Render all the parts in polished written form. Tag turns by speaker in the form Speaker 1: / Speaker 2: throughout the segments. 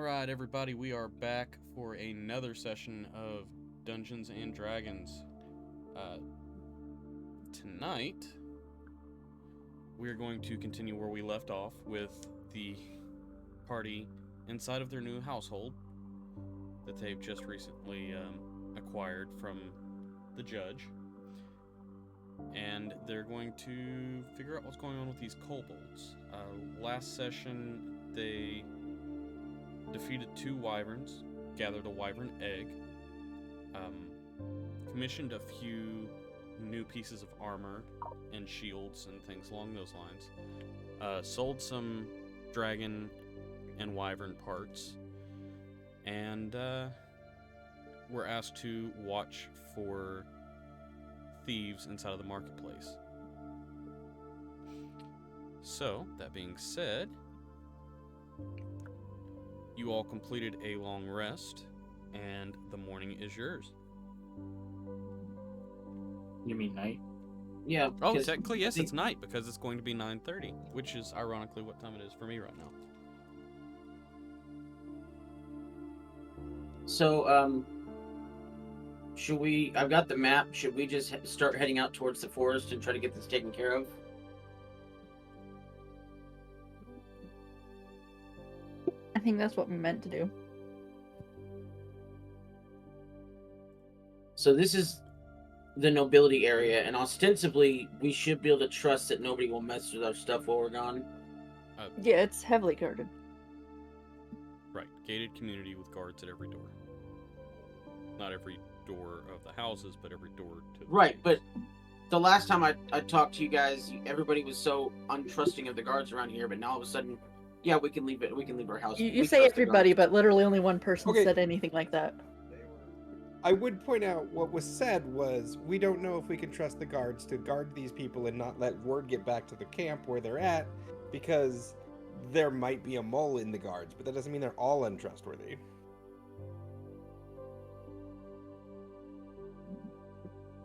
Speaker 1: Alright, everybody, we are back for another session of Dungeons and Dragons. Tonight, we are going to continue where we left off with the party inside of their new household that they've just recently acquired from the judge. And they're going to figure out what's going on with these kobolds. Last session, they defeated 2 wyverns, gathered a wyvern egg, commissioned a few new pieces of armor and shields and things along those lines, sold some dragon and wyvern parts, and were asked to watch for thieves inside of the marketplace. So, that being said, you all completed a long rest, and the morning is yours.
Speaker 2: You mean night?
Speaker 3: Yeah.
Speaker 1: Oh, technically, yes, it's night, because it's going to be 9:30, which is ironically what time it is for me right now.
Speaker 3: So, should we... I've got the map. Should we just start heading out towards the forest and try to get this taken care of?
Speaker 4: I think that's what we meant to do.
Speaker 3: So this is the nobility area, and ostensibly, we should be able to trust that nobody will mess with our stuff while we're gone.
Speaker 4: Yeah, it's heavily guarded.
Speaker 1: Right, gated community with guards at every door. Not every door of the houses, but every door to...
Speaker 3: Right, but the last time I talked to you guys, everybody was so untrusting of the guards around here, but now all of a sudden, yeah, we can leave it. We can leave our house.
Speaker 4: You
Speaker 3: We
Speaker 4: say
Speaker 3: trust the
Speaker 4: everybody,
Speaker 3: guards.
Speaker 4: but literally only one person
Speaker 5: Okay.
Speaker 4: said anything like that.
Speaker 5: I would point out what was said was, we don't know if we can trust the guards to guard these people and not let word get back to the camp where they're at, because there might be a mole in the guards, but that doesn't mean they're all untrustworthy.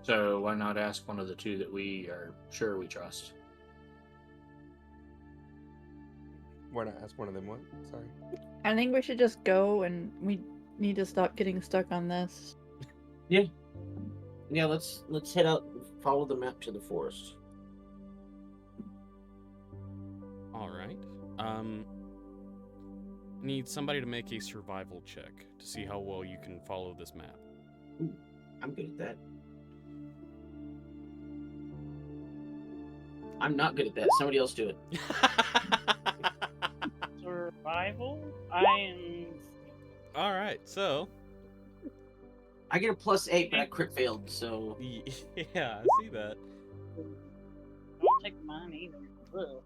Speaker 2: So why not ask one of the 2 that we are sure we trust?
Speaker 5: Why not ask one of them what? Sorry.
Speaker 4: I think we should just go, and we need to stop getting stuck on this.
Speaker 3: Yeah, let's head out and follow the map to the forest.
Speaker 1: Alright. Need somebody to make a survival check to see how well you can follow this map.
Speaker 3: Ooh, I'm good at that. I'm not good at that. Somebody else do it.
Speaker 6: Survival? I am...
Speaker 1: Alright, so...
Speaker 3: I get a +8, but I crit failed, so...
Speaker 1: Yeah, I see that.
Speaker 6: Don't take mine either. Ugh.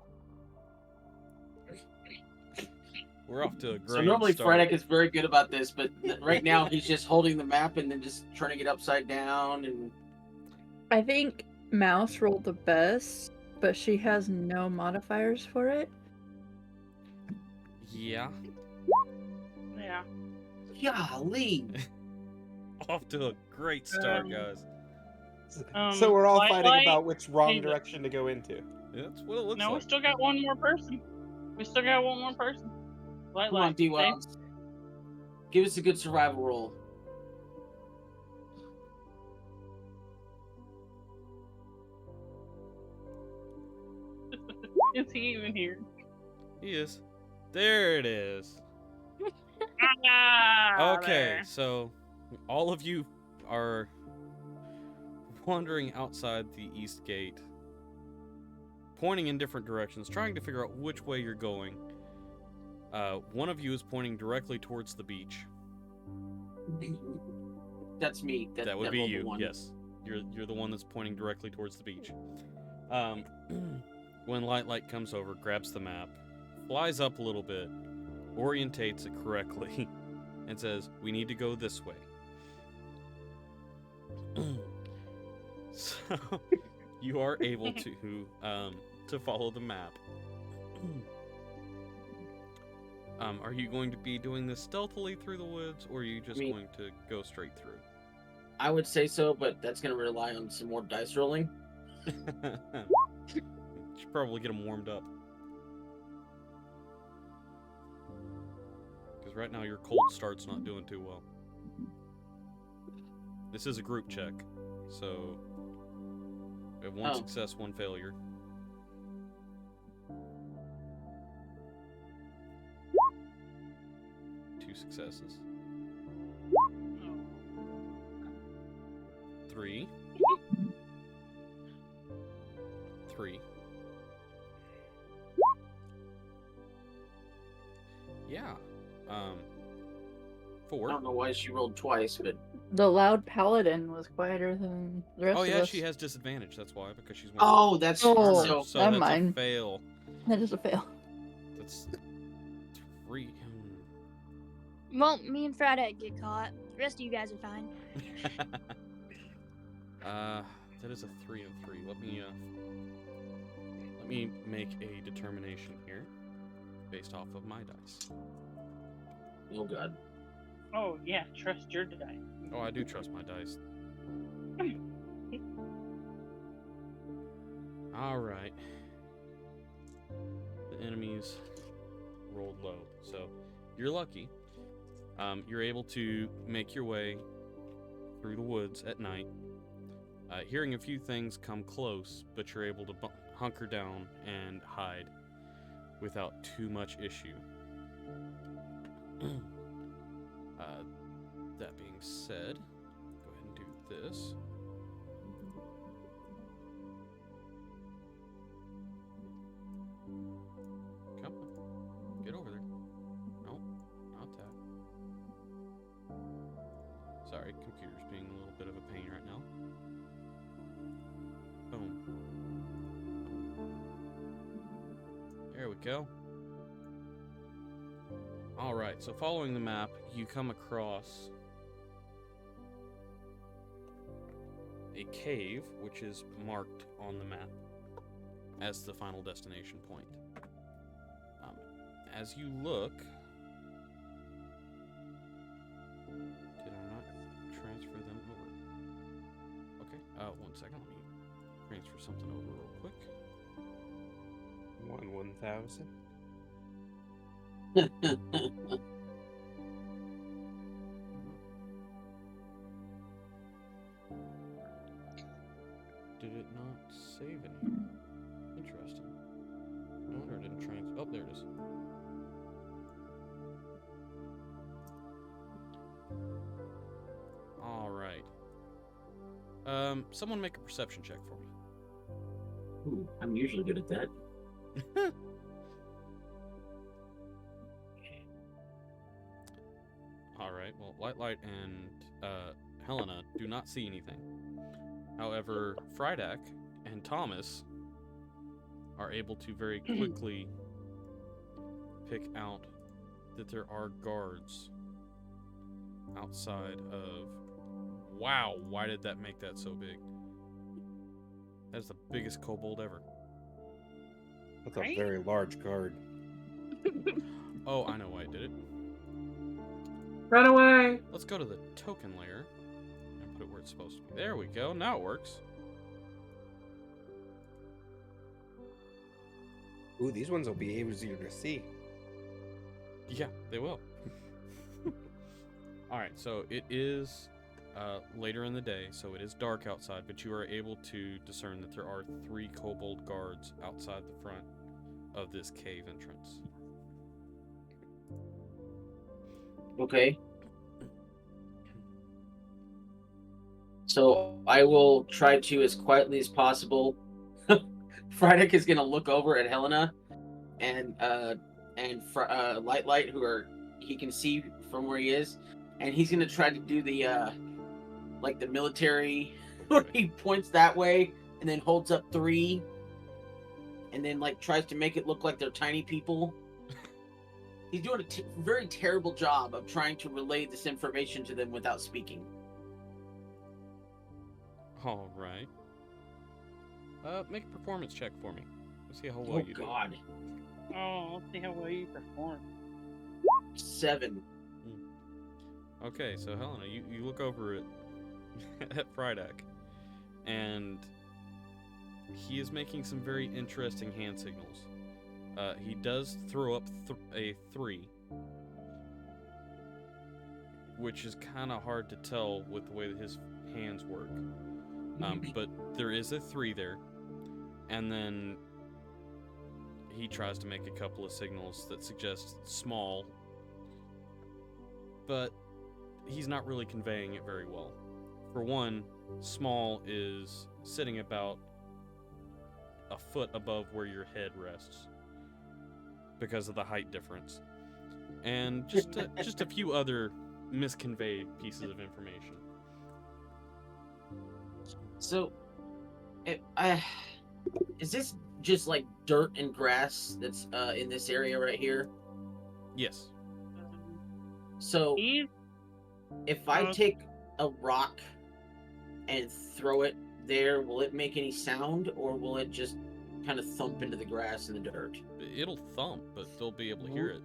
Speaker 1: We're off to a great
Speaker 3: So normally
Speaker 1: start.
Speaker 3: Frederick is very good about this, but right now he's just holding the map and then just turning it upside down and...
Speaker 4: I think Mouse rolled the best, but she has no modifiers for it.
Speaker 1: Yeah.
Speaker 6: Yeah.
Speaker 3: Golly!
Speaker 1: Off to a great start, guys.
Speaker 5: So we're all
Speaker 6: Light,
Speaker 5: fighting about which wrong
Speaker 6: David.
Speaker 5: direction to go into.
Speaker 1: That's what it looks
Speaker 6: No, we
Speaker 1: like.
Speaker 6: still got one more person. We still got one more person. Light,
Speaker 3: Come on, D-Wilds. Give us a good survival roll.
Speaker 6: Is he even here?
Speaker 1: He is. There it is.
Speaker 6: Ah,
Speaker 1: Okay,
Speaker 6: there.
Speaker 1: so all of you are wandering outside the east gate, pointing in different directions, trying to figure out which way you're going. One of you is pointing directly towards the beach.
Speaker 3: That's me.
Speaker 1: That would be
Speaker 3: level
Speaker 1: you.
Speaker 3: 1.
Speaker 1: Yes, you're the one that's pointing directly towards the beach. When Light comes over, grabs the map, flies up a little bit, orientates it correctly, and says, "We need to go this way." So you are able to follow the map. Are you going to be doing this stealthily through the woods, or are you just going to go straight through?
Speaker 3: I would say so, but that's going to rely on some more dice rolling.
Speaker 1: Should probably get them warmed up. Because right now your cold start's not doing too well. This is a group check, so we have one success, one failure. Two successes. 3. 3. Yeah. 4.
Speaker 3: I don't know why she rolled twice, but
Speaker 4: The loud paladin was quieter than the rest
Speaker 1: Oh
Speaker 4: of
Speaker 1: yeah,
Speaker 4: us.
Speaker 1: she has disadvantage. That's why, because she's one.
Speaker 3: oh, that's
Speaker 4: Oh.
Speaker 3: so.
Speaker 1: So
Speaker 4: never
Speaker 1: that's
Speaker 4: mind.
Speaker 1: a fail.
Speaker 4: That is a fail.
Speaker 1: That's 3.
Speaker 7: Well, me and Friday get caught. The rest of you guys are fine.
Speaker 1: That is a 3 and 3. Let me make a determination here, based off of my dice.
Speaker 3: Oh god.
Speaker 6: Oh yeah, trust your dice.
Speaker 1: Oh, I do trust my dice. All right. The enemies rolled low, so you're lucky. You're able to make your way through the woods at night, hearing a few things come close, but you're able to hunker down and hide without too much issue. That being said, go ahead and do this. Come on. Get over there. No, not that. Sorry, computer's being a little bit of a pain right now. Boom. There we go. Alright, so following the map, you come across a cave, which is marked on the map as the final destination point. As you look... Did I not transfer them over? Okay, 1 second, let me transfer something over real quick.
Speaker 5: 1,000.
Speaker 1: Did it not save anything? Interesting. No wonder it didn't transfer. Oh, there it is. Alright. Someone make a perception check for me.
Speaker 3: Ooh, I'm usually good at that.
Speaker 1: Alright, well, Light and Helena do not see anything. However, Frydak and Thomas are able to very quickly pick out that there are guards outside of... Wow, why did that make that so big? That's the biggest kobold ever.
Speaker 5: That's a very large guard.
Speaker 1: Oh, I know why I did it.
Speaker 2: Run away!
Speaker 1: Let's go to the token layer and put it where it's supposed to be. There we go. Now it works.
Speaker 5: Ooh, these ones will be easier to see.
Speaker 1: Yeah, they will. Alright, so it is later in the day, so it is dark outside, but you are able to discern that there are 3 kobold guards outside the front of this cave entrance.
Speaker 3: Okay. So I will try to, as quietly as possible. Frydick is gonna look over at Helena and Light, who he can see from where he is, and he's gonna try to do the like the military, where he points that way and then holds up 3, and then like tries to make it look like they're tiny people. He's doing a very terrible job of trying to relay this information to them without speaking.
Speaker 1: All right. Make a performance check for me. Let's see how well
Speaker 3: Oh
Speaker 1: you
Speaker 3: God.
Speaker 6: Oh, let's see how well you perform.
Speaker 3: 7.
Speaker 1: do. Okay, so Helena, you look over at Frydak, and he is making some very interesting hand signals. He does throw up a 3, which is kind of hard to tell with the way that his hands work. But there is a 3 there, and then he tries to make a couple of signals that suggest small, but he's not really conveying it very well. For one, small is sitting about a foot above where your head rests because of the height difference, and just a few other misconveyed pieces of information.
Speaker 3: So, is this just like dirt and grass that's in this area right here?
Speaker 1: Yes.
Speaker 3: So,
Speaker 6: Eve?
Speaker 3: if I take a rock and throw it there, will it make any sound, or will it just kind of thump into the grass and the dirt?
Speaker 1: It'll thump, but they'll be able to hear it.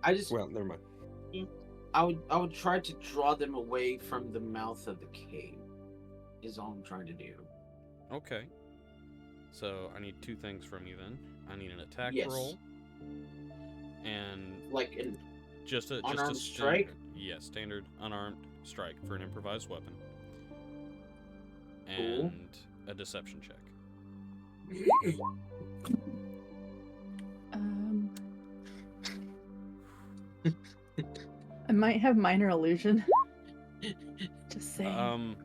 Speaker 3: I just,
Speaker 5: Well, never mind.
Speaker 3: I would try to draw them away from the mouth of the cave. Is all I'm trying to do.
Speaker 1: Okay. So I need 2 things from you then. I need an attack
Speaker 3: Yes.
Speaker 1: roll, and
Speaker 3: Like an
Speaker 1: just a
Speaker 3: unarmed
Speaker 1: standard,
Speaker 3: strike?
Speaker 1: Yeah, standard unarmed strike for an improvised weapon,
Speaker 3: Cool.
Speaker 1: and a deception check.
Speaker 4: I might have minor illusion. Just saying.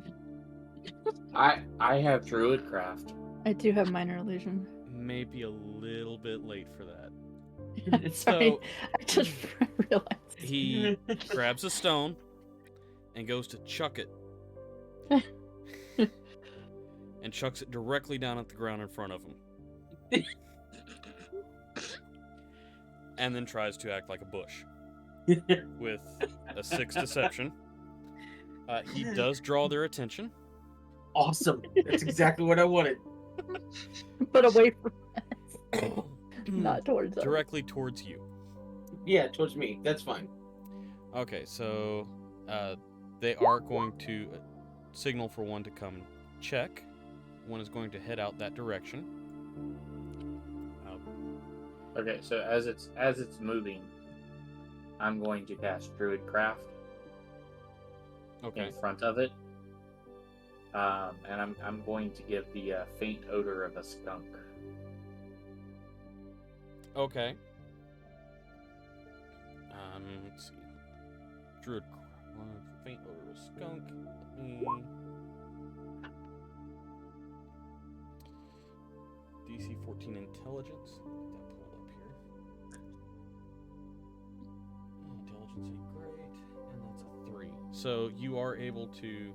Speaker 2: I have druidcraft.
Speaker 4: I do have minor illusion.
Speaker 1: Maybe a little bit late for that.
Speaker 4: Sorry,
Speaker 1: So
Speaker 4: I just realized.
Speaker 1: he grabs a stone and goes to chuck it, and chucks it directly down at the ground in front of him. And then tries to act like a bush with a 6 deception. He does draw their attention.
Speaker 3: Awesome. That's exactly what I wanted.
Speaker 4: But away from us. Not towards us.
Speaker 1: Directly towards you.
Speaker 3: Yeah, towards me. That's fine.
Speaker 1: Okay, so they are going to signal for one to come check. One is going to head out that direction.
Speaker 2: Okay, so as it's moving, I'm going to cast druidcraft
Speaker 1: Okay.
Speaker 2: in front of it, and I'm going to give the faint odor of a skunk.
Speaker 1: Okay. Let's see. Druid faint odor of skunk. DC 14 intelligence. Let that pull up here. Intelligence 8, great. And that's a 3. So you are able to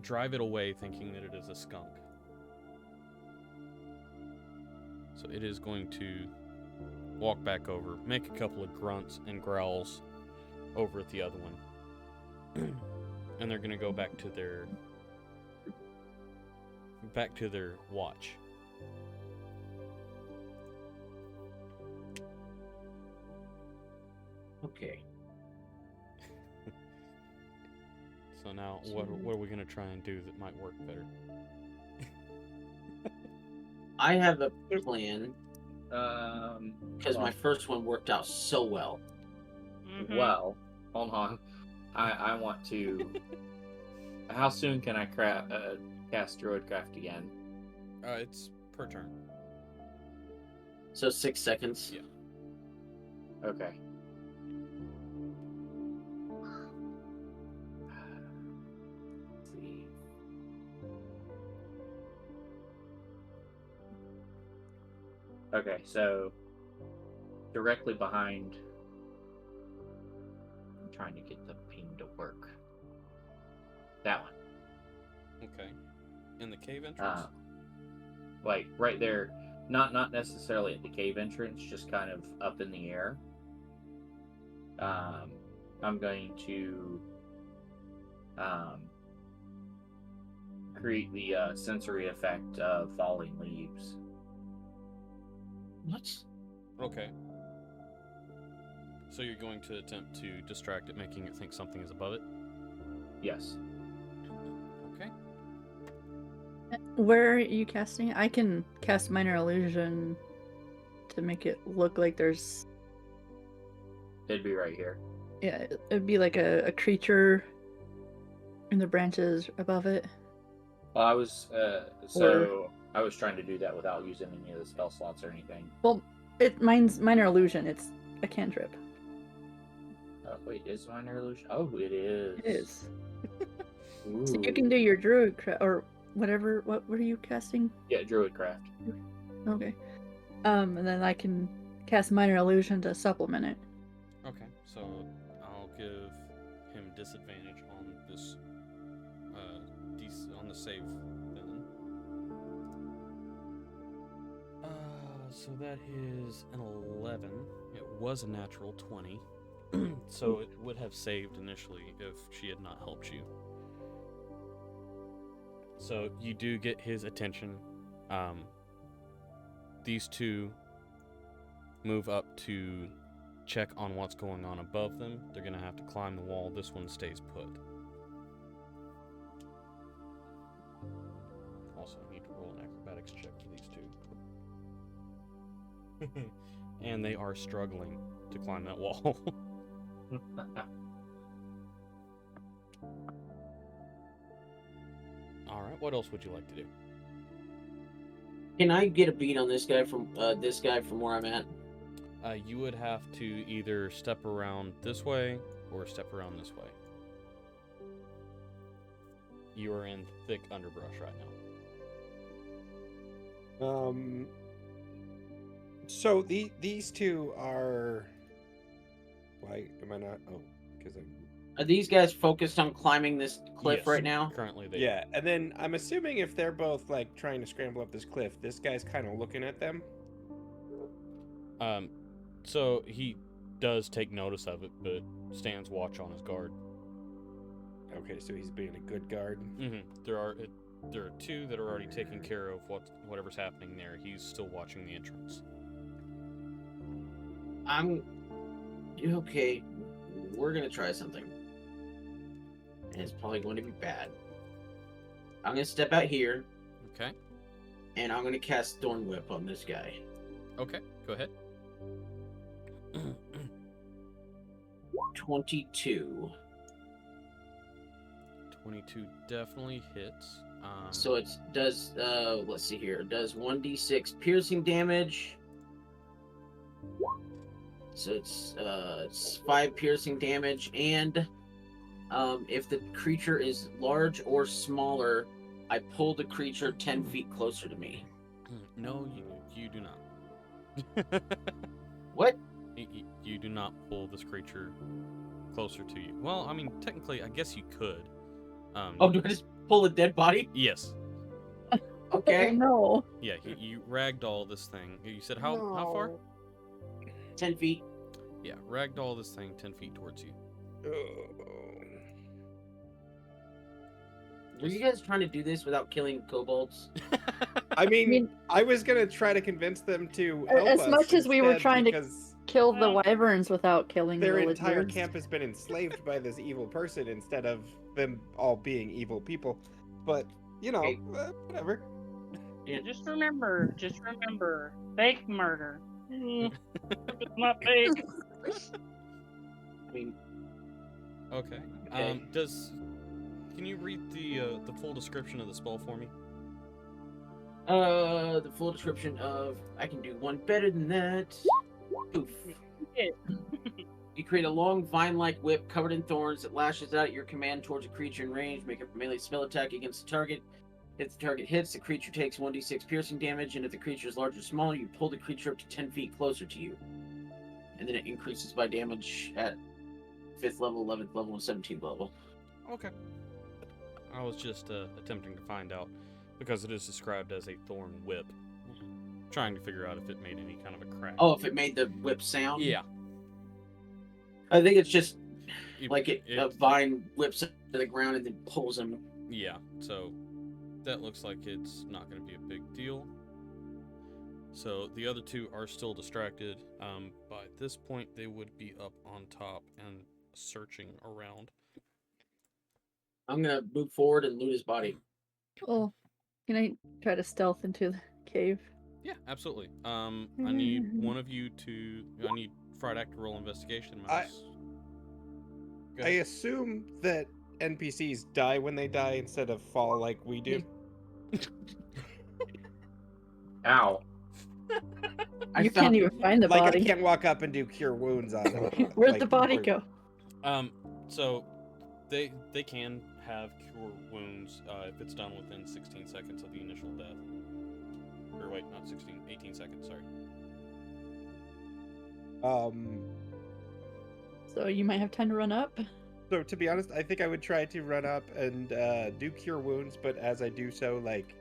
Speaker 1: drive it away thinking that it is a skunk. So it is going to walk back over, make a couple of grunts and growls over at the other one. And they're going to go back to their watch.
Speaker 3: Okay.
Speaker 1: So now what are we going to try and do that might work better?
Speaker 3: I have a plan because my
Speaker 2: Well,
Speaker 3: first one worked out so well.
Speaker 6: Mhm.
Speaker 2: well, hold on. I want to. How soon can I cast druidcraft again?
Speaker 1: It's per turn.
Speaker 3: So 6 seconds.
Speaker 1: Yeah.
Speaker 2: Okay. Let's see. Okay, so directly behind. I'm trying to get the ping to work. That one.
Speaker 1: Okay. In the cave entrance?
Speaker 2: Like right there, not necessarily at the cave entrance, just kind of up in the air. I'm going to create the sensory effect of falling leaves.
Speaker 3: What?
Speaker 1: Okay. So you're going to attempt to distract it, making it think something is above it?
Speaker 2: Yes.
Speaker 1: Okay.
Speaker 4: Where are you casting? I can cast minor illusion to make it look like there's.
Speaker 2: It'd be right here.
Speaker 4: Yeah, it'd be like a creature in the branches above it.
Speaker 2: Well, I was I was trying to do that without using any of the spell slots or anything.
Speaker 4: Well, mine's minor illusion. It's a cantrip.
Speaker 2: Wait, is minor illusion? Oh, it is.
Speaker 4: It is.
Speaker 2: Ooh.
Speaker 4: So you can do your druid or whatever. What are you casting?
Speaker 2: Yeah, druidcraft.
Speaker 4: Okay. And then I can cast minor illusion to supplement it.
Speaker 1: Okay, so I'll give him disadvantage on this, on the save then. So that is an 11. It was a natural 20. So it would have saved initially if she had not helped you. So you do get his attention. These two move up to check on what's going on above them. They're going to have to climb the wall. This one stays put. Also, I need to roll an acrobatics check for these two. And they are struggling to climb that wall. Alright, what else would you like to do?
Speaker 3: Can I get a beat on this guy from where I'm at?
Speaker 1: You would have to either step around this way or step around this way. You are in thick underbrush right now.
Speaker 5: So these two are. Why am I not? Oh, because I'm.
Speaker 3: Are these guys focused on climbing this cliff
Speaker 1: Yes,
Speaker 3: right now?
Speaker 1: Currently they
Speaker 5: Yeah, and then I'm assuming if they're both like trying to scramble up this cliff, this guy's kind of looking at them.
Speaker 1: So he does take notice of it, but stands watch on his guard.
Speaker 5: Okay, so he's being a good guard.
Speaker 1: Mm-hmm. There are two that are already taking care of whatever's happening there. He's still watching the entrance.
Speaker 3: Okay. We're gonna try something, and it's probably going to be bad. I'm gonna step out here,
Speaker 1: Okay.
Speaker 3: and I'm gonna cast Thorn Whip on this guy.
Speaker 1: Okay. Go ahead.
Speaker 3: 22.
Speaker 1: 22 definitely hits.
Speaker 3: So it does. Let's see here. It does 1d6 piercing damage. So it's 5 piercing damage, and if the creature is large or smaller, I pull the creature 10 feet closer to me.
Speaker 1: No, you do not.
Speaker 3: What?
Speaker 1: You do not pull this creature closer to you. Well, I mean, technically, I guess you could.
Speaker 3: Oh, do I just pull a dead body?
Speaker 1: Yes.
Speaker 3: Okay.
Speaker 4: Oh, no.
Speaker 1: Yeah, you ragdoll this thing. You said how far?
Speaker 3: 10 feet.
Speaker 1: Yeah, ragdoll this thing 10 feet towards you.
Speaker 3: Were you guys trying to do this without killing kobolds?
Speaker 5: I mean, I was gonna try to convince them to help
Speaker 4: As
Speaker 5: us
Speaker 4: much as we were
Speaker 5: instead
Speaker 4: trying to
Speaker 5: because
Speaker 4: kill the wyverns without killing
Speaker 5: their
Speaker 4: the
Speaker 5: entire
Speaker 4: villagers.
Speaker 5: camp has been enslaved by this evil person instead of them all being evil people. But you know,
Speaker 3: Okay.
Speaker 5: whatever.
Speaker 6: Yeah, just remember, fake murder. It's not fake.
Speaker 3: I mean,
Speaker 1: Okay.
Speaker 3: Okay.
Speaker 1: Can you read the full description of the spell for me?
Speaker 3: the full description of I can do one better than that. Oof.
Speaker 6: Yeah.
Speaker 3: You create a long vine-like whip covered in thorns that lashes out at your command towards a creature in range. Make a melee spell attack against the target. If the target hits, the creature takes 1d6 piercing damage, and if the creature is larger or smaller, you pull the creature up to 10 feet closer to you. And then it increases by damage at 5th level, 11th level, and 17th level.
Speaker 1: Okay. I was just attempting to find out, because it is described as a thorn whip. Trying to figure out if it made any kind of a crack.
Speaker 3: Oh, if it made the whip sound?
Speaker 1: Yeah.
Speaker 3: I think it's just
Speaker 1: It-
Speaker 3: like a vine whips it to the ground and then pulls him.
Speaker 1: Yeah, so that looks like it's not going to be a big deal. So the other two are still distracted. By this point, they would be up on top and searching around.
Speaker 3: I'm gonna move forward and loot his body.
Speaker 4: Oh, can I try to stealth into the cave?
Speaker 1: Yeah, absolutely. I need one of you to. I need Fridak to roll investigation. Mouse. Go
Speaker 5: I
Speaker 1: ahead.
Speaker 5: assume that NPCs die when they die instead of fall like we do.
Speaker 2: Ow.
Speaker 4: You can't even find the
Speaker 5: Like I
Speaker 4: body.
Speaker 5: can't walk up and do cure wounds on them.
Speaker 4: Where'd
Speaker 5: like,
Speaker 4: the body
Speaker 5: or-
Speaker 4: go?
Speaker 1: So they can have cure wounds if it's done within 16 seconds of the initial death. Or wait, not 16, 18 seconds. Sorry.
Speaker 4: So you might have time to run up.
Speaker 5: So to be honest, I think I would try to run up and do cure wounds, but as I do so, like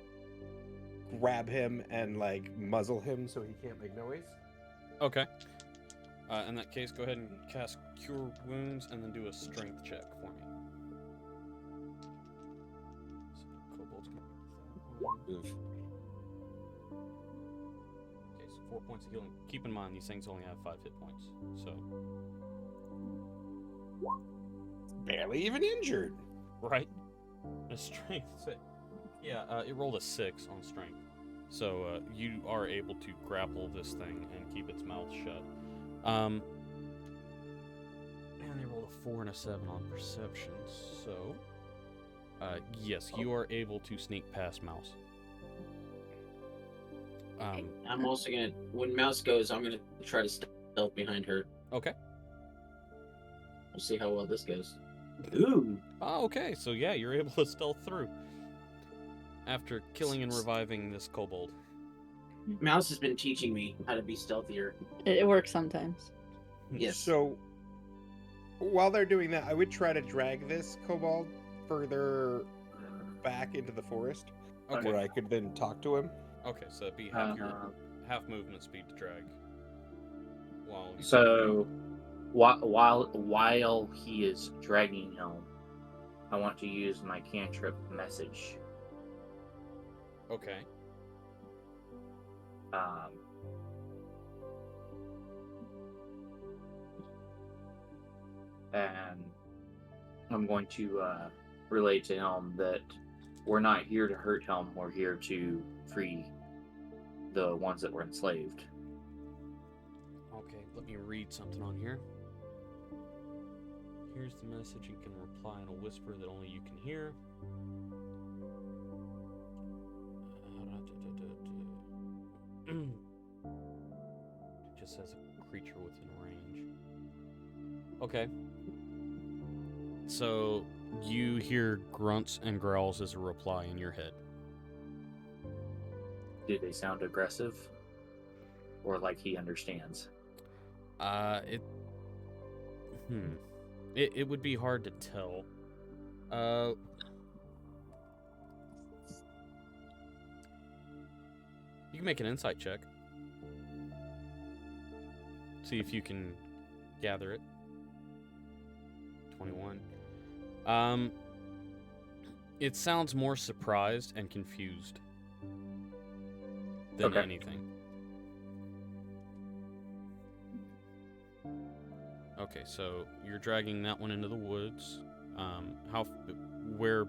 Speaker 5: grab him and like muzzle him so he can't make noise.
Speaker 1: Okay. In that case, go ahead and cast Cure Wounds and then do a strength check for me. So, kobolds can make that one. Okay, so 4 points of healing. Keep in mind, these things only have 5 hit points. So,
Speaker 5: Barely even injured.
Speaker 1: right? A strength. Yeah, it rolled a 6 on strength. So, you are able to grapple this thing and keep its mouth shut. And they rolled a 4 and a 7 on perception, so... yes, you are able to sneak past Mouse.
Speaker 3: I'm also gonna, when Mouse goes, I'm gonna try to stealth behind her.
Speaker 1: Okay.
Speaker 3: We'll see how well this goes. Ooh.
Speaker 1: Oh, okay, so yeah, you're able to stealth through. After killing and reviving this kobold.
Speaker 3: Mouse has been teaching me how to be stealthier.
Speaker 4: It works sometimes.
Speaker 3: Yes.
Speaker 5: So while they're doing that, I would try to drag this kobold further back into the forest,
Speaker 1: Okay.
Speaker 5: where I could then talk to him.
Speaker 1: Okay, so it'd be half your half movement speed to drag. While you-
Speaker 2: So, while he is dragging him, I want to use my cantrip message.
Speaker 1: Okay.
Speaker 2: And I'm going to relay to him that we're not here to hurt him. We're here to free the ones that were enslaved.
Speaker 1: Okay, let me read something on here. Here's the message. You can reply in a whisper that only you can hear. It just says a creature within range. Okay. So you hear grunts and growls as a reply in your head.
Speaker 2: Do they sound aggressive? Or like he understands?
Speaker 1: It would be hard to tell. You can make an insight check. See if you can gather it. 21. It sounds more surprised and confused than
Speaker 2: Okay.
Speaker 1: anything. Okay, so you're dragging that one into the woods. Where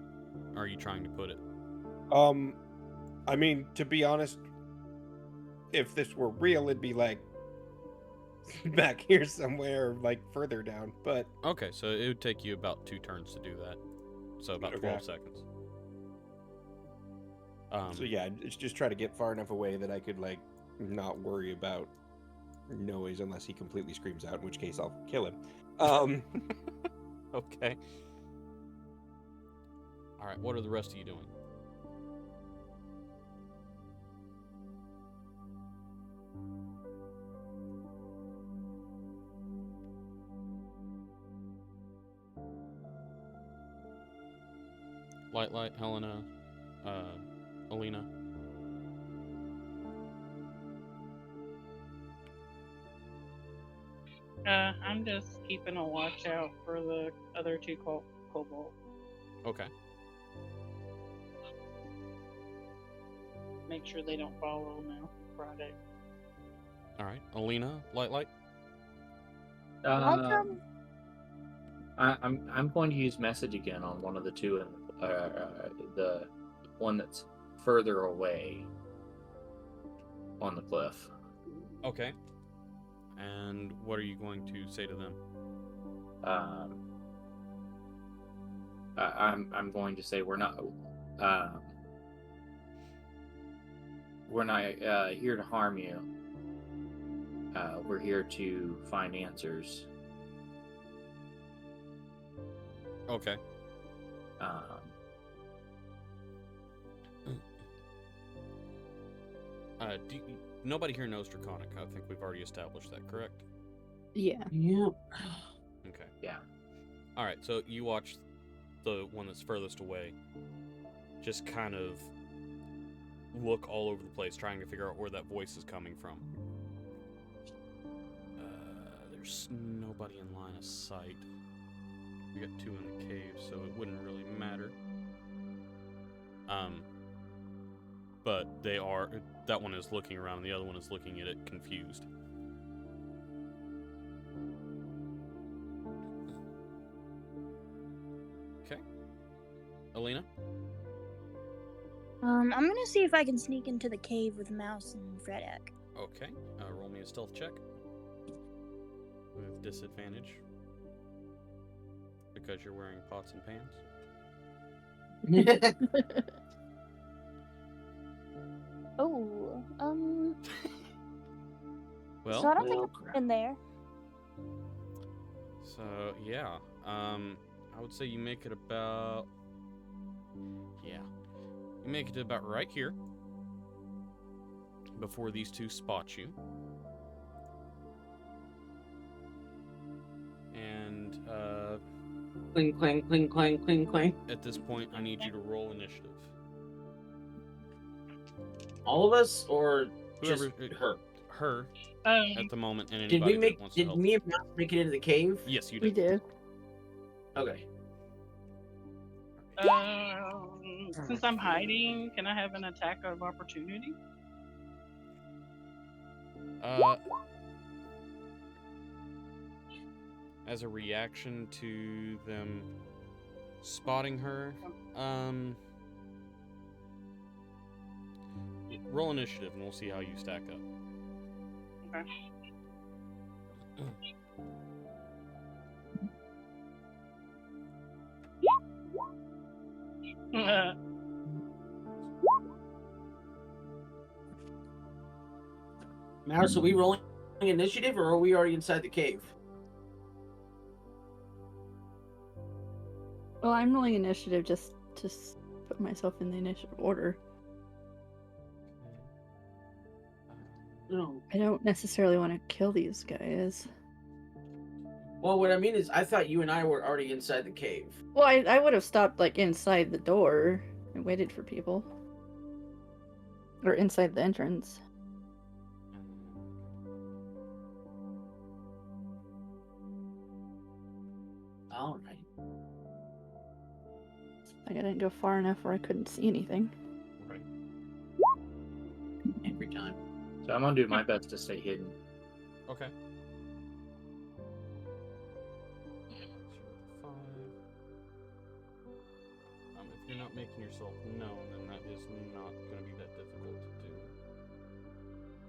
Speaker 1: are you trying to put it?
Speaker 5: I mean, to be honest, if this were real, it'd be like back here somewhere, like further down. But
Speaker 1: Okay, so it would take you about 2 turns to do that. So about 12
Speaker 5: Okay.
Speaker 1: seconds.
Speaker 5: so yeah, it's just try to get far enough away that I could like not worry about noise unless he completely screams out, in which case I'll kill him.
Speaker 1: Okay. Alright, what are the rest of you doing? Light, Helena, Alina.
Speaker 6: I'm just keeping a watch out for the other 2 kobold.
Speaker 1: Okay.
Speaker 6: Make sure they don't follow now. Friday.
Speaker 1: Alright, Alina, Light.
Speaker 7: Welcome.
Speaker 2: I'm going to use message again on one of the 2, and the one that's further away. on the cliff.
Speaker 1: Okay. And what are you going to say to them?
Speaker 2: I'm going to say we're not here to harm you. We're here to find answers.
Speaker 1: Okay. Nobody here knows Draconic. I think we've already established that, correct?
Speaker 4: Yeah.
Speaker 3: Yep.
Speaker 1: Okay.
Speaker 2: Yeah.
Speaker 1: All right, so you watch the one that's furthest away just kind of look all over the place, trying to figure out where that voice is coming from. There's nobody in line of sight. We got 2 in the cave, so it wouldn't really matter. But they are. That one is looking around, and the other one is looking at it confused. Okay. Alina?
Speaker 7: I'm gonna see if I can sneak into the cave with Mouse and Fredek.
Speaker 1: Okay. Roll me a stealth check. With disadvantage. Because you're wearing pots and pans.
Speaker 7: Oh,
Speaker 1: Well,
Speaker 7: so I don't think I'm in there.
Speaker 1: so yeah. I would say you make it about. Yeah. You make it about right here. Before these 2 spot you. And,
Speaker 3: Cling, clang, cling, clang, cling, clang.
Speaker 1: at this point, I need you to roll initiative.
Speaker 3: All of us, or
Speaker 1: Whoever,
Speaker 3: just her?
Speaker 1: her,
Speaker 6: Um,
Speaker 1: at the moment, and
Speaker 3: Did
Speaker 1: anybody
Speaker 3: we make?
Speaker 1: that wants to
Speaker 3: Did
Speaker 1: help.
Speaker 3: me and Mouse make it into the cave?
Speaker 1: Yes, you
Speaker 4: We
Speaker 1: did.
Speaker 4: did.
Speaker 3: Okay.
Speaker 6: since I'm hiding, can I have an attack of opportunity?
Speaker 1: As a reaction to them spotting her, roll initiative and we'll see how you stack up.
Speaker 6: Okay.
Speaker 3: Mouse, are we rolling initiative, or are we already inside the cave?
Speaker 4: Well, I'm rolling initiative just to put myself in the initiative order.
Speaker 3: No.
Speaker 4: I don't necessarily want to kill these guys.
Speaker 3: Well, what I mean is, I thought you and I were already inside the cave.
Speaker 4: Well, I would have stopped like inside the door and waited for people. Or inside the entrance.
Speaker 3: All right.
Speaker 4: Like I didn't go far enough where I couldn't see anything.
Speaker 1: Right.
Speaker 3: Every time.
Speaker 2: So I'm gonna do my best to stay hidden.
Speaker 1: Okay. 5. If you're not making yourself known, then that is not going to be that difficult to do.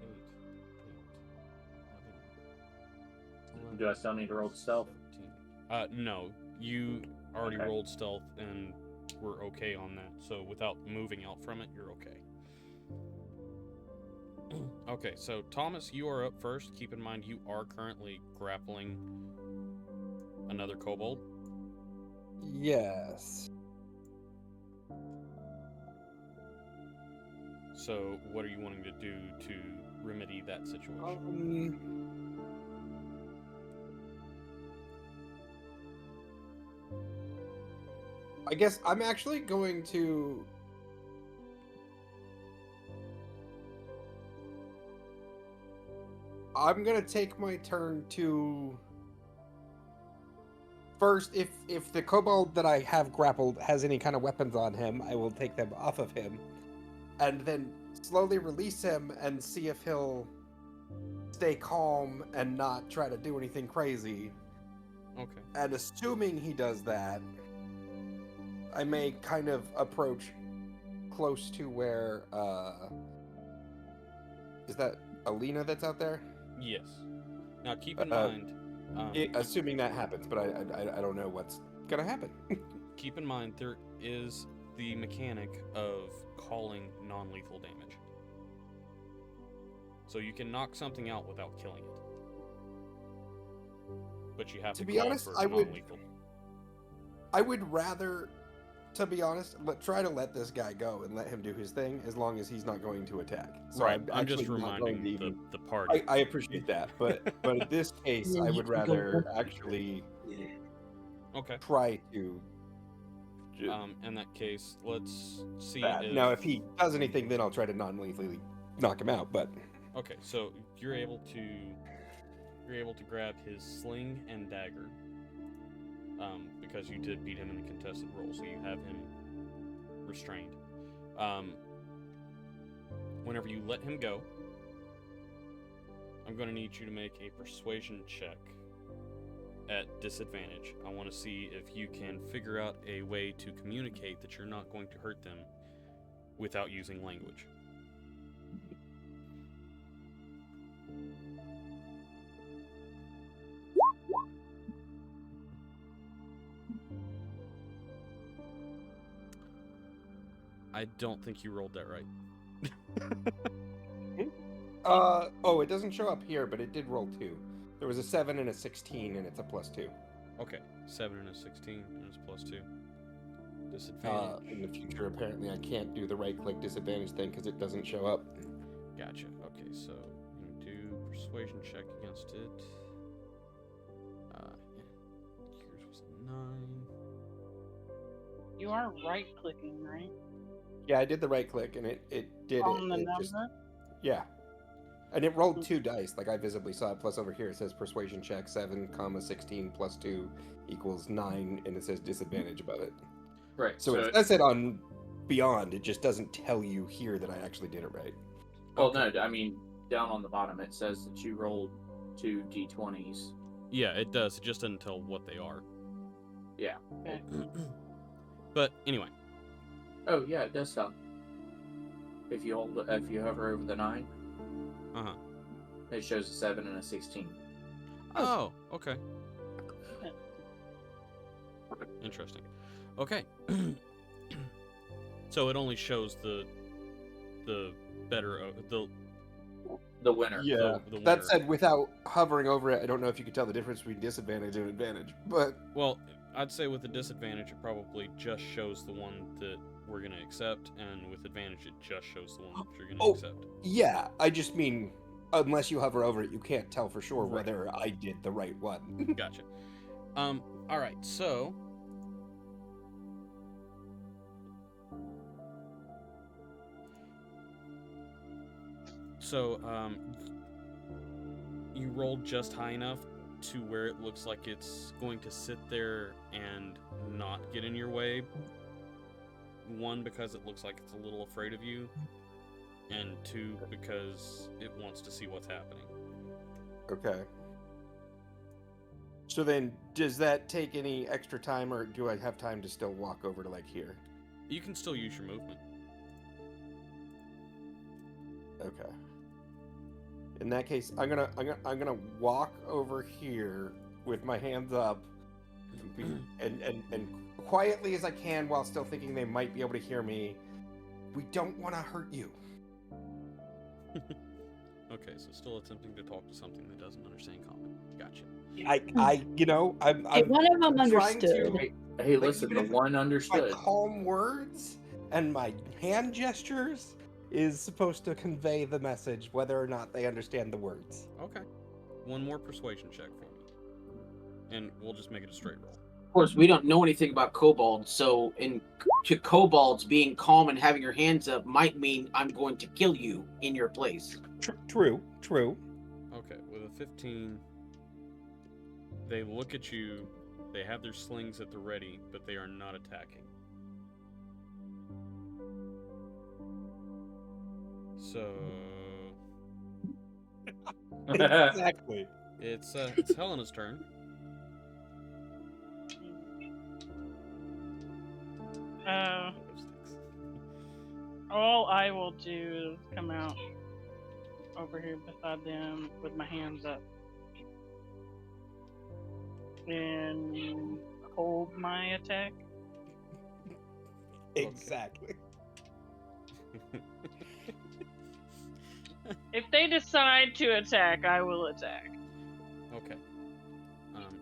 Speaker 1: 8, 8, 11,
Speaker 2: Do I still need to roll stealth?
Speaker 1: 17. No. You already
Speaker 2: Okay.
Speaker 1: rolled stealth and we're okay on that. So without moving out from it, you're okay. Okay, so Thomas, you are up first. Keep in mind you are currently grappling another kobold.
Speaker 5: Yes.
Speaker 1: So what are you wanting to do to remedy that situation?
Speaker 5: I guess I'm actually going to. I'm gonna take my turn to. First, if the kobold that I have grappled has any kind of weapons on him, I will take them off of him, and then slowly release him and see if he'll stay calm and not try to do anything crazy.
Speaker 1: Okay.
Speaker 5: And assuming he does that, I may kind of approach close to where Is that Alina that's out there?
Speaker 1: Yes. Now keep in mind.
Speaker 5: Assuming that happens, but I don't know what's gonna happen.
Speaker 1: Keep in mind there is the mechanic of calling non-lethal damage. So you can knock something out without killing it. But you have to
Speaker 5: To be
Speaker 1: call
Speaker 5: honest,
Speaker 1: for
Speaker 5: I would-
Speaker 1: non-lethal.
Speaker 5: I would rather, to be honest, try to let this guy go and let him do his thing as long as he's not going to attack. So
Speaker 1: Right, I'm
Speaker 5: actually
Speaker 1: just
Speaker 5: not going
Speaker 1: reminding
Speaker 5: to even.
Speaker 1: the party.
Speaker 5: I appreciate that, but in this case,
Speaker 3: Yeah,
Speaker 5: I
Speaker 3: you
Speaker 5: would
Speaker 3: can go
Speaker 5: rather
Speaker 3: back.
Speaker 5: actually
Speaker 1: Okay.
Speaker 5: try to.
Speaker 1: In that case, let's see
Speaker 5: That. Now, if he does anything, then I'll try to non-lethally knock him out. But
Speaker 1: Okay, so you're able to grab his sling and dagger. Because you did beat him in a contested roll, so you have him restrained. Whenever you let him go, I'm going to need you to make a persuasion check at disadvantage. I want to see if you can figure out a way to communicate that you're not going to hurt them without using language. I don't think you rolled that right.
Speaker 5: Oh, it doesn't show up here, but it did roll 2. There was a 7 and a 16, and it's a +2.
Speaker 1: Okay, 7 and a 16, and it's +2. Disadvantage.
Speaker 5: In the future, apparently, I can't do the right-click disadvantage thing because it doesn't show up.
Speaker 1: Gotcha. Okay, so you do persuasion check against it. Yours was a 9.
Speaker 6: You are right clicking, right?
Speaker 5: Yeah, I did the right-click, and it did
Speaker 6: On
Speaker 5: it.
Speaker 6: the
Speaker 5: It
Speaker 6: number?
Speaker 5: just, yeah. And it rolled 2 dice, like I visibly saw it. Plus over here it says persuasion check 7, 16 plus 2 equals 9, and it says disadvantage above it.
Speaker 2: Right.
Speaker 5: So it says it on Beyond. It just doesn't tell you here that I actually did it right.
Speaker 2: Well, no, I mean, down on the bottom it says that you rolled 2 d20s.
Speaker 1: Yeah, it does. It just doesn't tell what they are.
Speaker 2: Yeah.
Speaker 6: Okay.
Speaker 1: But anyway,
Speaker 2: Oh, yeah, it does tell. If you hover over the 9,
Speaker 1: uh-huh.
Speaker 2: it shows a 7 and a 16.
Speaker 1: Oh, okay. Interesting. Okay. So it only shows the better
Speaker 2: The winner.
Speaker 5: Yeah.
Speaker 1: the winner.
Speaker 5: That said, without hovering over it, I don't know if you can tell the difference between disadvantage and advantage. But
Speaker 1: Well, I'd say with the disadvantage, it probably just shows the one that we're going to accept, and with advantage, it just shows the one that you're going to
Speaker 5: Oh.
Speaker 1: accept.
Speaker 5: yeah, I just mean, unless you hover over it, you can't tell for sure
Speaker 1: Right.
Speaker 5: whether I did the right one.
Speaker 1: Gotcha. All right, so you rolled just high enough to where it looks like it's going to sit there and not get in your way. One, because it looks like it's a little afraid of you, and 2, because it wants to see what's happening.
Speaker 5: Okay. So then, does that take any extra time, or do I have time to still walk over to, like, here?
Speaker 1: You can still use your movement.
Speaker 5: Okay. In that case, I'm gonna walk over here with my hands up, and quietly as I can, while still thinking they might be able to hear me. We don't want to hurt you.
Speaker 1: Okay, so still attempting to talk to something that doesn't understand common. Gotcha.
Speaker 5: I'm
Speaker 4: Hey, one of them
Speaker 5: trying to-
Speaker 4: understood.
Speaker 2: Hey,
Speaker 5: Like,
Speaker 2: listen,
Speaker 5: even
Speaker 2: the
Speaker 5: if
Speaker 2: one
Speaker 5: my
Speaker 2: understood.
Speaker 5: calm words and my hand gestures is supposed to convey the message, whether or not they understand the words.
Speaker 1: Okay. One more persuasion check for me. And we'll just make it a straight roll.
Speaker 3: Of course, we don't know anything about kobolds, so to kobolds, being calm and having your hands up might mean I'm going to kill you in your place.
Speaker 5: True.
Speaker 1: Okay, with a 15, they look at you, they have their slings at the ready, but they are not attacking. So,
Speaker 5: Exactly.
Speaker 1: it's Helena's turn.
Speaker 6: All I will do is come out over here beside them with my hands up. And hold my attack.
Speaker 5: Exactly.
Speaker 6: If they decide to attack, I will attack.
Speaker 1: Okay.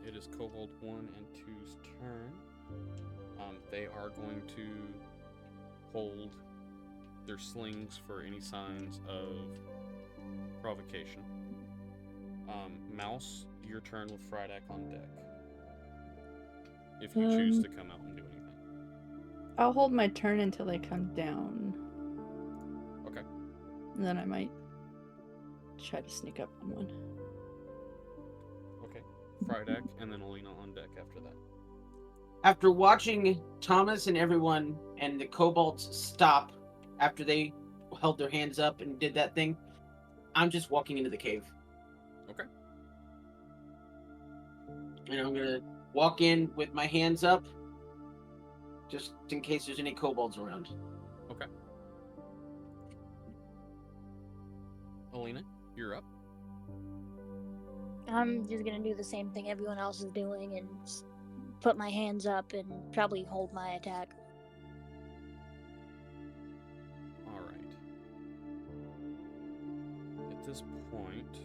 Speaker 1: It is Kobold 1 and 2's turn. They are going to hold their slings for any signs of provocation. Mouse, your turn with Friedak on deck. If you choose to come out and do anything.
Speaker 4: I'll hold my turn until they come down.
Speaker 1: Okay.
Speaker 4: And then I might try to sneak up on one.
Speaker 1: Okay. Friedak and then Alina on deck after that.
Speaker 3: After watching Thomas and everyone and the kobolds stop after they held their hands up and did that thing, I'm just walking into the cave.
Speaker 1: Okay.
Speaker 3: And I'm gonna walk in with my hands up, just in case there's any kobolds around.
Speaker 1: Okay. Alina, you're up.
Speaker 7: I'm just gonna do the same thing everyone else is doing and put my hands up and probably hold my attack.
Speaker 1: All right. At this point,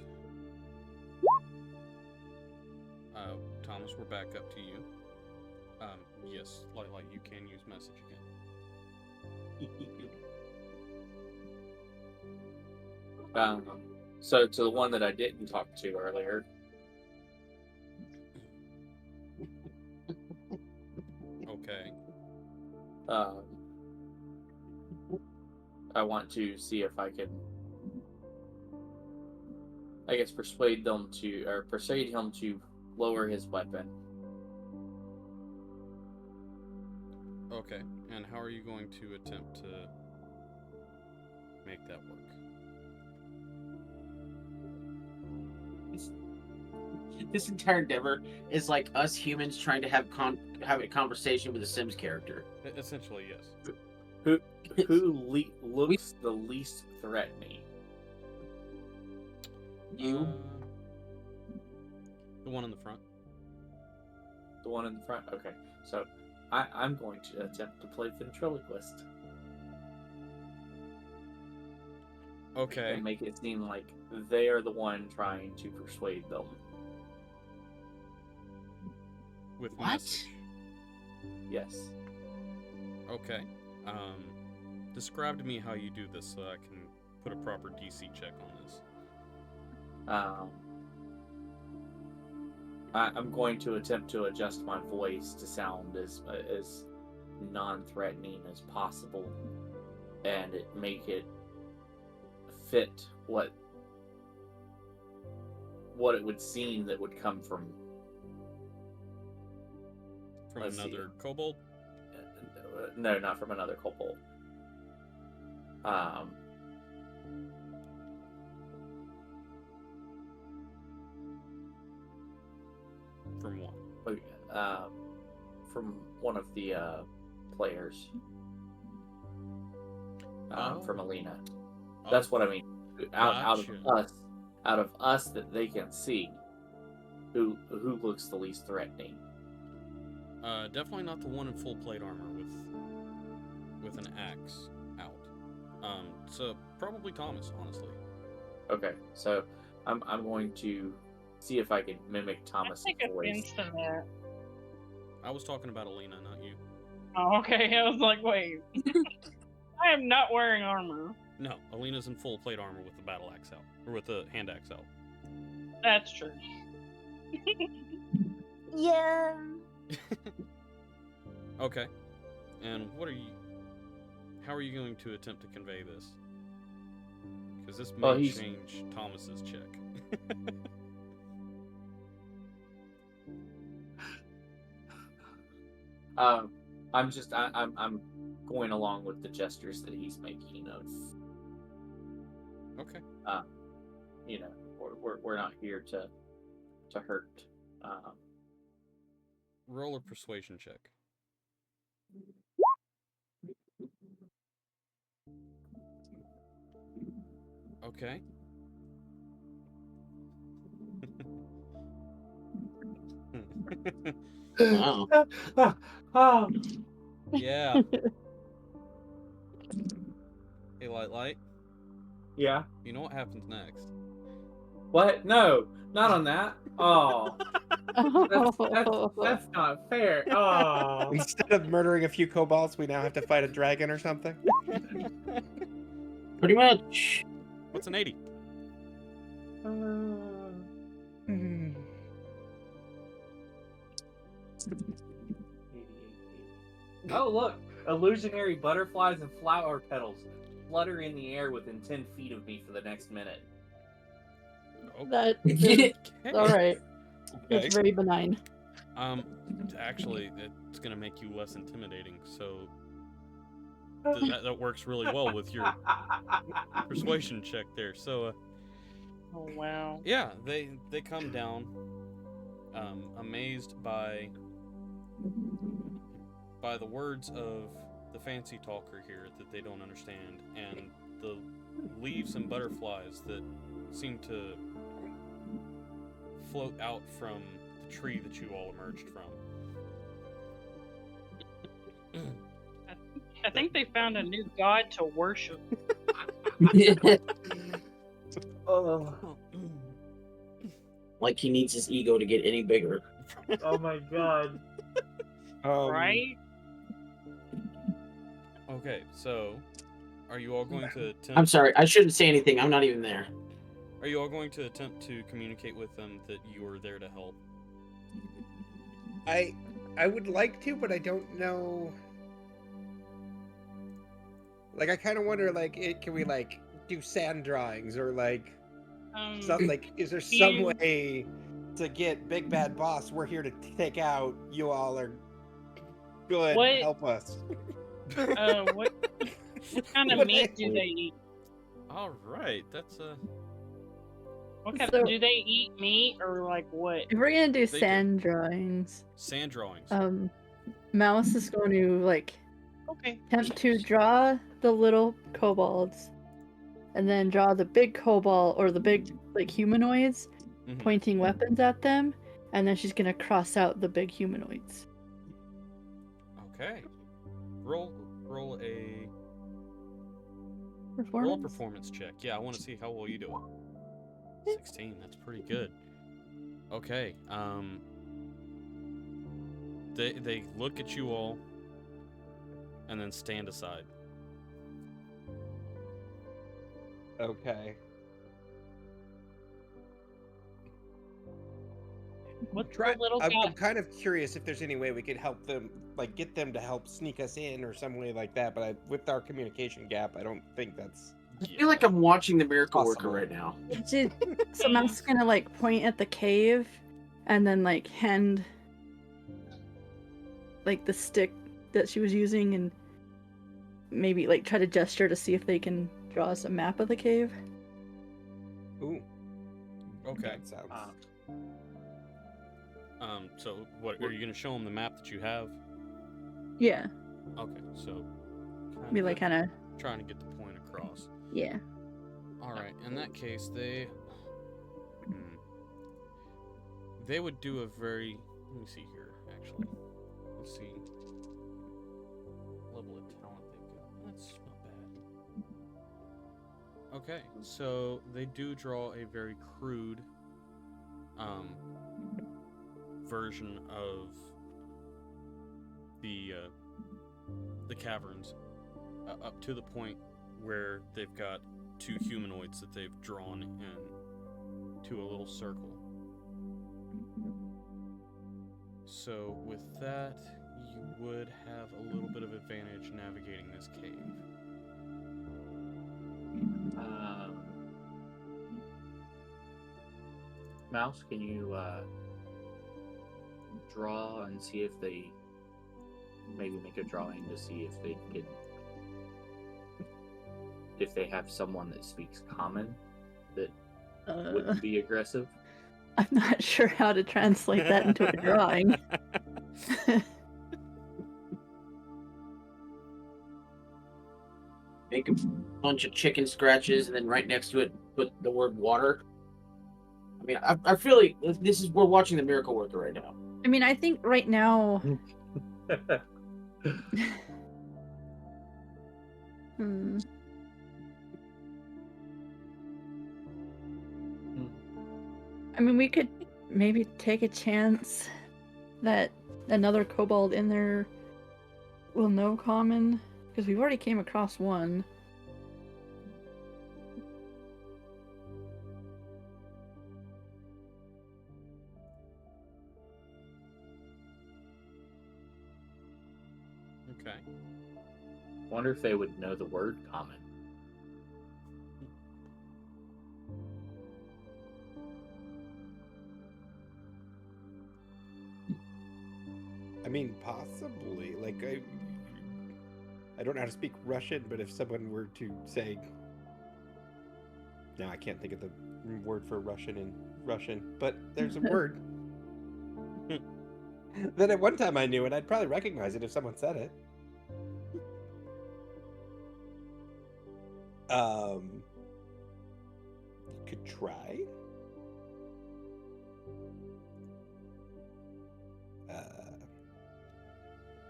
Speaker 1: Thomas, we're back up to you. Yes, like you can use message again.
Speaker 2: So to the one that I didn't talk to earlier,
Speaker 1: Okay.
Speaker 2: I want to see if I can, I guess, persuade him to lower his weapon.
Speaker 1: Okay. And how are you going to attempt to make that work?
Speaker 3: This entire endeavor is like us humans trying to have a conversation with a Sims character.
Speaker 1: Essentially, yes.
Speaker 2: Who looks the least threatening?
Speaker 3: You?
Speaker 1: The one in the front.
Speaker 2: The one in the front? Okay. So I'm going to attempt to play ventriloquist.
Speaker 1: Okay.
Speaker 2: And make it seem like they are the one trying to persuade them.
Speaker 1: With
Speaker 3: What?
Speaker 1: message.
Speaker 2: Yes.
Speaker 1: Okay. Describe to me how you do this so I can put a proper DC check on this.
Speaker 2: I'm going to attempt to adjust my voice to sound as non-threatening as possible, and make it fit what it would seem that would come from
Speaker 1: another kobold?
Speaker 2: No, not from another kobold.
Speaker 1: From what?
Speaker 2: From one of the players. From Alina. That's what I mean. Out of us that they can see, who looks the least threatening.
Speaker 1: Definitely not the one in full plate armor with an axe out. So probably Thomas, honestly.
Speaker 2: Okay, so I'm going to see if I can mimic Thomas'
Speaker 6: I take
Speaker 2: voice.
Speaker 6: offense to that.
Speaker 1: I was talking about Alina, not you.
Speaker 6: Oh, okay. I was like, wait. I am not wearing armor.
Speaker 1: No, Alina's in full plate armor with the battle axe out, or with the hand axe out.
Speaker 6: That's true.
Speaker 7: Yeah.
Speaker 1: Okay. And how are you going to attempt to convey this? Because this may change Thomas's check.
Speaker 2: I'm going along with the gestures that he's making of.
Speaker 1: Okay.
Speaker 2: We're not here to hurt.
Speaker 1: Roll a persuasion check. Okay.
Speaker 3: Wow.
Speaker 2: Oh,
Speaker 1: Yeah. Hey, Light.
Speaker 2: yeah.
Speaker 1: You know what happens next?
Speaker 2: What? No, not on that. Oh, that's not fair. Oh.
Speaker 5: Instead of murdering a few kobolds, we now have to fight a dragon or something.
Speaker 3: Pretty much.
Speaker 1: What's an 80?
Speaker 2: Oh, look! Illusionary butterflies and flower petals flutter in the air within 10 feet of me for the next minute.
Speaker 4: That
Speaker 1: Okay.
Speaker 4: all right.
Speaker 1: Okay.
Speaker 4: It's very benign.
Speaker 1: Actually, it's gonna make you less intimidating. So that works really well with your persuasion check there. So,
Speaker 6: Oh wow.
Speaker 1: yeah, they come down, amazed by the words of the fancy talker here that they don't understand, and the leaves and butterflies that seem to float out from the tree that you all emerged from.
Speaker 6: I think they found a new god to worship.
Speaker 2: Oh,
Speaker 3: Like he needs his ego to get any bigger.
Speaker 2: oh my god.
Speaker 6: Right?
Speaker 1: Okay, so are you all going to attempt?
Speaker 3: I'm sorry, I shouldn't say anything. I'm not even there.
Speaker 1: Are you all going to attempt to communicate with them that you are there to help?
Speaker 5: I would like to, but I don't know. Like, I kind of wonder, like, can we like do sand drawings or like, like, is there some
Speaker 6: you-
Speaker 5: way to get Big Bad Boss? We're here to take out. You all are good.
Speaker 6: What?
Speaker 5: Help us.
Speaker 6: What kind of
Speaker 5: What
Speaker 6: meat
Speaker 5: the-
Speaker 6: do they eat?
Speaker 1: All right, that's
Speaker 6: What kind
Speaker 4: So-
Speaker 6: do they eat meat or like what?
Speaker 4: If we're gonna do
Speaker 1: They do.
Speaker 4: sand drawings,
Speaker 1: sand drawings.
Speaker 4: Mouse is going to like
Speaker 6: Okay.
Speaker 4: attempt to draw the little kobolds, and then draw the big kobold or the big like humanoids,
Speaker 1: Mhm.
Speaker 4: pointing weapons at them, and then she's gonna cross out the big humanoids.
Speaker 1: Okay. Roll a
Speaker 4: Performance.
Speaker 1: performance check. Yeah, I want to see how well you do it. 16. That's pretty good. Okay. They look at you all, and then stand aside.
Speaker 5: Okay.
Speaker 6: What's
Speaker 5: Try,
Speaker 6: the little
Speaker 5: I'm
Speaker 6: guy?
Speaker 5: kind of curious if there's any way we could help them, like get them to help sneak us in or some way like that. But with our communication gap, I don't think that's.
Speaker 3: I feel like I'm watching the miracle worker
Speaker 5: Possible.
Speaker 3: right now.
Speaker 4: So Mouse is gonna like point at the cave, and then like hand like the stick that she was using, and maybe like try to gesture to see if they can draw us a map of the cave.
Speaker 5: Ooh.
Speaker 1: Okay.
Speaker 5: That sounds.
Speaker 1: So what are you gonna show them the map that you have?
Speaker 4: Yeah,
Speaker 1: Okay. So.
Speaker 4: be like kind of
Speaker 1: trying to get the point across.
Speaker 4: yeah.
Speaker 1: All right. In that case, they would do a very. Let me see here. Actually, let's see. Level of talent they've got. That's not bad. Okay, so they do draw a very crude version of the caverns, up to the point where they've got two humanoids that they've drawn in to a little circle. So with that, you would have a little bit of advantage navigating this cave.
Speaker 2: Mouse, can you draw and see if they maybe make a drawing to see if they can, if they have someone that speaks common that wouldn't be aggressive?
Speaker 4: I'm not sure how to translate that into a drawing.
Speaker 3: Make a bunch of chicken scratches, and then right next to it, put the word water. I mean, I feel like this is we're watching the miracle worker right now.
Speaker 4: I mean, I think right now. Hmm. I mean, we could maybe take a chance that another kobold in there will know common, because we've already came across one.
Speaker 1: Okay.
Speaker 2: Wonder if they would know the word common.
Speaker 5: I mean, possibly. Like, I don't know how to speak Russian, but if someone were to say, no, I can't think of the word for Russian in Russian, but there's a word that at one time I knew, and I'd probably recognize it if someone said it. You could try.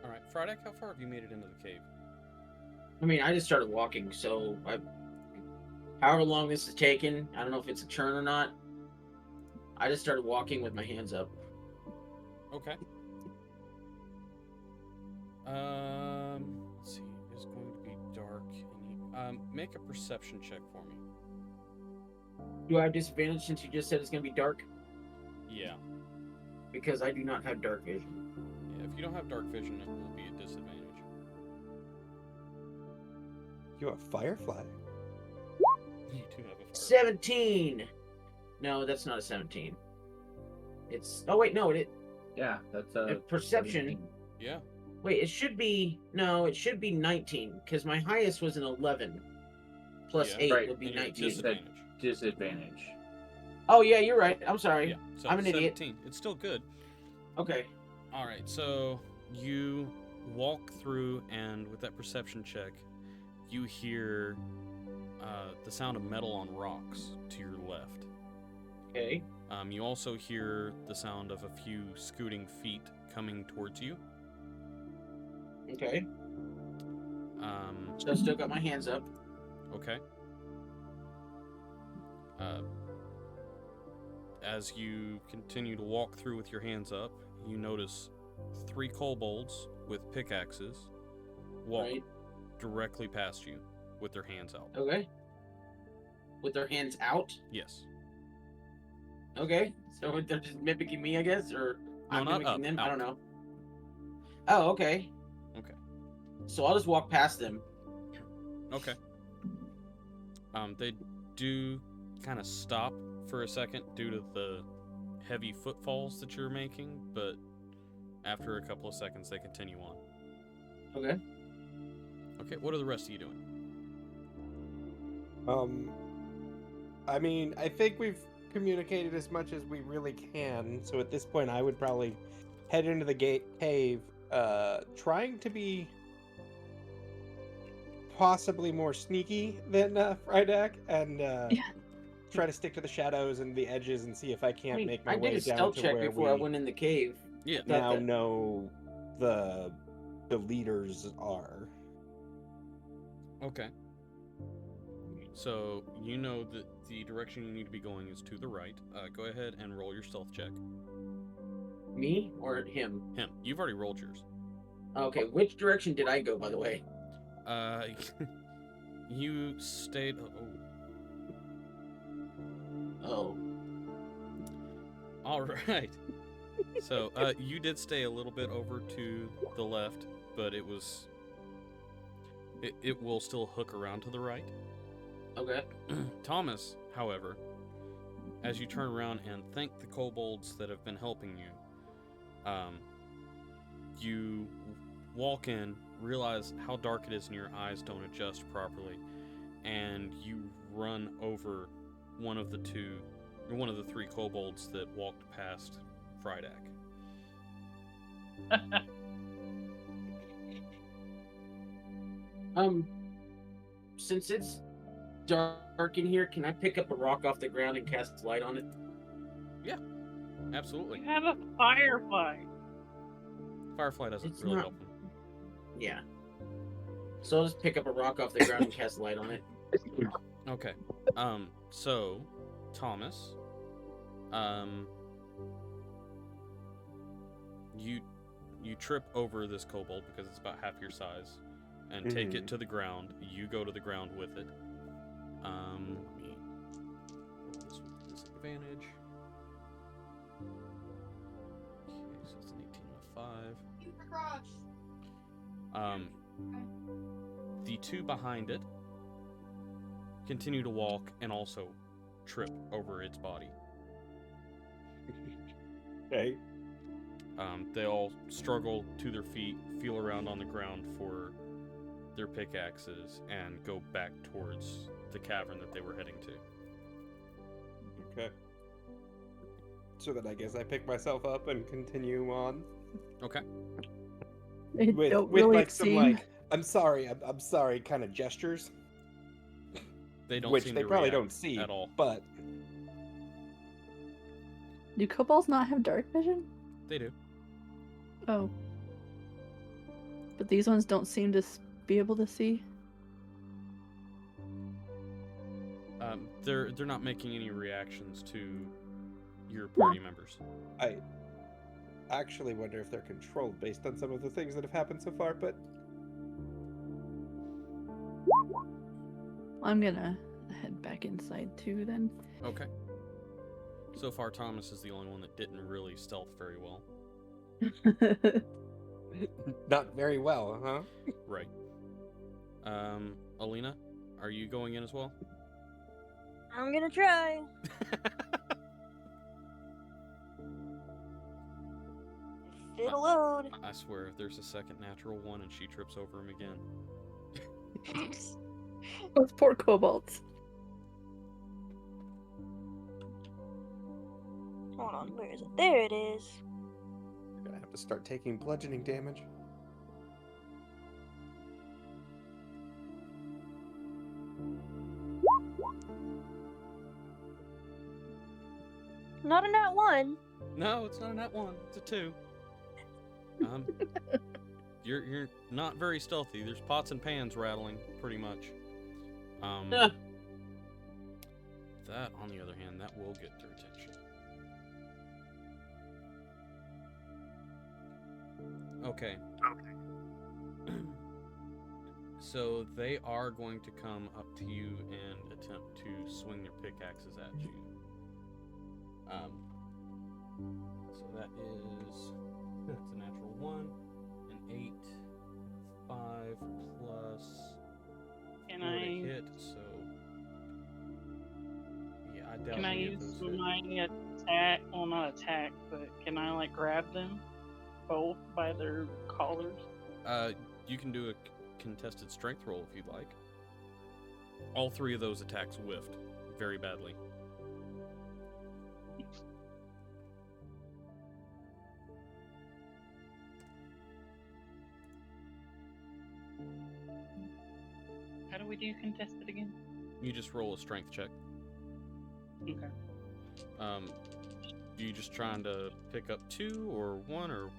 Speaker 1: All right, Friday, how far have you made it into the cave?
Speaker 3: I mean, I just started walking, so however long this is taking, I don't know if it's a turn or not. I just started walking with my hands up.
Speaker 1: Okay. Let's see. It's going to be dark. Make a perception check for me.
Speaker 3: Do I have disadvantage since you just said it's going to be dark?
Speaker 1: Yeah.
Speaker 3: Because I do not have dark vision.
Speaker 1: Yeah. If you don't have dark vision, it will be a disadvantage.
Speaker 5: You a firefly?
Speaker 1: You do have a
Speaker 3: 17. No, that's not a 17. It's. Oh wait, no,
Speaker 2: Yeah, that's a
Speaker 3: perception.
Speaker 2: 17.
Speaker 1: Yeah.
Speaker 3: Wait, it should be 19 because my highest was an 11. Plus
Speaker 1: Yeah.
Speaker 3: 8
Speaker 2: Right,
Speaker 3: would be
Speaker 1: And you're at
Speaker 3: 19.
Speaker 1: disadvantage.
Speaker 2: Disadvantage.
Speaker 3: Oh yeah, you're right. I'm sorry.
Speaker 1: Yeah. So
Speaker 3: I'm an idiot.
Speaker 1: 17. It's still good.
Speaker 3: Okay.
Speaker 1: All right. So you walk through, and with that perception check, you hear the sound of metal on rocks to your left.
Speaker 3: Okay.
Speaker 1: You also hear the sound of a few scooting feet coming towards you.
Speaker 3: Okay. So I still got my hands up.
Speaker 1: Okay. As you continue to walk through with your hands up, you notice 3 kobolds with pickaxes walk
Speaker 3: Right.
Speaker 1: directly past you with their hands out.
Speaker 3: Okay. With their hands out.
Speaker 1: Yes.
Speaker 3: Okay. So they're just mimicking me, I guess, or
Speaker 1: No,
Speaker 3: I'm
Speaker 1: not
Speaker 3: mimicking
Speaker 1: up,
Speaker 3: them. I
Speaker 1: out.
Speaker 3: don't know. Oh, okay.
Speaker 1: Okay.
Speaker 3: So I'll just walk past them.
Speaker 1: Okay. They do kind of stop for a second due to the heavy footfalls that you're making, but after a couple of seconds, they continue on.
Speaker 3: Okay.
Speaker 1: Okay, what are the rest of you doing?
Speaker 5: I mean, I think we've communicated as much as we really can, so at this point I would probably head into the cave, trying to be possibly more sneaky than Frydek, and try to stick to the shadows and the edges and see if I can't make my
Speaker 3: I
Speaker 5: way
Speaker 3: did a
Speaker 5: down
Speaker 3: stealth
Speaker 5: to
Speaker 3: check
Speaker 5: where
Speaker 3: before I
Speaker 5: we
Speaker 3: went in the cave.
Speaker 1: Yeah.
Speaker 5: now know the leaders are.
Speaker 1: Okay. So you know that the direction you need to be going is to the right. Go ahead and roll your stealth check.
Speaker 3: Me or him?
Speaker 1: Him. You've already rolled yours.
Speaker 3: Okay. Which direction did I go, by the way?
Speaker 1: You stayed.
Speaker 3: Oh.
Speaker 1: All right. So you did stay a little bit over to the left, but it was. It will still hook around to the right.
Speaker 3: Okay.
Speaker 1: Thomas, however, as you turn around and thank the kobolds that have been helping you, you walk in, realize how dark it is and your eyes don't adjust properly, and you run over one of the 3 kobolds that walked past Frydek.
Speaker 3: Since it's dark in here, can I pick up a rock off the ground and cast light on it?
Speaker 1: Yeah. Absolutely.
Speaker 6: You have a firefly.
Speaker 1: Firefly doesn't
Speaker 3: It's
Speaker 1: really
Speaker 3: not-
Speaker 1: help them.
Speaker 3: Yeah. So I'll just pick up a rock off the ground and cast light on it.
Speaker 1: Okay. So, Thomas, you trip over this kobold because it's about half your size, and take it to the ground. You go to the ground with it. Let me roll this with disadvantage. Okay, so it's an 18 and a 5. The two behind it continue to walk and also trip over its body.
Speaker 5: Okay.
Speaker 1: They all struggle to their feet, feel around on the ground for their pickaxes, and go back towards the cavern that they were heading to.
Speaker 5: Okay. So then I guess I pick myself up and continue on
Speaker 1: Okay.
Speaker 4: They
Speaker 5: with
Speaker 4: don't
Speaker 5: with
Speaker 4: really
Speaker 5: like some
Speaker 4: seem.
Speaker 5: like I'm sorry kind of gestures,
Speaker 1: They don't
Speaker 5: which
Speaker 1: seem
Speaker 5: they
Speaker 1: to
Speaker 5: probably
Speaker 1: react
Speaker 5: don't see
Speaker 1: at all.
Speaker 5: But
Speaker 4: Do kobolds not have dark vision?
Speaker 1: They do.
Speaker 4: Oh. But these ones don't seem to be able to see.
Speaker 1: They're not making any reactions to your party members.
Speaker 5: I actually wonder if they're controlled based on some of the things that have happened so far. But
Speaker 4: I'm gonna head back inside too then.
Speaker 1: Okay. So far, Thomas is the only one that didn't really stealth very well.
Speaker 5: not very well, huh?
Speaker 1: Right. Alina, are you going in as well?
Speaker 7: I'm gonna try. If it'll load.
Speaker 1: I swear, if there's a second natural one and she trips over him again.
Speaker 4: Those poor kobolds.
Speaker 7: Hold on, where is it? There it is.
Speaker 5: You're gonna have to start taking bludgeoning damage.
Speaker 7: Not a nat one.
Speaker 1: No, it's not a nat 1. It's a 2. You're not very stealthy. There's pots and pans rattling, pretty much. That, on the other hand, that will get their attention. Okay. So they are going to come up to you and attempt to swing their pickaxes at you. So that's a natural 1, an 8, 5 plus
Speaker 6: Can
Speaker 1: 4 to
Speaker 6: I
Speaker 1: hit, so yeah, I doubt
Speaker 6: can I
Speaker 1: any of
Speaker 6: use
Speaker 1: those hit.
Speaker 6: my attack? Well, not attack, but can I like grab them both by their collars?
Speaker 1: You can do a contested strength roll if you'd like. All 3 of those attacks whiffed very badly.
Speaker 6: How do we do contested again?
Speaker 1: You just roll a strength check.
Speaker 6: Okay.
Speaker 1: You just trying to pick up 2 or 1 or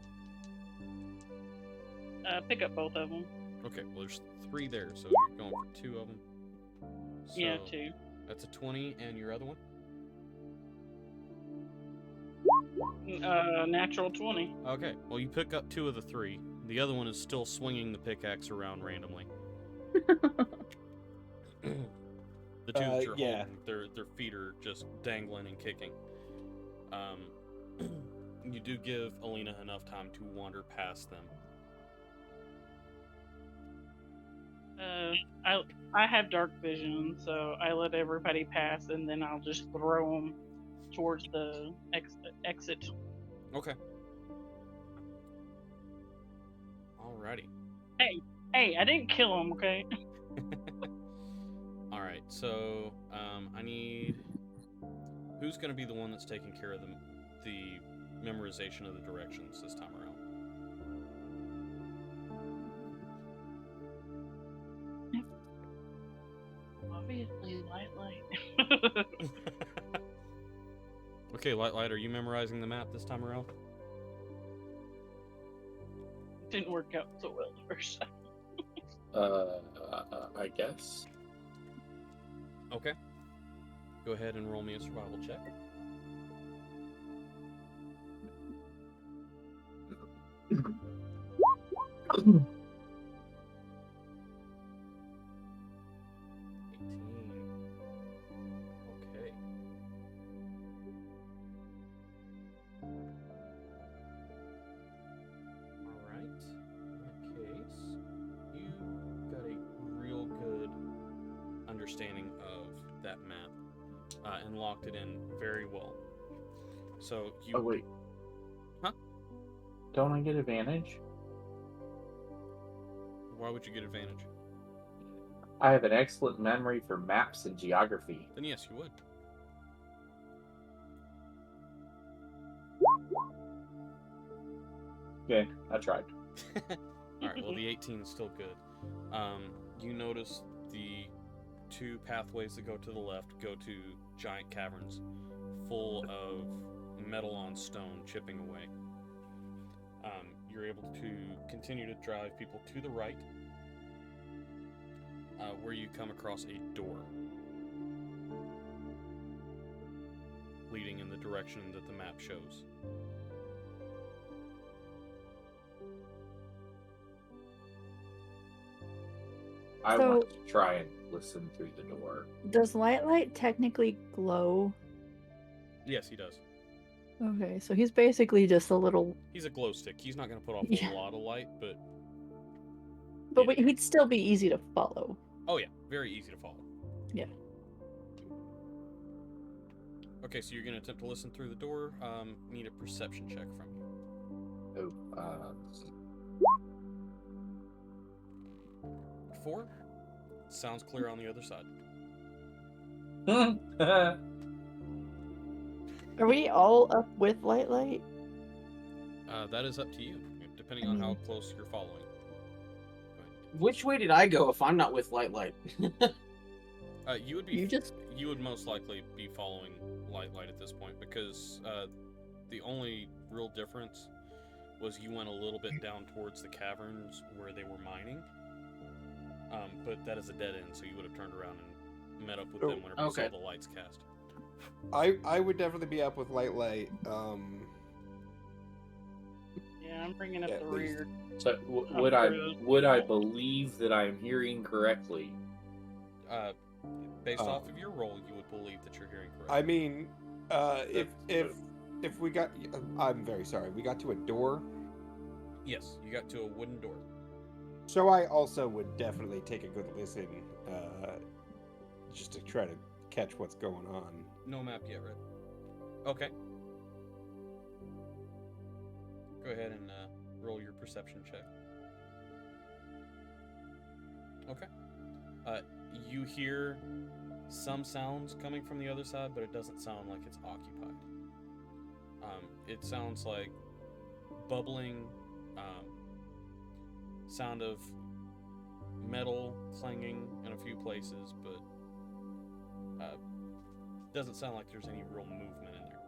Speaker 6: Pick up both of them.
Speaker 1: okay? Well, there's 3 there, so you're going for 2 of them. So
Speaker 6: Yeah, 2.
Speaker 1: That's a 20, and your other one?
Speaker 6: Natural 20.
Speaker 1: Okay. Well, you pick up 2 of the 3. The other one is still swinging the pickaxe around randomly. The 2 that you're
Speaker 5: yeah.
Speaker 1: holding, their feet are just dangling and kicking. You do give Alina enough time to wander past them.
Speaker 6: I have dark vision, so I let everybody pass, and then I'll just throw them towards the exit.
Speaker 1: Okay. Alrighty.
Speaker 6: Hey, I didn't kill them, okay?
Speaker 1: All right. So I need. Who's going to be the one that's taking care of the memorization of the directions this time around?
Speaker 6: Obviously, light.
Speaker 1: Okay, Light, are you memorizing the map this time around?
Speaker 6: Didn't work out so well the first time.
Speaker 2: I guess.
Speaker 1: Okay. Go ahead and roll me a survival check. Okay. Alright. In that case, you got a real good understanding of that map and locked it in very well. So you.
Speaker 2: Oh wait.
Speaker 1: Huh?
Speaker 2: Don't I get advantage?
Speaker 1: Why would you get advantage?
Speaker 2: I have an excellent memory for maps and geography.
Speaker 1: Then yes, you would.
Speaker 2: Okay, I tried.
Speaker 1: Alright, well the 18 is still good. You notice the two pathways that go to the left go to giant caverns full of metal on stone chipping away. You're able to continue to drive people to the right, where you come across a door leading in the direction that the map shows.
Speaker 2: I
Speaker 4: So-
Speaker 2: want to try and listen through the door.
Speaker 4: Does light technically glow?
Speaker 1: Yes, he does.
Speaker 4: Okay, so he's basically just a little.
Speaker 1: He's a glow stick. He's not going to put off
Speaker 4: Yeah.
Speaker 1: a lot of light, but
Speaker 4: But
Speaker 1: Yeah.
Speaker 4: he'd still be easy to follow.
Speaker 1: oh yeah, very easy to follow.
Speaker 4: Yeah.
Speaker 1: Okay, so you're going to attempt to listen through the door. Need a perception check from you.
Speaker 2: Oh,
Speaker 1: 4. Sounds clear on the other side.
Speaker 4: Are we all up with light?
Speaker 1: That is up to you, depending on how close you're following.
Speaker 3: Which way did I go if I'm not with Light?
Speaker 1: You would be. You would most likely be following Light at this point because the only real difference was you went a little bit down towards the caverns where they were mining. But that is a dead end, so you would have turned around and met up with them whenever you saw the lights cast.
Speaker 5: I would definitely be up with Light.
Speaker 6: Yeah, I'm bringing up
Speaker 5: At
Speaker 6: the
Speaker 5: least.
Speaker 6: rear.
Speaker 2: so would I believe that I'm hearing correctly?
Speaker 1: Based off of your roll, you would believe that you're hearing correctly.
Speaker 5: I mean, if we got, I'm very sorry. We got to a door.
Speaker 1: Yes, you got to a wooden door.
Speaker 5: So I also would definitely take a good listen, just to try to catch what's going on.
Speaker 1: No map yet, right? Okay. Go ahead and roll your perception check. Okay. You hear some sounds coming from the other side, but it doesn't sound like it's occupied. It sounds like bubbling, sound of metal clanging in a few places, but doesn't sound like there's any real movement in there.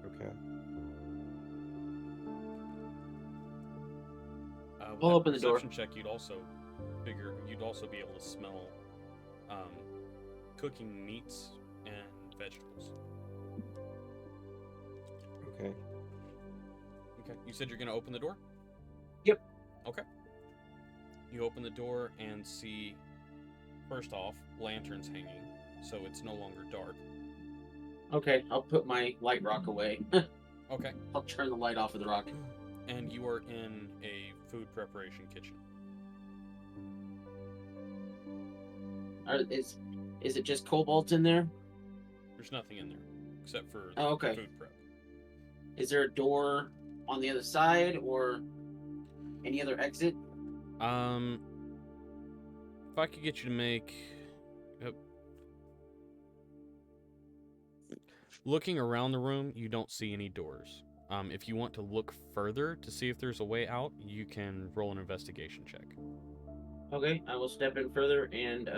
Speaker 5: Okay.
Speaker 1: With
Speaker 3: I'll
Speaker 1: that
Speaker 3: open the door.
Speaker 1: perception check, you'd also be able to smell cooking meats and vegetables.
Speaker 5: Okay.
Speaker 1: Okay. You said you're going to open the door?
Speaker 3: Yep.
Speaker 1: Okay. You open the door and see, first off, lanterns hanging, so it's no longer dark.
Speaker 3: Okay, I'll put my light rock away.
Speaker 1: Okay.
Speaker 3: I'll turn the light off of the rock.
Speaker 1: And you are in a food preparation kitchen.
Speaker 3: Is it just kobolds in there?
Speaker 1: There's nothing in there except for
Speaker 3: Oh, okay.
Speaker 1: food prep.
Speaker 3: Is there a door on the other side or any other exit?
Speaker 1: If I could get you to make... Looking around the room, you don't see any doors. If you want to look further to see if there's a way out, you can roll an investigation check.
Speaker 3: Okay, I will step in further and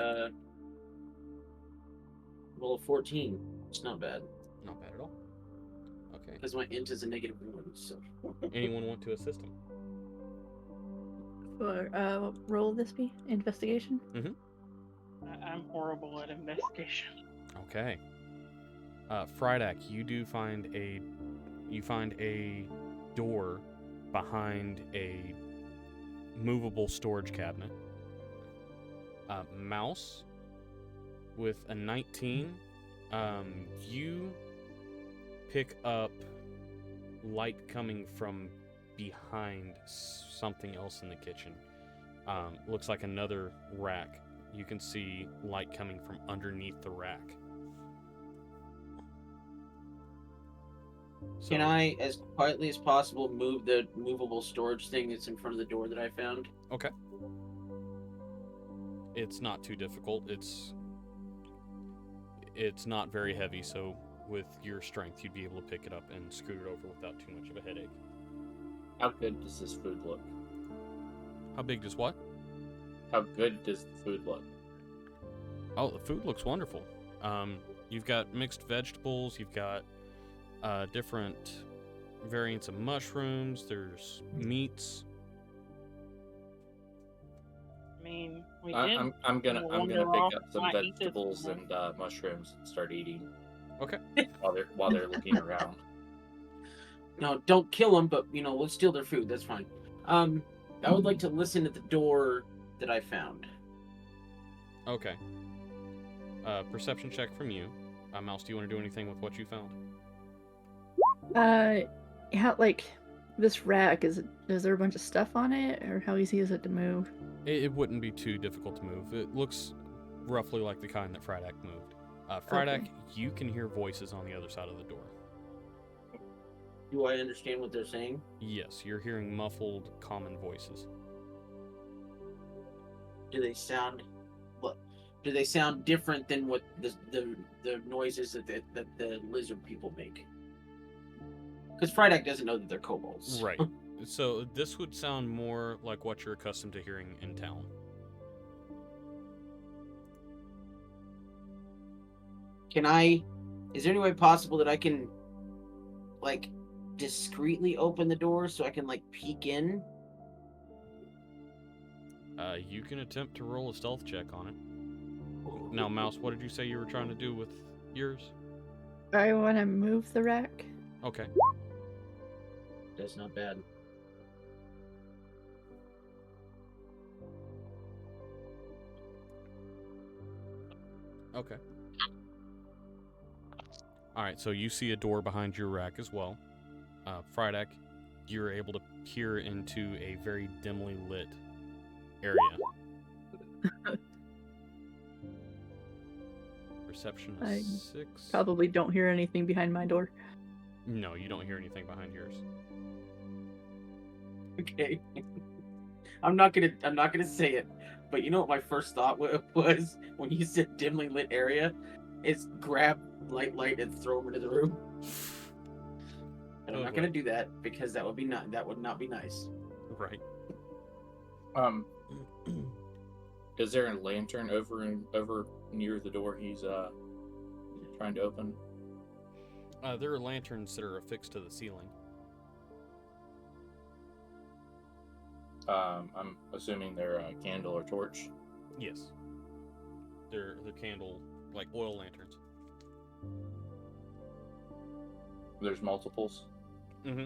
Speaker 3: Roll of 14. It's not bad.
Speaker 1: Not bad at all. Okay.
Speaker 3: Because my int is a -1, so.
Speaker 1: Anyone want to assist him?
Speaker 4: What role will this be? Investigation?
Speaker 6: I'm horrible at investigation.
Speaker 1: Okay. Frydak, you find a door behind a movable storage cabinet. Mouse, with a 19, you pick up light coming from behind something else in the kitchen. Looks like another rack. You can see light coming from underneath the rack. So,
Speaker 3: Can I, as quietly as possible, move the movable storage thing that's in front of the door that I found?
Speaker 1: Okay. It's not too difficult. It's not very heavy, so with your strength, you'd be able to pick it up and scoot it over without too much of a headache.
Speaker 2: How good does this food look?
Speaker 1: How big does what?
Speaker 2: How good does the food look?
Speaker 1: Oh, the food looks wonderful. You've got mixed vegetables. You've got different variants of mushrooms. There's meats.
Speaker 6: I mean, we
Speaker 2: I'm
Speaker 6: did.
Speaker 2: gonna
Speaker 6: wander
Speaker 2: pick
Speaker 6: off,
Speaker 2: up some
Speaker 6: not eat this
Speaker 2: vegetables
Speaker 6: one.
Speaker 2: and mushrooms and start eating
Speaker 1: Okay.
Speaker 2: while they're looking around.
Speaker 3: No, don't kill them, but, we'll steal their food. That's fine. I would like to listen at the door that I found.
Speaker 1: Okay. Perception check from you. Mouse, do you want to do anything with what you found?
Speaker 4: Yeah, like this rack, is there a bunch of stuff on it, or how easy is it to move?
Speaker 1: It wouldn't be too difficult to move. It looks roughly like the kind that Frydak moved. Frydak, you can hear voices on the other side of the door.
Speaker 3: Do I understand what they're saying?
Speaker 1: Yes, you're hearing muffled, common voices.
Speaker 3: Do they sound different than what the noises that the lizard people make? Because Frydak doesn't know that they're kobolds.
Speaker 1: Right. So this would sound more like what you're accustomed to hearing in town.
Speaker 3: Is there any way possible that I can, like, discreetly open the door so I can, like, peek in?
Speaker 1: You can attempt to roll a stealth check on it. Now, Mouse, what did you say you were trying to do with yours?
Speaker 4: I want to move the rack.
Speaker 1: Okay.
Speaker 3: That's not bad.
Speaker 1: Okay. Alright, so you see a door behind your rack as well. Frydak, you're able to peer into a very dimly lit area. Perception
Speaker 4: I
Speaker 1: is 6.
Speaker 4: Probably don't hear anything behind my door.
Speaker 1: No, you don't hear anything behind yours.
Speaker 3: Okay. I'm not gonna say it, but you know what my first thought was when you said dimly lit area? Is grab light and throw them into the room. And I'm not gonna do that because that would not be nice.
Speaker 1: Right.
Speaker 2: Is there a lantern over near the door he's trying to open?
Speaker 1: There are lanterns that are affixed to the ceiling.
Speaker 2: I'm assuming they're a candle or torch.
Speaker 1: Yes. They're candle, like oil lanterns.
Speaker 2: There's multiples.
Speaker 1: Mm-hmm.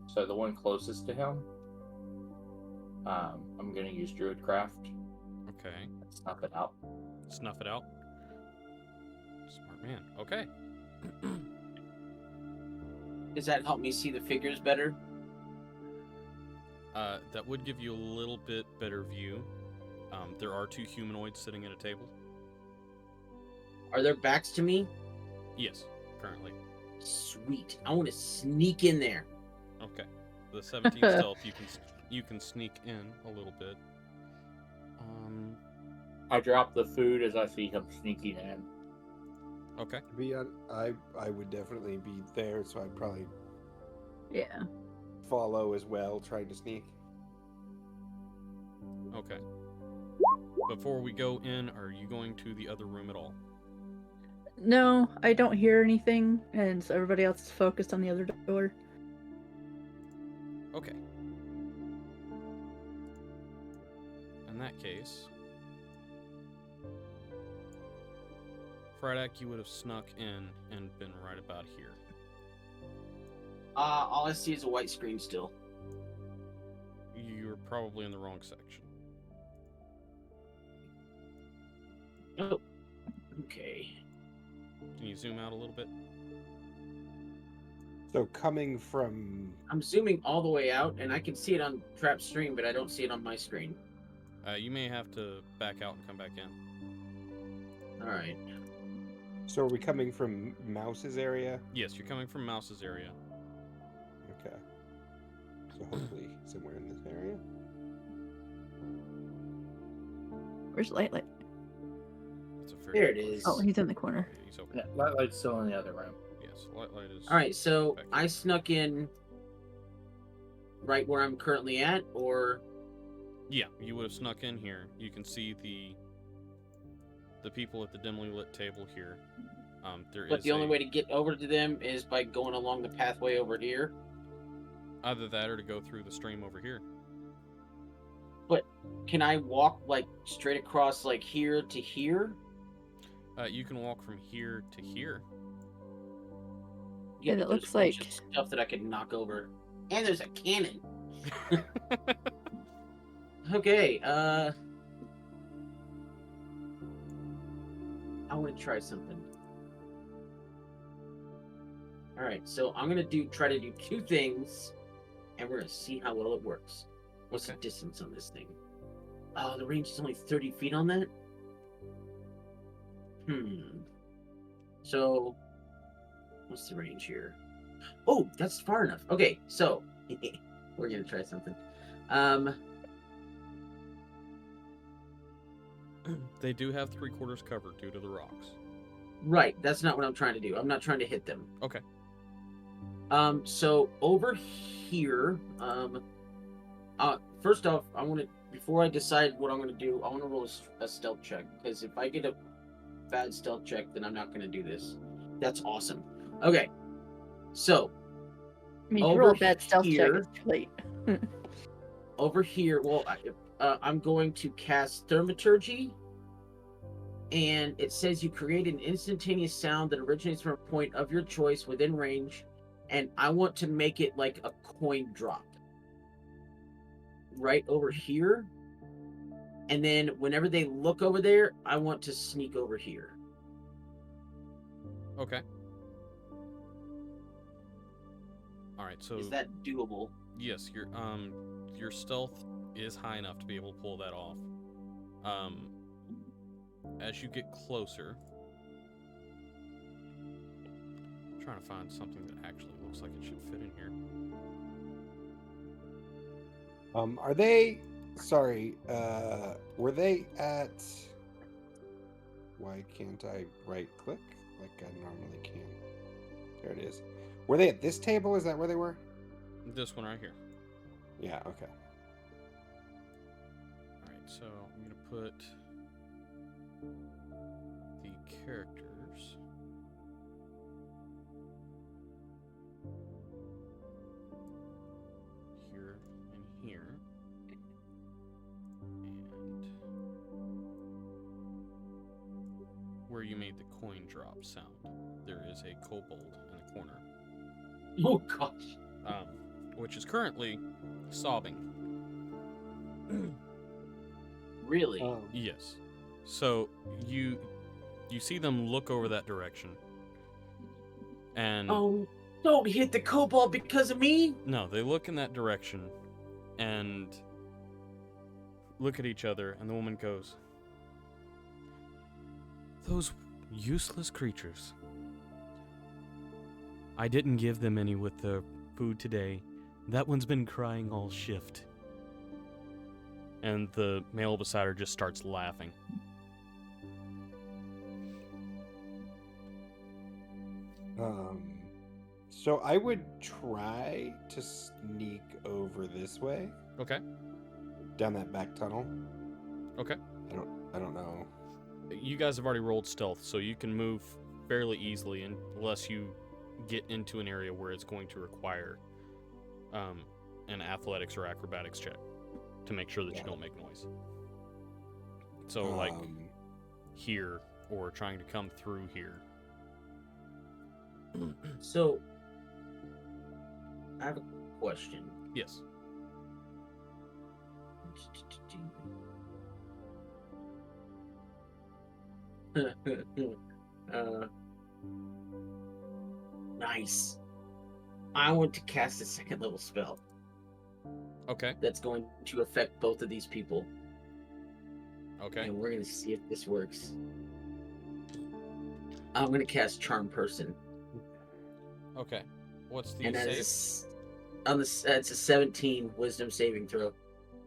Speaker 2: So the one closest to him, I'm gonna use Druidcraft.
Speaker 1: Okay.
Speaker 2: Snuff it out.
Speaker 1: Snuff it out. Smart man. Okay.
Speaker 3: Does that help me see the figures better?
Speaker 1: That would give you a little bit better view. There are 2 humanoids sitting at a table.
Speaker 3: Are their backs to me?
Speaker 1: Yes, currently.
Speaker 3: Sweet. I want to sneak in there.
Speaker 1: Okay. The 17 stealth, you can sneak in a little bit.
Speaker 2: I drop the food as I see him sneaking in.
Speaker 1: Okay.
Speaker 5: I would definitely be there, so I'd probably
Speaker 4: Yeah.
Speaker 5: follow as well, trying to sneak.
Speaker 1: Okay. Before we go in, are you going to the other room at all?
Speaker 4: No, I don't hear anything, and so everybody else is focused on the other door.
Speaker 1: Okay. In that case, Fridak, you would have snuck in and been right about here.
Speaker 3: All I see is a white screen still.
Speaker 1: You're probably in the wrong section.
Speaker 3: Oh, okay.
Speaker 1: Can you zoom out a little bit?
Speaker 5: So coming from
Speaker 3: I'm zooming all the way out, and I can see it on Trap's screen, but I don't see it on my screen.
Speaker 1: You may have to back out and come back in.
Speaker 3: All right.
Speaker 5: So are we coming from Mouse's area?
Speaker 1: Yes, you're coming from Mouse's area.
Speaker 5: Okay. So hopefully somewhere in this area.
Speaker 4: Where's Light?
Speaker 1: It's a fair
Speaker 3: There it
Speaker 1: question.
Speaker 3: is.
Speaker 4: Oh, he's in the corner.
Speaker 1: Yeah, he's over.
Speaker 2: Yeah, Light's still in the other room.
Speaker 1: Yes, Light is.
Speaker 3: All right, so
Speaker 1: back
Speaker 3: I
Speaker 1: here.
Speaker 3: snuck in right where I'm currently at, or
Speaker 1: Yeah, you would have snuck in here. You can see the people at the dimly lit table here.
Speaker 3: but the only way to get over to them is by going along the pathway over here.
Speaker 1: Either that or to go through the stream over here.
Speaker 3: But can I walk like straight across like here to here?
Speaker 1: You can walk from here to here.
Speaker 4: Yeah,
Speaker 3: but
Speaker 4: that
Speaker 3: there's
Speaker 4: looks
Speaker 3: a bunch
Speaker 4: like-
Speaker 3: of stuff that I could knock over. And there's a cannon. Okay, I want to try something. All right, so I'm gonna try to do two things, and we're gonna see how well it works. What's the distance on this thing? Oh, the range is only 30 feet on that. So, what's the range here? Oh, that's far enough. Okay, so we're gonna try something.
Speaker 1: They do have 3/4 cover due to the rocks.
Speaker 3: Right, that's not what I'm trying to do. I'm not trying to hit them.
Speaker 1: Okay.
Speaker 3: So over here, first off, I want to, before I decide what I'm going to do, I want to roll a stealth check, because if I get a bad stealth check, then I'm not going to do this. That's awesome. Okay, so
Speaker 4: I mean, if you
Speaker 3: Over
Speaker 4: roll a bad stealth check,
Speaker 3: here-
Speaker 4: it's too late.
Speaker 3: over here, well, I'm going to cast Thaumaturgy, and it says you create an instantaneous sound that originates from a point of your choice within range, and I want to make it like a coin drop. Right over here. And then whenever they look over there, I want to sneak over here.
Speaker 1: Okay. All right. So
Speaker 3: Is that doable?
Speaker 1: yes, your stealth is high enough to be able to pull that off. As you get closer, I'm trying to find something that actually looks like it should fit in here.
Speaker 5: Are they? Sorry. Were they at? Why can't I right click like I normally can? There it is. Were they at this table? Is that where they were?
Speaker 1: This one right here.
Speaker 5: Yeah. Okay.
Speaker 1: All right. So I'm gonna put the characters. Here and here. And where you made the coin drop sound, there is a kobold in the corner,
Speaker 3: Oh gosh.
Speaker 1: which is currently sobbing.
Speaker 3: Really?
Speaker 1: Yes. So you see them look over that direction. And
Speaker 3: Oh, don't hit the kobold because of me.
Speaker 1: no, they look in that direction and look at each other, and the woman goes, "Those useless creatures. I didn't give them any with the food today. That one's been crying all shift." And the male beside her just starts laughing.
Speaker 5: So I would try to sneak over this way,
Speaker 1: Okay.
Speaker 5: down that back tunnel.
Speaker 1: Okay.
Speaker 5: I don't know.
Speaker 1: You guys have already rolled stealth, so you can move fairly easily unless you get into an area where it's going to require an athletics or acrobatics check to make sure that you don't make noise. So, like, here, or trying to come through here.
Speaker 3: So, I have a question.
Speaker 1: Yes.
Speaker 3: Nice. I want to cast a second level spell
Speaker 1: Okay.
Speaker 3: that's going to affect both of these people.
Speaker 1: Okay.
Speaker 3: And we're going to see if this works. I'm going to cast Charm Person.
Speaker 1: Okay. What's the
Speaker 3: And that
Speaker 1: save?
Speaker 3: is it's a 17 Wisdom saving throw.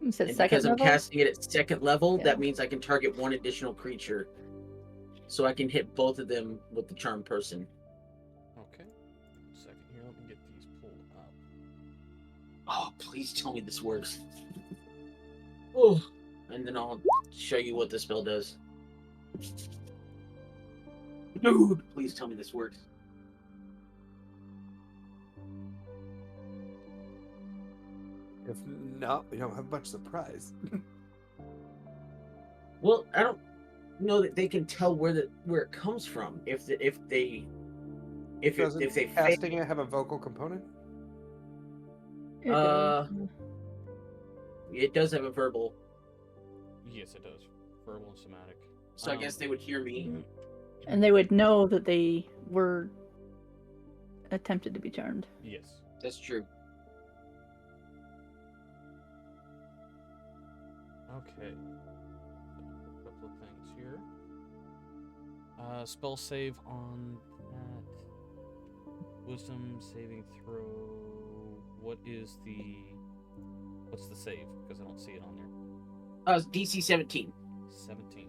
Speaker 4: You said
Speaker 3: And
Speaker 4: second
Speaker 3: because I'm
Speaker 4: level?
Speaker 3: casting it at second level,
Speaker 4: Yeah.
Speaker 3: that means I can target one additional creature. So I can hit both of them with the Charm Person.
Speaker 1: Okay. 1 second here. Let me get these pulled up.
Speaker 3: Oh, please tell me this works. Oh, and then I'll show you what the spell does. Dude, please tell me this works.
Speaker 5: If not, we don't have much surprise.
Speaker 3: Well, I don't know that they can tell where it comes from. If they
Speaker 5: Doesn't
Speaker 3: if they
Speaker 5: casting it have a vocal component?
Speaker 4: It does.
Speaker 3: it does have a verbal.
Speaker 1: Yes, it does. Verbal and somatic.
Speaker 3: So I guess they would hear me.
Speaker 4: And they would know that they were attempted to be charmed.
Speaker 1: Yes.
Speaker 3: That's true.
Speaker 1: Okay. A couple of things here. Spell save on that. Wisdom saving throw. What's the save? Because I don't see it on there.
Speaker 3: It's DC 17.
Speaker 1: 17.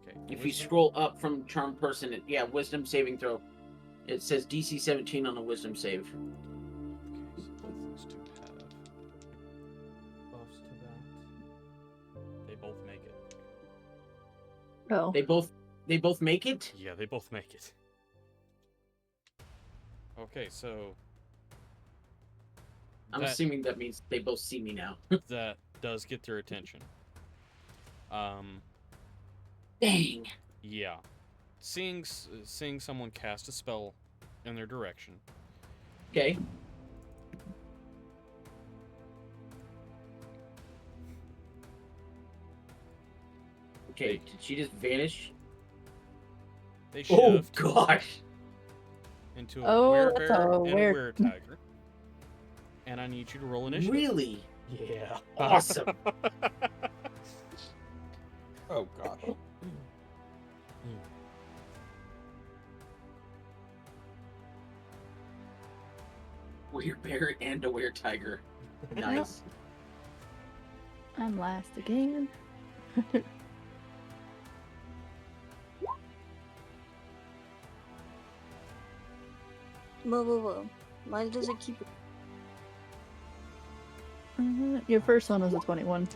Speaker 1: Okay.
Speaker 3: If you scroll up from Charm Person, Wisdom saving throw. It says DC 17 on a Wisdom save.
Speaker 1: Okay, so both those two have buffs to that. They both make it.
Speaker 4: Oh.
Speaker 3: They both make it?
Speaker 1: Yeah, they both make it. Okay, so
Speaker 3: I'm assuming that means they both see me now.
Speaker 1: that does get their attention.
Speaker 3: Dang.
Speaker 1: Yeah. Seeing someone cast a spell in their direction.
Speaker 3: Okay. Okay, did she just vanish?
Speaker 1: They shift
Speaker 3: Oh gosh.
Speaker 1: into a
Speaker 4: Oh, that's
Speaker 1: werebear
Speaker 4: a
Speaker 1: and a
Speaker 4: were-
Speaker 1: were-tiger. And I need you to roll initiative.
Speaker 3: Really?
Speaker 1: Yeah.
Speaker 3: Awesome.
Speaker 5: Oh gosh.
Speaker 3: Werebear and a weretiger. Nice.
Speaker 4: I'm last again.
Speaker 7: Whoa. Why does it keep...
Speaker 4: Your first one was a 21.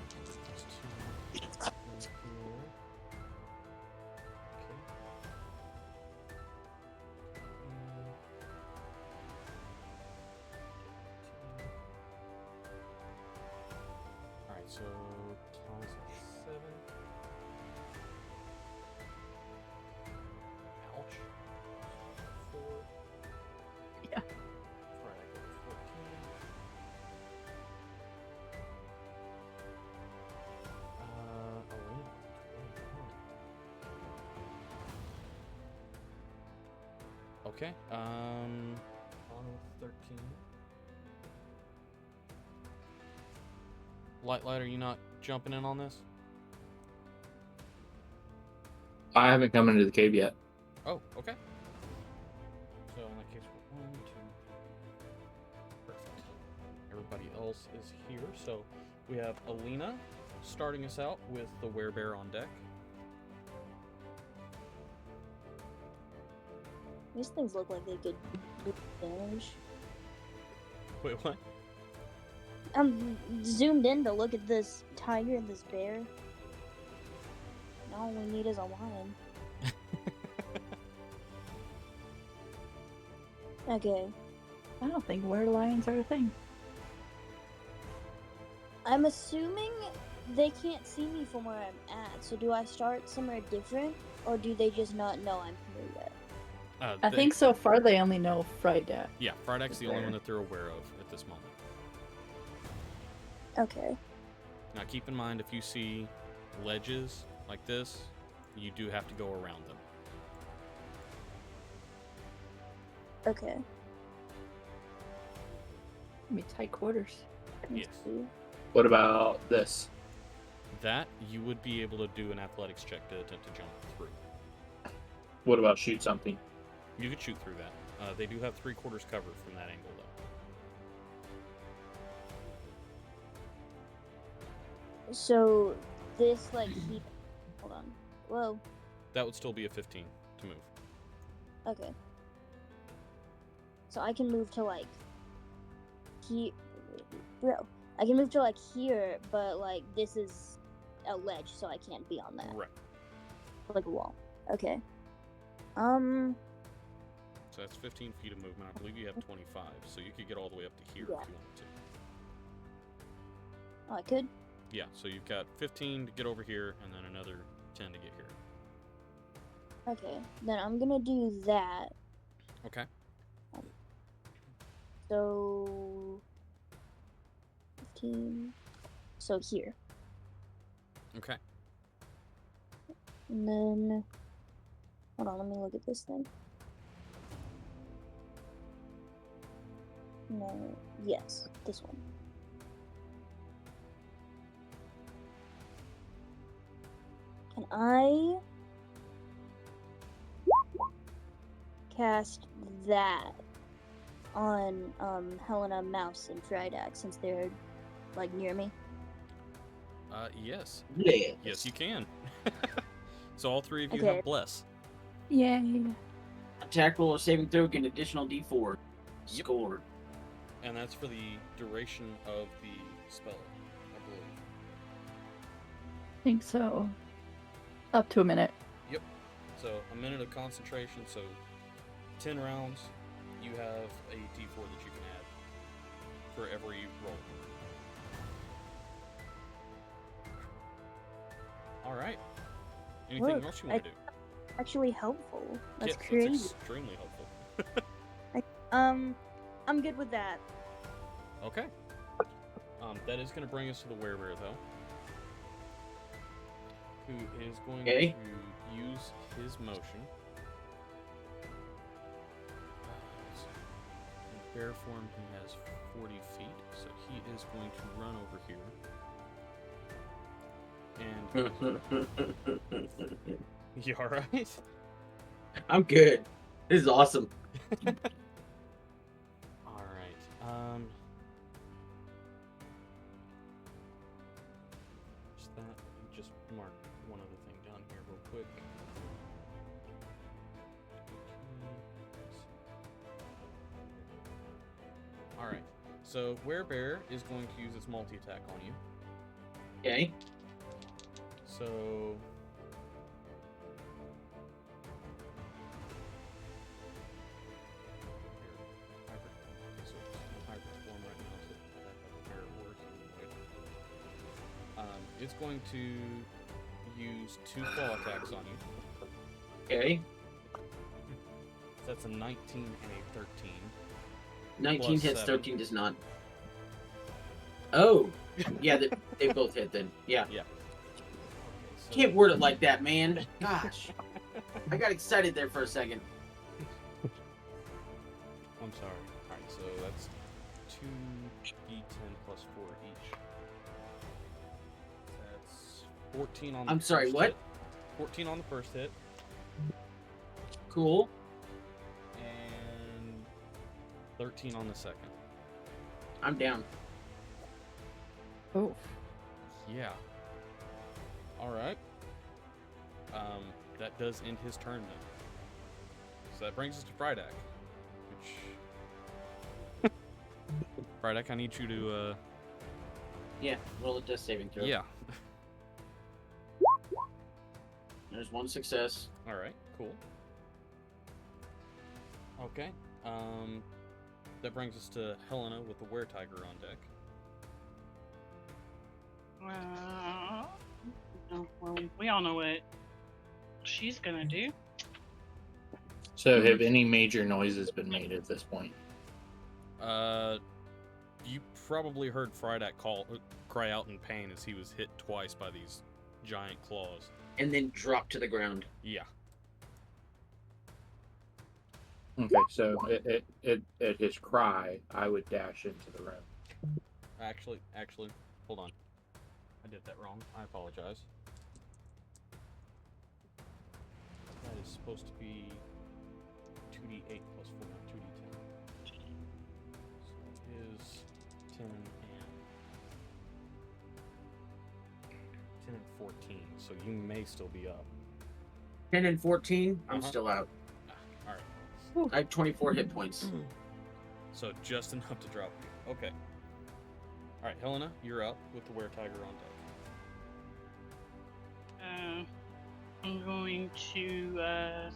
Speaker 1: Alright, so Tom's at 7. Ouch. 4.
Speaker 4: Yeah.
Speaker 1: Right, I got 14. Elena, 21. Okay, on with 13. Light, are you not jumping in on this?
Speaker 2: I haven't come into the cave yet.
Speaker 1: Oh, okay. So in that case, we're 1, 2. Perfect. Everybody else is here. So we have Alina starting us out with the werebear on deck.
Speaker 7: These things look like they could do damage.
Speaker 1: Wait, what?
Speaker 7: I'm zoomed in to look at this tiger and this bear. All we need is a lion. Okay.
Speaker 4: I don't think were lions are a thing.
Speaker 7: I'm assuming they can't see me from where I'm at. So do I start somewhere different, or do they just not know I'm here yet?
Speaker 4: I think so far they only know Friday.
Speaker 1: Yeah, Frydak's the only one that they're aware of at this moment.
Speaker 7: Okay.
Speaker 1: Now keep in mind, if you see ledges like this, you do have to go around them.
Speaker 7: Okay.
Speaker 4: Be tight quarters.
Speaker 1: Yes.
Speaker 2: What about this?
Speaker 1: That, you would be able to do an athletics check to attempt to jump through.
Speaker 2: What about shoot something?
Speaker 1: You could shoot through that. They do have 3/4 cover from that angle, though.
Speaker 7: So this hold on. Whoa.
Speaker 1: That would still be a 15 to move.
Speaker 7: Okay. So I can move to here. Bro, I can move to here, but this is a ledge, so I can't be on that.
Speaker 1: Right.
Speaker 7: Like a wall. Okay.
Speaker 1: So that's 15 feet of movement. I believe you have 25, so you could get all the way up to here
Speaker 7: Yeah.
Speaker 1: if you wanted to.
Speaker 7: Oh, I could?
Speaker 1: Yeah, so you've got 15 to get over here, and then another 10 to get here.
Speaker 7: Okay. Then I'm gonna do that.
Speaker 1: Okay.
Speaker 7: So 15. So here.
Speaker 1: Okay.
Speaker 7: And then hold on, let me look at this thing. No, yes, this one. Can I cast that on Helena, Mouse, and Frydak since they're near me?
Speaker 1: Yes.
Speaker 2: Yeah.
Speaker 1: Yes, you can. So all three of you
Speaker 7: Okay.
Speaker 1: have bless.
Speaker 4: Yay.
Speaker 3: Attack roll or saving throw, get an additional D4.
Speaker 1: Yep.
Speaker 3: Score.
Speaker 1: And that's for the duration of the spell, I believe.
Speaker 4: I think so. Up to a minute.
Speaker 1: Yep. So a minute of concentration, so 10 rounds, you have a D4 that you can add for every roll. Alright. Anything
Speaker 7: Look,
Speaker 1: else you want to do?
Speaker 7: Actually helpful. That's
Speaker 1: Yes,
Speaker 7: crazy.
Speaker 1: That's extremely helpful.
Speaker 7: I'm good with that.
Speaker 1: Okay. That is going to bring us to the werebear, though, who is going
Speaker 3: Okay.
Speaker 1: to use his motion. In bear form, he has 40 feet, so he is going to run over here. And you all right?
Speaker 3: I'm good. This is awesome.
Speaker 1: All right. Just that. Just mark one other thing down here real quick. All right. So werebear is going to use its multi-attack on you.
Speaker 3: Okay.
Speaker 1: So it's going to use 2 claw attacks on you.
Speaker 3: Okay.
Speaker 1: That's a 19 and a 13.
Speaker 3: 19
Speaker 1: Plus
Speaker 3: hits,
Speaker 1: 7.
Speaker 3: 13 does not. Oh. Yeah, they both hit then. Yeah.
Speaker 1: Yeah. Okay, so
Speaker 3: Can't word it like that, man. Gosh. I got excited there for a second.
Speaker 1: I'm sorry. Alright, so that's 2d10 plus 4 each. That's 14 on the
Speaker 3: I'm sorry,
Speaker 1: first
Speaker 3: what?
Speaker 1: hit. 14 on the first hit.
Speaker 3: Cool.
Speaker 1: And 13 on the second.
Speaker 3: I'm down.
Speaker 4: Oh.
Speaker 1: Yeah. Alright. That does end his turn then. So that brings us to Frydak. Which... Frydak, I need you to,
Speaker 3: Yeah, roll a death saving throw.
Speaker 1: Yeah.
Speaker 3: There's one success.
Speaker 1: Alright, cool. Okay. That brings us to Helena with the were-tiger on deck.
Speaker 6: Well, we all know what she's gonna do.
Speaker 2: So, have any major noises been made at this point?
Speaker 1: You probably heard Frydak cry out in pain as he was hit twice by these giant claws.
Speaker 3: And then drop to the ground.
Speaker 1: Yeah.
Speaker 2: Okay, so at his cry, I would dash into the room.
Speaker 1: Actually, hold on. I did that wrong. I apologize. That is supposed to be 2d8 plus 4, not 2d10. So it is 10 and 14. So you may still be up.
Speaker 3: 10 and 14, I'm
Speaker 1: Uh-huh.
Speaker 3: still out.
Speaker 1: All right.
Speaker 3: I have 24 hit points.
Speaker 1: So just enough to drop you. Okay. All right, Helena, you're up with the were-tiger on deck.
Speaker 6: I'm going to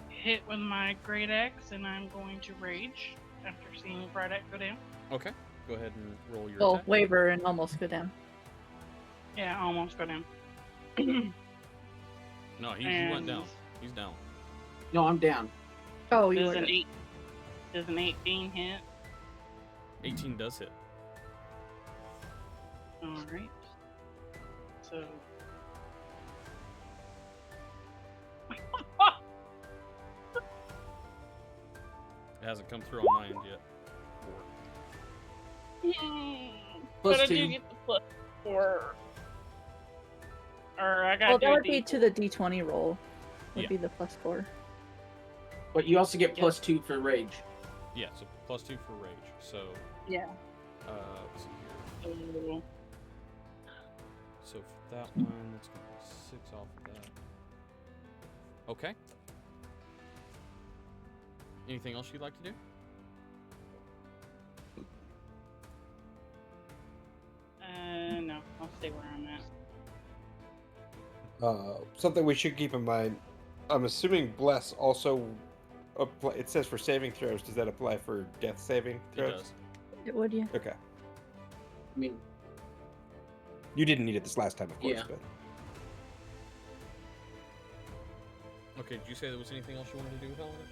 Speaker 6: hit with my great axe, and I'm going to rage after seeing Frydak go down.
Speaker 1: Okay. Go ahead and roll your
Speaker 4: Oh,
Speaker 1: attack.
Speaker 4: waver and almost go down.
Speaker 6: Yeah, I almost go down.
Speaker 1: No, he went down. He's down.
Speaker 3: No, I'm down.
Speaker 4: Oh, you
Speaker 6: Does
Speaker 4: were.
Speaker 6: an 18 hit?
Speaker 1: 18 does hit.
Speaker 6: All right. So.
Speaker 1: It hasn't come through on my end yet.
Speaker 3: Plus
Speaker 6: But I
Speaker 3: 2.
Speaker 6: do get the plus 4. Or I got
Speaker 4: Well,
Speaker 6: to
Speaker 4: that
Speaker 6: do
Speaker 4: would be to the d20 roll. Would
Speaker 1: Yeah.
Speaker 4: be the +4.
Speaker 3: But you also get plus 2 for rage.
Speaker 1: Yeah, so plus 2 for rage. So,
Speaker 6: Yeah.
Speaker 1: let's see here. So for that one, that's going to be 6 off of that. Okay. Anything else you'd like to do?
Speaker 6: No, I'll stay where I'm at.
Speaker 5: Something we should keep in mind. I'm assuming Bless also it says for saving throws. Does that apply for death saving
Speaker 1: It
Speaker 5: throws?
Speaker 1: does.
Speaker 4: It would, yeah.
Speaker 5: Okay.
Speaker 3: I mean,
Speaker 5: You didn't need it this last time, of course,
Speaker 3: Yeah.
Speaker 5: but
Speaker 1: Okay, did you say there was anything else you wanted to do, Helena?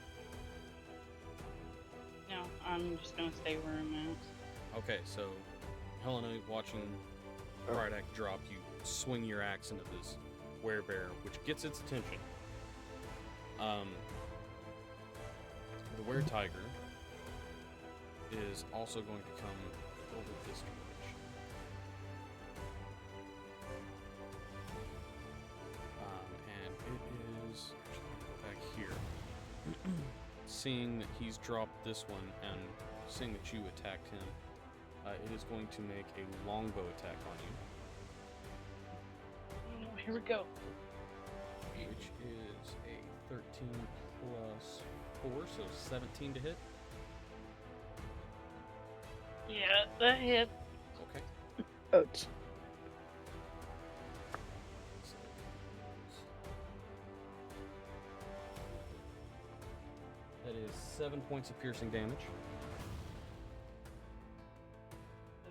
Speaker 6: No, I'm just gonna stay where I'm at.
Speaker 1: Okay, so Helena, watching Frydak drop, you swing your axe into this werebear, which gets its attention. The were-tiger is also going to come over this direction. And it is back here. Seeing that he's dropped this one and seeing that you attacked him, it is going to make a longbow attack on you,
Speaker 6: Oh, here we go.
Speaker 1: which is a 13 plus 4, so 17 to hit.
Speaker 6: Yeah, that hit.
Speaker 1: Okay.
Speaker 4: Ouch.
Speaker 1: So that is 7 points of piercing damage.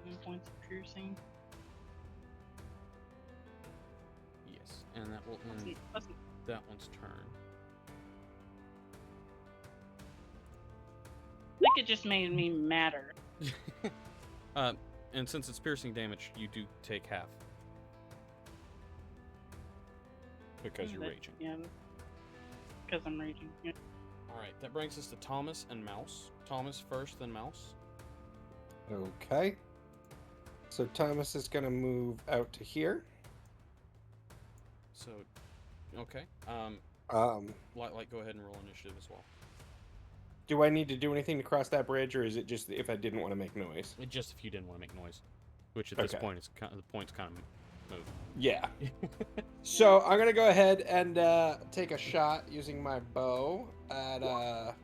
Speaker 6: 7 points of piercing.
Speaker 1: Yes, and that will
Speaker 6: Let's
Speaker 1: end
Speaker 6: see. Let's see.
Speaker 1: that one's turn.
Speaker 6: I think it just made me madder.
Speaker 1: And since it's piercing damage, you do take half. Because you're
Speaker 6: But,
Speaker 1: raging.
Speaker 6: Yeah. Because I'm raging. Yeah.
Speaker 1: Alright, that brings us to Thomas and Mouse. Thomas first, then Mouse.
Speaker 5: okay. So Thomas is gonna move out to here.
Speaker 1: So, okay. Light, go ahead and roll initiative as well.
Speaker 5: Do I need to do anything to cross that bridge, or is it just if I didn't want to make noise?
Speaker 1: Just if you didn't want to make noise. Which at this
Speaker 5: Okay.
Speaker 1: point, the point's kind of moved.
Speaker 5: Yeah. So I'm gonna go ahead and take a shot using my bow at our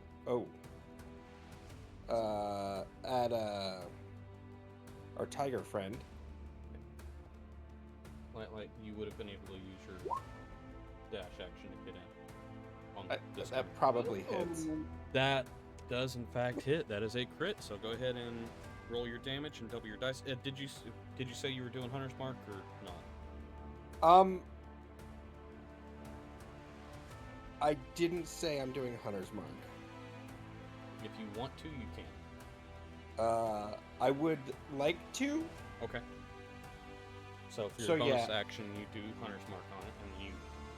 Speaker 5: tiger friend.
Speaker 1: Like you would have been able to use your dash action to get in on
Speaker 5: That
Speaker 1: this.
Speaker 5: that probably hits.
Speaker 1: That does in fact hit. That is a crit. So go ahead and roll your damage and double your dice. Did you say you were doing Hunter's Mark or not?
Speaker 5: I didn't say I'm doing Hunter's Mark.
Speaker 1: If you want to, you can.
Speaker 5: I would like to.
Speaker 1: Okay. So for your
Speaker 5: So,
Speaker 1: bonus
Speaker 5: yeah.
Speaker 1: action, you do Hunter's Mark on it, and you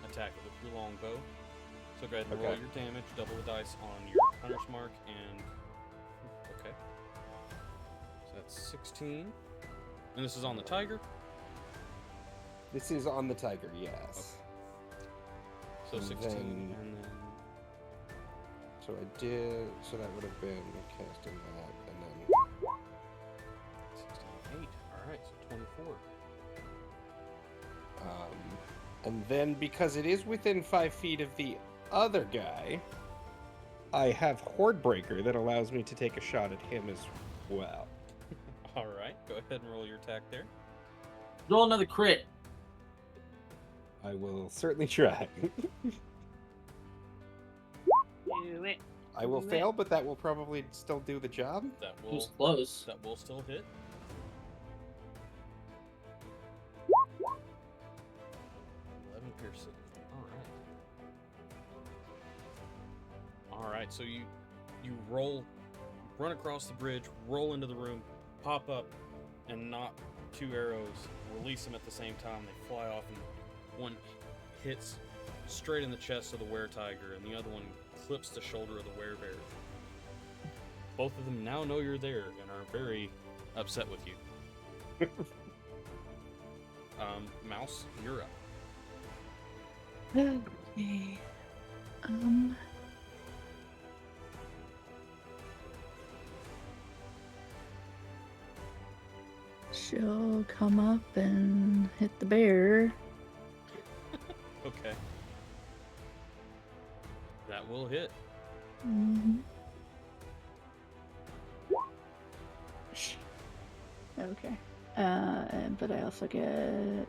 Speaker 1: attack it with your longbow. So go ahead and
Speaker 5: Okay.
Speaker 1: roll your damage, double the dice on your Hunter's Mark, and okay. So that's 16, and this is on the tiger.
Speaker 5: This is on the tiger, yes.
Speaker 1: So
Speaker 5: And
Speaker 1: 16,
Speaker 5: then-
Speaker 1: and then
Speaker 5: So I did. So that would have been casting that, and then
Speaker 1: 16, 8. All right, so 24.
Speaker 5: and then because it is within 5 feet of the other guy, I have Horde Breaker that allows me to take a shot at him as well.
Speaker 1: All right, go ahead and roll your attack there.
Speaker 3: Roll another crit.
Speaker 5: I will certainly try.
Speaker 6: Do it.
Speaker 5: I will
Speaker 6: Do it.
Speaker 5: fail, but that will probably still do the job.
Speaker 1: That
Speaker 3: It was
Speaker 1: will
Speaker 3: close.
Speaker 1: still hit. 11 piercing. All right, so you run across the bridge, roll into the room, pop up, and knock 2 arrows. Release them at the same time. They fly off, and one hits straight in the chest of the were-tiger, and the other one clips the shoulder of the were-bear. Both of them now know you're there and are very upset with you. Mouse, you're up.
Speaker 4: Okay. She'll come up and hit the bear.
Speaker 1: Okay. That will hit.
Speaker 4: Mhm. Okay. But I also get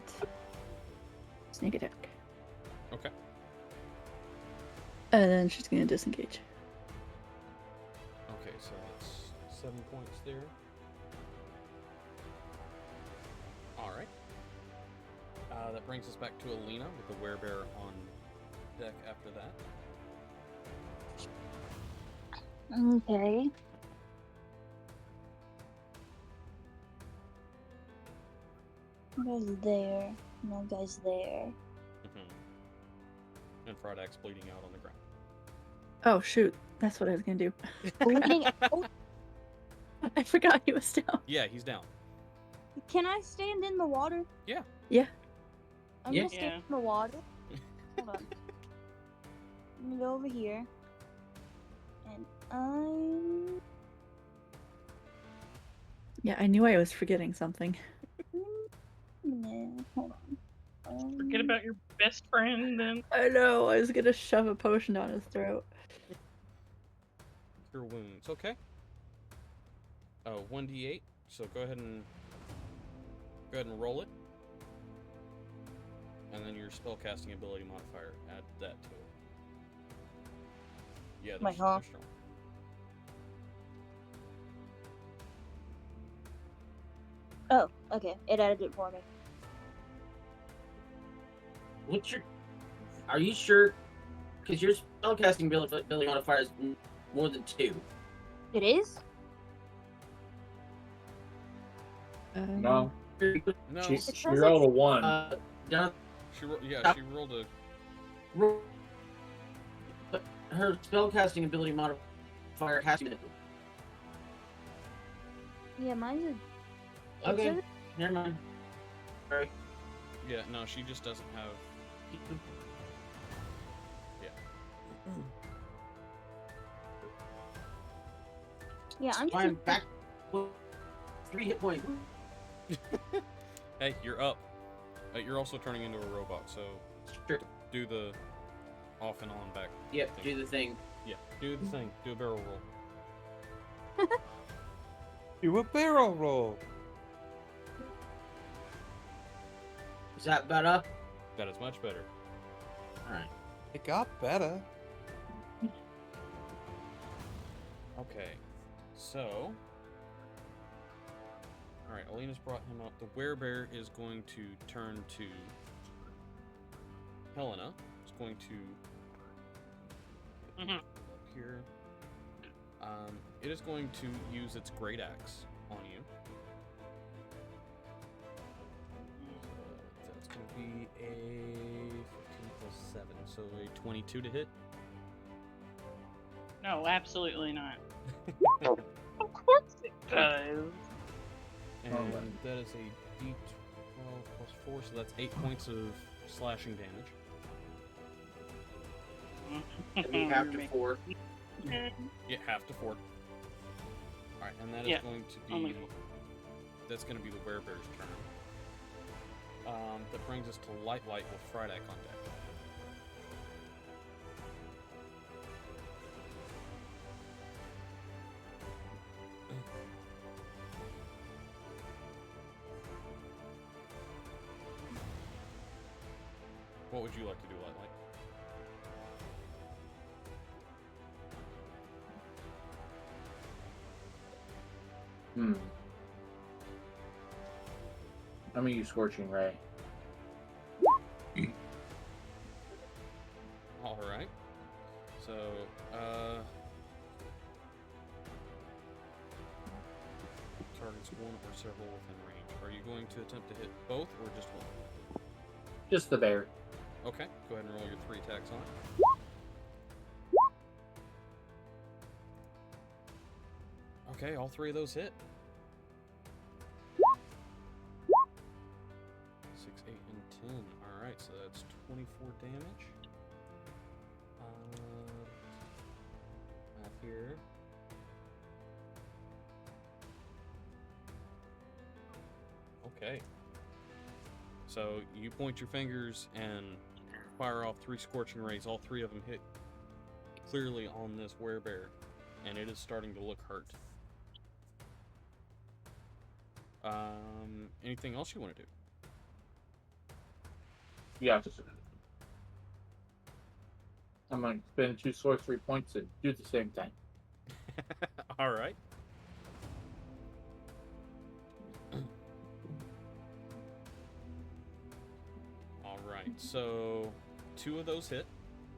Speaker 4: sneak attack.
Speaker 1: Okay.
Speaker 4: And then she's gonna disengage.
Speaker 1: Okay, so that's 7 points there. Alright. That brings us back to Alina with the werebear on deck after that.
Speaker 7: Okay. One guy's there. One guy's there.
Speaker 1: And Frydak's bleeding out on the ground.
Speaker 4: Oh shoot, that's what I was gonna do.
Speaker 7: Bleeding out?
Speaker 4: I forgot he was down.
Speaker 1: Yeah, he's down.
Speaker 7: Can I stand in the water?
Speaker 1: Yeah.
Speaker 4: Yeah.
Speaker 7: I'm
Speaker 3: Yeah.
Speaker 7: gonna stand
Speaker 6: Yeah.
Speaker 7: in the water. Hold on. I'm gonna go over here. And
Speaker 4: Yeah, I knew I was forgetting something.
Speaker 7: hold on.
Speaker 6: Forget about your best friend then.
Speaker 4: I know, I was gonna shove a potion down his throat.
Speaker 1: Cure wounds. Okay. 1d8. So go ahead and roll it. And then your spellcasting ability modifier. Add that to it. Yeah,
Speaker 7: My
Speaker 1: they're
Speaker 7: health.
Speaker 1: strong.
Speaker 7: Oh, okay. It added it for me.
Speaker 3: What's your? Are you sure? Because your spellcasting ability modifier is more than 2.
Speaker 7: It is?
Speaker 2: No,
Speaker 1: No,
Speaker 2: she,
Speaker 7: It
Speaker 2: she
Speaker 7: says
Speaker 2: rolled a
Speaker 7: it's-
Speaker 2: 1.
Speaker 3: Down,
Speaker 1: she rolled a.
Speaker 3: but her spellcasting ability modifier has to be.
Speaker 7: Yeah, mine's a. it
Speaker 3: Okay,
Speaker 7: says it-
Speaker 3: never mind. Sorry.
Speaker 1: Yeah, no, she just doesn't have.
Speaker 7: Yeah, I'm
Speaker 3: Fine,
Speaker 7: just.
Speaker 3: back. 3 hit points.
Speaker 1: Hey, you're up. You're also turning into a robot, so
Speaker 3: Sure.
Speaker 1: do the off and on back.
Speaker 3: Yep,
Speaker 1: thing.
Speaker 3: do the thing.
Speaker 1: Yeah, do the thing. Do a barrel roll.
Speaker 5: Do a barrel roll.
Speaker 3: Is that better?
Speaker 1: That is much better.
Speaker 3: Alright.
Speaker 5: It got better.
Speaker 1: Okay, so... Alright, Alina's brought him up. The werebear is going to turn to Helena. It's going to...
Speaker 6: Mhm.
Speaker 1: Up here. It is going to use its great axe on you. That's going to be a 15 plus 7, so a 22 to hit.
Speaker 6: No, absolutely not. Of course it does.
Speaker 1: And that is a d12 plus 4, so that's 8 points of slashing damage.
Speaker 3: And we have to 4.
Speaker 1: Yeah, half to 4. Alright, and that is
Speaker 6: Yeah,
Speaker 1: going to
Speaker 6: only
Speaker 1: be...
Speaker 6: 4.
Speaker 1: That's going to be the werebear's turn. That brings us to Light with Friday on deck. What would you like to do, Light?
Speaker 2: I'm gonna use Scorching Ray.
Speaker 1: Alright. So, targets one or several within range. Are you going to attempt to hit both or just one?
Speaker 2: Just the bear.
Speaker 1: Okay, go ahead and roll your 3 attacks on it. Okay, all 3 of those hit. 6, 8, and 10. Alright, so that's 24 damage. Math here. Okay. So you point your fingers and fire off 3 scorching rays. All 3 of them hit clearly on this werebear, and it is starting to look hurt. Anything else you want to do?
Speaker 2: Yeah. I'm gonna spend 2 sorcery points and do the same thing.
Speaker 1: All right. All right. So 2 of those hit.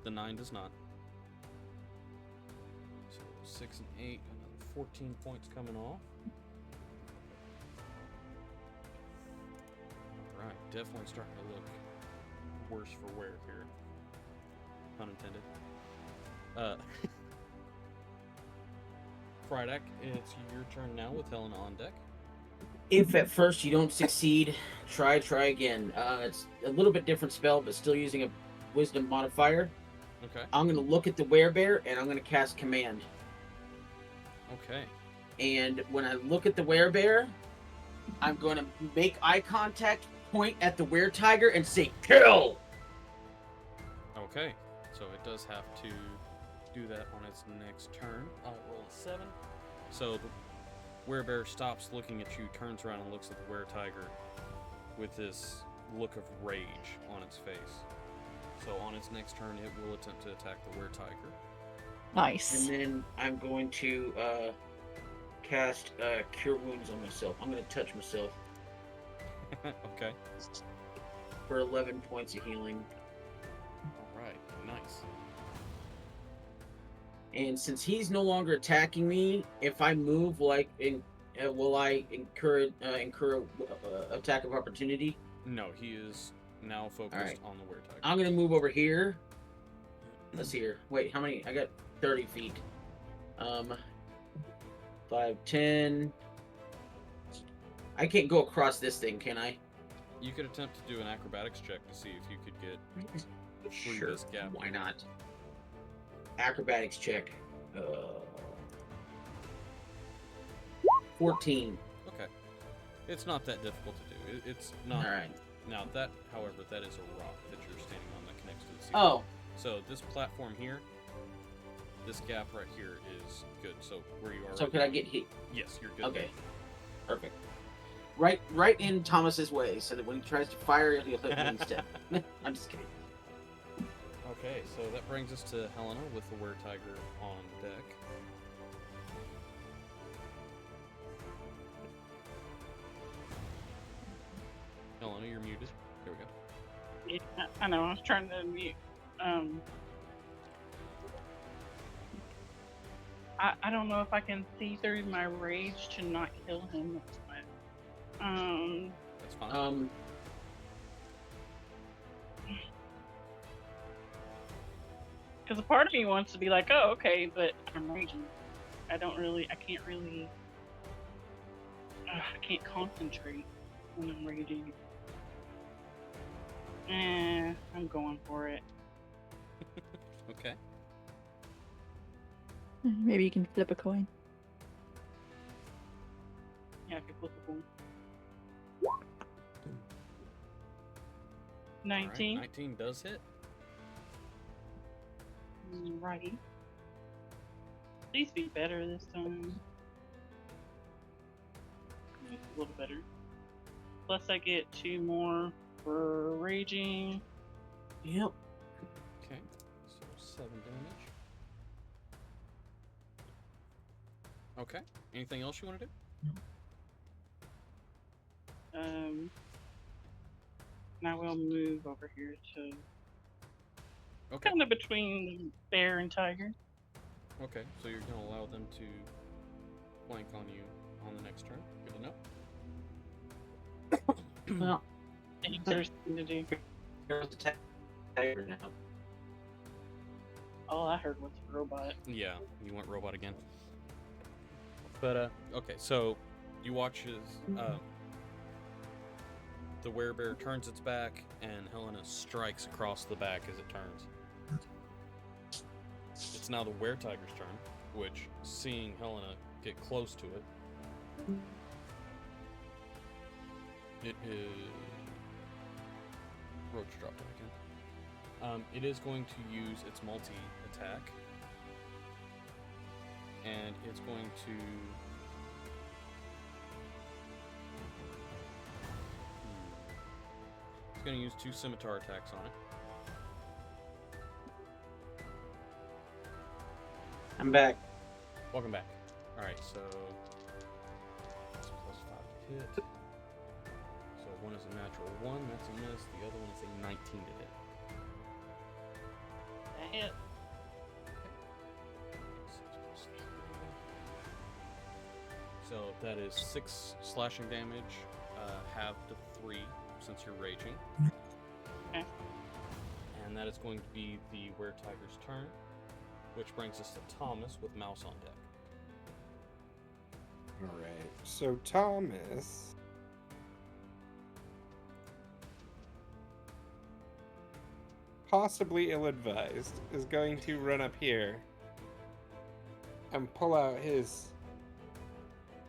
Speaker 1: The 9 does not. So 6 and 8, another 14 points coming off. All right. Definitely starting to look worse for wear here. Pun intended. Frydek, it's your turn now with Helena on deck.
Speaker 3: If at first you don't succeed, try again. It's a little bit different spell, but still using a wisdom modifier.
Speaker 1: Okay.
Speaker 3: I'm going to look at the werebear and I'm going to cast command.
Speaker 1: Okay.
Speaker 3: And when I look at the werebear, I'm going to make eye contact, point at the were-tiger, and say, kill!
Speaker 1: Okay. So it does have to do that on its next turn. I'll roll a 7. So the werebear stops looking at you, turns around and looks at the were-tiger with this look of rage on its face. So on its next turn, it will attempt to attack the were-tiger.
Speaker 4: Nice.
Speaker 3: And then I'm going to cast Cure Wounds on myself. I'm going to touch myself
Speaker 1: Okay.
Speaker 3: for 11 points of healing.
Speaker 1: All right. Nice.
Speaker 3: And since he's no longer attacking me, if I move, will I incur attack of opportunity?
Speaker 1: No, he is now focused
Speaker 3: Alright.
Speaker 1: on the were-tiger.
Speaker 3: I'm gonna move over here. Let's see here. Wait, how many? I got 30 feet. 5, 10. I can't go across this thing, can I?
Speaker 1: You could attempt to do an acrobatics check to see if you could get through
Speaker 3: Sure.
Speaker 1: this gap.
Speaker 3: Why not? Acrobatics check. 14.
Speaker 1: Okay. It's not that difficult to do. It's not.
Speaker 3: All right.
Speaker 1: Now that, however, that is a rock that you're standing on that connects to the ceiling.
Speaker 3: Oh,
Speaker 1: So this platform here, this gap right here is good. So where you are.
Speaker 3: so
Speaker 1: right
Speaker 3: could
Speaker 1: now-
Speaker 3: I get hit?
Speaker 1: Yes, you're good.
Speaker 3: Okay. Perfect. Right in Thomas's way, so that when he tries to fire, he'll hit me instead. I'm just kidding.
Speaker 1: Okay, so that brings us to Helena with the were-tiger on deck. Helena, you're muted. There we go.
Speaker 6: Yeah, I know. I was trying to mute. I don't know if I can see through my rage to not kill him.
Speaker 1: That's fine.
Speaker 6: Because a part of me wants to be like, oh, okay, but I'm raging. I can't concentrate when I'm raging. I'm going for it.
Speaker 1: Okay.
Speaker 4: Maybe you can flip a coin.
Speaker 6: Yeah, I can flip a coin. 19.
Speaker 1: All right, 19 does hit.
Speaker 6: Righty. Please be better this time. A little better. Plus I get 2 more for raging.
Speaker 3: Yep.
Speaker 1: Okay, so 7 damage. Okay, anything else you want to do?
Speaker 6: Now we'll move over here to
Speaker 1: Okay.
Speaker 6: kind of between bear and tiger.
Speaker 1: Okay, so you're going to allow them to flank on you on the next turn. Good to know.
Speaker 3: Well,
Speaker 6: Interesting to do.
Speaker 3: there's a tiger now.
Speaker 6: All I heard was robot.
Speaker 1: Yeah, you went robot again. But, okay, so you watch as the werebear turns its back and Helena strikes across the back as it turns. It's now the were-tiger's turn, which, seeing Helena get close to it, it is... Roach dropped it again. It is going to use its multi-attack, and it's going to... It's going to use 2 scimitar attacks on it.
Speaker 3: I'm back.
Speaker 1: Welcome back. Alright, so... That's plus 5 to hit. So one is a natural 1, that's a miss. The other one is a 19 to hit.
Speaker 6: That hit.
Speaker 1: 6 plus 3. So that is 6 slashing damage, halved to 3 since you're raging.
Speaker 6: Okay.
Speaker 1: And that is going to be the were-tiger's turn, which brings us to Thomas with Mouse on deck.
Speaker 5: Alright, so Thomas... possibly ill-advised, is going to run up here and pull out his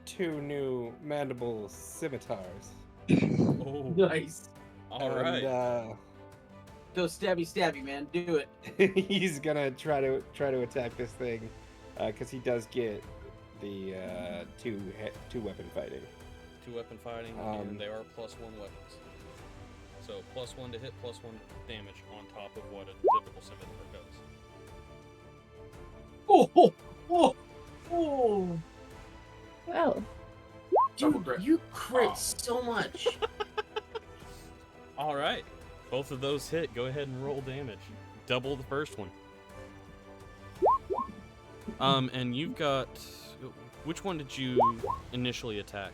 Speaker 5: 2 new mandible scimitars.
Speaker 1: Oh,
Speaker 3: Nice.
Speaker 1: alright.
Speaker 5: And,
Speaker 3: Go stabby, man. Do it.
Speaker 5: he's gonna try to attack this thing, because he does get the 2 weapon fighting.
Speaker 1: 2 weapon fighting, and they are +1 weapons. So +1 to hit, +1 damage on top of what a typical scimitar does.
Speaker 3: Oh, oh, oh.
Speaker 4: Well,
Speaker 3: Double
Speaker 2: Dude,
Speaker 3: crit.
Speaker 2: you crit so much.
Speaker 1: All right, both of those hit. Go ahead and roll damage. Double the first one. And you've got... Which one did you initially attack?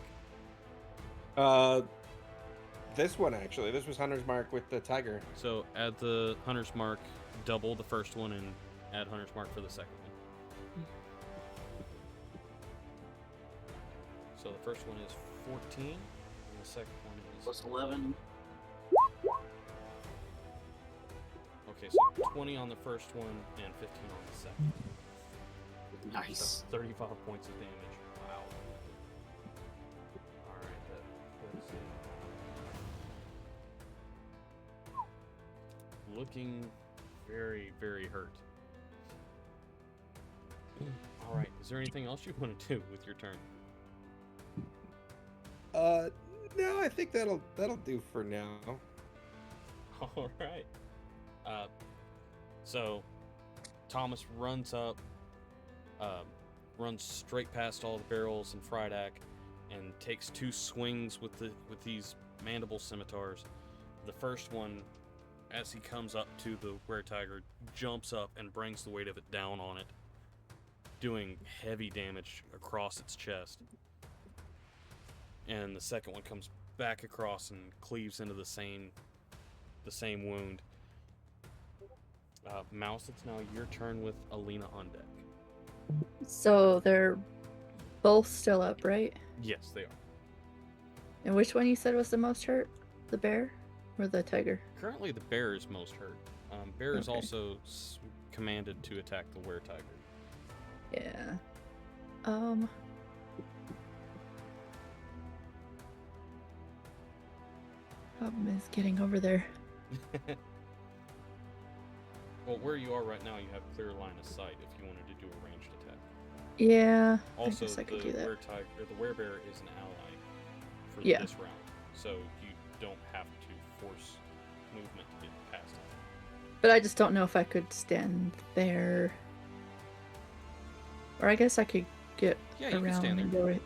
Speaker 5: This one actually. This was Hunter's Mark with the tiger.
Speaker 1: So add the Hunter's Mark, double the first one, and add Hunter's Mark for the second one. So the first one is 14, and the second one is...
Speaker 3: Plus 11.
Speaker 1: Okay, so 20 on the first one, and 15 on the second.
Speaker 3: Nice.
Speaker 1: That's 35 points of damage. Wow. Alright, let's see. Looking very, very hurt. Alright, is there anything else you want to do with your turn?
Speaker 5: No, I think that'll do for now.
Speaker 1: Alright. So, Thomas runs up, runs straight past all the barrels and Frydak, and takes 2 swings with these mandible scimitars. The first one, as he comes up to the were-tiger, jumps up and brings the weight of it down on it, doing heavy damage across its chest. And the second one comes back across and cleaves into the same wound. Mouse, it's now your turn with Alina on deck.
Speaker 4: So they're both still up, right?
Speaker 1: Yes, they are.
Speaker 4: And which one you said was the most hurt? The bear or the tiger?
Speaker 1: Currently, the bear is most hurt. Bear is
Speaker 4: Okay.
Speaker 1: also commanded to attack the were-tiger.
Speaker 4: Yeah. Problem is getting over there.
Speaker 1: Well, where you are right now, you have clear line of sight if you wanted to do a ranged attack.
Speaker 4: Yeah.
Speaker 1: Also,
Speaker 4: I guess I could
Speaker 1: the
Speaker 4: do that.
Speaker 1: were-tiger, or the werebear is an ally for
Speaker 4: Yeah.
Speaker 1: this round, so you don't have to force movement to get past it.
Speaker 4: But I just don't know if I could stand there. Or I guess I could get
Speaker 1: Yeah, you can
Speaker 4: around
Speaker 1: stand
Speaker 4: and
Speaker 1: there.
Speaker 4: go right.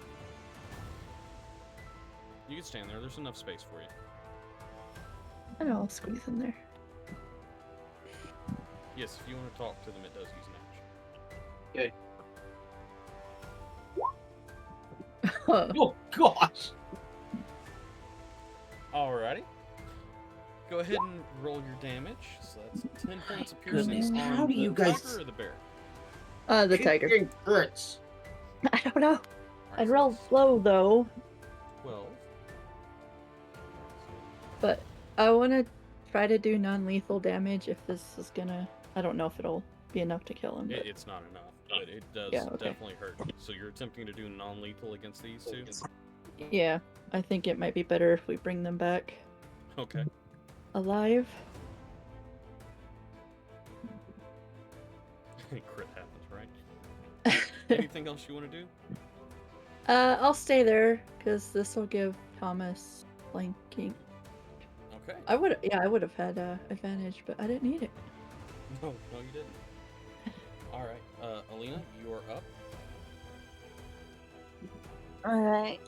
Speaker 1: You can stand there. There's enough space for you.
Speaker 4: I know I'll squeeze in there.
Speaker 1: Yes, if you want to talk to them, it does use an action.
Speaker 3: Oh gosh!
Speaker 1: Alrighty. Go ahead and roll your damage. So that's 10 points of piercing
Speaker 3: Goodness,
Speaker 1: on
Speaker 3: how do
Speaker 1: the
Speaker 3: you guys-
Speaker 1: tiger or the bear?
Speaker 4: The tiger.
Speaker 3: It hurts.
Speaker 4: I don't know.
Speaker 1: Alright,
Speaker 4: I'd
Speaker 1: so
Speaker 4: roll
Speaker 1: that's
Speaker 4: low though,
Speaker 1: 12.
Speaker 4: but I want to try to do non-lethal damage if this is gonna. I don't know if it'll be enough to kill him. But
Speaker 1: It's not enough, but it does
Speaker 4: Yeah, okay.
Speaker 1: definitely hurt. So you're attempting to do non-lethal against these two?
Speaker 4: yeah, I think it might be better if we bring them back
Speaker 1: Okay.
Speaker 4: alive.
Speaker 1: Crit happens, right? Anything else you want to do?
Speaker 4: I'll stay there because this will give Thomas flanking.
Speaker 1: Okay.
Speaker 4: I would have had advantage, but I didn't need it.
Speaker 1: No, you didn't. Alright, Alina, you are up.
Speaker 7: Alright,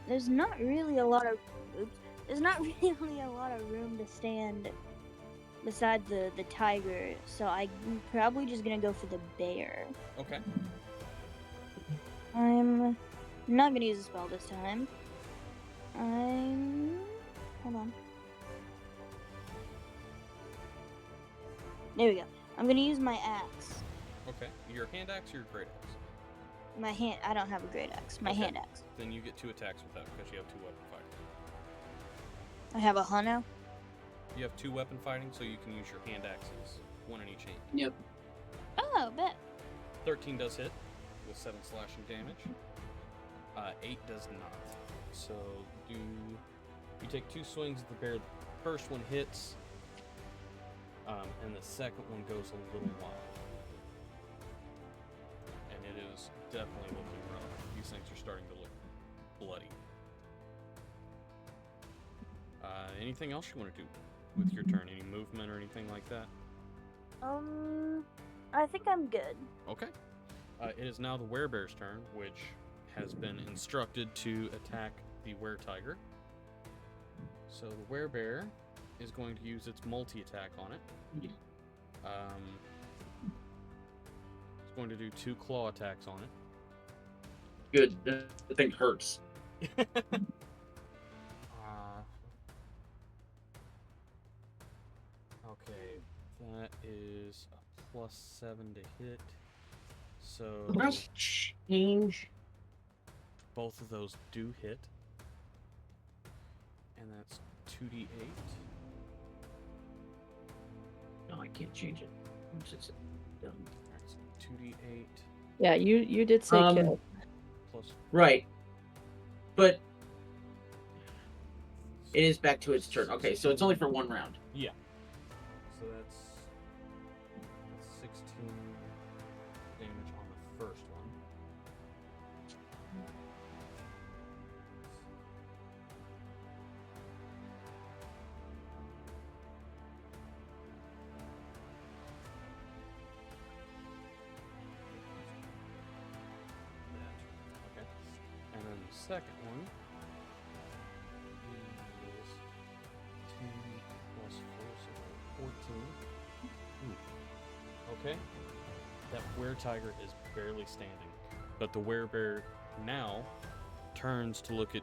Speaker 7: there's not really a lot of room to stand beside the tiger, so I'm probably just gonna go for the bear.
Speaker 1: Okay.
Speaker 7: I'm not gonna use a spell this time. Hold on. There we go. I'm gonna use my axe.
Speaker 1: Okay. Your hand axe or your great axe?
Speaker 7: My hand. I don't have a great axe. My
Speaker 1: Okay.
Speaker 7: hand axe.
Speaker 1: Then you get 2 attacks with that because you have 2 weapon fighting.
Speaker 7: I have a huno.
Speaker 1: You have 2 weapon fighting, so you can use your hand axes, 1 in each hand.
Speaker 3: Yep.
Speaker 7: Oh, bet.
Speaker 1: 13 does hit with 7 slashing damage. 8 does not. So you take 2 swings at the bear. The first one hits, and the second one goes a little wild. And it is definitely looking rough. These things are starting to look bloody. Anything else you want to do with your turn? Any movement or anything like that?
Speaker 7: I think I'm good.
Speaker 1: Okay. It is now the werebear's turn, which has been instructed to attack the were-tiger. So the werebear is going to use its multi-attack on it. It's going to do 2 claw attacks on it.
Speaker 3: Good. The thing hurts.
Speaker 1: Okay, that is a +7 to hit. So
Speaker 3: Let's change.
Speaker 1: both of those do hit. And that's 2d8.
Speaker 3: No, I can't change it. Once it's done.
Speaker 1: Alright, so 2d8
Speaker 4: Yeah, you did say kill.
Speaker 1: plus
Speaker 3: Right. But it is back to its turn. Okay, so it's only for 1 round.
Speaker 1: Yeah. So that's 16 damage on the first one. Okay. And then the second one Okay. That were-tiger is barely standing, but the werebear now turns to look at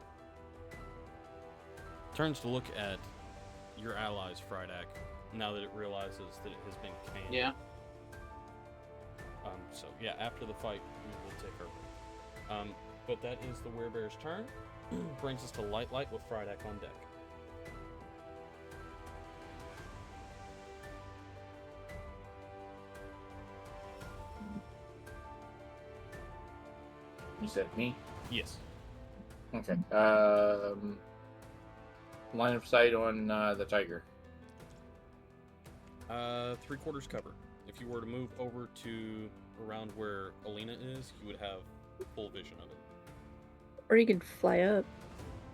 Speaker 1: your allies, Frydak, now that it realizes that it has been canned.
Speaker 3: Yeah.
Speaker 1: So yeah, after the fight, we will take our break. But that is the werebear's turn. Brings us to light with Frydak on deck.
Speaker 2: You said me?
Speaker 1: Yes.
Speaker 2: Okay. Line of sight on the tiger.
Speaker 1: 3/4 cover. If you were to move over to around where Alina is, you would have full vision of it.
Speaker 4: Or you could fly up.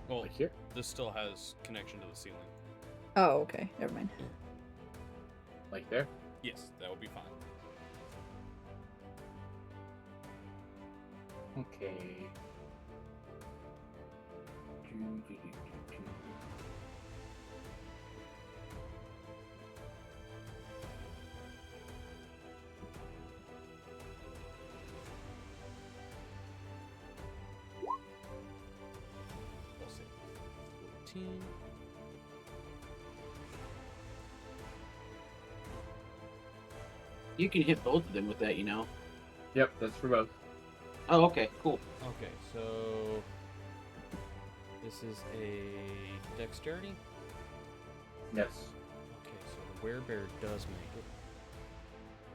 Speaker 1: Well,
Speaker 2: Like here?
Speaker 1: this still has connection to the ceiling.
Speaker 4: Oh, okay. Never mind.
Speaker 2: Like there?
Speaker 1: Yes, that would be fine.
Speaker 2: Okay.
Speaker 1: We'll see. 14.
Speaker 3: You can hit both of them with that, you know.
Speaker 2: Yep, that's for both.
Speaker 3: Oh, okay, cool.
Speaker 1: Okay, so this is a dexterity.
Speaker 2: Yes.
Speaker 1: Okay, so the werebear does make it.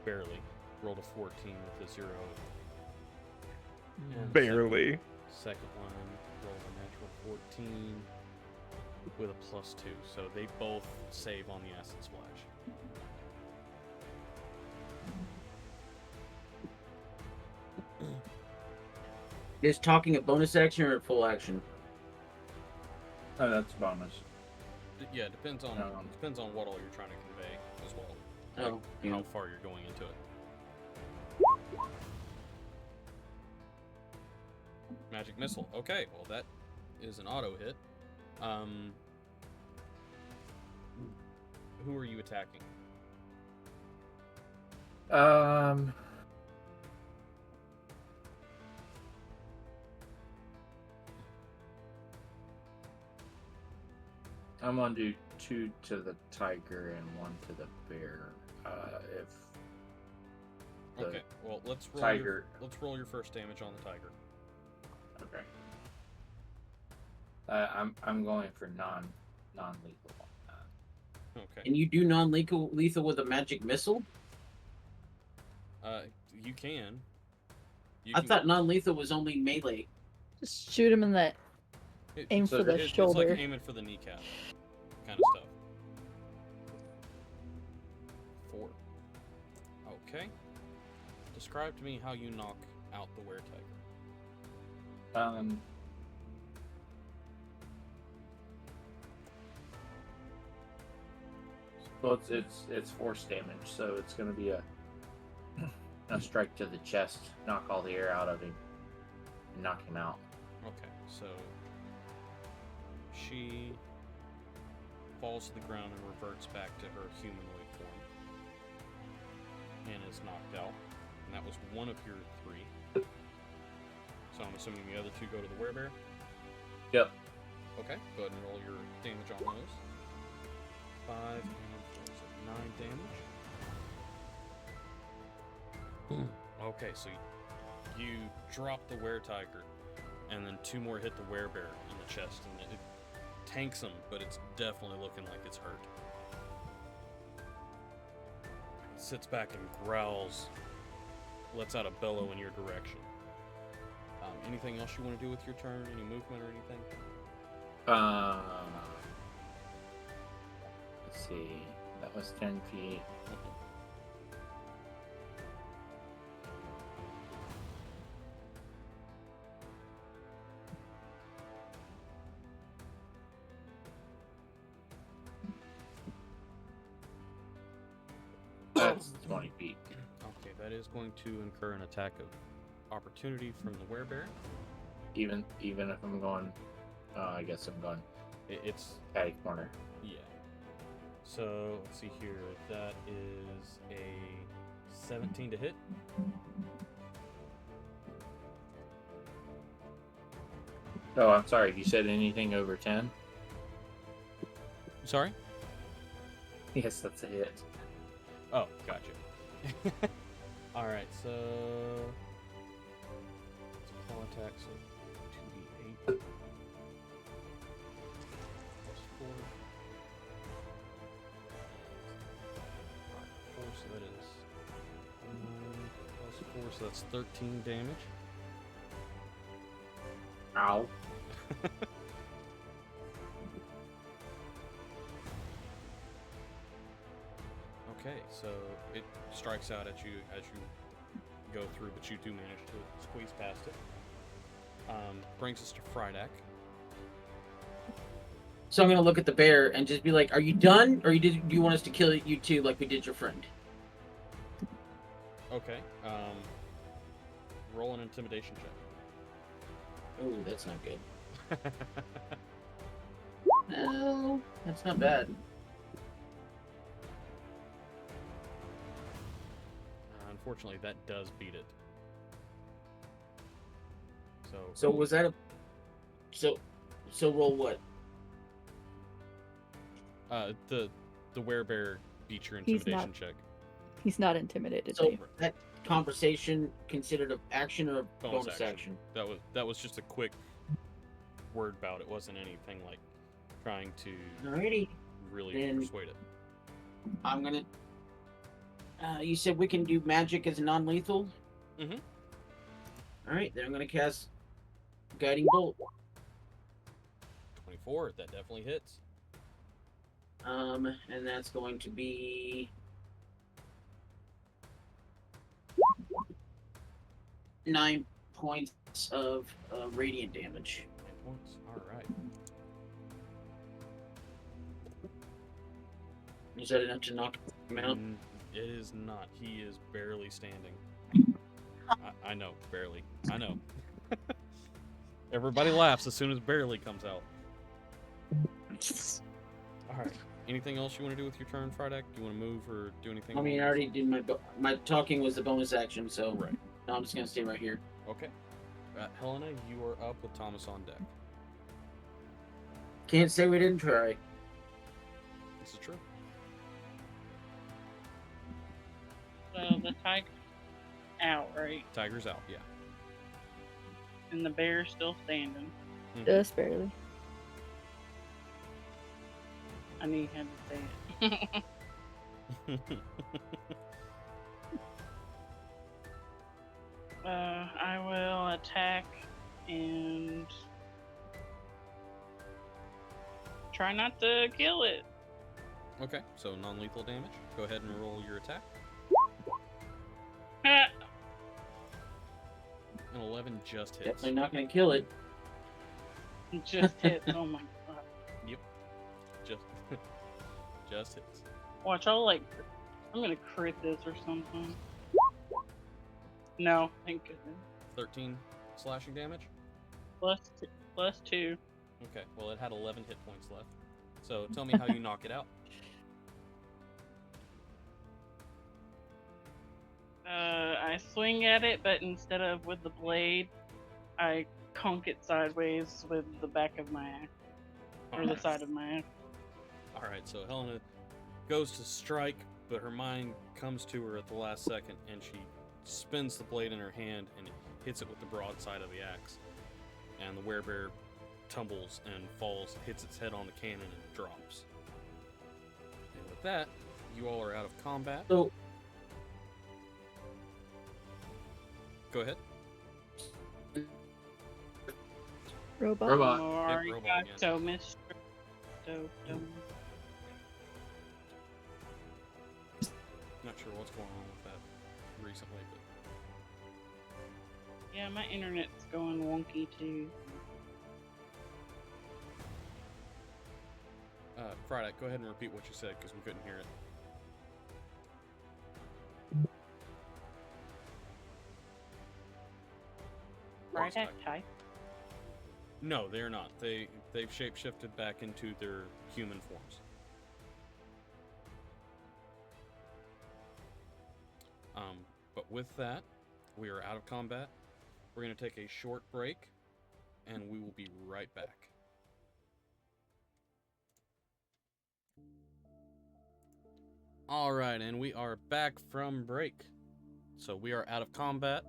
Speaker 1: Barely. Rolled a 14 with a 0. And
Speaker 5: Barely.
Speaker 1: Second one rolled a natural 14 with a +2. So they both save on the acid splash.
Speaker 3: Is talking a bonus action or a full action?
Speaker 2: Oh, that's a bonus.
Speaker 1: Yeah, it depends on what all you're trying to convey as well.
Speaker 3: Oh, yeah.
Speaker 1: How far you're going into it. Magic missile. Okay, well that is an auto hit. Who are you attacking?
Speaker 2: I'm gonna do 2 to the tiger and 1 to the bear. If the
Speaker 1: Okay, well let's roll
Speaker 2: tiger.
Speaker 1: let's roll your first damage on the tiger.
Speaker 2: Okay. I'm going for non-lethal on that.
Speaker 1: Okay.
Speaker 3: And you do non-lethal with a magic missile?
Speaker 1: You can.
Speaker 3: I thought non-lethal was only melee.
Speaker 4: Just shoot him in the aim
Speaker 2: so
Speaker 4: for the
Speaker 1: It's
Speaker 4: shoulder.
Speaker 1: like aiming for the kneecap, kind of stuff. 4. Okay. Describe to me how you knock out the were-tiger.
Speaker 2: Well, it's force damage, so it's gonna be a strike to the chest, knock all the air out of him, and knock him out.
Speaker 1: Okay, so she falls to the ground and reverts back to her humanoid form and is knocked out. And that was one of your 3. So I'm assuming the other 2 go to the werebear?
Speaker 2: Yep.
Speaker 1: Okay, go ahead and roll your damage on those. 5 and 4, so 9 damage. Okay, so you drop the were-tiger, and then 2 more hit the werebear in the chest, and it tanks him, but it's definitely looking like it's hurt. It sits back and growls, lets out a bellow in your direction. Anything else you want to do with your turn? Any movement or anything?
Speaker 2: Let's see. That was 10 feet. That's 20 feet.
Speaker 1: Okay, that is going to incur an attack of opportunity from the werebear.
Speaker 2: Even if I'm going, I guess I'm going
Speaker 1: It's
Speaker 2: catty corner.
Speaker 1: yeah. So let's see here. That is a 17 to hit.
Speaker 2: Oh, I'm sorry. You said anything over 10?
Speaker 1: Sorry?
Speaker 2: Yes, that's a hit.
Speaker 1: Oh, gotcha. Alright, so... It's a claw attack, so 2d8. Plus 4. Alright, 4, so that is... 9 plus 4, so that's 13 damage.
Speaker 2: Ow.
Speaker 1: Okay, so it strikes out at you as you go through, but you do manage to squeeze past it. Brings us to Frydak.
Speaker 3: So I'm gonna look at the bear and just be like, "Are you done, or do you want us to kill you too, like we did your friend?"
Speaker 1: Okay. Roll an intimidation check.
Speaker 3: Oh, that's not good. No, that's not bad.
Speaker 1: Unfortunately, that does beat it.
Speaker 3: So was that a? So roll what?
Speaker 1: The werebear beat your
Speaker 4: He's
Speaker 1: intimidation
Speaker 4: not-
Speaker 1: check.
Speaker 4: He's not intimidated.
Speaker 3: So
Speaker 4: Dave.
Speaker 3: that conversation considered an action or a bonus action?
Speaker 1: That was just a quick word bout. It wasn't anything like trying to
Speaker 3: Alrighty,
Speaker 1: really
Speaker 3: Then-
Speaker 1: persuade it.
Speaker 3: I'm gonna. You said we can do magic as non-lethal.
Speaker 1: Mhm.
Speaker 3: All right, then I'm gonna cast Guiding Bolt.
Speaker 1: 24. That definitely hits.
Speaker 3: And that's going to be 9 points of radiant damage.
Speaker 1: 9 points. All right.
Speaker 3: Is that enough to knock him out?
Speaker 1: It is not. He is barely standing. I know, barely. I know. Everybody laughs as soon as barely comes out. All right. Anything else you want to do with your turn, Frydak? Do you want to move or do anything?
Speaker 3: I mean, I already did my talking was the bonus action, so
Speaker 1: Right.
Speaker 3: now I'm just gonna stay right here.
Speaker 1: Okay. Helena, you are up with Thomas on deck.
Speaker 3: Can't say we didn't try.
Speaker 1: This is true.
Speaker 6: So the tiger out, right?
Speaker 1: Tiger's out, yeah.
Speaker 6: And the bear's still standing.
Speaker 1: Mhm.
Speaker 4: Just barely.
Speaker 6: I knew you had to say it. I will attack and try not to kill it.
Speaker 1: Okay, so non-lethal damage. Go ahead and roll your attack.
Speaker 6: Ah,
Speaker 1: An 11 just hits.
Speaker 3: Definitely not gonna kill it.
Speaker 6: it just hit. Oh my god.
Speaker 1: Just, just hits.
Speaker 6: Watch, I'm gonna crit this or something. No, thank goodness.
Speaker 1: 13 slashing damage.
Speaker 6: Plus 2.
Speaker 1: Okay, well it had 11 hit points left. So tell me how you knock it out.
Speaker 6: I swing at it, but instead of with the blade, I conk it sideways with the back of my axe. Or the side of my axe.
Speaker 1: Alright, so Helena goes to strike, but her mind comes to her at the last second, and she spins the blade in her hand and hits it with the broadside of the axe. And the werebear tumbles and falls, hits its head on the cannon, and drops. And with that, you all are out of combat.
Speaker 3: So
Speaker 1: Go ahead.
Speaker 4: Robot.
Speaker 2: Robot.
Speaker 1: robot again.
Speaker 6: So, Mr.
Speaker 1: Not sure what's going on with that recently, but
Speaker 6: Yeah, my internet's going wonky too.
Speaker 1: Friday, go ahead and repeat what you said because we couldn't hear it.
Speaker 6: Right at type.
Speaker 1: No, they're not. They've shapeshifted back into their human forms. But with that, we are out of combat. We're going to take a short break, and we will be right back. All right, and we are back from break. So we are out of combat.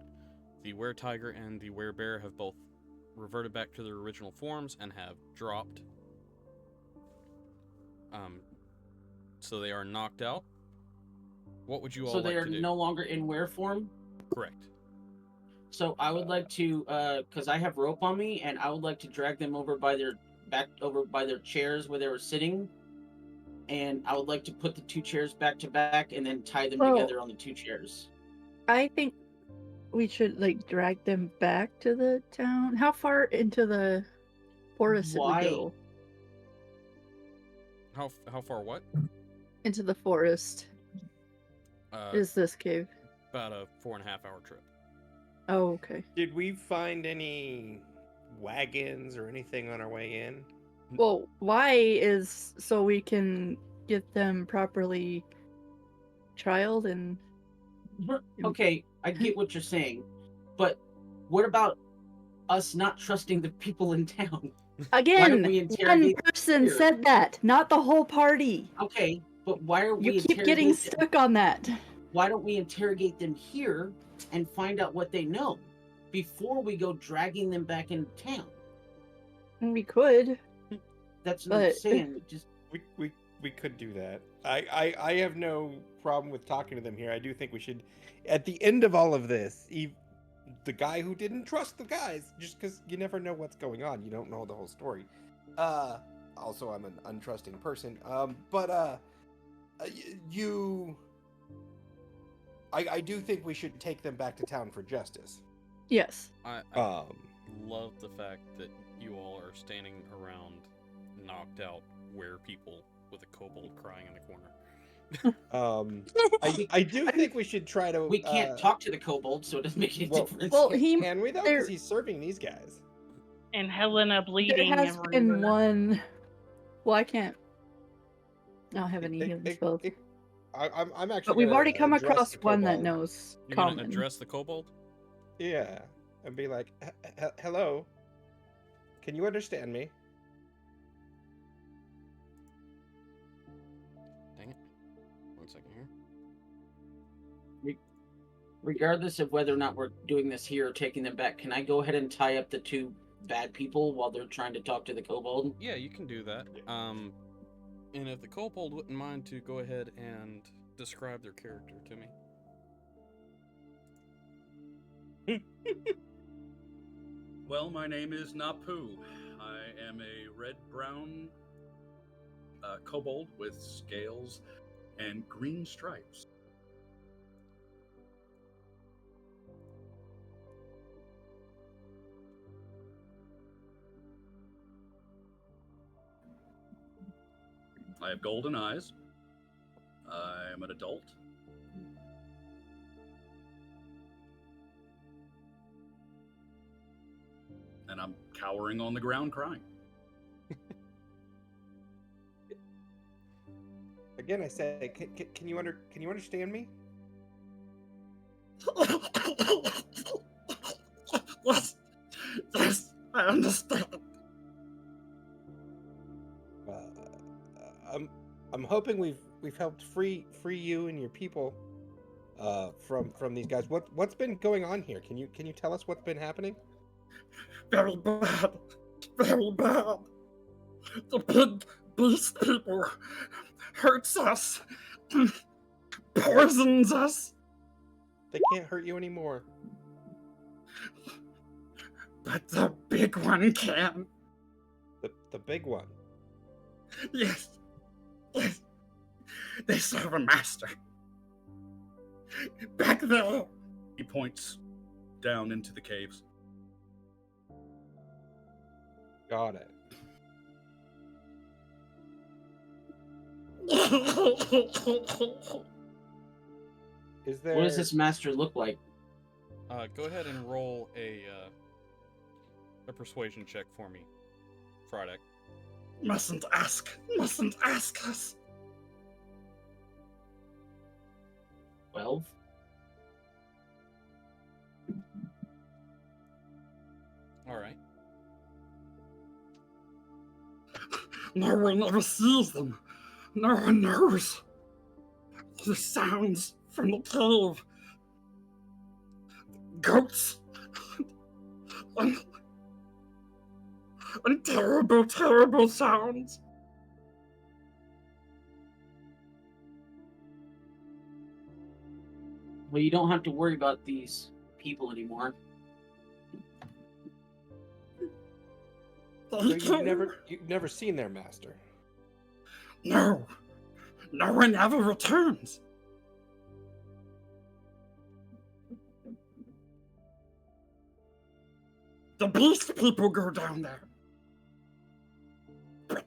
Speaker 1: The were-tiger and the were-bear have both reverted back to their original forms and have dropped. So they are knocked out. What would you all
Speaker 3: So they
Speaker 1: like
Speaker 3: are
Speaker 1: to do?
Speaker 3: no longer in were form?
Speaker 1: Correct.
Speaker 3: So I would like to, because I have rope on me, and I would like to drag them over by their chairs where they were sitting, and I would like to put the 2 chairs back to back and then tie them
Speaker 4: Well-
Speaker 3: together on the 2 chairs.
Speaker 4: I think we should like drag them back to the town. How far into the forest did
Speaker 3: Why?
Speaker 4: we go?
Speaker 1: How far what?
Speaker 4: Into the forest is this cave?
Speaker 1: About a 4.5-hour trip.
Speaker 4: Oh, okay.
Speaker 5: Did we find any wagons or anything on our way in?
Speaker 4: Well, why is so we can get them properly trialed and
Speaker 3: Okay, I get what you're saying, but what about us not trusting the people in town?
Speaker 4: again,
Speaker 3: we
Speaker 4: one
Speaker 3: interrogate
Speaker 4: person
Speaker 3: here?
Speaker 4: said that, not the whole party.
Speaker 3: Okay, but why are we
Speaker 4: You keep getting
Speaker 3: interrogating them?
Speaker 4: stuck on that.
Speaker 3: Why don't we interrogate them here and find out what they know before we go dragging them back into town?
Speaker 4: We could.
Speaker 3: That's what I'm
Speaker 4: But-
Speaker 3: saying. Just
Speaker 5: We could do that. I have no problem with talking to them here. I do think we should, at the end of all of this, the guy who didn't trust the guys, just because you never know what's going on, you don't know the whole story. Also, I'm an untrusting person. I do think we should take them back to town for justice.
Speaker 4: Yes.
Speaker 1: I love the fact that you all are standing around knocked out were people with a kobold crying in the corner.
Speaker 5: I do think we should try to.
Speaker 3: we can't talk to the kobold, so it doesn't make any
Speaker 5: well-
Speaker 3: difference.
Speaker 4: Well, he
Speaker 5: Can we though?
Speaker 4: there-
Speaker 5: Because he's serving these guys.
Speaker 6: And Helena
Speaker 4: there
Speaker 6: bleeding
Speaker 4: has been
Speaker 6: everywhere.
Speaker 4: one. Well, I can't. I don't have any healing spells.
Speaker 5: I'm actually.
Speaker 4: But we've
Speaker 5: gonna
Speaker 4: already come
Speaker 5: address
Speaker 4: across
Speaker 5: the
Speaker 4: one that
Speaker 5: kobold.
Speaker 4: knows
Speaker 1: You're going to
Speaker 4: common.
Speaker 1: address the kobold?
Speaker 5: Yeah, and be like, "Hello, can you understand me?"
Speaker 1: Dang it. 1 second here.
Speaker 3: Regardless of whether or not we're doing this here or taking them back, can I go ahead and tie up the 2 bad people while they're trying to talk to the kobold?
Speaker 1: Yeah, you can do that. And if the kobold wouldn't mind to go ahead and describe their character to me.
Speaker 8: Well, my name is Napu. I am a red-brown kobold with scales and green stripes. I have golden eyes. I am an adult. And I'm cowering on the ground crying.
Speaker 5: Again, I say, can you understand me?
Speaker 8: Yes, yes, I understand.
Speaker 5: I'm hoping we've helped free you and your people from these guys. What's been going on here? Can you tell us what's been happening?
Speaker 8: Very bad. Very bad. The big beast people hurts us. Poisons us.
Speaker 5: They can't hurt you anymore.
Speaker 8: But the big one can.
Speaker 5: The big one.
Speaker 8: Yes. Yes. They serve a master. Back there. He points down into the caves.
Speaker 5: Got it. Is there?
Speaker 3: What does this master look like?
Speaker 1: Go ahead and roll a persuasion check for me, Friday.
Speaker 8: Mustn't ask. Mustn't ask us.
Speaker 3: 12?
Speaker 1: All right.
Speaker 9: No one ever sees them. No one knows. The sounds from the cave. Goats. And terrible, terrible sounds.
Speaker 3: Well, you don't have to worry about these people anymore.
Speaker 5: So you've never seen their master.
Speaker 9: No. No one ever returns. The beast people go down there. But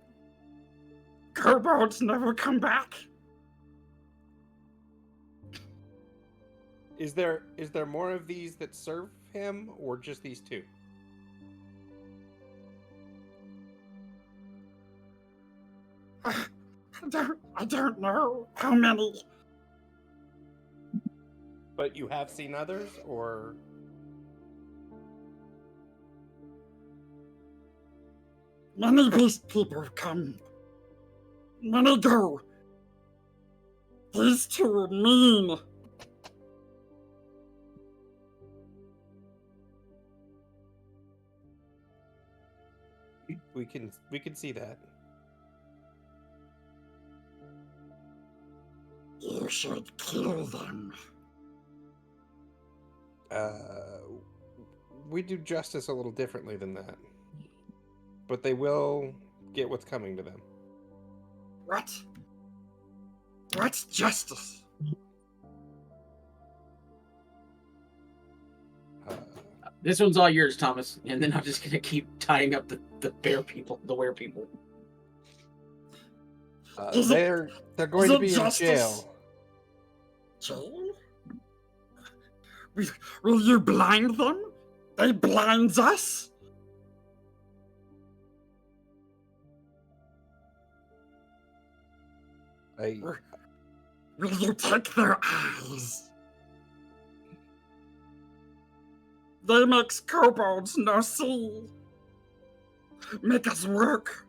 Speaker 9: kobolds never come back.
Speaker 5: Is there more of these that serve him, or just these two?
Speaker 9: I don't know how many.
Speaker 5: But you have seen others, or
Speaker 9: Many beast people come. Many go. These two are mean.
Speaker 5: we can see that.
Speaker 9: You should kill them.
Speaker 5: We do justice a little differently than that. But they will get what's coming to them.
Speaker 9: What? What's justice?
Speaker 3: This one's all yours, Thomas. And then I'm just gonna keep tying up the were people.
Speaker 5: They're going to be in jail.
Speaker 9: Jail? Will you blind them? They blind us? Will you take their eyes? They makes kobolds no see. Make us work.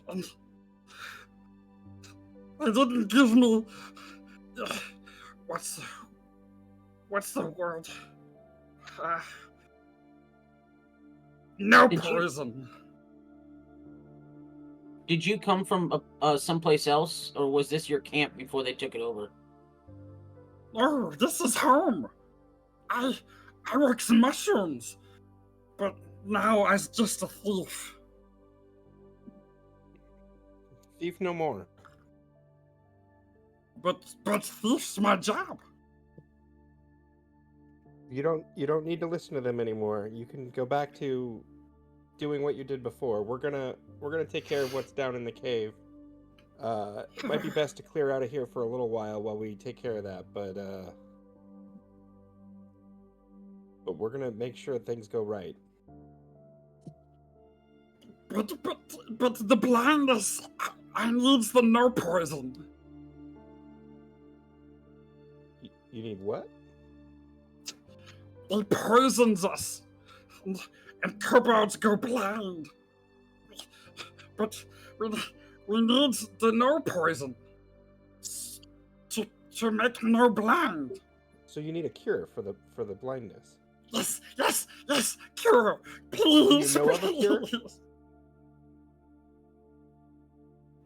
Speaker 9: And they didn't give me what's the word? No poison.
Speaker 3: Did you come from someplace else, or was this your camp before they took it over?
Speaker 9: No, this is home. I work some mushrooms, but now I'm just a thief.
Speaker 5: Thief no more.
Speaker 9: But thief's my job.
Speaker 5: You don't need to listen to them anymore. You can go back to doing what you did before. We're gonna take care of what's down in the cave. It might be best to clear out of here for a little while we take care of that, but we're gonna make sure things go right.
Speaker 9: But the blindness, I needs the no poison.
Speaker 5: You need what?
Speaker 9: He poisons us, and kobolds go blind. But we need the no poison to make no blind.
Speaker 5: So you need a cure for the blindness.
Speaker 9: Yes, cure, please.
Speaker 5: Do you know of a cure?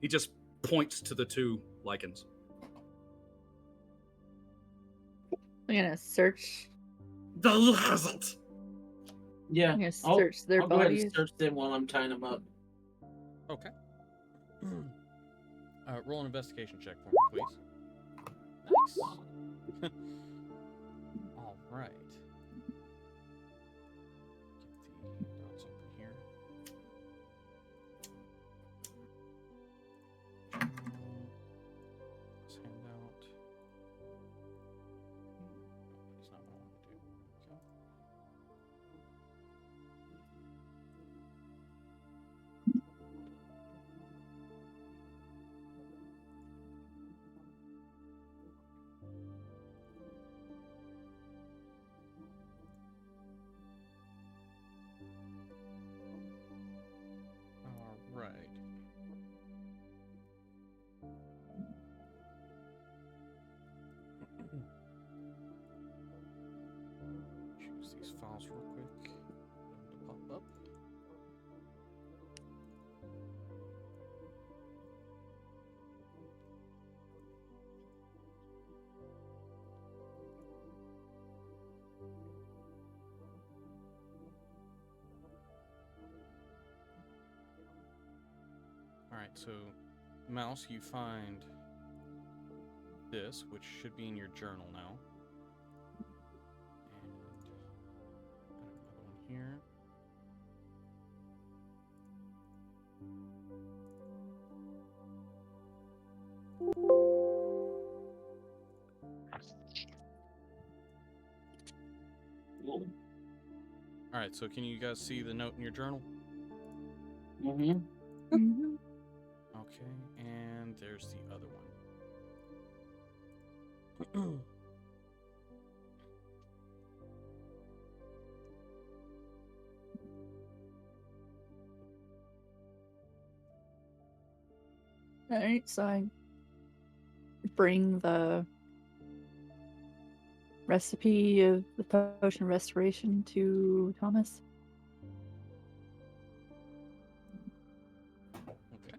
Speaker 8: He just points to the two lichens.
Speaker 4: I'm gonna search.
Speaker 9: They has it.
Speaker 3: Yeah.
Speaker 4: I'm gonna search their
Speaker 3: I'll go ahead
Speaker 4: bodies.
Speaker 3: and search them while I'm tying them up.
Speaker 1: Okay. Roll an investigation check for me, please. Nice. All right. Get the dots open here. This handout. It's not what I want to do. Okay. these files real quick. Get them to pop up. Alright, so Mouse, you find this, which should be in your journal now. And another one here. Alright, so can you guys see the note in your journal?
Speaker 3: Mm-hmm.
Speaker 4: Mhm.
Speaker 1: Okay, and there's the other one.
Speaker 4: Alright, so I bring the recipe of the potion of restoration to Thomas.
Speaker 1: Okay.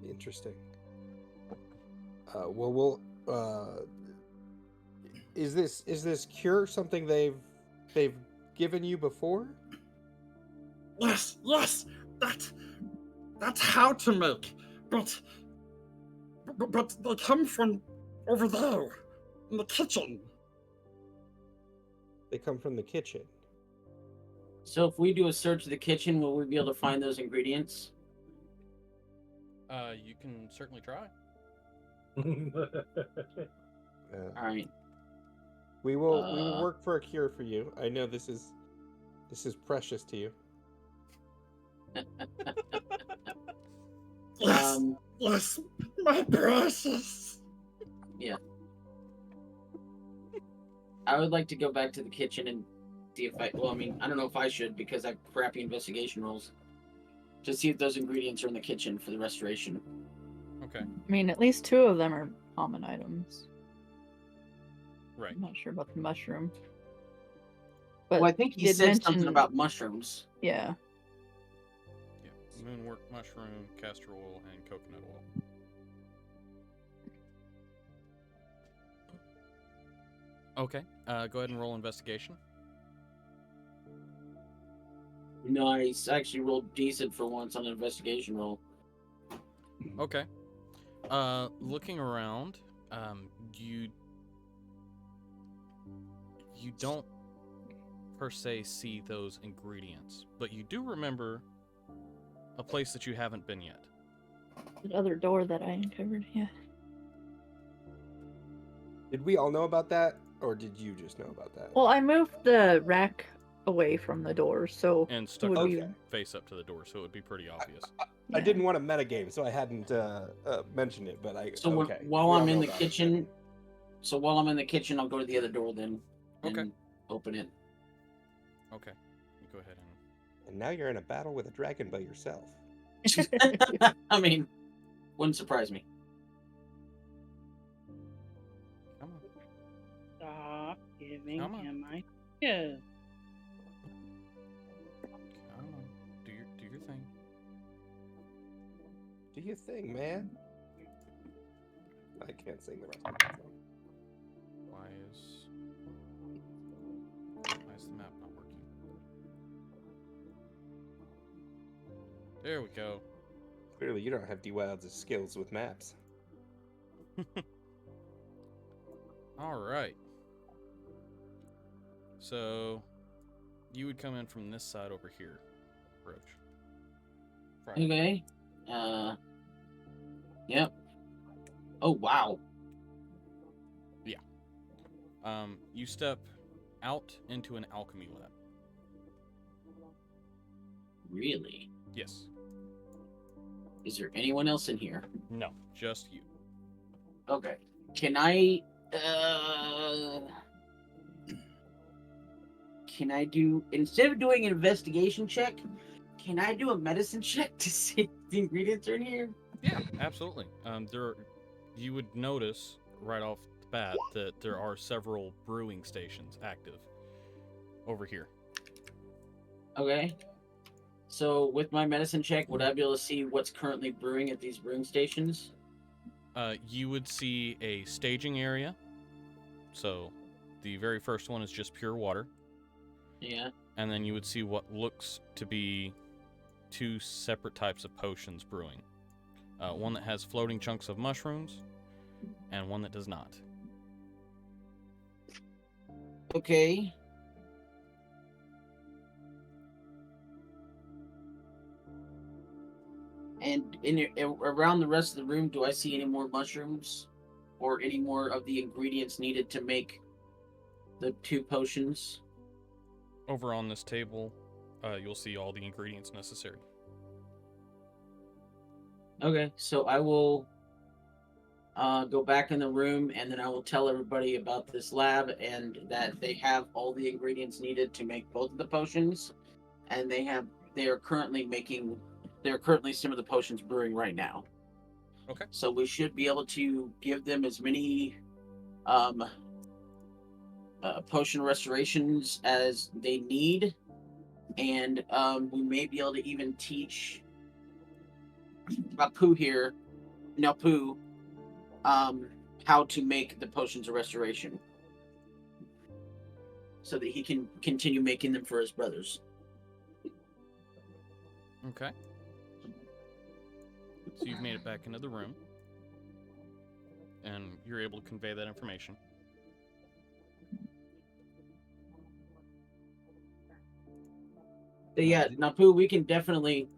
Speaker 5: Interesting. Well, is this cure something they've given you before?
Speaker 9: Yes, that's how to make. But they come from over there in the kitchen.
Speaker 5: They come from the kitchen.
Speaker 3: So if we do a search of the kitchen, will we be able to find those ingredients?
Speaker 1: You can certainly try.
Speaker 3: All right.
Speaker 5: We will work for a cure for you. I know this is precious to you.
Speaker 9: Yes, yes, my precious.
Speaker 3: Yeah. I would like to go back to the kitchen and see if I don't know if I should because I have crappy investigation rolls. To see if those ingredients are in the kitchen for the restoration.
Speaker 1: Okay.
Speaker 4: I mean, at least 2 of them are common items.
Speaker 1: Right.
Speaker 4: I'm not sure about the mushroom. But
Speaker 3: Well, I think he
Speaker 4: did
Speaker 3: said something
Speaker 4: mention-
Speaker 3: about mushrooms.
Speaker 4: Yeah.
Speaker 1: Yeah. Moonwork mushroom, castor oil, and coconut oil. Okay. Go ahead and roll investigation.
Speaker 3: Nice. I actually rolled decent for once on an investigation roll.
Speaker 1: Okay. Looking around, you don't per se see those ingredients, but you do remember a place that you haven't been yet.
Speaker 4: The other door that I uncovered, yeah.
Speaker 5: Did we all know about that, or did you just know about that?
Speaker 4: Well, I moved the rack away from the door, so
Speaker 1: And
Speaker 4: it
Speaker 1: stuck
Speaker 4: would
Speaker 1: your
Speaker 4: be...
Speaker 5: Okay.
Speaker 1: face up to the door, so it would be pretty obvious.
Speaker 5: I
Speaker 4: yeah.
Speaker 5: didn't want to metagame, so I hadn't mentioned it. But
Speaker 3: So
Speaker 5: okay.
Speaker 3: while
Speaker 5: We all
Speaker 3: I'm
Speaker 5: know
Speaker 3: in the
Speaker 5: about it.
Speaker 3: kitchen, I'll go to the other door then.
Speaker 1: Okay.
Speaker 3: And open it.
Speaker 1: Okay. You go ahead and...
Speaker 5: And now you're in a battle with a dragon by yourself.
Speaker 3: I mean, wouldn't surprise me.
Speaker 1: Come on.
Speaker 6: Stop giving
Speaker 1: Come on.
Speaker 6: him ideas.
Speaker 1: Come on. Do your thing.
Speaker 5: Do your thing, man. I can't sing the rest of the song.
Speaker 1: Why is the map not working? There we go.
Speaker 5: Clearly, you don't have D-Wild's skills with maps.
Speaker 1: All right. So, you would come in from this side over here, Roach. Right.
Speaker 3: Okay. Yep. Oh wow.
Speaker 1: You step out into an alchemy lab.
Speaker 3: Really?
Speaker 1: Yes.
Speaker 3: Is there anyone else in here?
Speaker 1: No, just you.
Speaker 3: Okay. Can I do, instead of doing an investigation check, can I do a medicine check to see if the ingredients are in here?
Speaker 1: Yeah, absolutely. You would notice right off the bat that there are several brewing stations active over here.
Speaker 3: Okay. So with my medicine check, would I be able to see what's currently brewing at these brewing stations?
Speaker 1: You would see a staging area. So the very first one is just pure water.
Speaker 3: Yeah.
Speaker 1: And then you would see what looks to be 2 separate types of potions brewing. One that has floating chunks of mushrooms, and one that does not.
Speaker 3: Okay. And around the rest of the room, do I see any more mushrooms or any more of the ingredients needed to make the 2 potions?
Speaker 1: Over on this table, you'll see all the ingredients necessary.
Speaker 3: Okay, so I will go back in the room, and then I will tell everybody about this lab and that they have all the ingredients needed to make both of the potions, and they are currently some of the potions brewing right now.
Speaker 1: Okay.
Speaker 3: So we should be able to give them as many potion restorations as they need, and we may be able to even teach Pooh here, Pooh, how to make the potions of restoration, so that he can continue making them for his brothers.
Speaker 1: Okay. So you've made it back into the room, and you're able to convey that information.
Speaker 3: But yeah, Pooh, we can definitely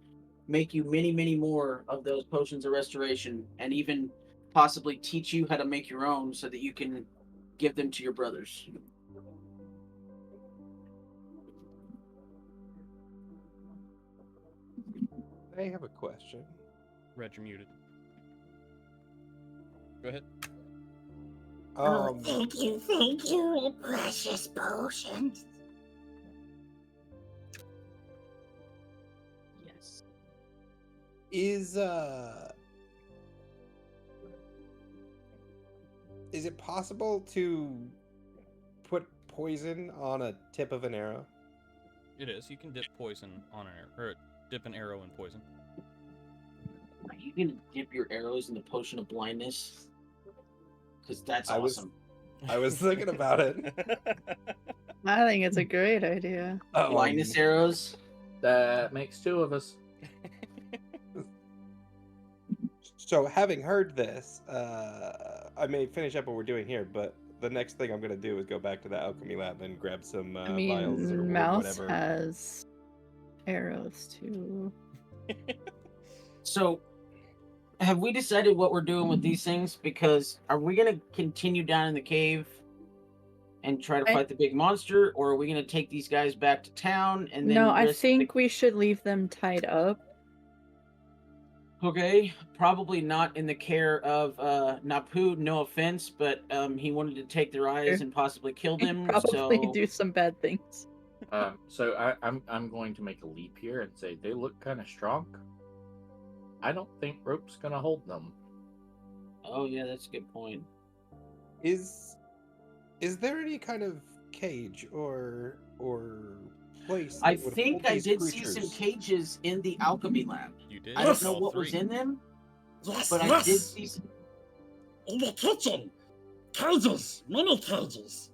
Speaker 3: make you many, many more of those potions of restoration, and even possibly teach you how to make your own so that you can give them to your brothers.
Speaker 5: I have a question.
Speaker 1: Reg, you're muted. Go ahead.
Speaker 9: Thank you, precious potions.
Speaker 3: Yes.
Speaker 5: Is it possible to put poison on a tip of an arrow?
Speaker 1: It is. You can dip poison on an arrow, or dip an arrow in poison.
Speaker 3: Are you gonna dip your arrows in the potion of blindness? Because that's
Speaker 5: I was-
Speaker 3: awesome.
Speaker 5: I was thinking about it.
Speaker 4: I think it's a great idea.
Speaker 3: Blindness arrows.
Speaker 2: That makes 2 of us.
Speaker 5: So having heard this, I may finish up what we're doing here, but the next thing I'm going to do is go back to the alchemy lab and grab some
Speaker 4: I
Speaker 5: vials or
Speaker 4: mean, Mouse
Speaker 5: whatever.
Speaker 4: has arrows too.
Speaker 3: So, have we decided what we're doing with these things? Because are we gonna continue down in the cave and try to fight the big monster, or are we gonna take these guys back to town and then?
Speaker 4: No, I think we should leave them tied up.
Speaker 3: Okay, probably not in the care of Napu. No offense, but he wanted to take their eyes and possibly kill them.
Speaker 4: Probably
Speaker 3: So
Speaker 4: do some bad things.
Speaker 2: So I'm going to make a leap here and say they look kind of strong. I don't think rope's gonna hold them.
Speaker 3: Oh yeah, that's a good point.
Speaker 5: Is there any kind of cage or place?
Speaker 3: I
Speaker 5: that would
Speaker 3: think
Speaker 5: hold
Speaker 3: I
Speaker 5: these
Speaker 3: did
Speaker 5: creatures?
Speaker 3: see some cages in the alchemy lab.
Speaker 1: You did?
Speaker 3: I don't
Speaker 9: Yes.
Speaker 3: know
Speaker 1: All
Speaker 3: what was
Speaker 1: 3.
Speaker 3: in them,
Speaker 9: Yes,
Speaker 3: but
Speaker 9: yes.
Speaker 3: I did see some.
Speaker 9: In the kitchen. Cages. Many cages.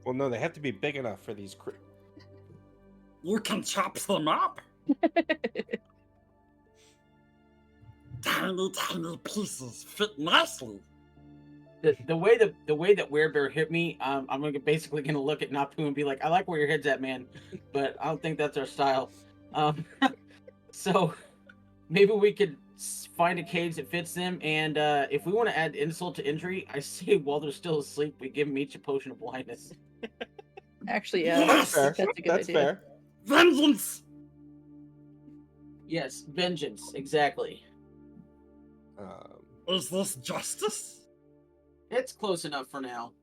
Speaker 5: Well, no, they have to be big enough for these creatures.
Speaker 9: You can chop them up. Tiny pieces fit nicely.
Speaker 3: The way that Werebear hit me, I'm basically gonna look at Napu and be like, I like where your head's at, man, but I don't think that's our style. So maybe we could find a cage that fits them, and if we want to add insult to injury, I say while they're still asleep, we give them each a potion of blindness.
Speaker 4: Actually, yeah,
Speaker 9: Yes!
Speaker 4: that's a good
Speaker 5: That's
Speaker 4: idea.
Speaker 5: fair.
Speaker 9: Vengeance.
Speaker 3: Yes, vengeance, exactly.
Speaker 9: Is this justice?
Speaker 3: It's close enough for now.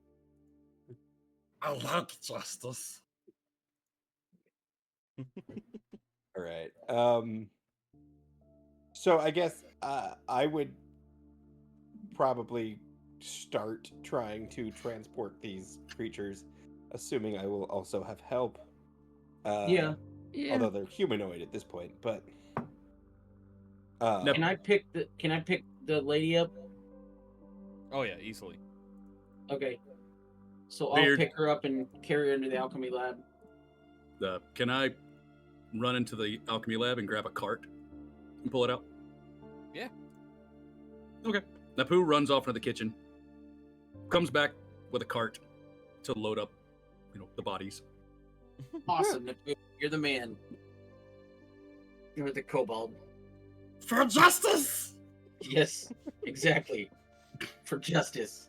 Speaker 9: I like justice.
Speaker 5: All right. So I guess I would probably start trying to transport these creatures, assuming I will also have help.
Speaker 3: Yeah.
Speaker 4: Yeah.
Speaker 5: Although they're humanoid at this point, but
Speaker 8: Nope.
Speaker 3: Can I pick the lady up?
Speaker 1: Oh yeah, easily.
Speaker 3: Okay. So I'll
Speaker 8: Beard.
Speaker 3: pick her up and carry her into the alchemy lab.
Speaker 8: Can I run into the alchemy lab and grab a cart and pull it out?
Speaker 1: Yeah.
Speaker 8: Okay. Napu runs off into the kitchen, comes back with a cart to load up, the bodies.
Speaker 3: Awesome. You're the man. You're the kobold.
Speaker 9: For justice!
Speaker 3: Yes, exactly. For justice.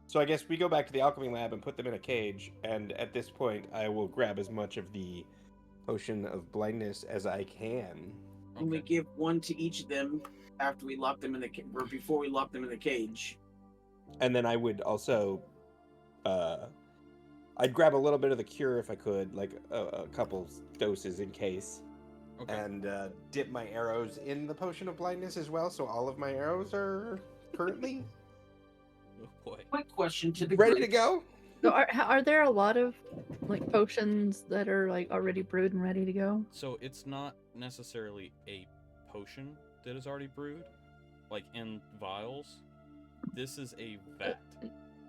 Speaker 5: So I guess we go back to the alchemy lab and put them in a cage, and at this point I will grab as much of the potion of blindness as I can.
Speaker 3: And we give one to each of them after we lock them in the or before we lock them in the cage.
Speaker 5: And then I would also I'd grab a little bit of the cure if I could, like a couple doses in case.
Speaker 1: Okay.
Speaker 5: And dip my arrows in the potion of blindness as well, so all of my arrows are currently
Speaker 1: Oh boy.
Speaker 3: Quick question to the
Speaker 5: ready
Speaker 3: group.
Speaker 5: to go.
Speaker 4: So are there a lot of like potions that are like already brewed and ready to go?
Speaker 1: So it's not necessarily a potion that is already brewed, like in vials. This is a vat.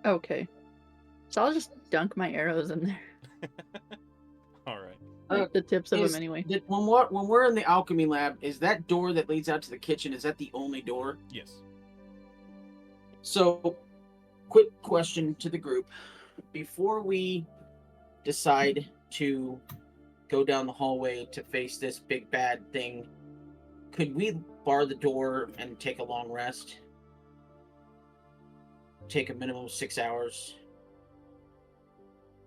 Speaker 4: Okay. So I'll just dunk my arrows in there.
Speaker 1: All right.
Speaker 4: Like the tips of them
Speaker 3: Is-
Speaker 4: anyway.
Speaker 3: When we're in the alchemy lab, is that door that leads out to the kitchen, is that the only door?
Speaker 1: Yes.
Speaker 3: So, quick question to the group. Before we decide to go down the hallway to face this big bad thing, could we bar the door and take a long rest? Take a minimum of 6 hours?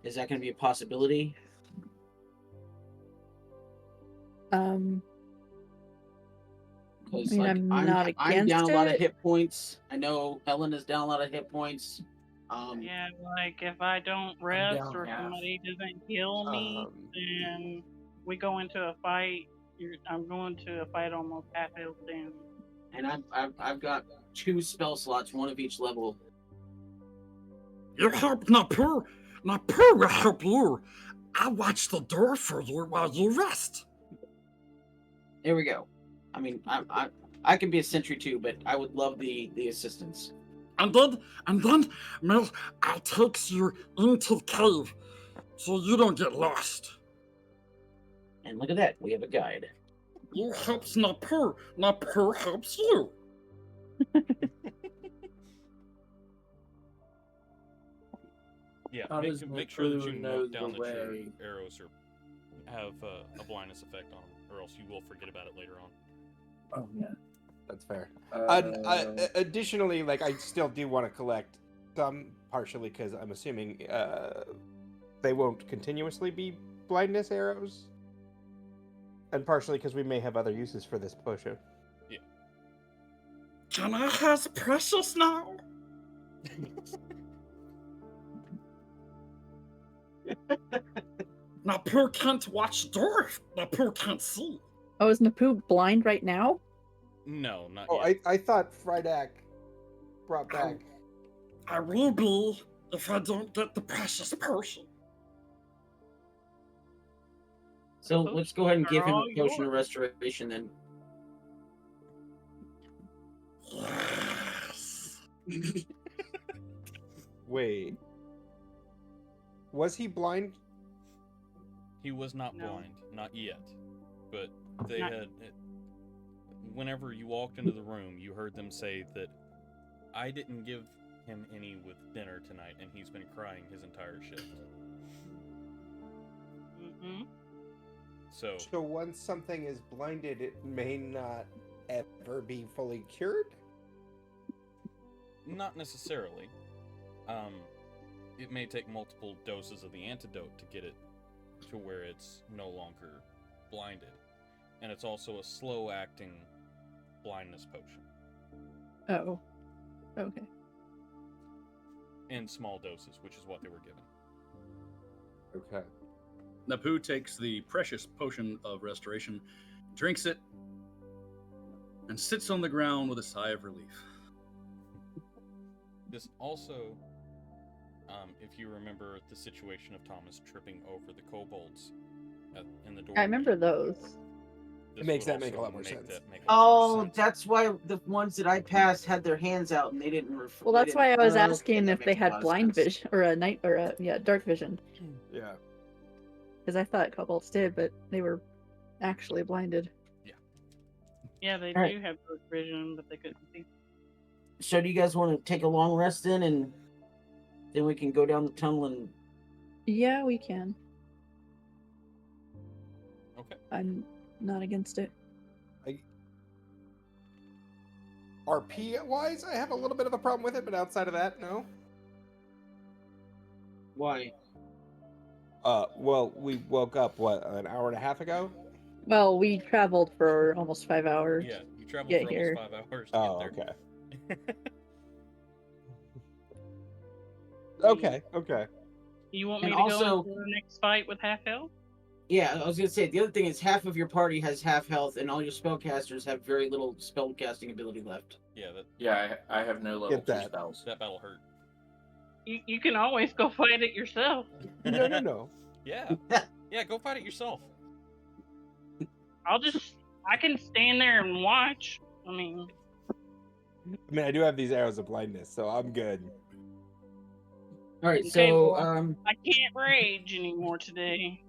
Speaker 3: Is that going to be a possibility? Because
Speaker 4: I mean, I'm not
Speaker 3: I'm down
Speaker 4: against
Speaker 3: a lot of
Speaker 4: it.
Speaker 3: hit points. I know Ellen is down a lot of hit points.
Speaker 6: Yeah, like if I don't rest
Speaker 3: down
Speaker 6: or
Speaker 3: half.
Speaker 6: somebody doesn't heal me, then we go into a fight. I'm going to a fight almost half health then.
Speaker 3: And I've got 2 spell slots, one of each level.
Speaker 9: You help Napu. Napu will help you. I'll watch the door for you while you rest.
Speaker 3: There we go. I mean, I can be a sentry too, but I would love the assistance.
Speaker 9: And then, Mel, I'll take you into the cave so you don't get lost.
Speaker 3: And look at that, we have a guide.
Speaker 9: You helps Napu. Napu helps you.
Speaker 1: Yeah.
Speaker 10: How does
Speaker 1: Make sure that you
Speaker 10: Napu know
Speaker 1: note down
Speaker 10: the
Speaker 1: that your
Speaker 10: way?
Speaker 1: arrows have a blindness effect on them, or else you will forget about it later on.
Speaker 10: Oh yeah.
Speaker 5: That's fair.
Speaker 10: Uh,
Speaker 5: Additionally, like I still do want to collect some, partially because I'm assuming they won't continuously be blindness arrows, and partially because we may have other uses for this potion.
Speaker 9: Can I have precious now? Napu can't watch the door. Napu can't see.
Speaker 4: Oh, is Napu blind right now?
Speaker 1: No, not
Speaker 5: Oh,
Speaker 1: yet.
Speaker 5: I thought Frydak brought back.
Speaker 9: I will be if I don't get the precious potion.
Speaker 3: So let's go ahead and give him
Speaker 6: all
Speaker 3: a potion of
Speaker 6: yours.
Speaker 3: restoration then.
Speaker 9: Yes.
Speaker 5: Wait, was he blind?
Speaker 1: He was not
Speaker 6: No.
Speaker 1: blind, not yet. But they
Speaker 6: Not-
Speaker 1: had. Whenever you walked into the room, you heard them say that I didn't give him any with dinner tonight, and he's been crying his entire shift.
Speaker 6: Mm-hmm.
Speaker 1: So,
Speaker 5: So once something is blinded, it may not ever be fully cured.
Speaker 1: not necessarily. It may take multiple doses of the antidote to get it to where it's no longer blinded. And it's also a slow-acting blindness potion
Speaker 4: Oh. Okay.
Speaker 1: in small doses, which is what they were given.
Speaker 5: Okay.
Speaker 8: Napu takes the precious potion of restoration drinks it, and sits on the ground with a sigh of relief.
Speaker 1: This also, if you remember the situation of Thomas tripping over the kobolds in the door.
Speaker 4: I remember those.
Speaker 5: It makes that make a lot more sense.
Speaker 3: Oh, that's why the ones that I passed had their hands out and they didn't.
Speaker 4: Well, that's why I was
Speaker 3: Okay,
Speaker 4: asking
Speaker 3: that
Speaker 4: if they
Speaker 3: makes a lot
Speaker 4: had
Speaker 3: of
Speaker 4: blind
Speaker 3: sense.
Speaker 4: vision or a night or dark vision,
Speaker 5: Yeah.
Speaker 4: because I thought kobolds did, but they were actually blinded.
Speaker 6: Yeah, they
Speaker 3: Alright.
Speaker 6: do have dark vision, but they couldn't see.
Speaker 3: So do you guys want to take a long rest then, and then we can go down the tunnel and?
Speaker 4: Yeah, we can.
Speaker 1: Okay.
Speaker 4: I'm not against it.
Speaker 5: RP wise, I have a little bit of a problem with it, but outside of that, no.
Speaker 3: Why?
Speaker 5: Well, we woke up what, an hour and a half ago?
Speaker 4: Well, we traveled for almost 5 hours.
Speaker 1: Yeah, you traveled
Speaker 4: Get
Speaker 1: for
Speaker 4: here.
Speaker 1: almost 5 hours to
Speaker 5: Oh,
Speaker 1: get there.
Speaker 5: Okay. Okay.
Speaker 6: You want me
Speaker 3: And
Speaker 6: to
Speaker 3: also-
Speaker 6: go into the next fight with half health?
Speaker 3: Yeah, I was gonna say the other thing is half of your party has half health, and all your spellcasters have very little spell casting ability left.
Speaker 1: Yeah,
Speaker 2: Yeah, I have no level
Speaker 5: Get
Speaker 2: 2
Speaker 5: that.
Speaker 2: spells.
Speaker 1: that battle hurt.
Speaker 6: You can always go fight it yourself.
Speaker 5: No.
Speaker 1: Yeah, yeah, go fight it yourself.
Speaker 6: I can stand there and watch. I mean,
Speaker 5: I mean, I do have these arrows of blindness, so I'm good.
Speaker 3: All right,
Speaker 6: Okay,
Speaker 3: so
Speaker 6: well- I can't rage anymore today.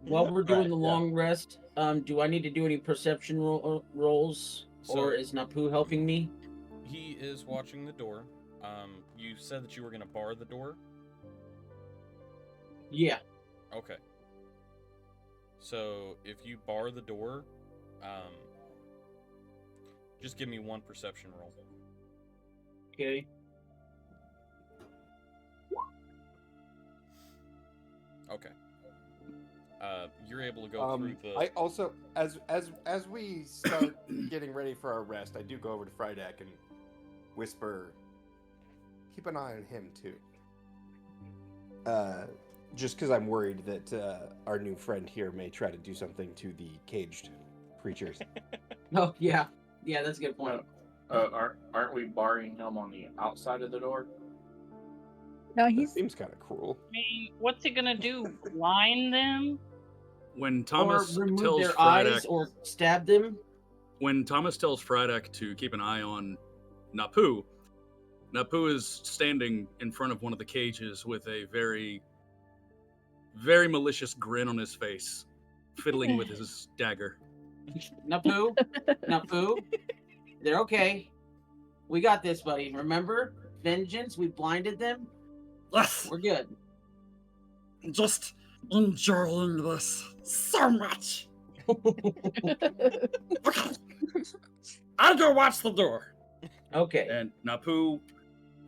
Speaker 3: while we're doing
Speaker 5: Right,
Speaker 3: the
Speaker 5: yeah.
Speaker 3: long rest, do I need to do any perception rolls,
Speaker 1: So-
Speaker 3: or is Napu helping me?
Speaker 1: He is watching the door. You said that you were gonna bar the door.
Speaker 3: Yeah.
Speaker 1: Okay. So if you bar the door, just give me one perception roll.
Speaker 3: Okay.
Speaker 1: Okay. You're able to go through the.
Speaker 5: I also, as we start getting ready for our rest, I do go over to Frydek and whisper, keep an eye on him too. Just because I'm worried that our new friend here may try to do something to the caged creatures.
Speaker 3: Oh yeah, yeah, that's a good point.
Speaker 2: Aren't we barring him on the outside of the door?
Speaker 4: No,
Speaker 5: That
Speaker 4: he's
Speaker 5: seems kind of cruel.
Speaker 6: I mean, what's he gonna do? Blind them?
Speaker 8: When Thomas
Speaker 3: or remove
Speaker 8: tells
Speaker 3: their eyes,
Speaker 8: Frydek,
Speaker 3: or stab them.
Speaker 8: when Thomas tells Frydek to keep an eye on Napu, Napu is standing in front of one of the cages with a very, very malicious grin on his face, fiddling with his dagger.
Speaker 3: Napu, Napu, they're okay. We got this, buddy. Remember, vengeance. We blinded them.
Speaker 9: Yes,
Speaker 3: We're good.
Speaker 9: just enjoying this so much. Okay. I'll go watch the door.
Speaker 3: Okay.
Speaker 8: And Napu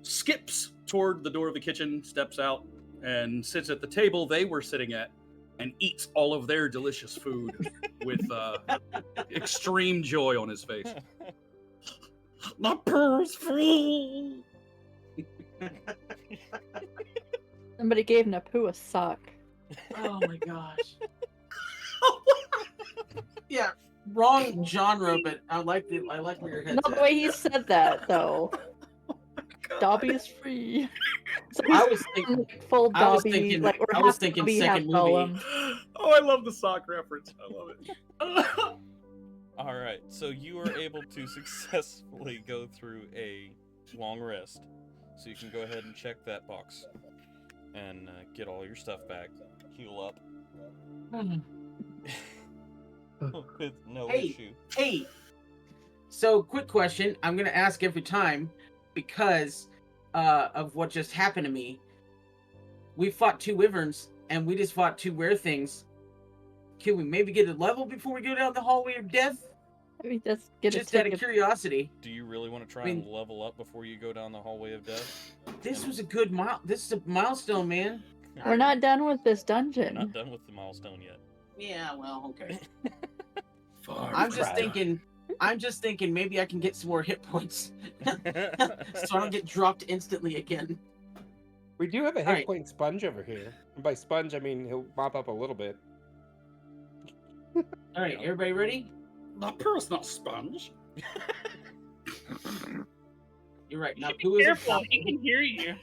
Speaker 8: skips toward the door of the kitchen, steps out, and sits at the table they were sitting at, and eats all of their delicious food with extreme joy on his face.
Speaker 9: Napu's free.
Speaker 4: somebody gave Napu a sock.
Speaker 3: Oh my gosh. Yeah, wrong genre, but I like where your head's
Speaker 4: Not the
Speaker 3: at.
Speaker 4: way he said that though. Dobby is free. So
Speaker 3: I
Speaker 4: he's
Speaker 3: was thinking.
Speaker 4: like full
Speaker 3: I was
Speaker 4: Dobby,
Speaker 3: thinking-
Speaker 4: like we're
Speaker 3: I was
Speaker 4: half
Speaker 3: thinking
Speaker 4: Dobby,
Speaker 3: second
Speaker 4: half
Speaker 3: movie.
Speaker 4: Gollum.
Speaker 8: Oh, I love the sock reference. I love it.
Speaker 1: All right, so you are able to successfully go through a long rest, so you can go ahead and check that box and get all your stuff back, heal up with no
Speaker 3: Hey.
Speaker 1: issue.
Speaker 3: Hey, so quick question. I'm gonna ask every time because of what just happened to me. We fought 2 wyverns and we just fought 2 were-things. Can we maybe get a level before we go down the hallway of death?
Speaker 4: Maybe just get
Speaker 3: Just
Speaker 4: a
Speaker 3: out of
Speaker 4: ticket.
Speaker 3: curiosity.
Speaker 1: Do you really want to try
Speaker 3: I mean-
Speaker 1: and level up before you go down the hallway of death?
Speaker 3: This was a good This is a milestone, man.
Speaker 4: We're not done with this
Speaker 1: You're
Speaker 4: dungeon.
Speaker 1: not done with the milestone yet.
Speaker 3: Yeah, well, okay.
Speaker 8: Far
Speaker 3: I'm just
Speaker 8: cry.
Speaker 3: thinking maybe I can get some more hit points so I don't get dropped instantly again.
Speaker 5: We do have a hit
Speaker 3: Alright.
Speaker 5: point sponge over here. And by sponge, I mean he'll mop up a little bit.
Speaker 3: All right, everybody ready?
Speaker 9: Napu's not sponge.
Speaker 3: You're right.
Speaker 6: You should
Speaker 3: Napu
Speaker 6: be
Speaker 3: is
Speaker 6: careful. He can hear you.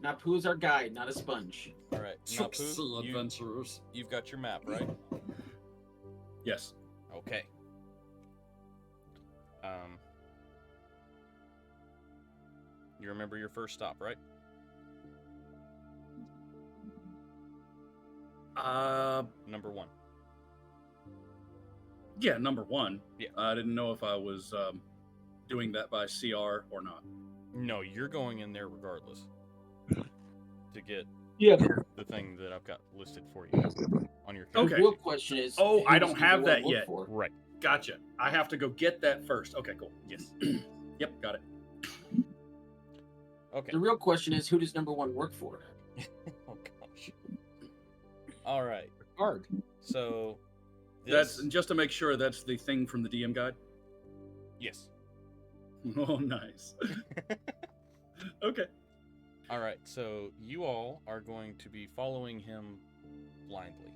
Speaker 3: Napu is our guide, not a sponge.
Speaker 1: All right,
Speaker 9: Tricksy
Speaker 1: Napu,
Speaker 9: adventurers.
Speaker 1: you've got your map, right?
Speaker 8: Yes.
Speaker 1: Okay. You remember your first stop, right? Number 1.
Speaker 8: Yeah, number 1.
Speaker 1: Yeah.
Speaker 8: I didn't know if I was doing that by CR or not.
Speaker 1: No, you're going in there regardless to get the thing that I've got listed for you on your
Speaker 3: The
Speaker 8: Okay.
Speaker 3: real question is.
Speaker 8: Oh,
Speaker 3: who
Speaker 8: I
Speaker 3: does
Speaker 8: don't
Speaker 3: number
Speaker 8: have
Speaker 3: one
Speaker 8: that
Speaker 3: work
Speaker 8: yet.
Speaker 3: for?
Speaker 1: Right.
Speaker 8: Gotcha. I have to go get that first. Okay, cool.
Speaker 1: Yes.
Speaker 8: Yep, got it.
Speaker 1: Okay.
Speaker 3: The real question is, who does number 1 work for?
Speaker 1: Oh gosh. All right.
Speaker 3: Guard.
Speaker 1: So
Speaker 8: That's
Speaker 1: this,
Speaker 8: just to make sure that's the thing from the DM guide.
Speaker 1: yes.
Speaker 8: Oh, nice. Okay.
Speaker 1: All right. So you all are going to be following him blindly.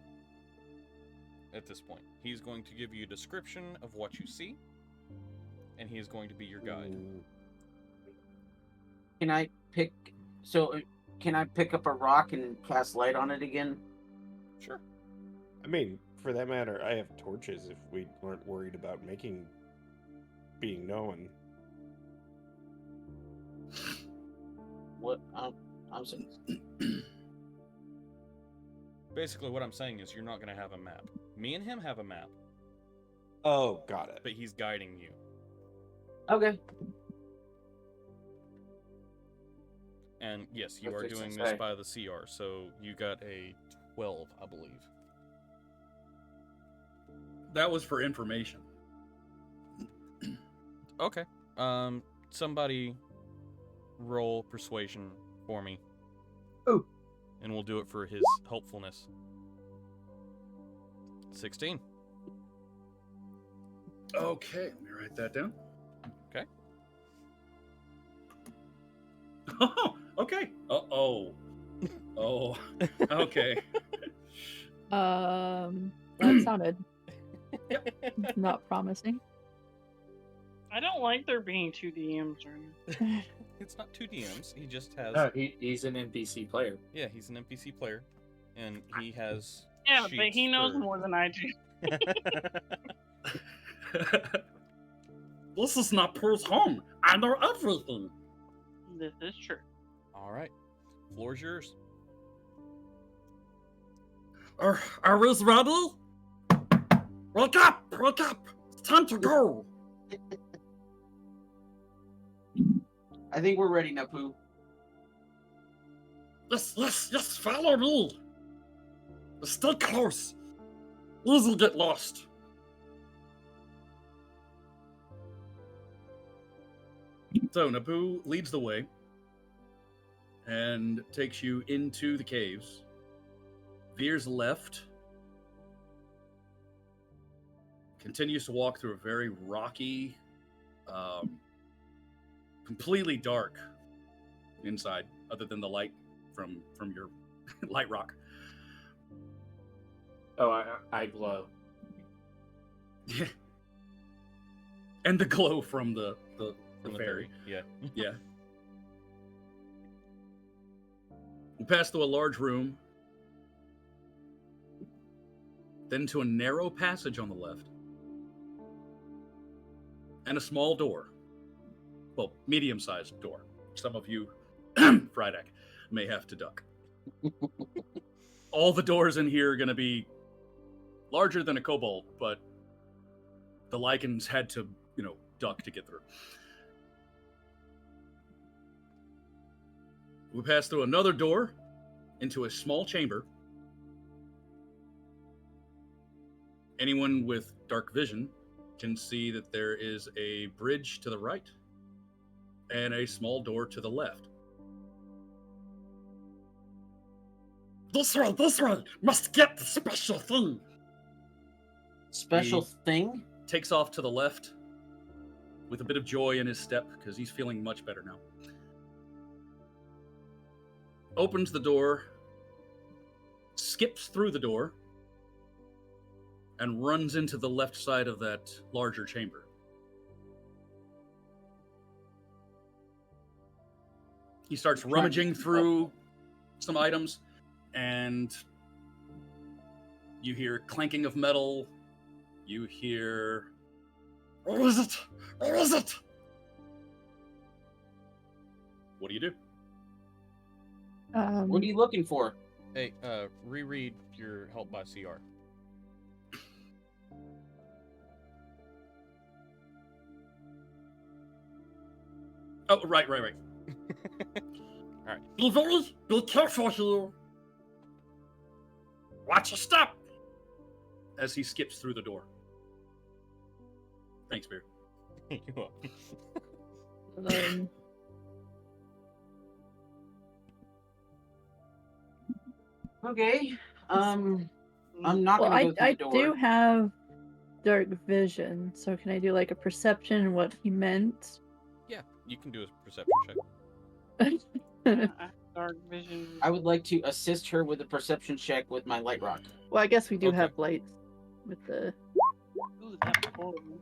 Speaker 1: At this point, he's going to give you a description of what you see, and he is going to be your guide.
Speaker 3: Can I pick? So, can I pick up a rock and cast light on it again?
Speaker 1: Sure.
Speaker 5: I mean, for that matter, I have torches if we weren't worried about being known.
Speaker 3: What? I'm saying.
Speaker 1: Basically, what I'm saying is you're not going to have a map. Me and him have a map,
Speaker 5: Oh, got it.
Speaker 1: but he's guiding you.
Speaker 3: Okay.
Speaker 1: And yes, you
Speaker 3: That's
Speaker 1: are
Speaker 3: what I
Speaker 1: doing
Speaker 3: was
Speaker 1: this
Speaker 3: gonna
Speaker 1: by the CR, so you got a 12, I believe.
Speaker 8: That was for information.
Speaker 1: Okay. Somebody roll persuasion for me.
Speaker 3: Ooh.
Speaker 1: And we'll do it for his helpfulness. 16.
Speaker 8: Okay, let me write that down.
Speaker 1: Okay.
Speaker 8: Oh, okay. Oh. Oh, okay.
Speaker 4: That sounded not promising.
Speaker 6: I don't like there being 2 DMs right now.
Speaker 1: It's not 2 DMs. He just has.
Speaker 2: No, he's an NPC player.
Speaker 1: Yeah, he's an NPC player, and he has.
Speaker 6: Yeah, but
Speaker 1: sheets
Speaker 6: he knows
Speaker 1: for-
Speaker 6: more than I do.
Speaker 9: This is Napu's home. I know everything.
Speaker 6: This is true.
Speaker 1: All right, floor's yours.
Speaker 9: Are we ready? Wake up! Wake up! It's time to go!
Speaker 3: I think we're ready, Napu.
Speaker 9: Yes, follow me. Stay close. Easy get lost.
Speaker 8: So Napu leads the way and takes you into the caves. Veers left. Continues to walk through a very rocky, completely dark inside, other than the light from your light rock.
Speaker 2: Oh, I glow.
Speaker 8: And the glow from the
Speaker 1: From the
Speaker 8: fairy.
Speaker 1: Yeah.
Speaker 8: Yeah. We pass through a large room, then to a narrow passage on the left, and a small door. Well, medium-sized door. Some of you, Frydek, may have to duck. All the doors in here are going to be larger than a kobold, but the lichens had to, duck to get through. We pass through another door into a small chamber. Anyone with dark vision can see that there is a bridge to the right and a small door to the left.
Speaker 9: This way! Must get the special thing!
Speaker 3: Special
Speaker 8: He-
Speaker 3: thing?
Speaker 8: Takes off to the left with a bit of joy in his step because he's feeling much better now. Opens the door, skips through the door, and runs into the left side of that larger chamber. He starts rummaging through some items, and you hear clanking of metal. You hear,
Speaker 9: Where is it? Where is it?
Speaker 8: what do you do?
Speaker 3: What are you looking for?
Speaker 1: Hey, reread your help by CR.
Speaker 8: Oh, right.
Speaker 9: Be careful here. Watch your step.
Speaker 8: As he skips through the door. Thanks, Beer.
Speaker 1: You're welcome.
Speaker 3: Okay. I'm not
Speaker 4: Well,
Speaker 3: gonna go through
Speaker 4: I
Speaker 3: the door.
Speaker 4: do have dark vision, so can I do like a perception what he meant?
Speaker 1: Yeah, you can do a perception check.
Speaker 6: Dark vision.
Speaker 3: I would like to assist her with a perception check with my light rock.
Speaker 4: Well, I guess we do
Speaker 1: Okay.
Speaker 4: have lights with the.
Speaker 6: Ooh, that's horrible.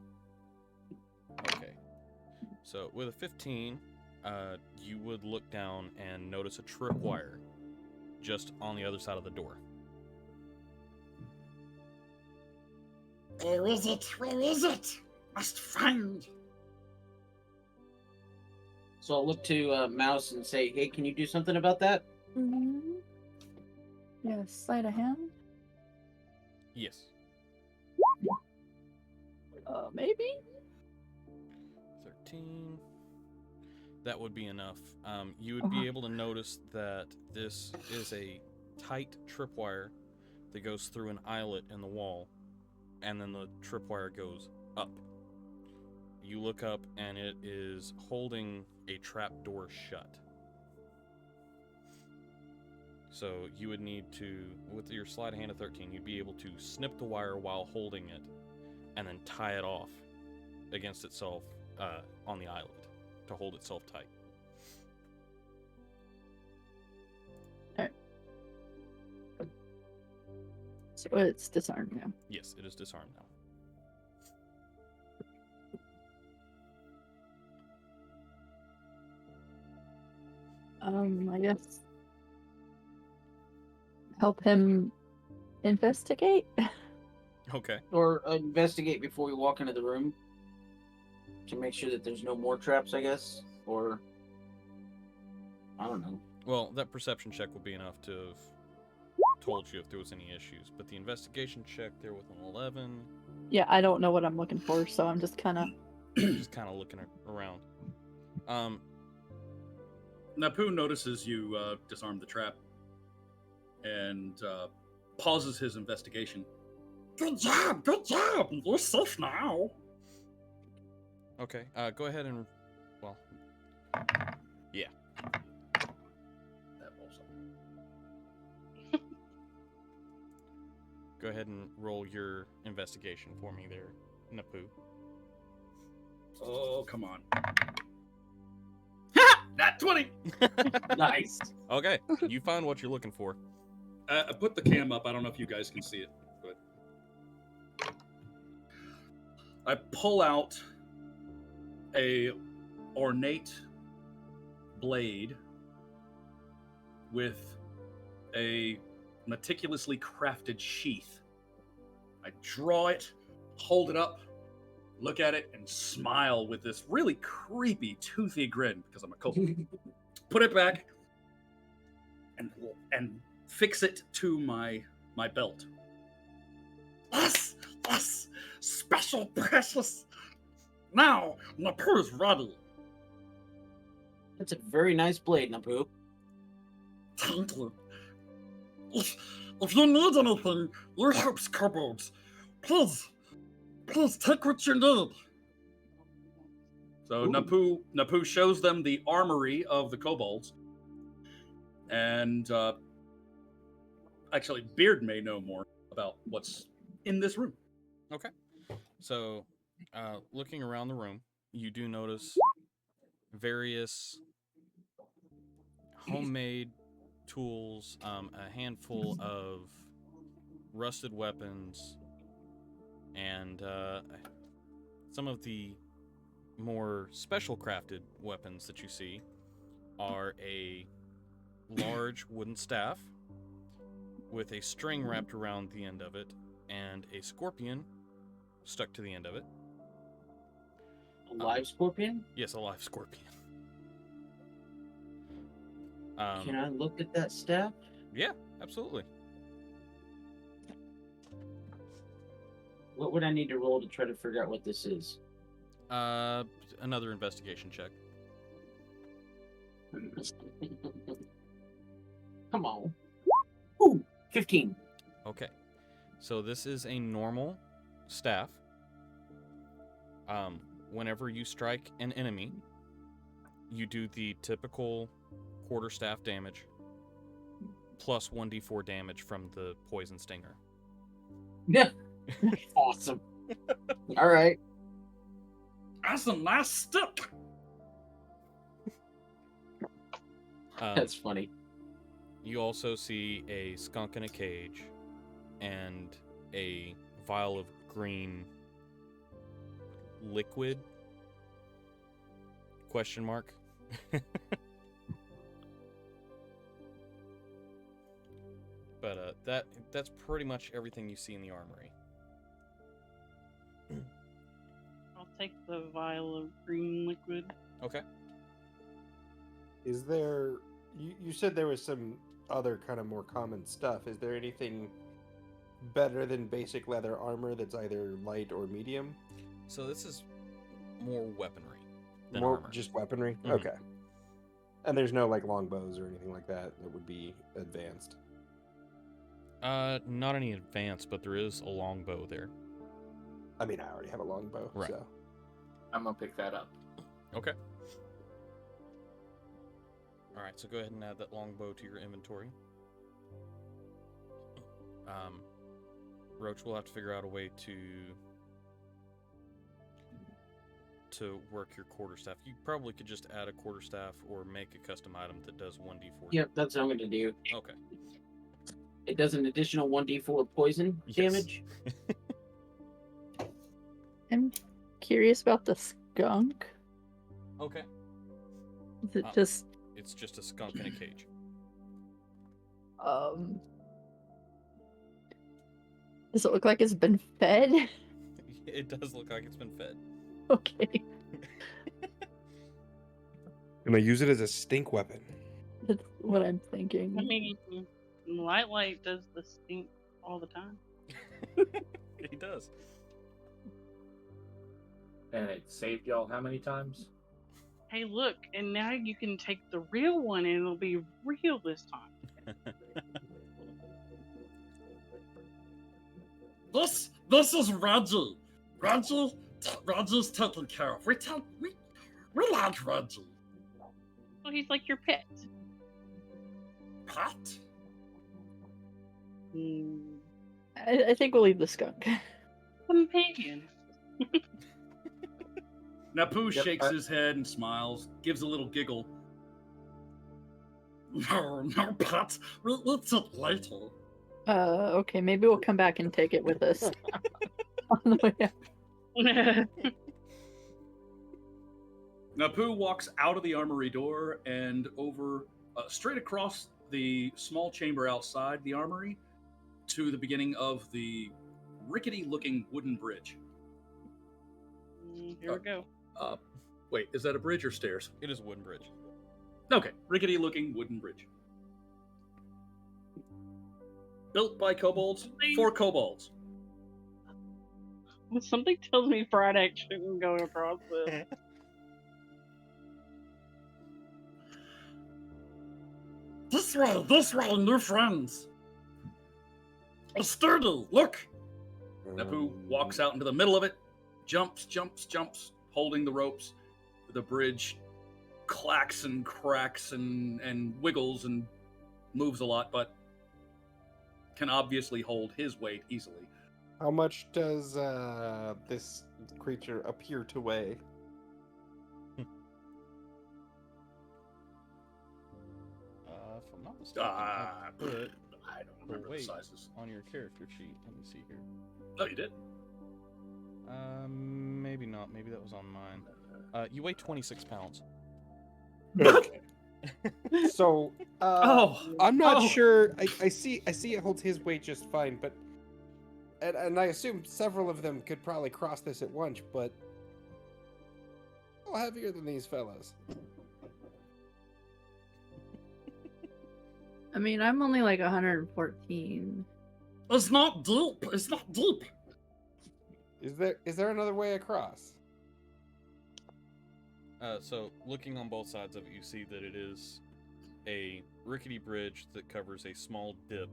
Speaker 1: Okay. So with a 15, you would look down and notice a tripwire just on the other side of the door.
Speaker 9: Where is it? Where is it? Must find.
Speaker 3: So I'll look to Mouse and say, "Hey, can you do something about that?"
Speaker 4: Yeah, sleight of hand.
Speaker 1: Yes.
Speaker 4: Maybe.
Speaker 1: 13. That would be enough. You would be able to notice that this is a tight tripwire that goes through an eyelet in the wall, and then the tripwire goes up. You look up, and it is holding a trapdoor shut. So you would need to, with your sleight of hand of 13, you'd be able to snip the wire while holding it, and then tie it off against itself on the eyelet to hold itself tight.
Speaker 4: So it's disarmed now.
Speaker 1: Yes, it is disarmed now.
Speaker 4: I guess help him investigate.
Speaker 1: Okay.
Speaker 3: Or investigate before we walk into the room to make sure that there's no more traps, I guess. Or I don't know.
Speaker 1: Well, that perception check would be enough to have told you if there was any issues, but the investigation check there with an 11,
Speaker 4: Yeah, I don't know what I'm looking for, so I'm just kind of.
Speaker 1: just kind of looking around.
Speaker 8: Napu notices you disarm the trap and pauses his investigation.
Speaker 9: Good job. Good job. You're safe now.
Speaker 1: Okay. Go ahead and, well, yeah.
Speaker 8: That rolls up.
Speaker 1: Go ahead and roll your investigation for me there, Napu.
Speaker 8: Oh, come on. Nat 20!
Speaker 3: Nice.
Speaker 1: Okay, you found what you're looking for.
Speaker 8: I put the cam up. I don't know if you guys can see it, but I pull out a ornate blade with a meticulously crafted sheath. I draw it, hold it up, look at it, and smile with this really creepy, toothy grin because I'm a kobold. Put it back and fix it to my belt.
Speaker 9: Yes. Yes. Special precious. Now, Napu's ready.
Speaker 3: That's a very nice blade, Napu.
Speaker 9: Thank you. If you need anything, you helps kobolds. Please take what you need.
Speaker 8: So Napu shows them the armory of the kobolds, and actually, Beard may know more about what's in this room.
Speaker 1: Okay. So, looking around the room, you do notice various homemade tools, a handful of rusted weapons, And some of the more special crafted weapons that you see are a large wooden staff with a string wrapped around the end of it and a scorpion stuck to the end of it.
Speaker 3: A live scorpion?
Speaker 1: Yes, a live scorpion.
Speaker 3: Can I look at that staff?
Speaker 1: Yeah, absolutely.
Speaker 3: What would I need to roll to try to figure out what this is?
Speaker 1: Another investigation check.
Speaker 3: Come on. Ooh, 15.
Speaker 1: Okay. So this is a normal staff. Whenever you strike an enemy, you do the typical quarterstaff damage plus 1d4 damage from the poison stinger.
Speaker 3: Yeah. Awesome. All right.
Speaker 9: That's a nice stick.
Speaker 3: That's funny.
Speaker 1: You also see a skunk in a cage and a vial of green liquid? Question mark. But that's pretty much everything you see in the armory.
Speaker 6: I'll take the vial of green liquid.
Speaker 1: Okay.
Speaker 5: Is there? You said there was some other kind of more common stuff. Is there anything better than basic leather armor that's either light or medium?
Speaker 1: So this is more weaponry than
Speaker 5: More
Speaker 1: armor.
Speaker 5: just weaponry.
Speaker 1: Mhm.
Speaker 5: Okay. And there's no like longbows or anything like that that would be advanced.
Speaker 1: Not any advanced, but there is a longbow there.
Speaker 5: I mean, I already have a longbow,
Speaker 1: Right.
Speaker 5: so
Speaker 2: I'm gonna pick that up.
Speaker 1: Okay. All right, so go ahead and add that longbow to your inventory. Roach will have to figure out a way to work your quarterstaff. You probably could just add a quarterstaff or make a custom item that does 1d4.
Speaker 3: Yep, that's what I'm going to do.
Speaker 1: Okay.
Speaker 3: It does an additional 1d4 poison
Speaker 1: Yes.
Speaker 3: damage.
Speaker 4: I'm curious about the skunk.
Speaker 1: Okay.
Speaker 4: Is it just
Speaker 1: It's just a skunk in a cage.
Speaker 4: does it look like it's been fed?
Speaker 1: It does look like it's been fed.
Speaker 4: Okay.
Speaker 5: I'm gonna use it as a stink weapon.
Speaker 4: That's what I'm thinking.
Speaker 6: I mean, Light does the stink all the time.
Speaker 1: He does.
Speaker 2: And it saved y'all how many times?
Speaker 6: Hey, look, and now you can take the real one and it'll be real this time.
Speaker 9: This is Reggie. Reggie's taken care of. We like Reggie.
Speaker 6: So he's like your pet.
Speaker 9: Pat?
Speaker 4: I think we'll leave the skunk.
Speaker 6: Companion.
Speaker 8: Napu
Speaker 2: Yep,
Speaker 8: shakes his head and smiles, gives a little giggle.
Speaker 9: No, Pat. We'll eat it later.
Speaker 4: Okay, maybe we'll come back and take it with us. On the way out.
Speaker 8: Napu walks out of the armory door and over, straight across the small chamber outside the armory to the beginning of the rickety-looking wooden bridge.
Speaker 6: Here we go.
Speaker 8: Wait, is that a bridge or stairs?
Speaker 1: It is a wooden bridge.
Speaker 8: Okay, rickety-looking wooden bridge. Built by kobolds, for kobolds.
Speaker 6: Something tells me Friday shouldn't go across this.
Speaker 9: This way, new friends. Sturdy, look.
Speaker 8: Napu walks out into the middle of it, jumps, holding the ropes. The bridge clacks and cracks and wiggles and moves a lot, but can obviously hold his weight easily.
Speaker 5: How much does this creature appear to weigh?
Speaker 1: If I'm not mistaken, I put
Speaker 8: I don't
Speaker 1: the
Speaker 8: remember the
Speaker 1: weight
Speaker 8: sizes.
Speaker 1: on your character sheet. Let me see here.
Speaker 8: Oh, you did?
Speaker 1: Maybe not. Maybe that was on mine. You weigh 26 pounds.
Speaker 5: Okay. So, I'm not
Speaker 8: Oh.
Speaker 5: sure. I see it holds his weight just fine, but and I assume several of them could probably cross this at once, but a little heavier than these fellows.
Speaker 4: I mean, I'm only like 114.
Speaker 9: It's not deep. It's not deep.
Speaker 5: Is there another way across?
Speaker 1: So looking on both sides of it, you see that it is a rickety bridge that covers a small dip,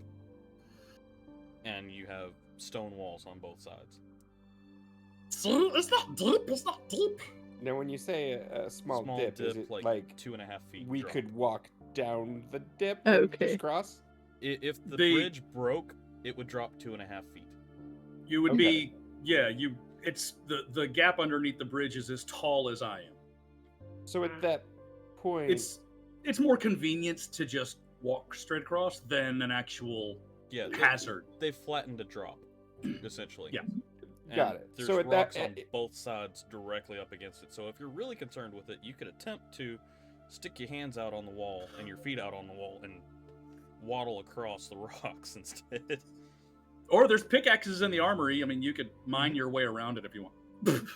Speaker 1: and you have stone walls on both sides.
Speaker 9: See, it's not deep. It's not deep.
Speaker 5: Now, when you say a small dip, is it
Speaker 1: like 2.5 feet.
Speaker 5: we
Speaker 1: drop.
Speaker 5: could walk down the dip
Speaker 4: Oh,
Speaker 5: and
Speaker 4: okay.
Speaker 5: just cross?
Speaker 1: If the
Speaker 8: The-
Speaker 1: bridge broke, it would drop 2.5 feet.
Speaker 8: You would
Speaker 5: Okay.
Speaker 8: be, yeah. It's the gap underneath the bridge is as tall as I am.
Speaker 5: So at that point,
Speaker 8: It's more convenient to just walk straight across than an actual
Speaker 1: Yeah,
Speaker 8: hazard.
Speaker 1: They flattened a drop, essentially.
Speaker 8: Yeah.
Speaker 1: And
Speaker 5: Got it.
Speaker 1: There's
Speaker 5: So at
Speaker 1: rocks
Speaker 5: that-
Speaker 1: on both sides directly up against it. So if you're really concerned with it, you could attempt to stick your hands out on the wall and your feet out on the wall and waddle across the rocks instead.
Speaker 8: Or there's pickaxes in the armory. I mean, you could mine your way around it if you want.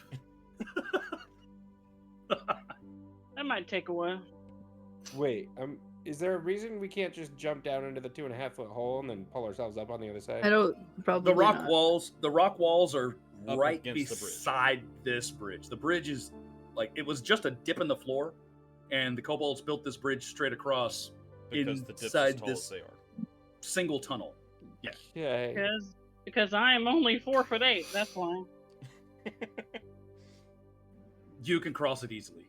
Speaker 6: That might take a while.
Speaker 5: wait, is there a reason we can't just jump down into the 2.5-foot hole and then pull ourselves up on the other side?
Speaker 4: I don't probably
Speaker 8: The rock
Speaker 4: not.
Speaker 8: walls are
Speaker 1: Up
Speaker 8: right
Speaker 1: against the bridge.
Speaker 8: beside this bridge. The bridge is like it was just a dip in the floor, and the kobolds built this bridge straight across
Speaker 1: Because the dip's as
Speaker 8: inside
Speaker 1: tall
Speaker 8: this
Speaker 1: as they are.
Speaker 8: single tunnel.
Speaker 5: Okay.
Speaker 6: Because I am only 4'8". That's why.
Speaker 8: You can cross it easily.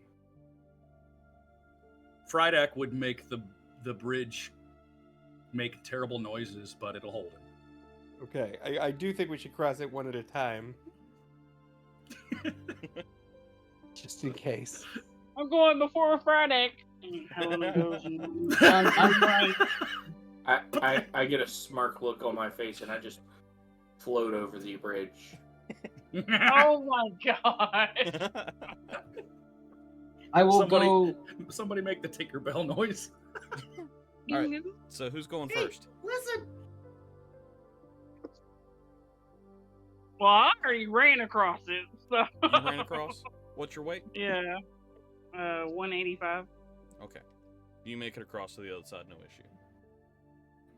Speaker 8: Friedak would make the bridge make terrible noises, but it'll hold it.
Speaker 5: Okay, I do think we should cross it one at a time. Just in case.
Speaker 6: I'm going before Friday. Helena goes.
Speaker 3: I'm right.
Speaker 2: I get a smirk look on my face and I just float over the bridge.
Speaker 6: Oh my god.
Speaker 3: I will go.
Speaker 8: Somebody make the Tinkerbell noise.
Speaker 1: All right. So who's going first?
Speaker 3: Listen.
Speaker 6: Well, I already ran across it, so.
Speaker 1: You ran across? What's your weight?
Speaker 6: Yeah. 185.
Speaker 1: Okay. You make it across to the other side, no issue.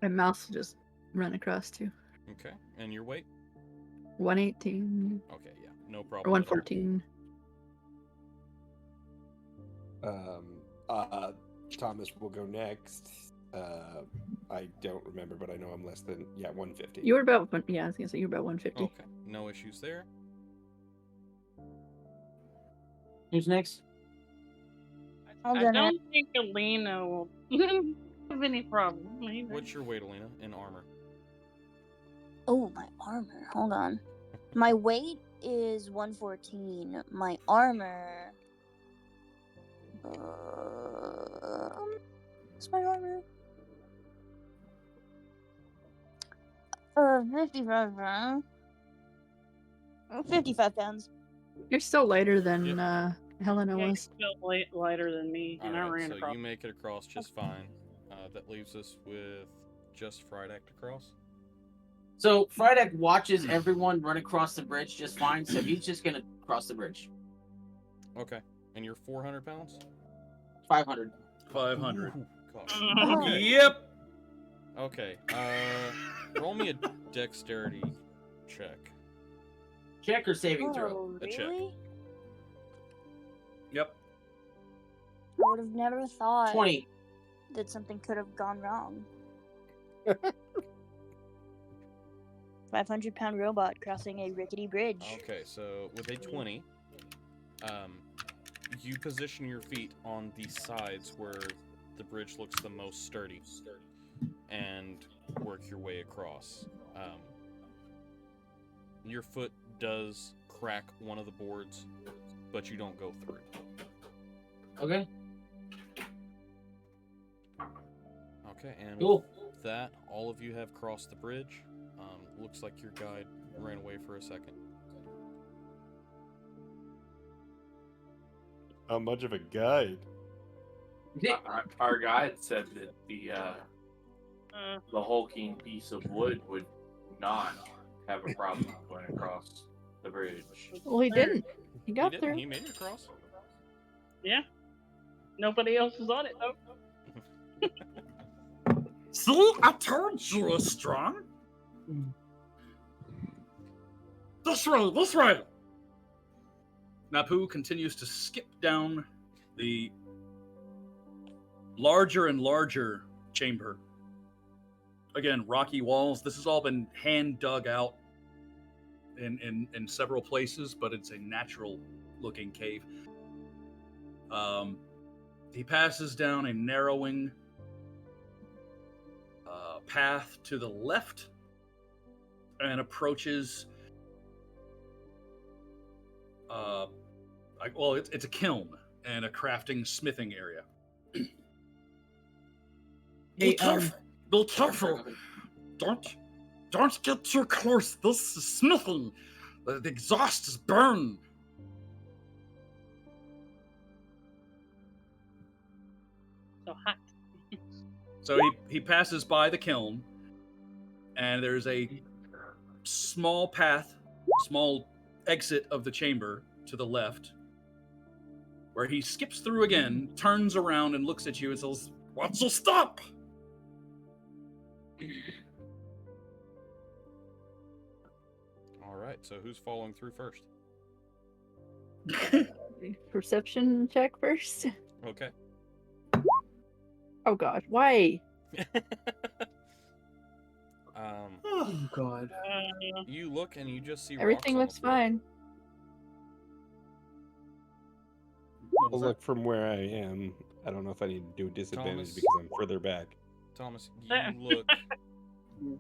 Speaker 4: My mouse will just run across too.
Speaker 1: Okay. And your weight?
Speaker 4: 118
Speaker 1: Okay, yeah. No
Speaker 4: or
Speaker 1: problem.
Speaker 4: 114.
Speaker 5: Thomas will go next. I don't remember, but I know I'm less than 150.
Speaker 4: You were about yeah, I was gonna say you were about 150.
Speaker 1: Okay. No issues there.
Speaker 3: Who's next?
Speaker 7: Hold
Speaker 6: I
Speaker 7: on.
Speaker 6: don't think Alina will have any problem either.
Speaker 1: What's your weight, Alina, in armor?
Speaker 7: Oh, my armor. Hold on. My weight is 114. My armor. What's my armor? 55 pounds. 55 pounds.
Speaker 4: You're still lighter than Helena
Speaker 6: Yeah,
Speaker 4: was.
Speaker 6: you felt lighter than me, and I
Speaker 1: Alright,
Speaker 6: ran
Speaker 1: so
Speaker 6: across.
Speaker 1: you make it across just fine. That leaves us with just Friedak to cross.
Speaker 3: So Friedak watches everyone run across the bridge just fine, so he's just gonna cross the bridge.
Speaker 1: Okay. And you're 400 pounds?
Speaker 3: 500.
Speaker 8: 500.
Speaker 1: Ooh, gosh.
Speaker 7: Oh.
Speaker 8: Yep.
Speaker 1: Okay. Roll me a dexterity check.
Speaker 3: Check or saving throw?
Speaker 7: Oh,
Speaker 1: A check.
Speaker 7: really?
Speaker 8: Yep.
Speaker 7: I would have never thought
Speaker 3: 20.
Speaker 7: that something could have gone wrong. 500-pound robot crossing a rickety bridge.
Speaker 1: Okay, so with a 20, you position your feet on the sides where the bridge looks the most sturdy, and work your way across. Your foot does crack one of the boards, but you don't go through.
Speaker 3: Okay.
Speaker 1: Okay, and
Speaker 3: Cool.
Speaker 1: with that, all of you have crossed the bridge. Looks like your guide ran away for a second.
Speaker 5: How much of a guide?
Speaker 2: Our guide said that the hulking piece of wood would not have a problem going across the bridge.
Speaker 4: Well, he didn't. He got
Speaker 1: He
Speaker 4: through.
Speaker 1: didn't. He made it across.
Speaker 6: Yeah. Nobody else is on it though.
Speaker 9: See, I told you it's strong. This way, this way.
Speaker 8: Napu continues to skip down the larger and larger chamber. Again, rocky walls. This has all been hand dug out in several places, but it's a natural looking cave. He passes down a narrowing path to the left and approaches it's a kiln and a crafting smithing area.
Speaker 9: Be careful. Be careful. Don't get too close. This is smithing. The exhaust is burned.
Speaker 6: So hot.
Speaker 8: So he passes by the kiln, and there's a small path, small exit of the chamber to the left, where he skips through again, turns around, and looks at you and says,
Speaker 9: Watch your step.
Speaker 1: All right. So who's following through first?
Speaker 4: Perception check first.
Speaker 1: Okay.
Speaker 4: Oh God, why?
Speaker 2: Oh God.
Speaker 1: You look and you just see
Speaker 4: Everything
Speaker 1: rocks on
Speaker 4: looks
Speaker 1: the floor.
Speaker 4: fine.
Speaker 8: what
Speaker 5: Well,
Speaker 8: was
Speaker 5: look, from where I am, I don't know if I need to do disadvantage
Speaker 1: Thomas.
Speaker 5: because I'm further back.
Speaker 1: Thomas, you look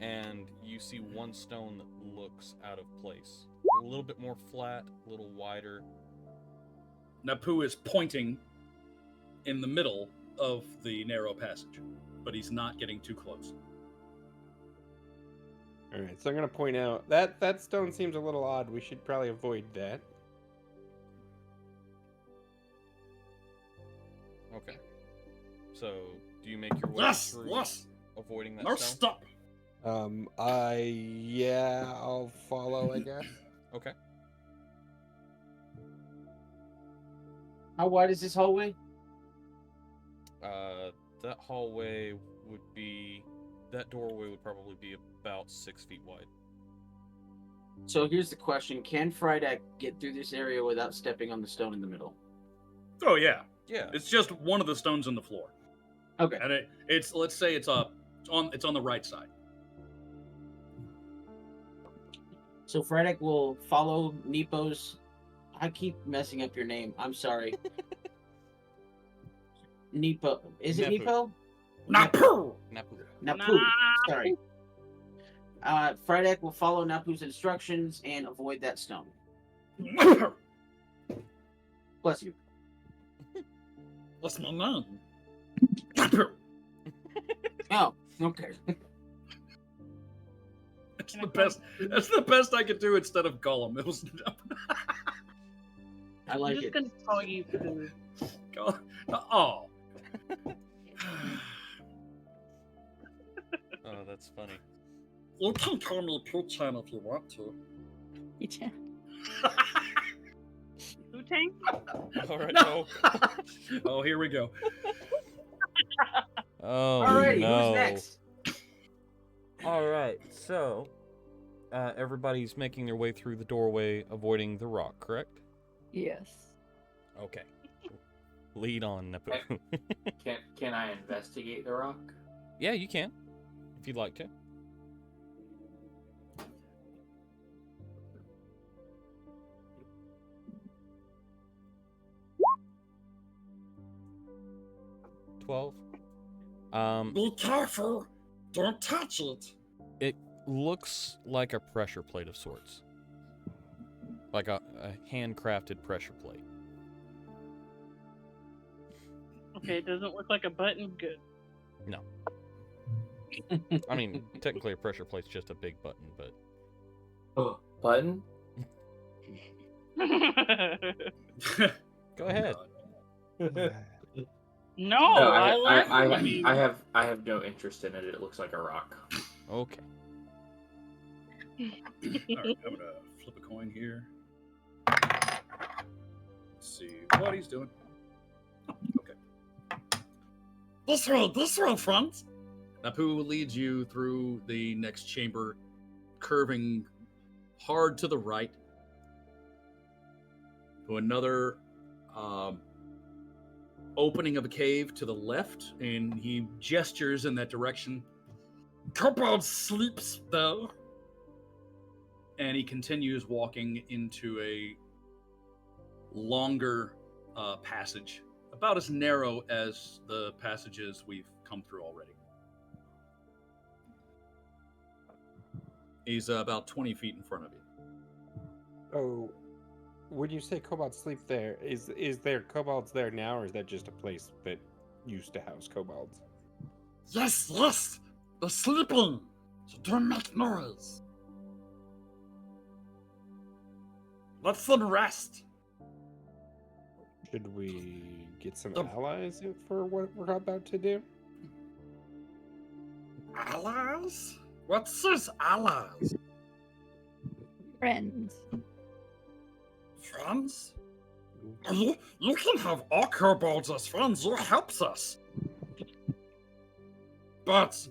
Speaker 1: and you see one stone that looks out of place. A little bit more flat, a little wider.
Speaker 8: that? Napu is pointing in the middle of the narrow passage, but he's not getting too close.
Speaker 5: All right, so I'm gonna point out that stone seems a little odd. We should probably avoid that.
Speaker 1: Okay. So, do you make your way
Speaker 9: Yes,
Speaker 1: through
Speaker 9: yes.
Speaker 1: avoiding that
Speaker 9: No
Speaker 1: stone?
Speaker 9: stop.
Speaker 5: I'll follow, I guess.
Speaker 1: Okay.
Speaker 3: How wide is this hallway?
Speaker 1: That hallway would be... That doorway would probably be about 6 feet wide.
Speaker 3: So here's the question: can Friedak get through this area without stepping on the stone in the middle?
Speaker 8: Oh yeah,
Speaker 1: Yeah.
Speaker 8: it's just one of the stones on the floor,
Speaker 3: Okay.
Speaker 8: and it's let's say it's on the right side.
Speaker 3: So Friedak will follow Nepo's. I keep messing up your name. I'm sorry. Nepo. Is it
Speaker 1: Nepu.
Speaker 3: Nepo?
Speaker 9: Napu.
Speaker 1: Napu.
Speaker 3: Napu. Sorry. Friedak will follow Napu's instructions and avoid that stone. Bless you.
Speaker 9: That's my name.
Speaker 3: Oh, okay.
Speaker 8: That's the best. That's the best I could do instead of Gollum. It was
Speaker 3: I
Speaker 6: I'm
Speaker 3: like
Speaker 6: just
Speaker 3: it.
Speaker 6: gonna call you Pooh.
Speaker 8: Gollum. Oh.
Speaker 1: Oh, that's funny.
Speaker 9: You can call me Pooh-chan if you want to.
Speaker 4: Yeah.
Speaker 6: Pooh Tang?
Speaker 1: All right.
Speaker 8: No.
Speaker 1: Oh,
Speaker 8: Oh, here we go.
Speaker 1: oh
Speaker 3: Alrighty,
Speaker 1: no.
Speaker 3: who's next?
Speaker 1: All right. So, everybody's making their way through the doorway, avoiding the rock, correct?
Speaker 4: Yes.
Speaker 1: Okay. Lead on, Napu.
Speaker 2: Can I investigate the rock?
Speaker 1: Yeah, you can, if you'd like to.
Speaker 9: Be careful. Don't touch it.
Speaker 1: It looks like a pressure plate of sorts. Like a handcrafted pressure plate.
Speaker 6: Okay, it doesn't look like a button. Good.
Speaker 1: No. I mean, technically a pressure plate's just a big button, but...
Speaker 2: Oh, button?
Speaker 1: Go ahead.
Speaker 6: No,
Speaker 2: No,
Speaker 6: I like
Speaker 2: I have no interest in it. It looks like a rock.
Speaker 1: Okay.
Speaker 8: All right, I'm gonna flip a coin here. Let's see what he's doing. Oh, okay.
Speaker 9: This way, friends.
Speaker 8: Napu leads you through the next chamber, curving hard to the right to another opening of a cave to the left, and he gestures in that direction.
Speaker 9: Kobold sleeps there.
Speaker 8: And he continues walking into a longer passage, about as narrow as the passages we've come through already. He's about 20 feet in front of you.
Speaker 5: Oh, when you say kobolds sleep there, is there kobolds there now, or is that just a place that used to house kobolds?
Speaker 9: Yes, yes. They're sleeping. So don't make noise. Let them rest.
Speaker 5: Should we get some
Speaker 9: Oh.
Speaker 5: allies for what we're about to do?
Speaker 9: Allies? What says allies?
Speaker 4: Friends.
Speaker 9: Friends? You can have our kobolds as friends. You helps us. But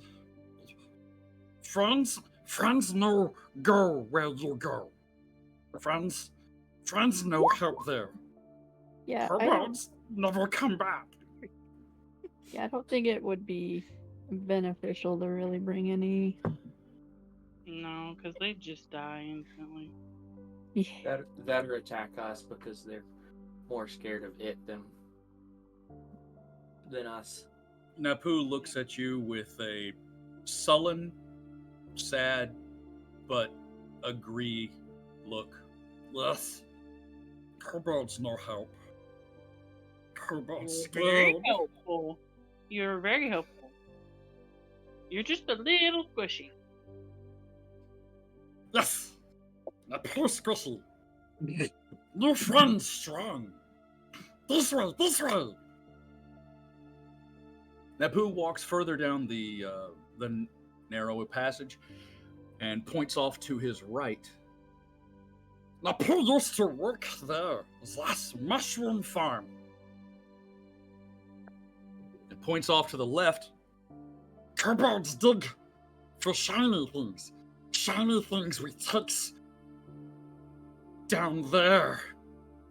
Speaker 9: friends know go where you go. Friends no help there.
Speaker 4: Yeah,
Speaker 9: Kobolds never come back.
Speaker 4: I don't think it would be beneficial to really bring any.
Speaker 6: No, because they just die instantly.
Speaker 4: Yeah.
Speaker 2: That or attack us because they're more scared of it than us.
Speaker 8: Napu looks at you with a sullen, sad, but agree look.
Speaker 9: Yes. Kobolds no help. Kobolds
Speaker 6: Very
Speaker 9: scared.
Speaker 6: helpful. You're very helpful. You're just a little squishy.
Speaker 9: Yes. A poor squishy. New friends strong. This way.
Speaker 8: Napu walks further down the narrow passage and points off to his right.
Speaker 9: Napu used to work there. That's mushroom farm.
Speaker 8: And points off to the left.
Speaker 9: Kobolds dig for shiny things. Shiny things we takes down there.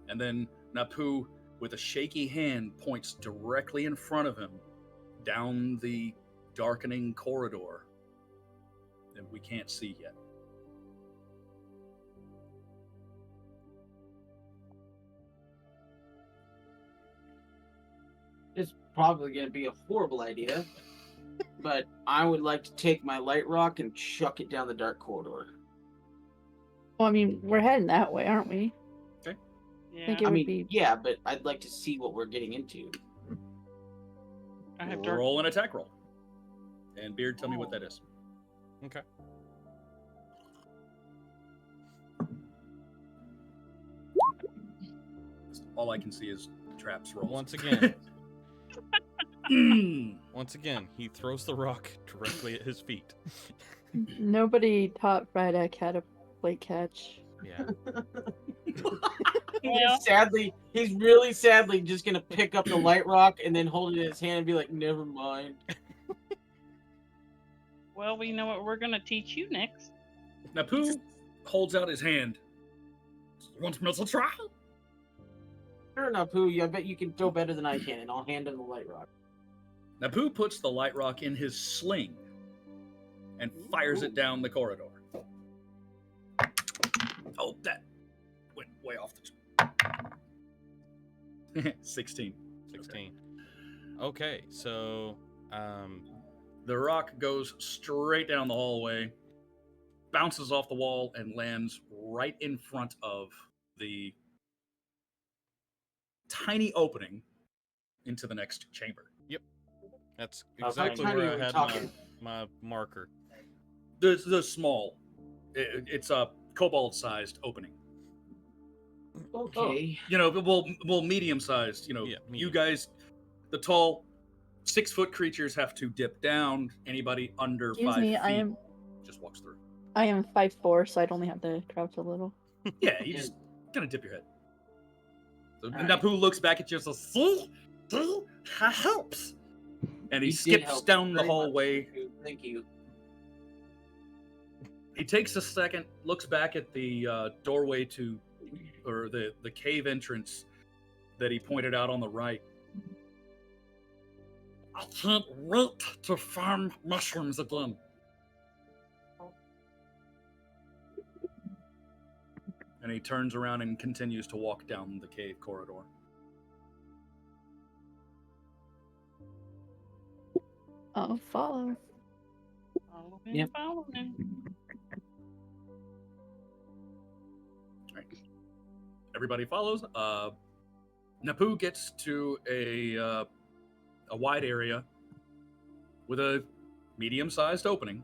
Speaker 8: And then Napu, with a shaky hand, points directly in front of him down the darkening corridor that we can't see yet.
Speaker 3: It's probably going to be a horrible idea, but I would like to take my light rock and chuck it down the dark corridor.
Speaker 4: Well, I mean, we're heading that way, aren't we?
Speaker 6: Yeah.
Speaker 4: Think it
Speaker 3: I
Speaker 4: would
Speaker 3: mean,
Speaker 4: be.
Speaker 3: yeah, but I'd like to see what we're getting into.
Speaker 6: I have dark.
Speaker 8: Roll an attack roll. And Beard, tell me what that is.
Speaker 1: Okay.
Speaker 8: All I can see is traps rolls.
Speaker 1: Once again,
Speaker 8: Mm.
Speaker 1: once again, he throws the rock directly at his feet.
Speaker 4: Nobody taught Frydek how to play catch.
Speaker 1: Yeah.
Speaker 3: He's really sadly just gonna pick up the light rock and then hold it in his hand and be like, "Never mind."
Speaker 6: Well, we know what we're gonna teach you next.
Speaker 8: Napu holds out his hand.
Speaker 9: You want me to try?
Speaker 3: Sure enough, Pooh, I bet you can throw better than I can, and I'll hand him the light rock.
Speaker 8: Napu puts the light rock in his sling and fires it down the corridor. Oh, that went way off the 16.
Speaker 1: 16. Okay, so
Speaker 8: The rock goes straight down the hallway, bounces off the wall, and lands right in front of the tiny opening into the next chamber.
Speaker 1: that's
Speaker 3: How
Speaker 1: exactly
Speaker 3: tiny
Speaker 1: where
Speaker 3: are
Speaker 1: I
Speaker 3: we
Speaker 1: had
Speaker 3: talking?
Speaker 1: my marker.
Speaker 8: The small. It's a kobold-sized opening.
Speaker 3: Okay.
Speaker 8: You know, well, medium-sized. You know,
Speaker 1: Yeah,
Speaker 8: you
Speaker 1: medium.
Speaker 8: guys, the tall 6-foot creatures have to dip down. Anybody under
Speaker 4: Excuse
Speaker 8: 5
Speaker 4: me,
Speaker 8: feet just walks through.
Speaker 4: I am 5'4", so I'd only have to crouch a little.
Speaker 8: Yeah, you just kind of dip your head. So
Speaker 3: All right.
Speaker 8: Napu looks back at you and says, see, that helps. And he
Speaker 3: You did
Speaker 8: skips
Speaker 3: help
Speaker 8: down the
Speaker 3: very much.
Speaker 8: hallway.
Speaker 3: Thank you.
Speaker 8: He takes a second, looks back at the doorway to, or the cave entrance that he pointed out on the right.
Speaker 9: I can't wait to farm mushrooms again.
Speaker 8: And he turns around and continues to walk down the cave corridor.
Speaker 4: I'll follow.
Speaker 6: Following,
Speaker 3: Yep.
Speaker 6: following.
Speaker 8: Everybody follows. Napu gets to a wide area with a medium-sized opening.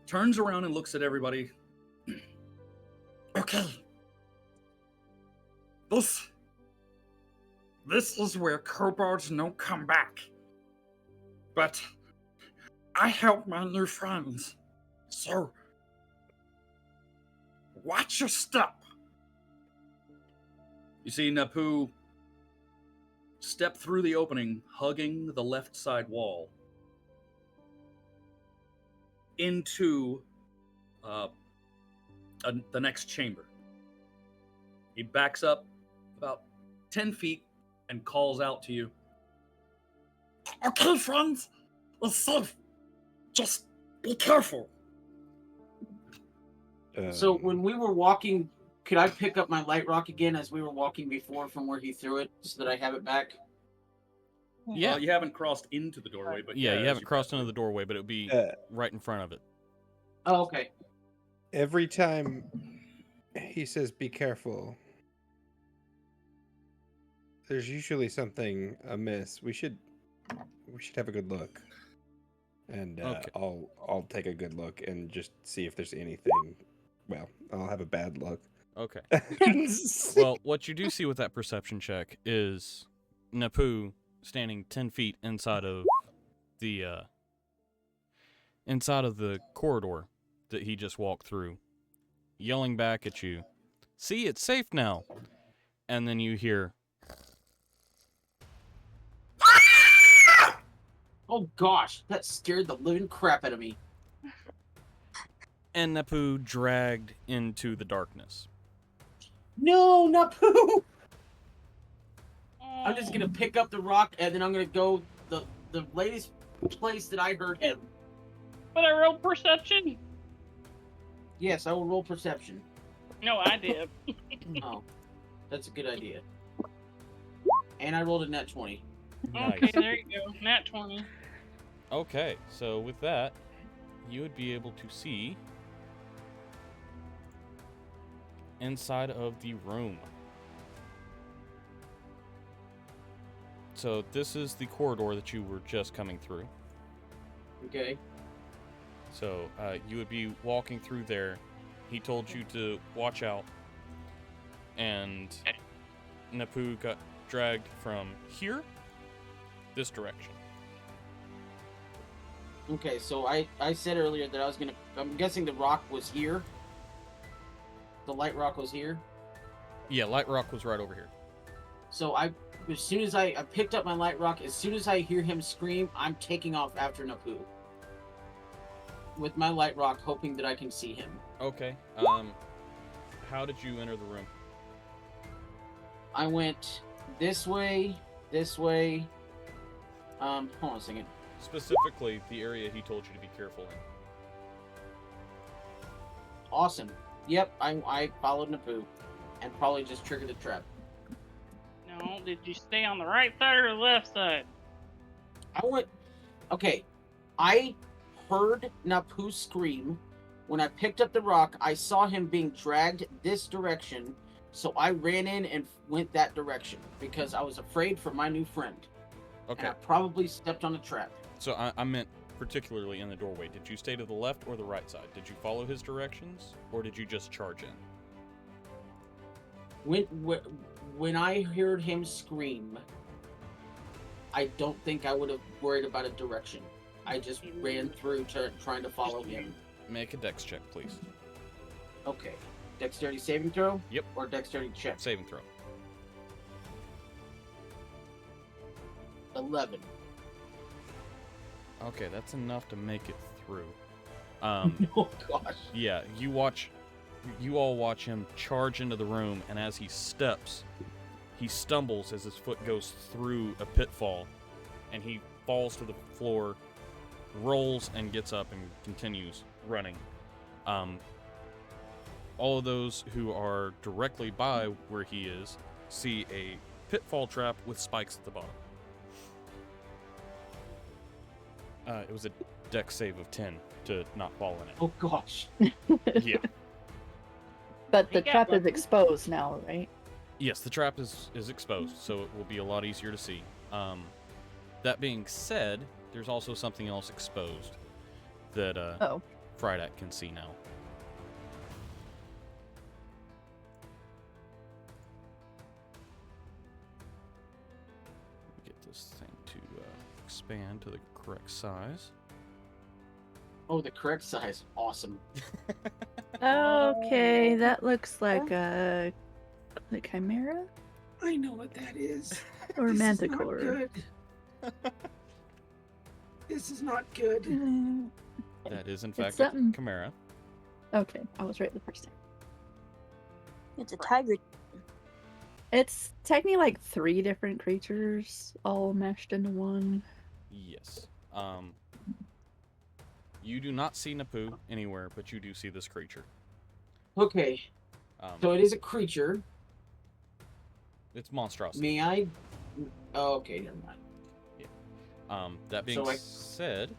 Speaker 8: Turns around and looks at everybody.
Speaker 9: Okay. This is where kobolds no come back. But I help my new friends. So watch your step.
Speaker 8: You see Napu step through the opening, hugging the left side wall, into the next chamber. He backs up about 10 feet and calls out to you.
Speaker 9: Okay, friends, it's safe. Just be careful.
Speaker 3: So when we were walking, could I pick up my light rock again as we were walking before from where he threw it, so that I have it back?
Speaker 1: Yeah.
Speaker 8: Well, you haven't crossed into the doorway, but
Speaker 1: Yeah, you
Speaker 8: as
Speaker 1: haven't crossed into the doorway, but it would be right in front of it.
Speaker 3: Oh, okay.
Speaker 5: Every time he says "be careful," there's usually something amiss. We should have a good look, and
Speaker 1: Okay.
Speaker 5: I'll take a good look and just see if there's anything. Well, I'll have a bad look.
Speaker 1: Okay. Well, what you do see with that perception check is Napu standing 10 feet inside of the corridor that he just walked through, yelling back at you, "See, it's safe now." And then you hear,
Speaker 3: Oh gosh, that scared the living crap out of me.
Speaker 1: and Napu dragged into the darkness.
Speaker 3: No, Napu! I'm just gonna pick up the rock and then I'm gonna go the latest place that I heard him.
Speaker 6: But I rolled perception.
Speaker 3: Yes, I will roll perception.
Speaker 6: No, I did.
Speaker 3: Oh, that's a good idea. And I rolled a net 20.
Speaker 1: Nice.
Speaker 6: Okay, there you go. Nat 20.
Speaker 1: Okay, so with that, you would be able to see inside of the room. So this is the corridor that you were just coming through.
Speaker 3: Okay.
Speaker 1: So you would be walking through there. He told you to watch out, and Napu got dragged from here, this direction.
Speaker 3: Okay, so I said earlier that I was gonna. I'm guessing the rock was here. The light rock was here.
Speaker 1: Yeah, Light Rock was right over here.
Speaker 3: So as soon as I picked up my light rock, as soon as I hear him scream, I'm taking off after Napu. With my light rock, hoping that I can see him.
Speaker 1: Okay. How did you enter the room?
Speaker 3: I went this way. Hold on a second.
Speaker 1: Specifically, the area he told you to be careful in.
Speaker 3: Awesome. Yep, I followed Napu, and probably just triggered the trap.
Speaker 6: No, did you stay on the right side or the left side?
Speaker 3: I went. Okay, I heard Napu scream. When I picked up the rock, I saw him being dragged this direction, so I ran in and went that direction because I was afraid for my new friend.
Speaker 1: Okay.
Speaker 3: And I probably stepped on a trap.
Speaker 1: So I meant particularly in the doorway. Did you stay to the left or the right side? Did you follow his directions, or did you just charge in?
Speaker 3: When I heard him scream, I don't think I would have worried about a direction. I just ran through trying to follow him.
Speaker 1: Make a dex check, please.
Speaker 3: Okay. Dexterity saving throw?
Speaker 1: Yep.
Speaker 3: Or dexterity check?
Speaker 1: Saving throw.
Speaker 3: 11.
Speaker 1: Okay, that's enough to make it through.
Speaker 3: Oh gosh.
Speaker 1: Yeah, you all watch him charge into the room, and as he steps, he stumbles as his foot goes through a pitfall, and he falls to the floor, rolls, and gets up and continues running. All of those who are directly by where he is see a pitfall trap with spikes at the bottom. It was a dex save of 10 to not fall in it.
Speaker 3: Oh gosh.
Speaker 1: Yeah.
Speaker 4: But the
Speaker 6: He got
Speaker 4: trap is
Speaker 6: lucky.
Speaker 4: exposed now, right?
Speaker 1: Yes, the trap is exposed, so it will be a lot easier to see. That being said, there's also something else exposed that
Speaker 4: Oh.
Speaker 1: Frydak can see now. Get this thing to expand to the correct size.
Speaker 3: Oh, the correct size. Awesome.
Speaker 4: Okay, that looks like a chimera
Speaker 9: I know what that is.
Speaker 4: or
Speaker 9: This is not
Speaker 4: manticore.
Speaker 9: good. This is not good.
Speaker 4: Mm,
Speaker 1: That is, in
Speaker 4: It's
Speaker 1: fact, a
Speaker 4: something.
Speaker 1: chimera.
Speaker 4: Okay, I was right the first time.
Speaker 7: It's a tiger.
Speaker 4: It's technically like 3 different creatures all meshed into one.
Speaker 1: Yes. You do not see Napu anywhere, but you do see this creature.
Speaker 3: Okay. So it is a creature.
Speaker 1: It's monstrosity.
Speaker 3: May I? Oh, okay, never mind.
Speaker 1: That being
Speaker 3: So I-
Speaker 1: said,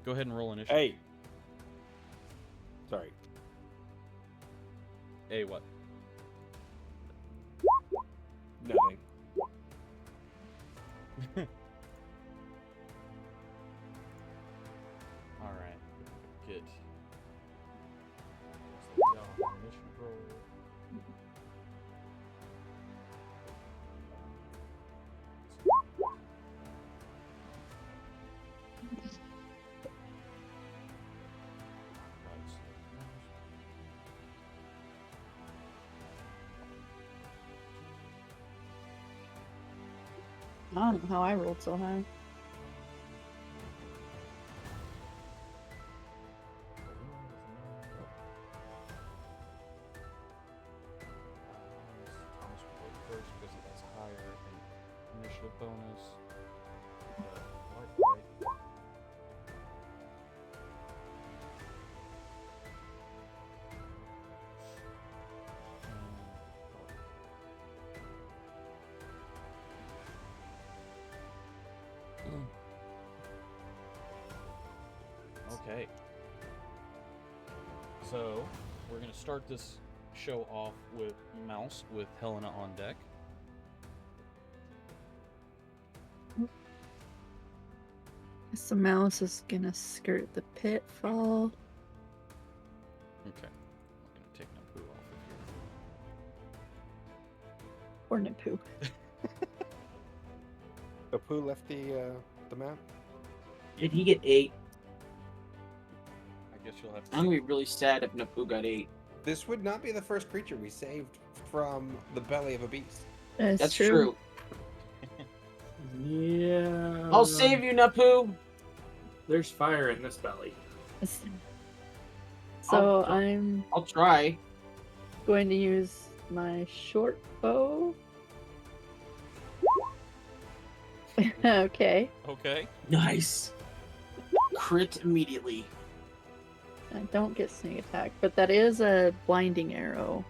Speaker 1: go ahead and roll initiative.
Speaker 5: Hey. Sorry.
Speaker 1: Hey, what?
Speaker 5: Nothing.
Speaker 1: All right. Get. Initiative roll.
Speaker 4: I don't know how I rolled so high.
Speaker 1: Thomas will go first because he has higher initiative bonus. Right. Okay. So, we're going to start this show off with Mouse with Helena on deck.
Speaker 4: So Mouse is gonna skirt the pitfall.
Speaker 1: Okay. I'm going to take Napu off of
Speaker 4: Or Napu.
Speaker 5: So Pooh left the map?
Speaker 3: Did he get 8?
Speaker 1: here. I guess you'll have to.
Speaker 3: I'm gonna be really sad if Napu got 8.
Speaker 5: This would not be the first creature we saved from the belly of a beast.
Speaker 3: That's true.
Speaker 9: Yeah.
Speaker 3: I'll save you, Napu.
Speaker 10: There's fire in this belly.
Speaker 4: So I'm
Speaker 3: I'll try.
Speaker 4: going to use my short bow. Okay.
Speaker 1: Okay.
Speaker 3: Nice. Crit immediately.
Speaker 4: I don't get sneak attack, but that is a blinding arrow.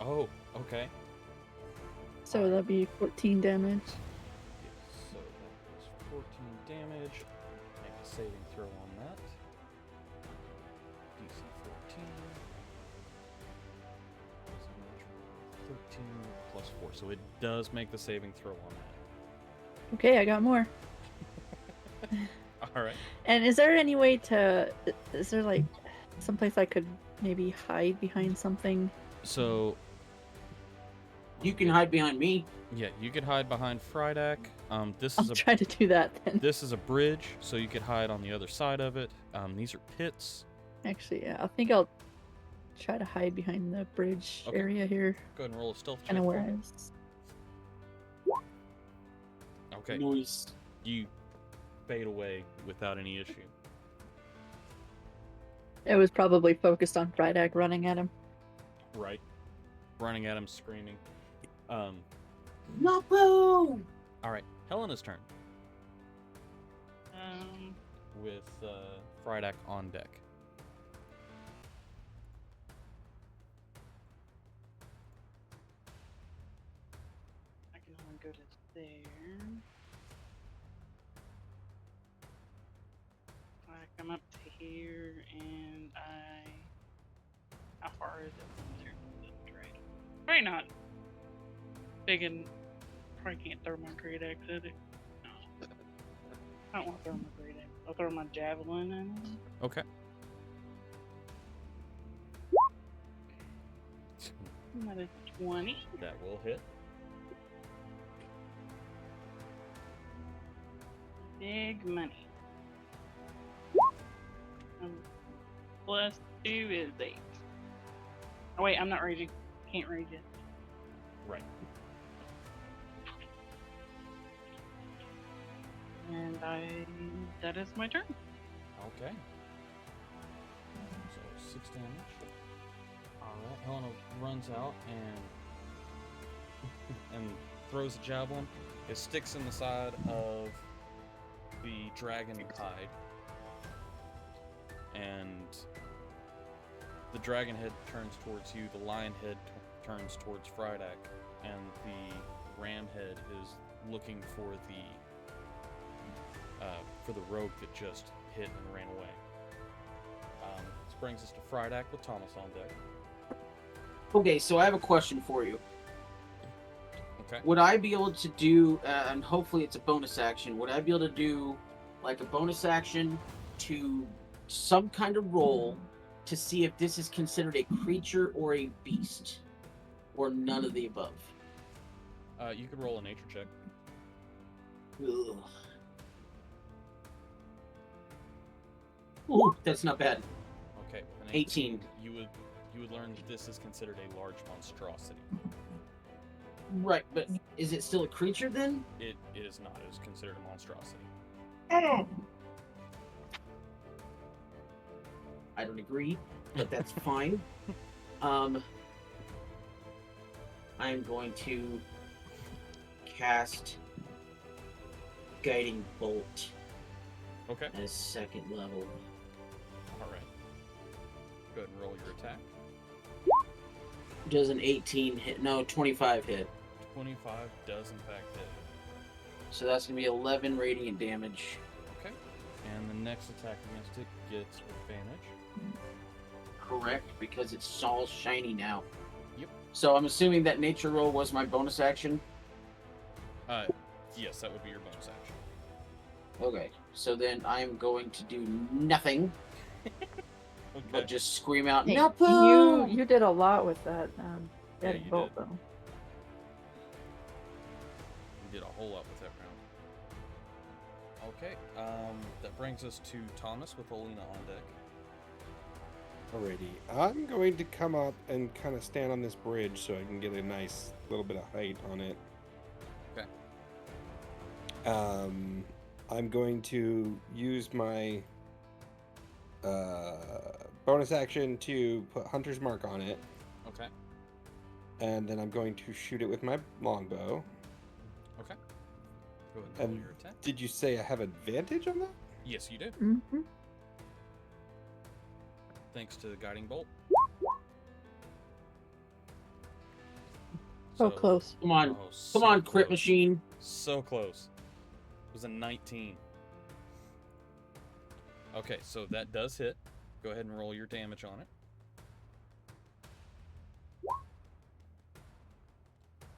Speaker 1: Oh, okay.
Speaker 4: So that'd be 14 damage.
Speaker 1: Yes, so that is 14 damage. Make a saving throw on that. DC 14. Is a natural 13 plus 4. So it does make the saving throw on that.
Speaker 4: Okay, I got more.
Speaker 1: Alright.
Speaker 4: And is there any way to... Is there, like, someplace I could maybe hide behind something.
Speaker 1: So
Speaker 3: You can hide behind me.
Speaker 1: yeah, you could hide behind Frydak. This
Speaker 4: I'll
Speaker 1: is a
Speaker 4: try to do that then.
Speaker 1: this is a bridge, so you could hide on the other side of it. These are pits.
Speaker 4: Actually, yeah, I think I'll try to hide behind the bridge
Speaker 1: Okay.
Speaker 4: area here.
Speaker 1: Go ahead and roll a stealth check.
Speaker 4: Kind of
Speaker 1: for
Speaker 4: where
Speaker 1: me.
Speaker 4: I was.
Speaker 1: Okay.
Speaker 3: Noise.
Speaker 1: You fade away without any issue.
Speaker 4: It was probably focused on Frydak running at him.
Speaker 1: Right. Running at him, screaming.
Speaker 3: No!
Speaker 1: All right. Helena's turn with Frydak on deck.
Speaker 6: I can only go to there. I come up to here and how far is it? Right. Probably not big and probably can't throw my great axe at it. No. I don't want to throw my great axe. I'll throw my javelin at it.
Speaker 1: Okay.
Speaker 6: Another 20.
Speaker 1: That will hit.
Speaker 6: Big money. Plus 2 is 8. Oh wait, I'm not raging. Can't rage it.
Speaker 1: Right.
Speaker 6: And that is my turn.
Speaker 1: Okay. So 6 damage. Alright, Helena runs out and throws a javelin. It sticks in the side of the dragon hide. And the dragon head turns towards you, the lion head turns towards Frydak, and the ram head is looking for the rogue that just hit and ran away. This brings us to Frydak with Thomas on deck.
Speaker 3: Okay, so I have a question for you.
Speaker 1: Okay.
Speaker 3: Would I be able to do, and hopefully it's a bonus action, would I be able to do like a bonus action to some kind of roll to see if this is considered a creature or a beast? Or none of the above?
Speaker 1: You could roll a nature check.
Speaker 3: Ugh. Ooh, that's not bad.
Speaker 1: Okay, with an
Speaker 3: 18.
Speaker 1: You would learn that this is considered a large monstrosity.
Speaker 3: Right, but is it still a creature then?
Speaker 1: It is not. It is considered a monstrosity.
Speaker 3: I don't agree, but that's fine. I'm going to cast Guiding Bolt
Speaker 1: Okay.
Speaker 3: at a second level.
Speaker 1: All right. Go ahead and roll your attack.
Speaker 3: Does an 18 hit? No, 25 hit.
Speaker 1: 25 does in fact hit.
Speaker 3: So that's going to be 11 radiant damage.
Speaker 1: Okay. And the next attack against it gets advantage.
Speaker 3: Correct, because it's all shiny now.
Speaker 1: Yep.
Speaker 3: So I'm assuming that nature roll was my bonus action?
Speaker 1: Yes, that would be your bonus action.
Speaker 3: Okay, so then I'm going to do nothing
Speaker 1: Okay.
Speaker 3: but just scream out,
Speaker 4: Hey,
Speaker 3: "No!"
Speaker 4: you did a lot with that
Speaker 1: Yeah, you
Speaker 4: bolt,
Speaker 1: did.
Speaker 4: though.
Speaker 1: You did a whole lot with that round. Okay. That brings us to Thomas with Alina on deck.
Speaker 5: Alrighty, I'm going to come up and kind of stand on this bridge so I can get a nice little bit of height on it.
Speaker 1: Okay.
Speaker 5: I'm going to use my bonus action to put Hunter's Mark on it,
Speaker 1: Okay.
Speaker 5: and then I'm going to shoot it with my longbow.
Speaker 1: Okay. Go ahead and roll
Speaker 5: And
Speaker 1: your attack.
Speaker 5: did you say I have advantage on that?
Speaker 1: Yes, you do.
Speaker 4: Mm-hmm.
Speaker 1: Thanks to the guiding bolt.
Speaker 4: So close.
Speaker 3: Come on,
Speaker 1: oh,
Speaker 3: come
Speaker 1: so
Speaker 3: on, crit
Speaker 1: close.
Speaker 3: machine.
Speaker 1: So close. It was a 19. Okay, so that does hit. Go ahead and roll your damage on it.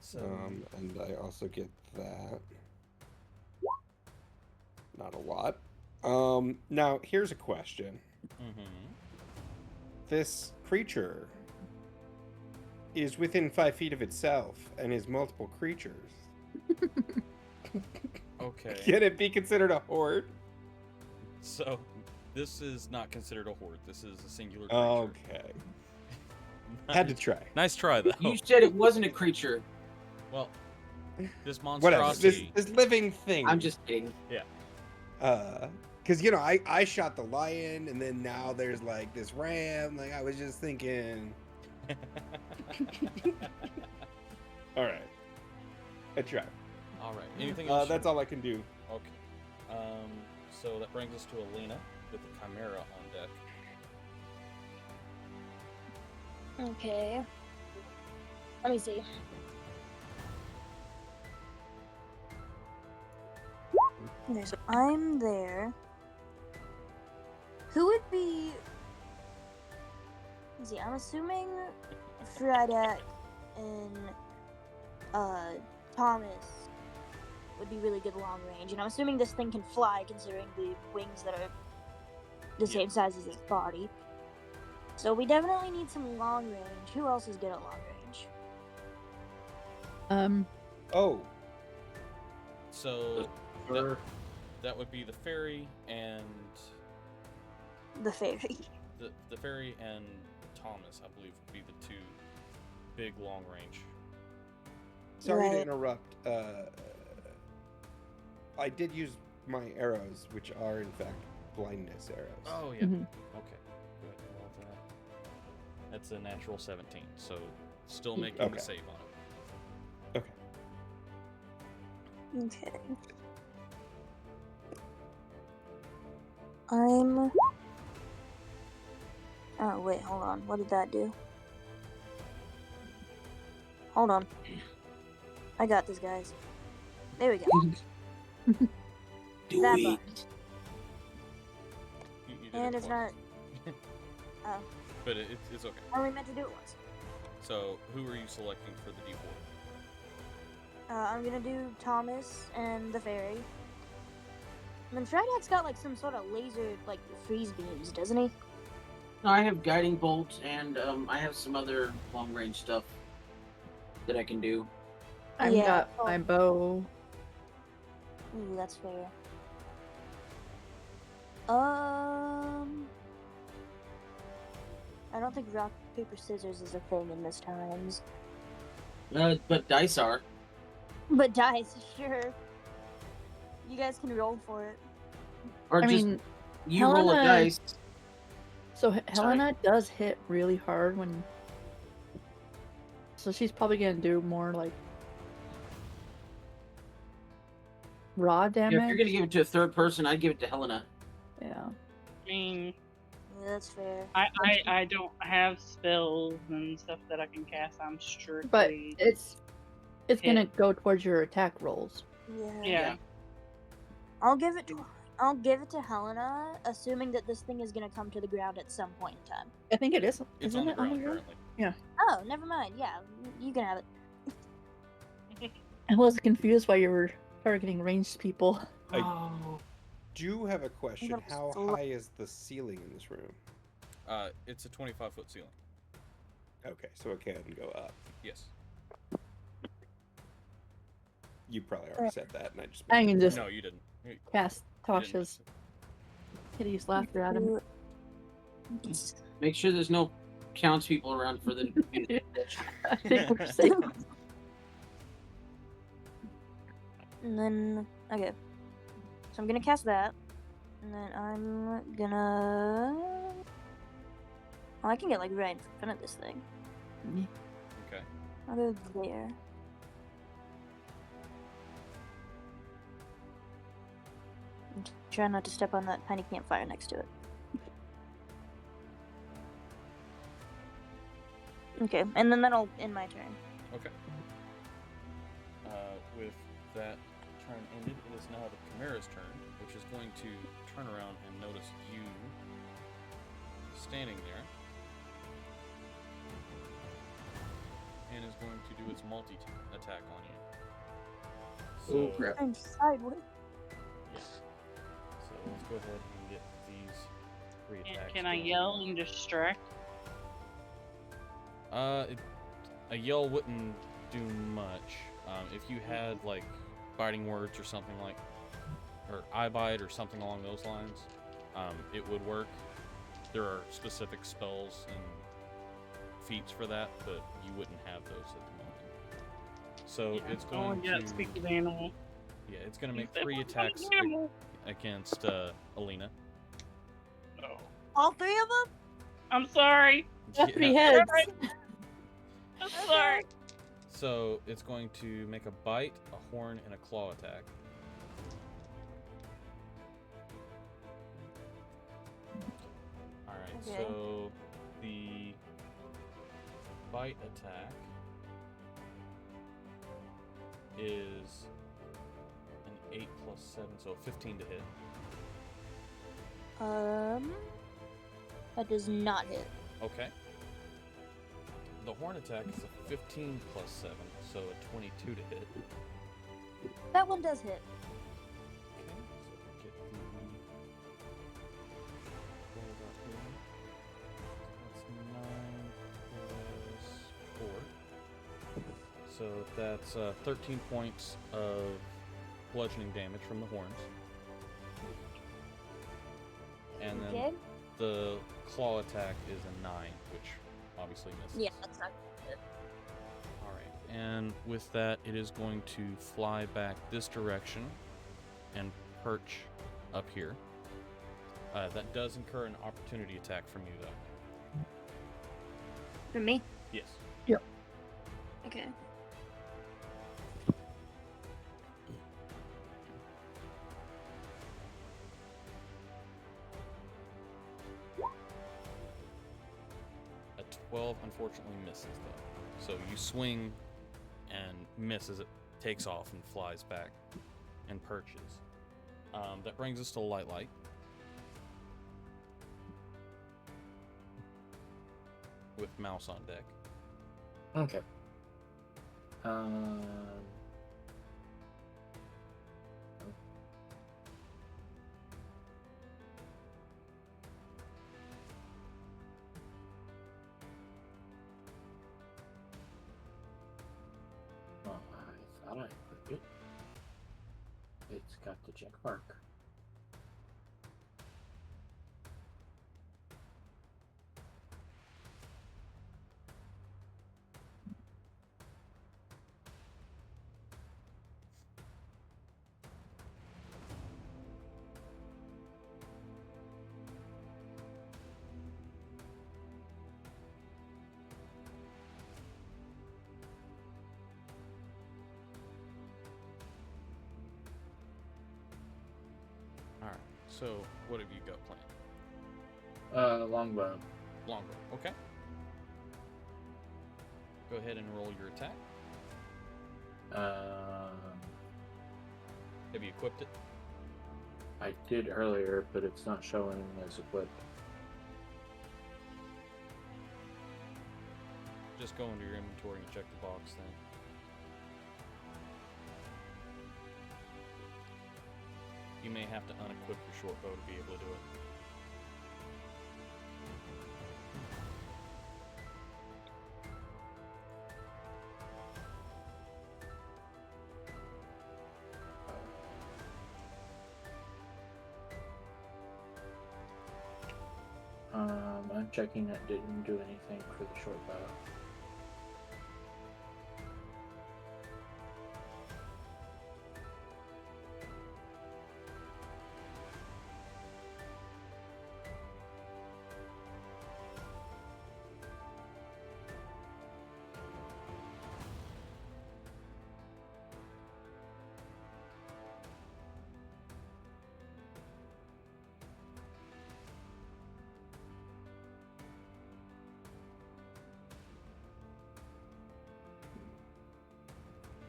Speaker 1: So,
Speaker 5: And I also get that. Not a lot. Now here's a question.
Speaker 1: mhm.
Speaker 5: This creature is within 5 feet of itself and is multiple creatures,
Speaker 1: Okay.
Speaker 5: can it be considered a horde?
Speaker 1: So, this is not considered a horde. This is a singular creature.
Speaker 5: Okay. Had to try.
Speaker 1: Nice try, though.
Speaker 3: You said it wasn't a creature.
Speaker 1: Well, this
Speaker 5: Whatever.
Speaker 1: monstrosity.
Speaker 5: This living thing.
Speaker 3: I'm just kidding.
Speaker 5: Because, you know, I shot the lion, and then now there's, like, this ram. Like, I was just thinking... All right. I tried.
Speaker 1: All right. Anything else?
Speaker 5: That's all I can do.
Speaker 1: Okay. So that brings us to Alina with the Chimera on deck.
Speaker 7: Okay. Let me see. Okay, so I'm there. Who would be... Let's see, I'm assuming Fryadak and Thomas would be really good long range, and I'm assuming this thing can fly considering the wings that are the same size as its body. So we definitely need some long range. Who else is good at long range?
Speaker 5: Oh.
Speaker 1: So that would be the fairy and
Speaker 7: The fairy.
Speaker 1: the fairy and Thomas, I believe, would be the two big long range.
Speaker 5: Sorry to
Speaker 7: Right.
Speaker 5: interrupt. I did use my arrows, which are, in fact, blindness arrows.
Speaker 1: Oh yeah.
Speaker 4: Mhm.
Speaker 1: Okay. Good. Well, that's a natural 17. So still making
Speaker 5: Okay.
Speaker 1: the save on it.
Speaker 5: Okay.
Speaker 7: Okay. I'm... Oh, wait, hold on. What did that do? Hold on. I got this, guys. There we go.
Speaker 3: Do
Speaker 7: That
Speaker 3: it.
Speaker 7: button.
Speaker 1: You did
Speaker 7: And
Speaker 1: it
Speaker 7: it's
Speaker 1: twice.
Speaker 7: not... Oh,
Speaker 1: But it's okay.
Speaker 7: I only meant to do it once.
Speaker 1: So who are you selecting for the D4?
Speaker 7: I'm gonna do Thomas and the fairy. And then Frydak's got, like, some sort of laser, like, freeze beams, doesn't he?
Speaker 3: No, I have guiding bolt, and I have some other long range stuff that I can do.
Speaker 4: I've
Speaker 7: Yeah.
Speaker 4: got my bow.
Speaker 7: Ooh, that's fair. I don't think rock, paper, scissors is a thing in this times.
Speaker 3: But dice are.
Speaker 7: But dice, sure. You guys can roll for it.
Speaker 3: Or
Speaker 4: I
Speaker 3: just
Speaker 4: mean,
Speaker 3: you roll a
Speaker 4: Helena-
Speaker 3: dice.
Speaker 4: so Helena does hit really hard when. So she's probably gonna do more like raw
Speaker 3: Yeah,
Speaker 4: damage.
Speaker 3: if you're gonna give it to a third person, I'd give it to Helena.
Speaker 4: Yeah.
Speaker 6: I mean,
Speaker 7: Yeah, that's fair.
Speaker 6: I don't have spells and stuff that I can cast. I'm strictly.
Speaker 4: But it's
Speaker 6: hit.
Speaker 4: gonna go towards your attack rolls.
Speaker 7: Yeah.
Speaker 6: Yeah.
Speaker 7: I'll give it to Helena, assuming that this thing is gonna come to the ground at some point in time.
Speaker 4: I think it is.
Speaker 1: It's
Speaker 4: Isn't
Speaker 1: on the
Speaker 4: it
Speaker 1: ground currently.
Speaker 7: Oh, never mind. Yeah, you can have it.
Speaker 4: I was confused why you were targeting ranged people.
Speaker 5: I do have a question.
Speaker 7: gonna
Speaker 5: How
Speaker 7: sl-
Speaker 5: high is the ceiling in this room?
Speaker 1: It's a 25-foot ceiling.
Speaker 5: Okay, so it can go up.
Speaker 1: Yes.
Speaker 5: You probably already said that, and I just...
Speaker 4: I can just
Speaker 1: No, you didn't. You
Speaker 4: cast
Speaker 1: didn't
Speaker 4: Tasha's
Speaker 1: miss it.
Speaker 4: hideous laughter at him.
Speaker 3: Make sure there's no townspeople around for the.
Speaker 4: I think we're safe.
Speaker 7: And then, okay. So I'm gonna cast that. And then I'm gonna... Oh, I can get, like, right in front of this thing.
Speaker 1: Okay.
Speaker 7: I'll go there. And try not to step on that tiny campfire next to it. Okay, and then that'll end my turn.
Speaker 1: Okay. With that turn ended, it is now the Chimera's turn, which is going to turn around and notice you standing there. And is going to do its multi-attack on you. So,
Speaker 3: crap.
Speaker 7: I'm sideways.
Speaker 1: yeah. So let's go ahead and get these 3 attacks.
Speaker 6: Can I
Speaker 1: going.
Speaker 6: yell and distract?
Speaker 1: A yell wouldn't do much. If you had like biting words or something like, or eye bite or something along those lines, it would work. There are specific spells and feats for that, but you wouldn't have those at the moment. So
Speaker 6: Yeah,
Speaker 1: it's going to
Speaker 6: speak with animal.
Speaker 1: yeah, it's going to make
Speaker 6: Speak
Speaker 1: 3
Speaker 6: with
Speaker 1: attacks
Speaker 6: animal.
Speaker 1: against Alina.
Speaker 6: Oh.
Speaker 7: All three of them?
Speaker 6: I'm sorry.
Speaker 4: Got 3
Speaker 1: Yeah.
Speaker 4: heads.
Speaker 6: I'm sorry.
Speaker 1: So it's going to make a bite, a horn, and a claw attack. Alright,
Speaker 7: Okay.
Speaker 1: so the bite attack is an 8 plus 7, so 15 to hit.
Speaker 7: That does not hit.
Speaker 1: Okay. The horn attack is a 15 plus 7, so a 22 to hit.
Speaker 7: That one does hit.
Speaker 1: Okay, so get the gold out here. That's 9 plus 4. So that's 13 points of bludgeoning damage from the horns. And then
Speaker 7: Okay.
Speaker 1: the claw attack is a 9, which obviously misses.
Speaker 7: Yeah, that's not good.
Speaker 1: Alright, and with that, it is going to fly back this direction and perch up here. That does incur an opportunity attack from you, though.
Speaker 7: For me?
Speaker 1: Yes.
Speaker 7: Okay.
Speaker 1: A 12 unfortunately misses, though. So you swing and miss as it takes off and flies back and perches. That brings us to light. With mouse on deck.
Speaker 2: Okay. Well, I thought I equipped it. It's got the check mark.
Speaker 1: Alright, so what have you got planned?
Speaker 2: Longbow.
Speaker 1: Longbow, okay. Go ahead and roll your attack. Have you equipped it?
Speaker 2: I did earlier, but it's not showing as equipped.
Speaker 1: Just go into your inventory and check the box then. You may have to unequip your short bow to be able to do it.
Speaker 2: I'm checking that didn't do anything for the short bow.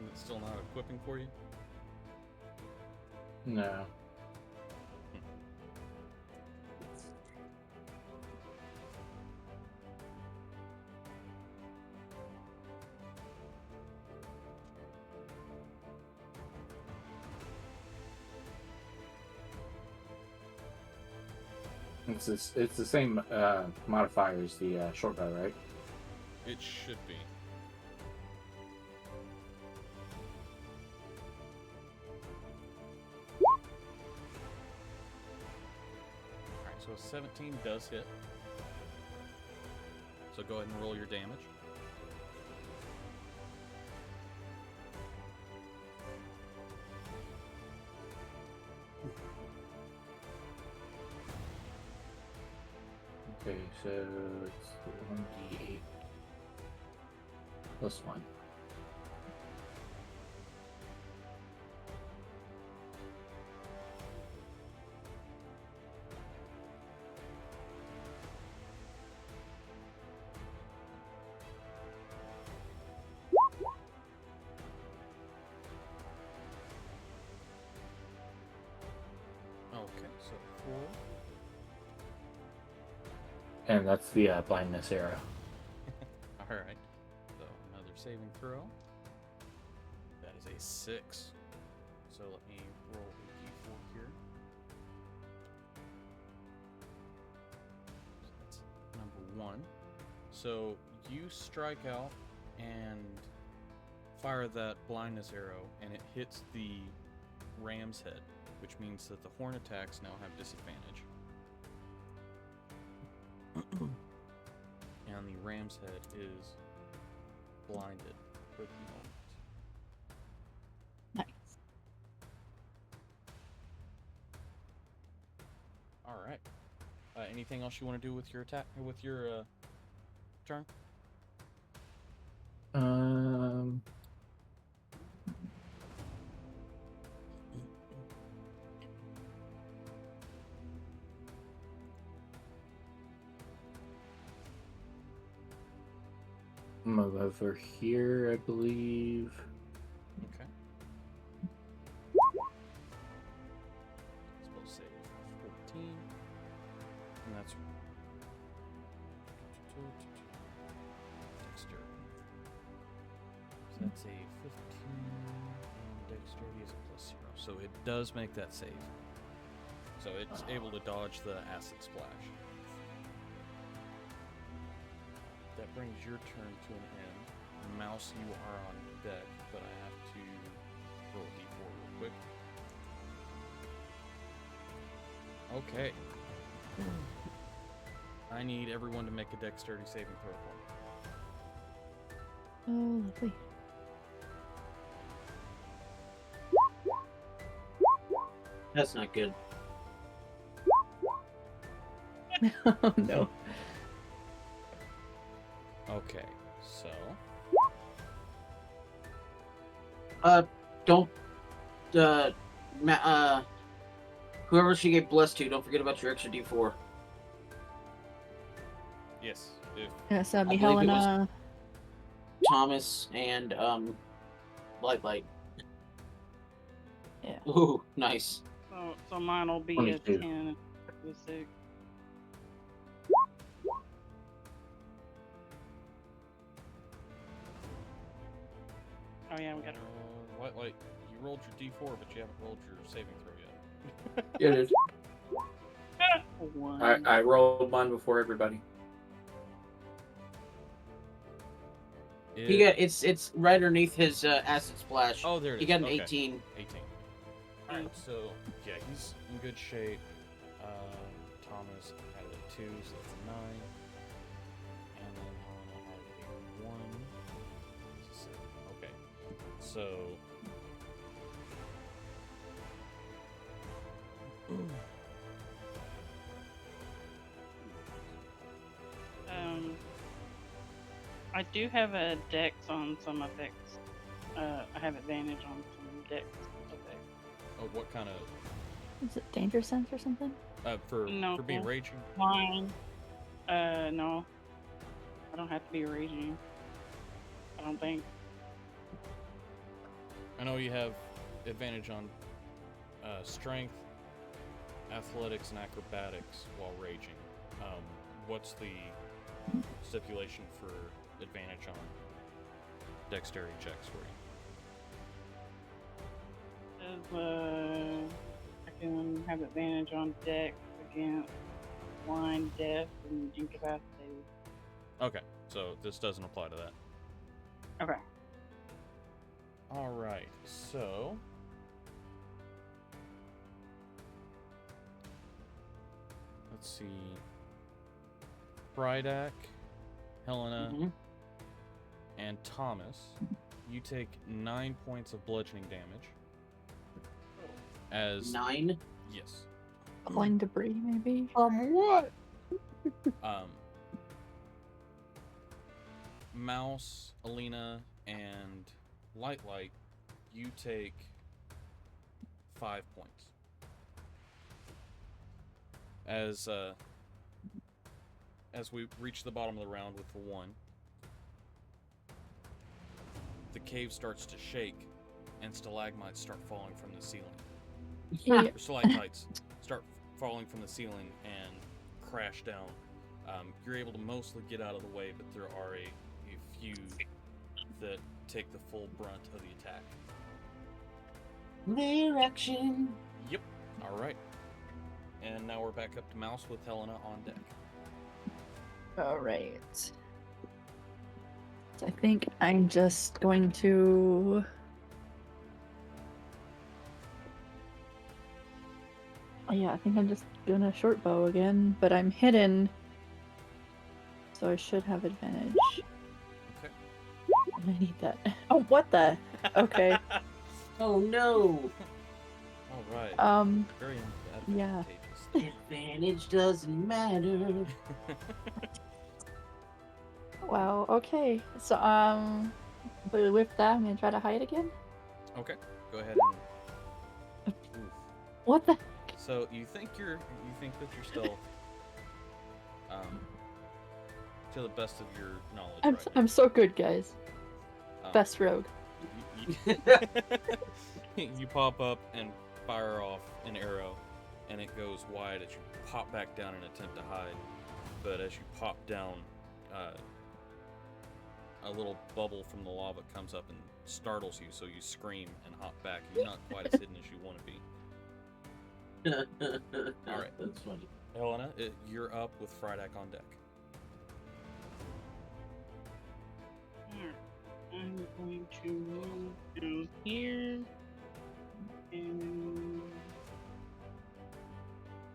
Speaker 1: And it's still not equipping for you?
Speaker 2: No. It's the same modifier as the short bow, right?
Speaker 1: It should be. Alright, so a 17 does hit. So go ahead and roll your damage.
Speaker 2: Okay, so it's 1d8 plus 1.
Speaker 1: Okay, so 4.
Speaker 2: And that's the blindness arrow.
Speaker 1: Alright. So another saving throw. That is a 6. So let me roll a d4 here. So that's number 1. So you strike out and fire that blindness arrow, and it hits the ram's head, which means that the horn attacks now have disadvantage. And the ram's head is blinded for the moment.
Speaker 4: Nice.
Speaker 1: All right. Anything else you want to do with your attack, with your turn?
Speaker 2: Move over here, I believe.
Speaker 1: Okay. Spell save 14. And that's dexterity. So that's a 15, and dexterity is a +0. So it does make that save. So it's able to dodge the acid splash. That brings your turn to an end. Mouse, you are on deck, but I have to roll a d4 real quick. Okay. I need everyone to make a dexterity saving throw for me.
Speaker 4: Oh, lovely.
Speaker 3: That's not good.
Speaker 4: Oh no.
Speaker 1: Okay, so
Speaker 3: Don't, whoever she gave bless to, don't forget about your extra D4.
Speaker 1: yes, if
Speaker 4: Yes, that'd be
Speaker 3: believe it was-
Speaker 4: Helena.
Speaker 3: Thomas and, Light.
Speaker 4: Yeah.
Speaker 3: Ooh, nice.
Speaker 6: So mine will be
Speaker 2: 22.
Speaker 6: a 10 with 6. Oh yeah, we got to
Speaker 1: Like you rolled your d4, but you haven't rolled your saving throw yet.
Speaker 2: Yeah, it is.
Speaker 6: one.
Speaker 2: I rolled one before everybody.
Speaker 3: He got it's right underneath his acid splash.
Speaker 1: Oh, there it is.
Speaker 3: He got an
Speaker 1: Okay.
Speaker 3: 18.
Speaker 1: 18. Alright, so yeah, he's in good shape. Thomas had a 2, so that's a 9. And then Helena had a 1. It's a 7. Okay. So
Speaker 6: I do have a dex on some effects. I have advantage on some dex effects.
Speaker 1: oh, what kind of
Speaker 4: Is it danger sense or something?
Speaker 1: for
Speaker 6: No.
Speaker 1: being raging?
Speaker 6: Mine. No. I don't have to be raging. I don't think.
Speaker 1: I know you have advantage on strength, athletics, and acrobatics while raging. What's the stipulation for advantage on dexterity checks for you?
Speaker 6: I can have advantage on dex against blind, deaf, and incapacitated.
Speaker 1: Okay, So this doesn't apply to that.
Speaker 6: Okay.
Speaker 1: All right, so let's see. Brydak, Helena,
Speaker 3: Mhm.
Speaker 1: and Thomas, you take 9 points of bludgeoning damage. As
Speaker 3: 9.
Speaker 1: yes,
Speaker 4: Flying debris, maybe.
Speaker 5: What?
Speaker 1: Mouse, Alina, and Light, you take 5 points. As we reach the bottom of the round with the 1, the cave starts to shake, and stalagmites start falling from the ceiling.
Speaker 4: Yeah.
Speaker 1: Or stalactites start falling from the ceiling and crash down. You're able to mostly get out of the way, but there are a few that take the full brunt of the attack.
Speaker 3: Lair action.
Speaker 1: Yep. All right. And now we're back up to Mouse with Helena on deck.
Speaker 4: All right. So I think I'm just going to. Oh, yeah, I think I'm just gonna short bow again, but I'm hidden, so I should have advantage.
Speaker 1: Okay.
Speaker 4: And I need that. Oh, what the? Okay.
Speaker 3: Oh no.
Speaker 1: All right. Very
Speaker 4: yeah.
Speaker 1: advantageous.
Speaker 3: Advantage doesn't matter.
Speaker 4: Wow. Okay. So but with that, I'm gonna try to hide again.
Speaker 1: Okay. Go ahead and. Oof.
Speaker 4: What the?
Speaker 1: So you think that you're stealth, to the best of your knowledge.
Speaker 4: I'm
Speaker 1: right now.
Speaker 4: I'm so good, guys.
Speaker 1: Um,
Speaker 4: Best rogue.
Speaker 1: You pop up and fire off an arrow, and it goes wide as you pop back down and attempt to hide. But as you pop down, a little bubble from the lava comes up and startles you, so you scream and hop back. You're not quite as hidden as you want to be. All right.
Speaker 3: That's funny.
Speaker 1: Helena, you're up with Frydak on deck.
Speaker 6: Alright. I'm going to move down here. And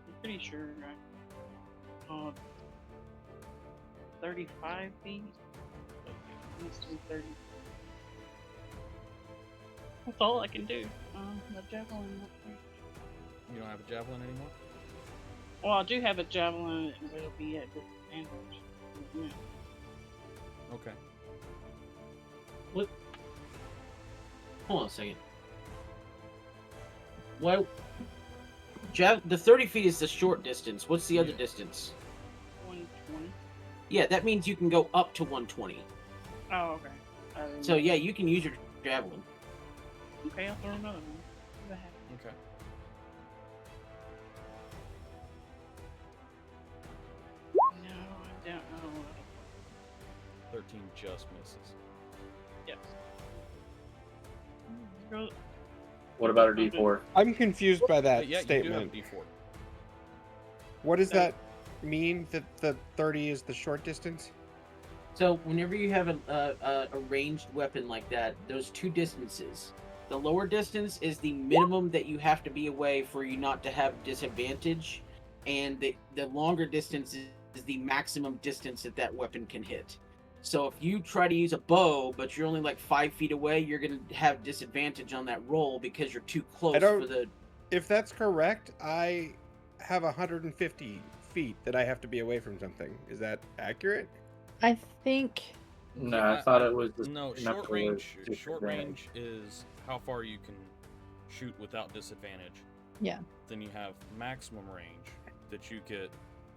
Speaker 6: I'm pretty sure I 35 feet. Let's do 30. That's all I can do. The javelin.
Speaker 1: You don't have a javelin anymore?
Speaker 6: Well, I do have a javelin, but it'll be at disadvantage. Yeah.
Speaker 1: Okay.
Speaker 3: What? Hold on a second. Well, the 30 feet is the short distance. What's the other
Speaker 1: Yeah.
Speaker 3: distance?
Speaker 6: 120.
Speaker 3: Yeah, that means you can go up to 120.
Speaker 6: Oh, okay.
Speaker 3: So yeah, you can use your javelin.
Speaker 6: Okay, I'll throw another one. See what happens.
Speaker 1: Okay.
Speaker 6: No, I don't know.
Speaker 1: 13 just misses.
Speaker 6: Yes. Go.
Speaker 2: What about her D4?
Speaker 5: I'm confused by that
Speaker 1: But yeah,
Speaker 5: statement.
Speaker 1: you do have D4.
Speaker 5: What does
Speaker 6: So-
Speaker 5: that mean? That the 30 is the short distance?
Speaker 3: So whenever you have a ranged weapon like that, there's two distances. The lower distance is the minimum that you have to be away for you not to have disadvantage, and the longer distance is the maximum distance that weapon can hit. So if you try to use a bow, but you're only like 5 feet away, you're gonna have disadvantage on that roll because you're too close
Speaker 5: don't-
Speaker 3: for the.
Speaker 5: If that's correct, I have 150 feet that I have to be away from something. Is that accurate?
Speaker 4: I think.
Speaker 2: No,
Speaker 1: Yeah,
Speaker 2: I thought it was
Speaker 1: No,
Speaker 2: enough
Speaker 1: short
Speaker 2: to
Speaker 1: range.
Speaker 2: lose
Speaker 1: Short
Speaker 2: disadvantage.
Speaker 1: range is how far you can shoot without disadvantage.
Speaker 4: Yeah.
Speaker 1: Then you have maximum range that you get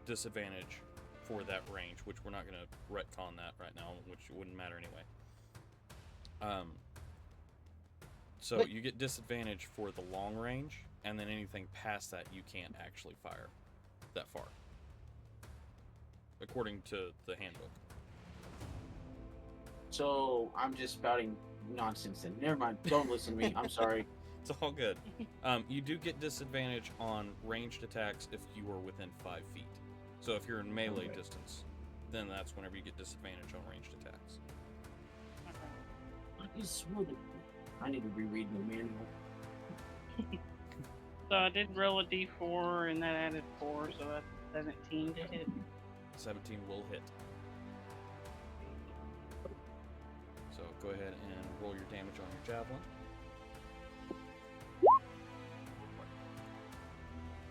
Speaker 1: disadvantage for that range, which we're not going to retcon that right now, which wouldn't matter anyway. So
Speaker 3: But-
Speaker 1: you get disadvantage for the long range, and then anything past that you can't actually fire that far, according to the handbook.
Speaker 3: So I'm just spouting nonsense. Then never mind. Don't listen to me. I'm sorry.
Speaker 1: It's all good. You do get disadvantage on ranged attacks if you are within 5 feet. So if you're in melee
Speaker 5: Okay.
Speaker 1: distance, then that's whenever you get disadvantage on ranged attacks.
Speaker 3: I just swore that I need to reread the manual.
Speaker 6: So I did roll a d4 and that added 4, so that's 17 to hit.
Speaker 1: 17 will hit. So go ahead and roll your damage on your javelin.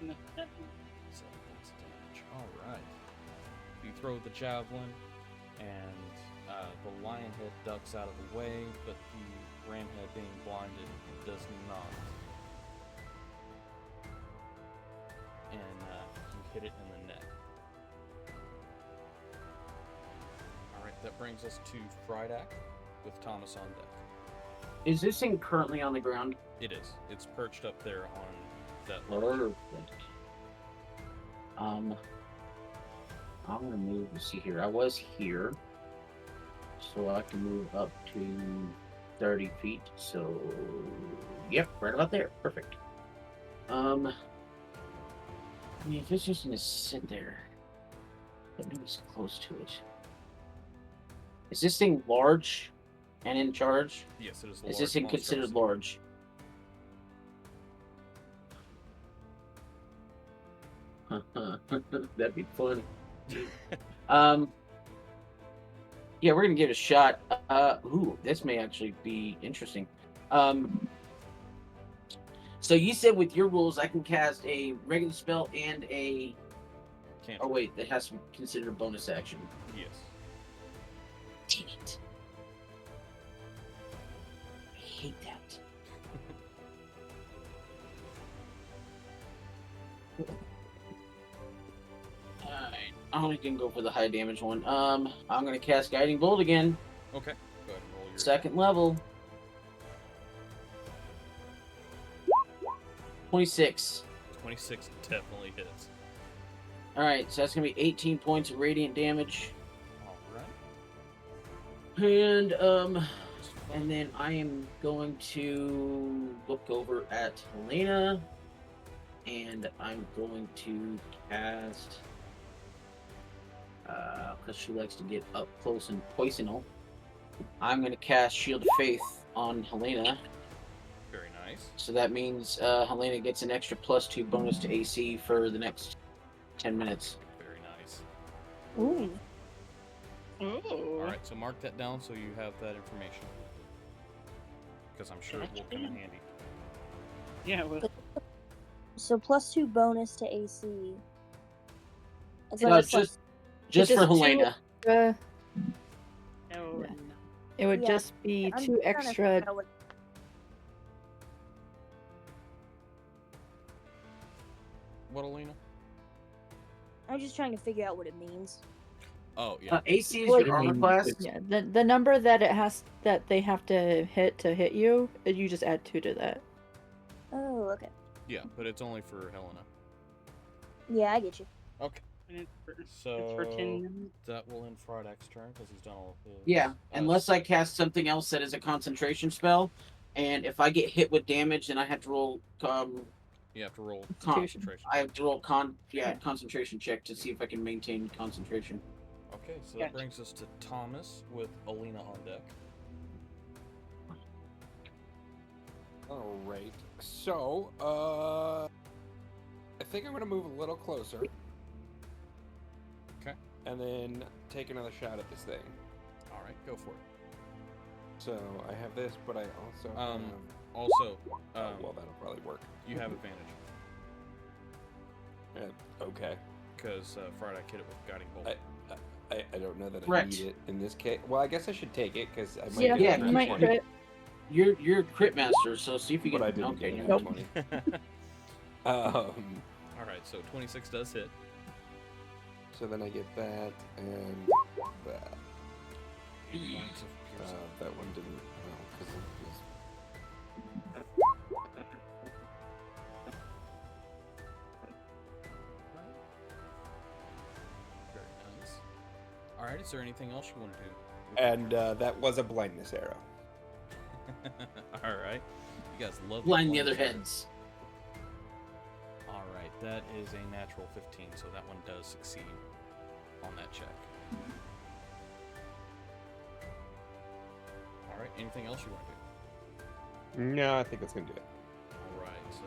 Speaker 6: No,
Speaker 1: 7 points of damage. Alright. You throw the javelin, and the lion head ducks out of the way, but the ram head, being blinded, does not. And you hit it in the neck. Alright, that brings us to Frydak with Thomas on deck.
Speaker 3: Is this thing currently on the ground?
Speaker 1: It is. It's perched up there on that ledge.
Speaker 3: Perfect. I'm gonna move. Let's see here. I was here, so I can move up to 30 feet. So, yep, right about there. Perfect. I mean, if it's just gonna sit there, but nobody's close to it. Is this thing large and in charge?
Speaker 1: Yes, it is.
Speaker 3: Is this thing considered large? That'd be fun. Yeah, we're gonna give it a shot. Ooh, this may actually be interesting. So you said with your rules, I can cast a regular spell and a.
Speaker 1: Can't.
Speaker 3: Oh wait, that has to be considered a bonus action.
Speaker 1: Yes.
Speaker 3: Dang it! I hate that. Alright, I'm gonna go for the high damage one. I'm gonna cast Guiding Bolt again.
Speaker 1: Okay. Go ahead and roll your
Speaker 3: Second level. 26.
Speaker 1: 26 definitely hits.
Speaker 3: Alright, so that's gonna be 18 points of radiant damage.
Speaker 1: Alright.
Speaker 3: And then I am going to look over at Helena, and I'm going to cast, because she likes to get up close and poisonal, I'm going to cast Shield of Faith on Helena.
Speaker 1: Very nice.
Speaker 3: So that means Helena gets an extra +2 bonus to AC for the next 10 minutes.
Speaker 1: Very nice.
Speaker 4: Ooh.
Speaker 6: Ooh.
Speaker 1: Alright, so mark that down so you have that information. Because I'm sure it will come in handy.
Speaker 6: Yeah, well,
Speaker 7: So +2 bonus to AC. It's
Speaker 3: No,
Speaker 7: like
Speaker 3: just
Speaker 4: Just
Speaker 3: for
Speaker 4: two-
Speaker 3: Helena.
Speaker 6: no,
Speaker 4: Yeah.
Speaker 6: no.
Speaker 4: It would
Speaker 7: Yeah,
Speaker 4: just be
Speaker 7: I'm
Speaker 4: 2
Speaker 7: trying to
Speaker 4: extra.
Speaker 7: figure out what-
Speaker 1: What, Alina?
Speaker 7: I'm just trying to figure out what it means.
Speaker 1: Oh, yeah.
Speaker 3: AC is
Speaker 4: Like-
Speaker 3: your armor class.
Speaker 4: Yeah, the number that they have to hit you, you just add 2 to that.
Speaker 7: Oh, okay.
Speaker 1: Yeah, but it's only for Helena.
Speaker 7: Yeah, I get you.
Speaker 1: Okay.
Speaker 6: And it's for
Speaker 1: So
Speaker 6: 10 minutes.
Speaker 1: that will end Frydak's turn because he's done all of his.
Speaker 3: Yeah, unless I cast something else that is a concentration spell, and if I get hit with damage, then I have to roll.
Speaker 1: You have to roll
Speaker 4: Constitution.
Speaker 1: concentration.
Speaker 3: I have to roll concentration check to see if I can maintain concentration.
Speaker 1: Okay, so
Speaker 6: Gotcha.
Speaker 1: that brings us to Thomas with Alina on deck.
Speaker 5: All right. So, I think I'm gonna move a little closer.
Speaker 1: Okay.
Speaker 5: And then take another shot at this thing.
Speaker 1: All right, go for it.
Speaker 5: So I have this, but I also have,
Speaker 1: Also,
Speaker 5: well, that'll probably work.
Speaker 1: you have advantage
Speaker 5: Okay.
Speaker 1: because Frydak hit it with guiding bolt.
Speaker 5: I don't know that I
Speaker 3: Correct.
Speaker 5: need it in this case. Well, I guess I should take it because I might
Speaker 4: Yeah,
Speaker 5: get
Speaker 3: yeah,
Speaker 5: a
Speaker 4: you
Speaker 5: nat
Speaker 4: might
Speaker 5: 20,
Speaker 4: crit.
Speaker 3: You're crit master, so see if you
Speaker 5: but I
Speaker 3: can.
Speaker 5: didn't
Speaker 3: Okay,
Speaker 5: get a
Speaker 3: never
Speaker 5: nat
Speaker 3: mind.
Speaker 5: 20.
Speaker 1: All right, so 26 does hit.
Speaker 5: So then I get that and that.
Speaker 1: 8 points of piercing.
Speaker 5: That one didn't. Well, because it was.
Speaker 1: Very nice. All right, is there anything else you want to do?
Speaker 5: And that was a blindness arrow.
Speaker 1: All right, you guys love
Speaker 3: Blind the other
Speaker 1: blindness arrows.
Speaker 3: heads.
Speaker 1: All right, that is a natural 15, so that one does succeed on that check. All right. Anything else you want to do?
Speaker 5: No, I think that's gonna do it.
Speaker 1: All right. So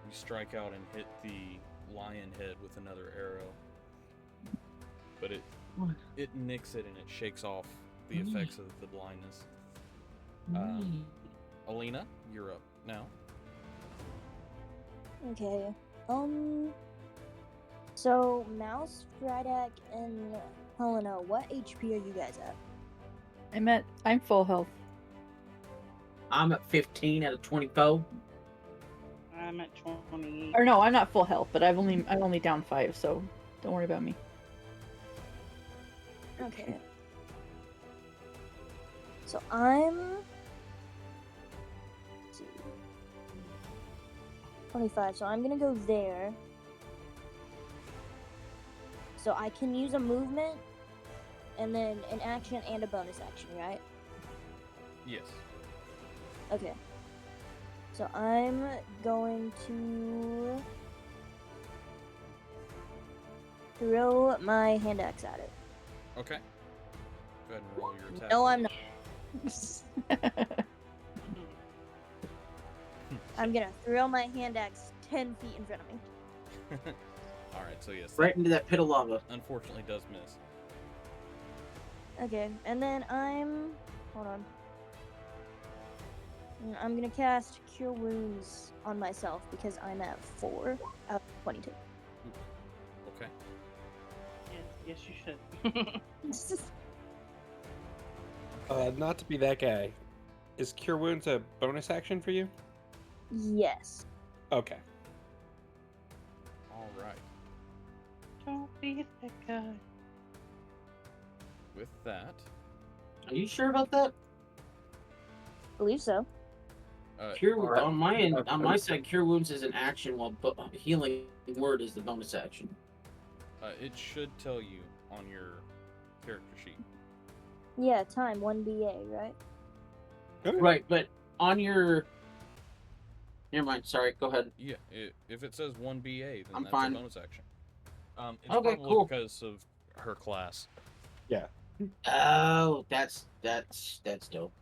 Speaker 1: you strike out and hit the lion head with another arrow, but it nicks it and it shakes off the effects of the blindness. Alina, you're up now.
Speaker 7: Okay. So Mouse, Frydek, and Helena, what HP are you guys at?
Speaker 4: I'm full health.
Speaker 3: I'm at 15 out of 24.
Speaker 6: I'm at 28.
Speaker 4: Or no, I'm not full health, but I'm only down 5, so don't worry about me.
Speaker 7: Okay. So I'm... let's see, 25, so I'm gonna go there. So I can use a movement, and then an action and a bonus action, right?
Speaker 1: Yes.
Speaker 7: Okay. So I'm going to throw my hand axe at it.
Speaker 1: Okay. Go ahead and roll your attack.
Speaker 7: No, I'm not. I'm gonna throw my hand axe 10 feet in front of me.
Speaker 1: All right. So yes,
Speaker 3: Right into that pit of lava.
Speaker 1: unfortunately does miss.
Speaker 7: Okay, and then hold on. I'm gonna cast Cure Wounds on myself because I'm at 4 out of 22.
Speaker 1: Okay.
Speaker 6: Yes, you should.
Speaker 5: Not to be that guy. Is Cure Wounds a bonus action for you?
Speaker 7: Yes.
Speaker 5: Okay.
Speaker 1: All right.
Speaker 6: Don't be that guy.
Speaker 1: With that,
Speaker 3: Are you sure about that?
Speaker 7: Believe so.
Speaker 3: Cure
Speaker 2: Alright.
Speaker 3: on my end, on my side, Cure Wounds is an action, while Healing Word is the bonus action.
Speaker 1: it should tell you on your character sheet.
Speaker 7: Yeah, time 1BA, right?
Speaker 5: Okay.
Speaker 3: Right, but on your... Never mind, sorry, go ahead.
Speaker 1: Yeah. If it says 1BA, then
Speaker 3: I'm
Speaker 1: that's
Speaker 3: fine.
Speaker 1: a bonus action. It's
Speaker 3: Okay,
Speaker 1: probably
Speaker 3: cool.
Speaker 1: because of her class.
Speaker 5: Yeah.
Speaker 3: Oh, that's dope.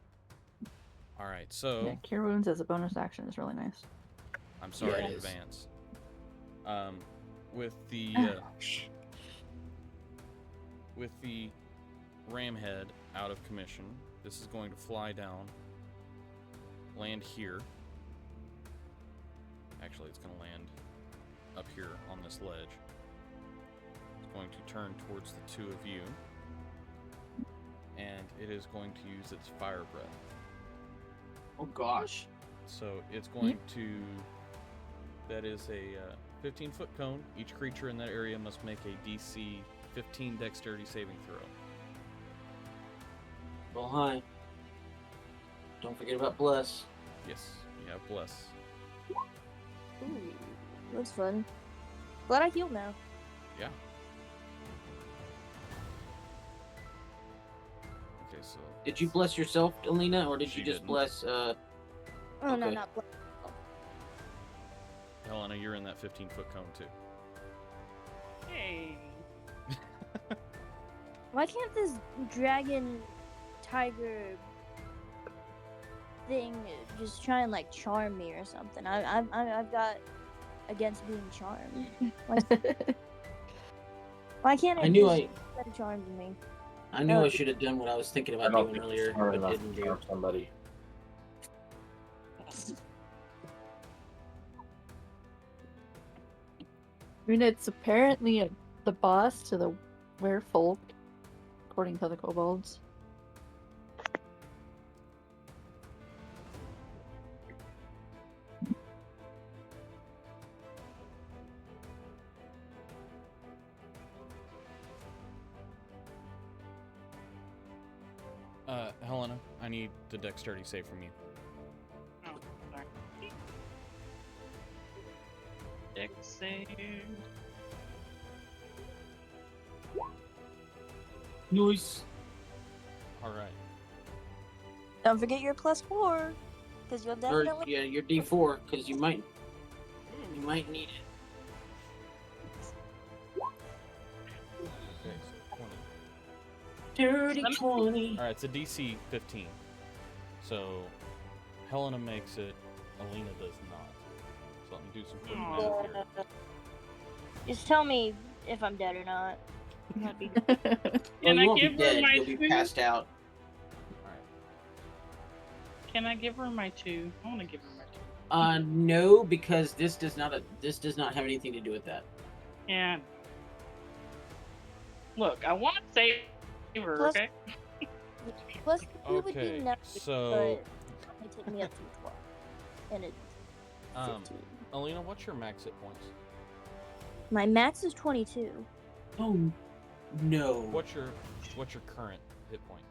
Speaker 1: All right. So
Speaker 4: Yeah, Cure Wounds as a bonus action is really nice.
Speaker 1: I'm sorry
Speaker 3: Yeah,
Speaker 1: in
Speaker 3: it is.
Speaker 1: advance. With the ram head out of commission, this is going to fly down, land here. Actually, it's going to land up here on this ledge. It's going to turn towards the two of you, and it is going to use its fire breath.
Speaker 3: Oh gosh.
Speaker 1: So it's going to. That is a 15-foot cone. Each creature in that area must make a DC 15 Dexterity saving throw.
Speaker 3: Well, hi. Don't forget about Bless.
Speaker 1: Yes, you have bless.
Speaker 7: Ooh, that's fun. Glad I healed now.
Speaker 1: Yeah. Okay, so.
Speaker 3: Did you bless yourself, Alina, or did
Speaker 1: She
Speaker 3: you just
Speaker 1: didn't.
Speaker 3: bless?
Speaker 7: Oh no,
Speaker 3: Okay.
Speaker 7: not blood.
Speaker 1: Helena, you're in that 15-foot cone too.
Speaker 6: Hey.
Speaker 7: Why can't this dragon tiger thing just try and like charm me or something? I've got against being charmed. Why can't it
Speaker 3: I knew
Speaker 7: just set a charm to me?
Speaker 3: I knew I should have done what I was thinking
Speaker 2: I
Speaker 3: about
Speaker 2: don't
Speaker 3: doing
Speaker 2: think
Speaker 3: earlier,
Speaker 2: you're smart
Speaker 3: but
Speaker 2: enough
Speaker 3: didn't
Speaker 2: to
Speaker 3: do.
Speaker 2: charm somebody.
Speaker 4: I mean, it's apparently the boss to the werewolf, according to the kobolds.
Speaker 1: Helena, I need the Dexterity save from you.
Speaker 6: Oh, sorry. Dex save.
Speaker 3: Nice.
Speaker 1: All right.
Speaker 7: Don't forget your +4, because you'll
Speaker 3: Or
Speaker 7: definitely.
Speaker 3: yeah, your D4, because you might need it. Dirty 20.
Speaker 1: All right, it's a DC 15. So Helena makes it. Alina does not. So let me do some quick math here.
Speaker 7: Just tell me if I'm dead or not. That'd be
Speaker 3: Well,
Speaker 6: Can
Speaker 3: you
Speaker 6: I
Speaker 3: won't be
Speaker 6: give her
Speaker 3: dead.
Speaker 6: my
Speaker 3: You'll be
Speaker 6: 2?
Speaker 3: passed out.
Speaker 1: All right.
Speaker 6: Can I give her my 2? I want to give her my 2.
Speaker 3: No, because this does not have anything to do with that.
Speaker 6: Yeah. Look, I want to save her,
Speaker 7: Plus-
Speaker 6: okay?
Speaker 7: Plus, it would
Speaker 1: Okay,
Speaker 7: be nice,
Speaker 1: so
Speaker 7: but it would take me up to 12. And it's 15.
Speaker 1: Alina, what's your max hit points?
Speaker 7: My max is 22.
Speaker 3: Oh no.
Speaker 1: What's your current hit point?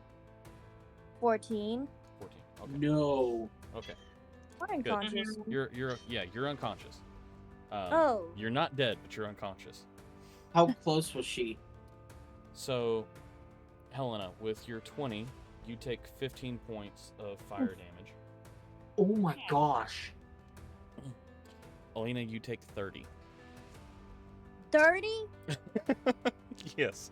Speaker 7: 14.
Speaker 1: 14. Okay.
Speaker 3: No.
Speaker 1: Okay.
Speaker 7: I'm
Speaker 1: Good.
Speaker 7: unconscious.
Speaker 1: You're unconscious.
Speaker 7: Oh.
Speaker 1: You're not dead, but you're unconscious.
Speaker 3: How close was she?
Speaker 1: So, Helena, with your 20, you take 15 points of fire damage.
Speaker 3: Oh my gosh.
Speaker 1: Alina, you take 30.
Speaker 7: 30?
Speaker 1: Yes.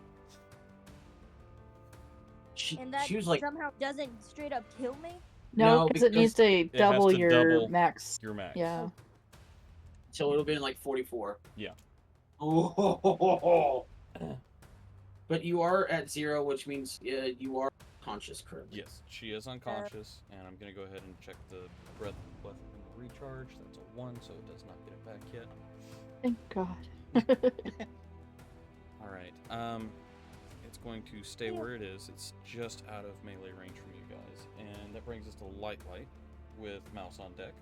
Speaker 3: She
Speaker 7: And that
Speaker 3: was like,
Speaker 7: somehow doesn't straight up kill me?
Speaker 4: No,
Speaker 3: No,
Speaker 4: because it needs to
Speaker 1: has
Speaker 4: double
Speaker 1: to
Speaker 4: your
Speaker 1: double
Speaker 4: max.
Speaker 1: Your max.
Speaker 4: Yeah.
Speaker 3: so it'll be like 44.
Speaker 1: Yeah.
Speaker 3: Oh. But you are at 0, which means you are conscious currently.
Speaker 1: Yes, she is unconscious, and I'm gonna go ahead and check the breath and recharge. That's a 1, so it does not get it back yet.
Speaker 4: Thank God.
Speaker 1: All right. It's going to stay where it is. It's just out of melee range from you guys, and that brings us to light with mouse on deck.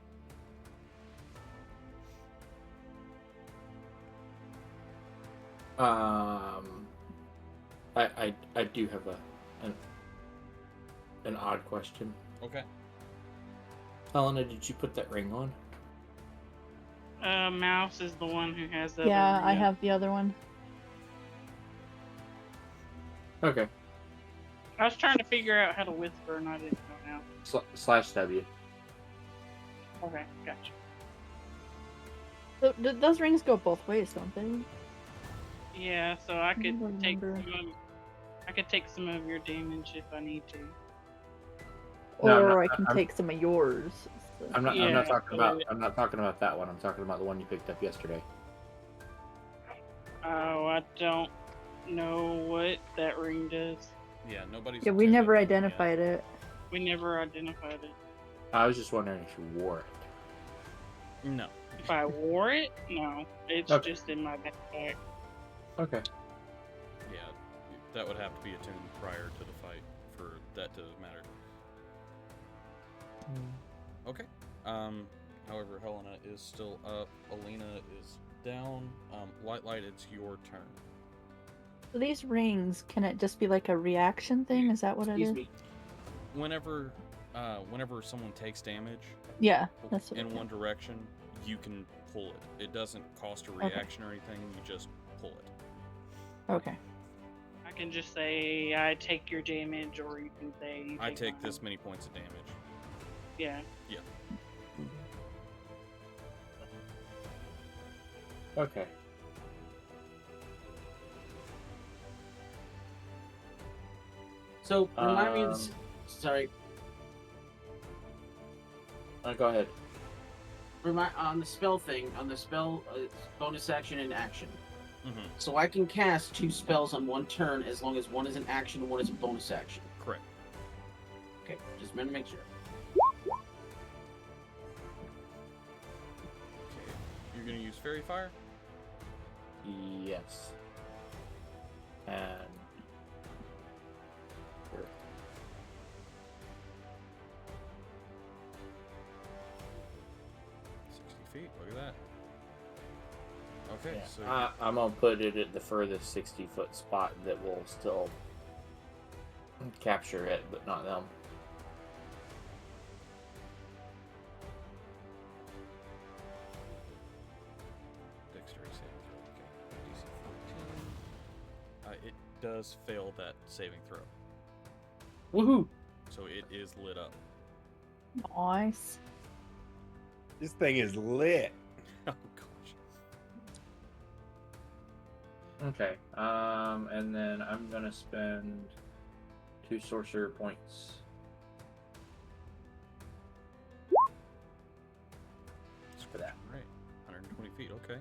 Speaker 2: I do have an odd question.
Speaker 1: Okay.
Speaker 2: Helena, did you put that ring on?
Speaker 6: Mouse is the one who has the.
Speaker 4: Yeah, I have the other one.
Speaker 2: Okay.
Speaker 6: I was trying to figure out how to whisper, and I didn't know how.
Speaker 2: Slash W.
Speaker 6: Okay, gotcha.
Speaker 4: So, those rings go both ways, don't they?
Speaker 6: Yeah, so I could
Speaker 4: don't
Speaker 6: take
Speaker 4: remember.
Speaker 6: I could take some of your damage if I need to.
Speaker 2: No,
Speaker 4: Or
Speaker 2: I'm
Speaker 4: I can
Speaker 2: I'm-
Speaker 4: take some of yours. So-
Speaker 2: I'm not
Speaker 6: Yeah,
Speaker 2: talking
Speaker 6: so
Speaker 2: about I'm not talking about that one. I'm talking about the one you picked up yesterday.
Speaker 6: Oh, I don't know what that ring does.
Speaker 1: Yeah, nobody's.
Speaker 4: Yeah, we
Speaker 1: tuned
Speaker 4: never
Speaker 1: up yet.
Speaker 4: identified it.
Speaker 6: We never identified it.
Speaker 2: I was just wondering if you wore it.
Speaker 1: No.
Speaker 6: If I wore it, no. It's
Speaker 2: Okay.
Speaker 6: just in my backpack.
Speaker 2: Okay.
Speaker 1: Yeah, that would have to be attuned prior to the fight for that to matter. Okay. However, Helena is still up. Alina is down. Light, it's your turn.
Speaker 4: So these rings, can it just be like a reaction thing? Is that what it
Speaker 3: Excuse
Speaker 4: is?
Speaker 3: me.
Speaker 1: Whenever someone takes damage
Speaker 4: Yeah, that's what
Speaker 1: in
Speaker 4: it
Speaker 1: one direction, you can pull it. It doesn't cost a reaction or anything. You just pull it.
Speaker 4: Okay.
Speaker 6: I can just say I take your damage, or you can say you
Speaker 1: I take
Speaker 6: mine.
Speaker 1: this many points of damage.
Speaker 6: Yeah.
Speaker 2: Okay.
Speaker 3: So remind me of this. Sorry.
Speaker 2: Go ahead.
Speaker 3: Remind on the spell thing. On the spell bonus action and action.
Speaker 1: Mm-hmm.
Speaker 3: So I can cast 2 spells on one turn as long as one is an action and one is a bonus action.
Speaker 1: Correct.
Speaker 3: Okay, just want to make sure.
Speaker 1: Okay. You're gonna use Fairy Fire?
Speaker 2: Yes. And sure.
Speaker 1: Feet. Look at that. Okay,
Speaker 2: Yeah.
Speaker 1: so
Speaker 2: I'm gonna put it at the furthest 60-foot spot that will still capture it, but not them.
Speaker 1: dexterity saving throw. Okay. DC 14. It does fail that saving throw,
Speaker 2: Woohoo!
Speaker 1: so it is lit up.
Speaker 4: Nice.
Speaker 5: This thing is lit.
Speaker 1: Oh gosh.
Speaker 2: Okay. And then I'm gonna spend 2 sorcerer points. Just for that.
Speaker 1: Right. 120 feet. Okay.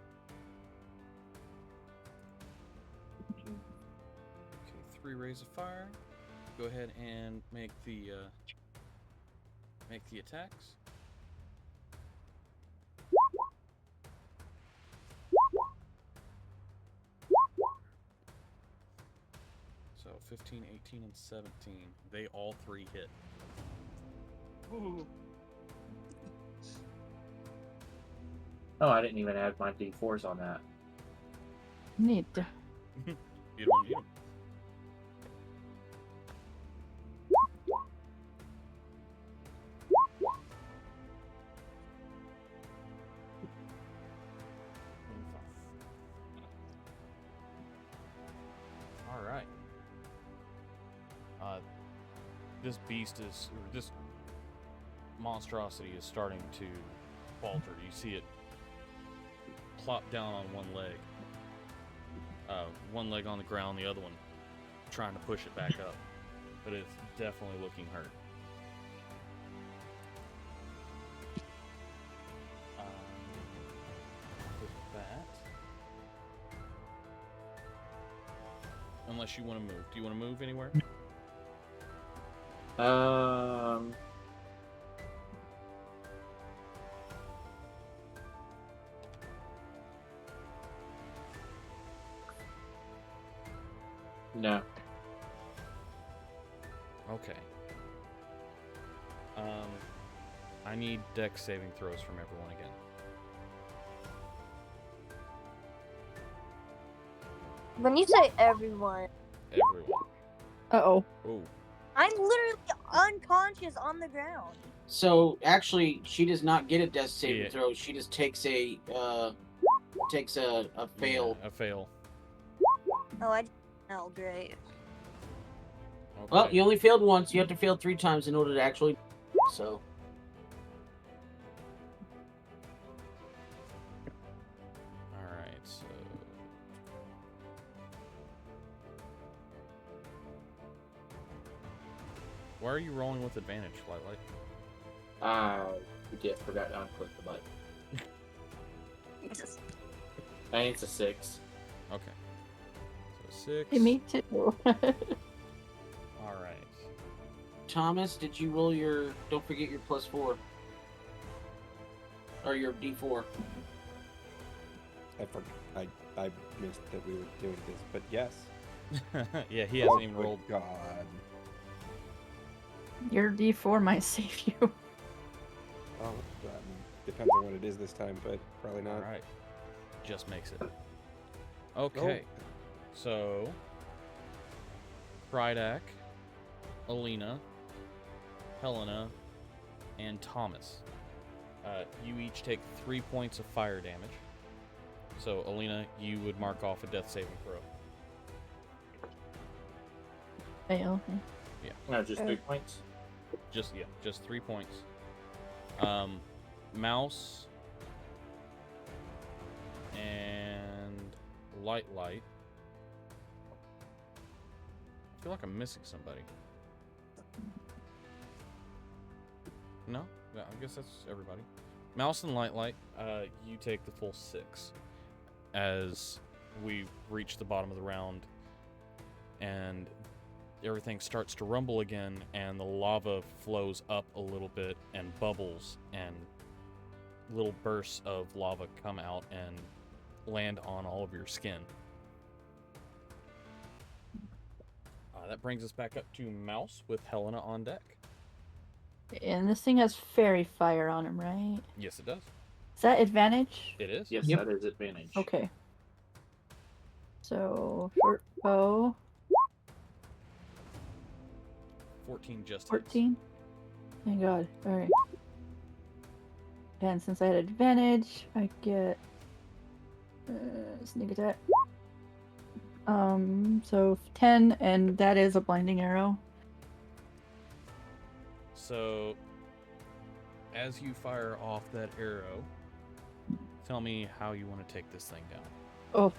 Speaker 1: Okay. 3 rays of fire. Go ahead and make the attacks. So 15, 18, and 17. They all 3 hit.
Speaker 6: Ooh.
Speaker 2: Oh, I didn't even add my d4s on that.
Speaker 4: Neat.
Speaker 1: You don't need them. All right. This beast is, or this monstrosity is starting to falter. You see it plop down on one leg. One leg on the ground, the other one trying to push it back up. But it's definitely looking hurt. With that. Unless you want to move. Do you want to move anywhere?
Speaker 2: No.
Speaker 1: Okay. I need dex saving throws from everyone again.
Speaker 7: When you say everyone,
Speaker 1: Everyone.
Speaker 4: Uh-oh.
Speaker 1: Oh.
Speaker 7: I'm literally unconscious on the ground.
Speaker 3: So actually, she does not get a death saving
Speaker 1: Yeah.
Speaker 3: throw. She just takes a fail.
Speaker 1: Yeah, a fail.
Speaker 7: Oh, I oh great.
Speaker 1: Okay.
Speaker 3: Well, you only failed once. You have to fail 3 times in order to actually. So.
Speaker 1: Alright, so. Why are you rolling with advantage, Lightlight?
Speaker 2: Forgot to unclick the button. I think it's a 6.
Speaker 1: Okay. So 6.
Speaker 4: Hey, me too.
Speaker 1: Alright.
Speaker 3: Thomas, did you roll your? Don't forget your +4. Or your D4.
Speaker 5: I missed that we were doing this, but yes.
Speaker 1: Yeah, he hasn't even
Speaker 5: good
Speaker 1: rolled.
Speaker 5: God.
Speaker 4: Your D4 might save you.
Speaker 5: Oh, depends on what it is this time, but probably not.
Speaker 1: Alright. Just makes it. Okay. So. Krydak, Alina, Helena, and Thomas. You each take 3 points of fire damage. So, Alina, you would mark off a death saving throw.
Speaker 4: Fail.
Speaker 2: No, just 3 points.
Speaker 1: Just 3 points. Mouse and Light. I feel like I'm missing somebody. No? Yeah, I guess that's everybody. Mouse and Light, you take the full 6 as we reach the bottom of the round and everything starts to rumble again and the lava flows up a little bit and bubbles and little bursts of lava come out and land on all of your skin. That brings us back up to Mouse with Helena on deck.
Speaker 4: And this thing has fairy fire on him, right?
Speaker 1: Yes, it does.
Speaker 4: Is that advantage?
Speaker 1: It is.
Speaker 2: Yes,
Speaker 3: Yep.
Speaker 2: that is advantage.
Speaker 4: Okay. So, short bow,
Speaker 1: 14 just hits.
Speaker 4: 14. Thank God. Alright. And since I had advantage, I get sneak attack. So 10, and that is a blinding arrow.
Speaker 1: So, as you fire off that arrow, tell me how you want to take this thing down.
Speaker 4: Oh.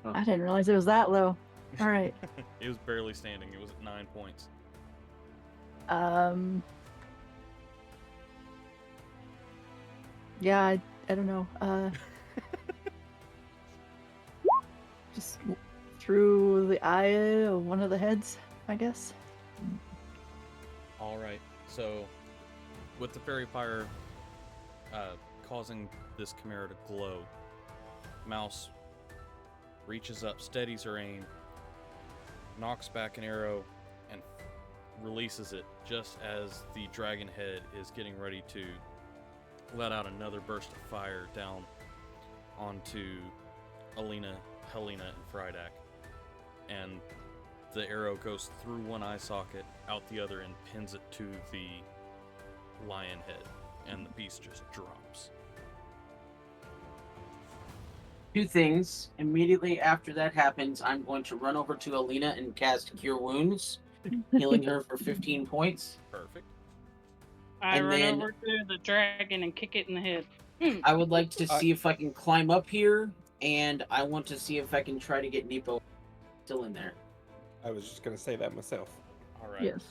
Speaker 2: Oh.
Speaker 4: I didn't realize it was that low. All right.
Speaker 1: It was barely standing. It was at 9 points.
Speaker 4: Yeah, I don't know. Just through the eye of one of the heads, I guess.
Speaker 1: All right. So, with the fairy fire causing this chimera to glow, Mouse reaches up, steadies her aim, knocks back an arrow, and releases it just as the dragon head is getting ready to let out another burst of fire down onto Helena, and Frydak. And the arrow goes through one eye socket, out the other, and pins it to the lion head, and the beast just drops.
Speaker 3: Two things. Immediately after that happens, I'm going to run over to Alina and cast Cure Wounds, healing her for 15 points.
Speaker 1: Perfect.
Speaker 6: I
Speaker 3: And
Speaker 6: run
Speaker 3: then-
Speaker 6: over to the dragon and kick it in the head.
Speaker 3: I would like to see if I can climb up here, and I want to see if I can try to get Nepo still in there.
Speaker 5: I was just gonna say that myself.
Speaker 1: All right.
Speaker 4: Yes.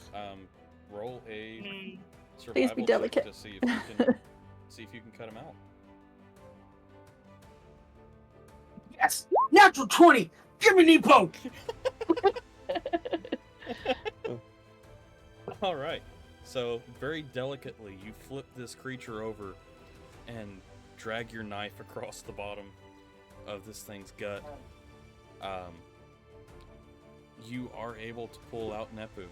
Speaker 1: Roll a
Speaker 6: Mm.
Speaker 1: survival check
Speaker 4: delicate.
Speaker 1: to see if you can cut him out.
Speaker 3: Yes! Natural 20! Give me Nepo!
Speaker 1: All right. So very delicately, you flip this creature over and drag your knife across the bottom of this thing's gut. You are able to pull out Nepu.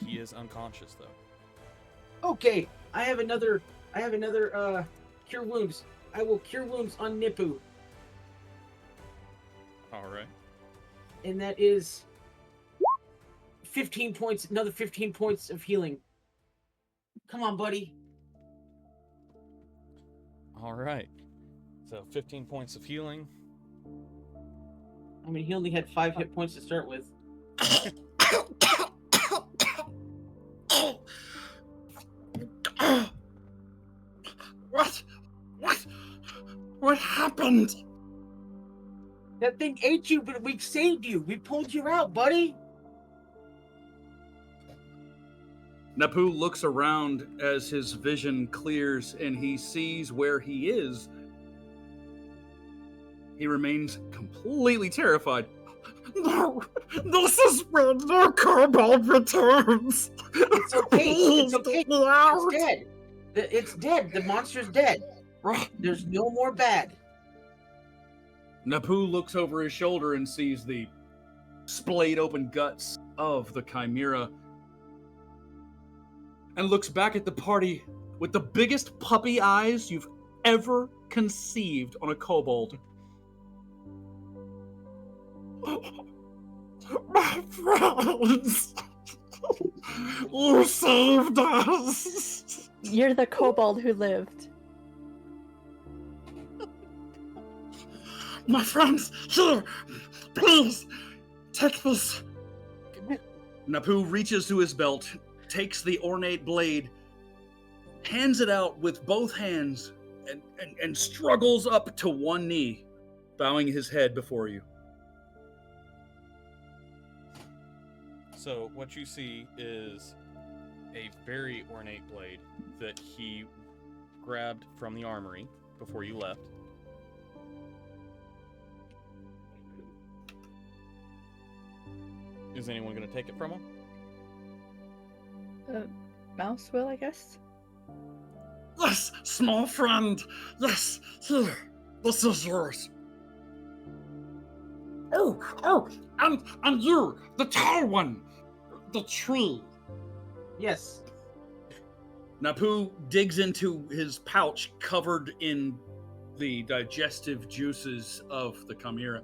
Speaker 1: He is unconscious though.
Speaker 3: Okay, I have another Cure Wounds. I will Cure Wounds on Nepu,
Speaker 1: All right.
Speaker 3: and that is 15 points, another 15 points of healing. Come on, buddy.
Speaker 1: All right. So 15 points of healing.
Speaker 3: I mean, he only had 5 hit points to start with.
Speaker 9: What happened?
Speaker 3: That thing ate you, but we saved you. We pulled you out, buddy.
Speaker 8: Napu looks around as his vision clears and he sees where he is. He remains completely terrified.
Speaker 9: No, this is when the kobold returns.
Speaker 3: It's okay. It's okay.
Speaker 9: Please get me out.
Speaker 3: It's dead. It's dead. The monster's dead. There's no more bad.
Speaker 8: Napu looks over his shoulder and sees the splayed open guts of the chimera and looks back at the party with the biggest puppy eyes you've ever conceived on a kobold.
Speaker 9: My friends, you saved us.
Speaker 4: You're the kobold who lived.
Speaker 9: My friends, here, please, take this.
Speaker 8: Napu reaches to his belt, takes the ornate blade, hands it out with both hands, and struggles up to one knee, bowing his head before you.
Speaker 1: So what you see is a very ornate blade that he grabbed from the armory before you left. Is anyone going to take it from him?
Speaker 4: Mouse will, I guess.
Speaker 9: Yes, small friend. Yes, here. This is yours. Oh, and you, the tall one, the tree.
Speaker 3: Yes.
Speaker 8: Napu digs into his pouch covered in the digestive juices of the chimera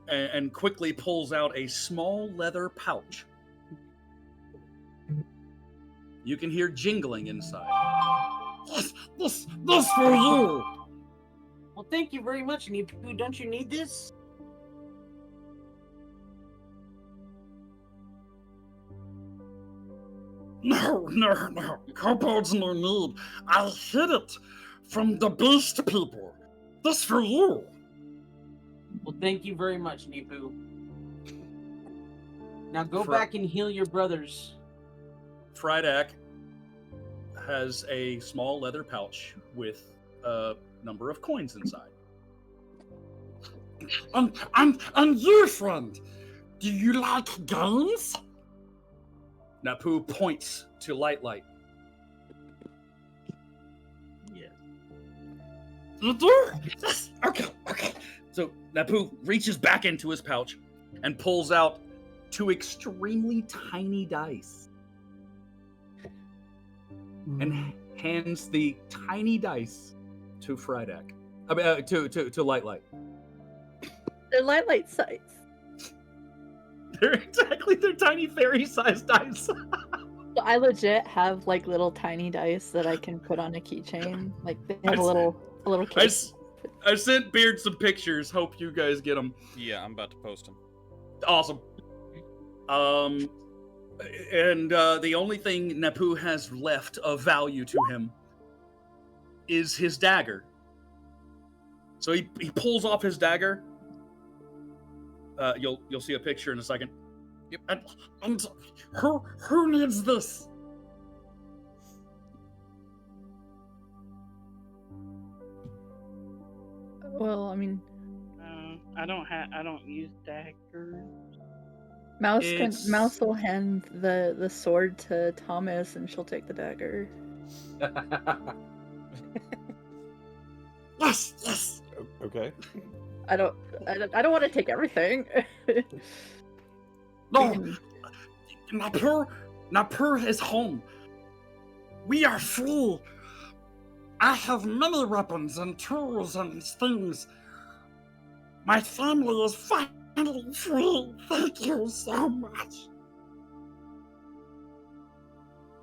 Speaker 8: and quickly pulls out a small leather pouch. You can hear jingling inside.
Speaker 9: Yes, this for you.
Speaker 3: Well, thank you very much, Nepu. Don't you need this?
Speaker 9: No. Kobolds no need. I hid it from the beast people. This for you.
Speaker 3: Well, thank you very much, Nipu. Now go
Speaker 8: Fr-
Speaker 3: back and heal your brothers.
Speaker 8: Friedak has a small leather pouch with a number of coins inside.
Speaker 9: And you, friend, do you like games?
Speaker 8: Napu points to Light.
Speaker 9: You do?
Speaker 8: Yes. Okay. So Napu reaches back into his pouch and pulls out 2 extremely tiny dice and hands the tiny dice to Friedak. To Light.
Speaker 4: They're light size.
Speaker 8: They're tiny fairy-sized dice.
Speaker 4: So I legit have like little tiny dice that I can put on a keychain. Like they have a little case.
Speaker 8: I sent Beard some pictures. Hope you guys get them.
Speaker 1: Yeah, I'm about to post them.
Speaker 8: Awesome. And the only thing Napu has left of value to him is his dagger. So he pulls off his dagger. You'll see a picture in a second.
Speaker 1: Yep.
Speaker 9: And who needs this?
Speaker 4: Well, I mean,
Speaker 6: I don't use daggers.
Speaker 4: Mouse will hand the sword to Thomas, and she'll take the dagger.
Speaker 9: Yes.
Speaker 5: Okay.
Speaker 4: I don't want to take everything.
Speaker 9: No. Napur is home. We are free. I have many weapons and tools and things. My family is finally free. Thank you so much.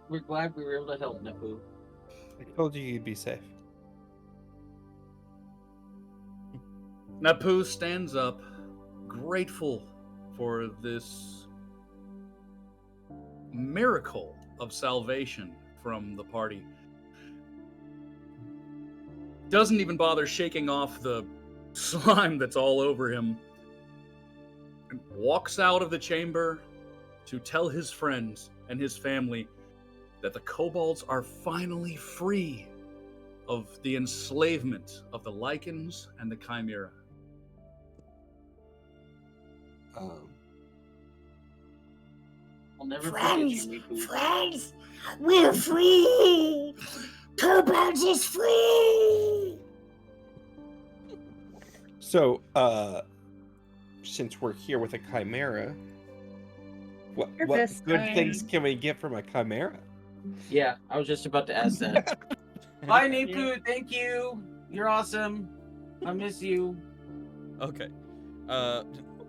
Speaker 3: We're glad we were able to help, Napu.
Speaker 5: I told you you'd be safe.
Speaker 8: Napu stands up, grateful for this miracle of salvation from the party. Doesn't even bother shaking off the slime that's all over him. And walks out of the chamber to tell his friends and his family that the kobolds are finally free of the enslavement of the lichens and the chimera.
Speaker 3: I'll never forget you,
Speaker 9: Friends,
Speaker 3: Nipu.
Speaker 9: friends, we're free. Kobolds is free.
Speaker 5: So, since we're here with a chimera, what
Speaker 4: Nervous
Speaker 5: good
Speaker 4: time.
Speaker 5: things can we get from a chimera?
Speaker 3: Yeah, I was just about to ask that. Bye, Nipu. Thank you. You're awesome. I miss you.
Speaker 1: Okay.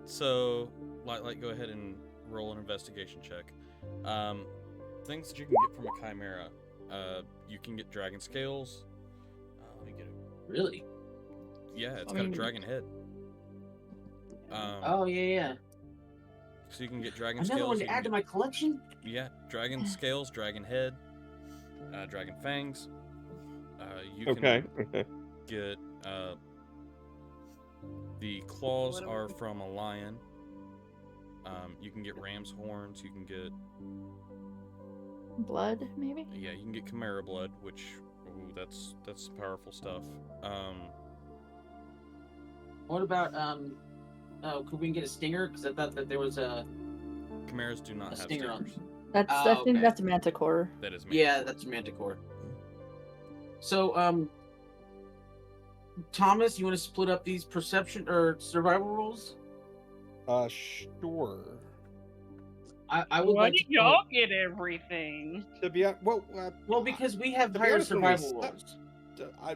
Speaker 1: So, Light, go ahead and roll an investigation check. Things that you can get from a chimera. You can get dragon scales. Let me get it.
Speaker 3: Really?
Speaker 1: Yeah, it's got a dragon head.
Speaker 3: Oh, yeah.
Speaker 1: So you can get dragon
Speaker 3: Another
Speaker 1: scales.
Speaker 3: one
Speaker 1: you
Speaker 3: to
Speaker 1: can
Speaker 3: add to
Speaker 1: get-
Speaker 3: my collection?
Speaker 1: Yeah, dragon scales, dragon head, dragon fangs. You
Speaker 5: Okay.
Speaker 1: can get the claws are from a lion. You can get ram's horns. You can get
Speaker 4: Blood, maybe?
Speaker 1: you can get chimera blood, which that's powerful stuff.
Speaker 3: What about, could we get a stinger? Because I thought that there was a...
Speaker 1: Chimeras do not
Speaker 3: A
Speaker 1: have
Speaker 3: stinger on.
Speaker 1: stingers.
Speaker 4: I think
Speaker 3: okay.
Speaker 4: that's Manticore.
Speaker 1: That is
Speaker 3: Yeah, that's Manticore. So, Thomas, you want to split up these perception or survival rolls?
Speaker 5: Sure.
Speaker 3: I would
Speaker 6: Why
Speaker 3: like
Speaker 6: did
Speaker 3: to
Speaker 6: y'all get everything?
Speaker 5: To be
Speaker 3: Well, because we have
Speaker 5: To be
Speaker 3: higher
Speaker 5: honest, when we
Speaker 3: survival rolls.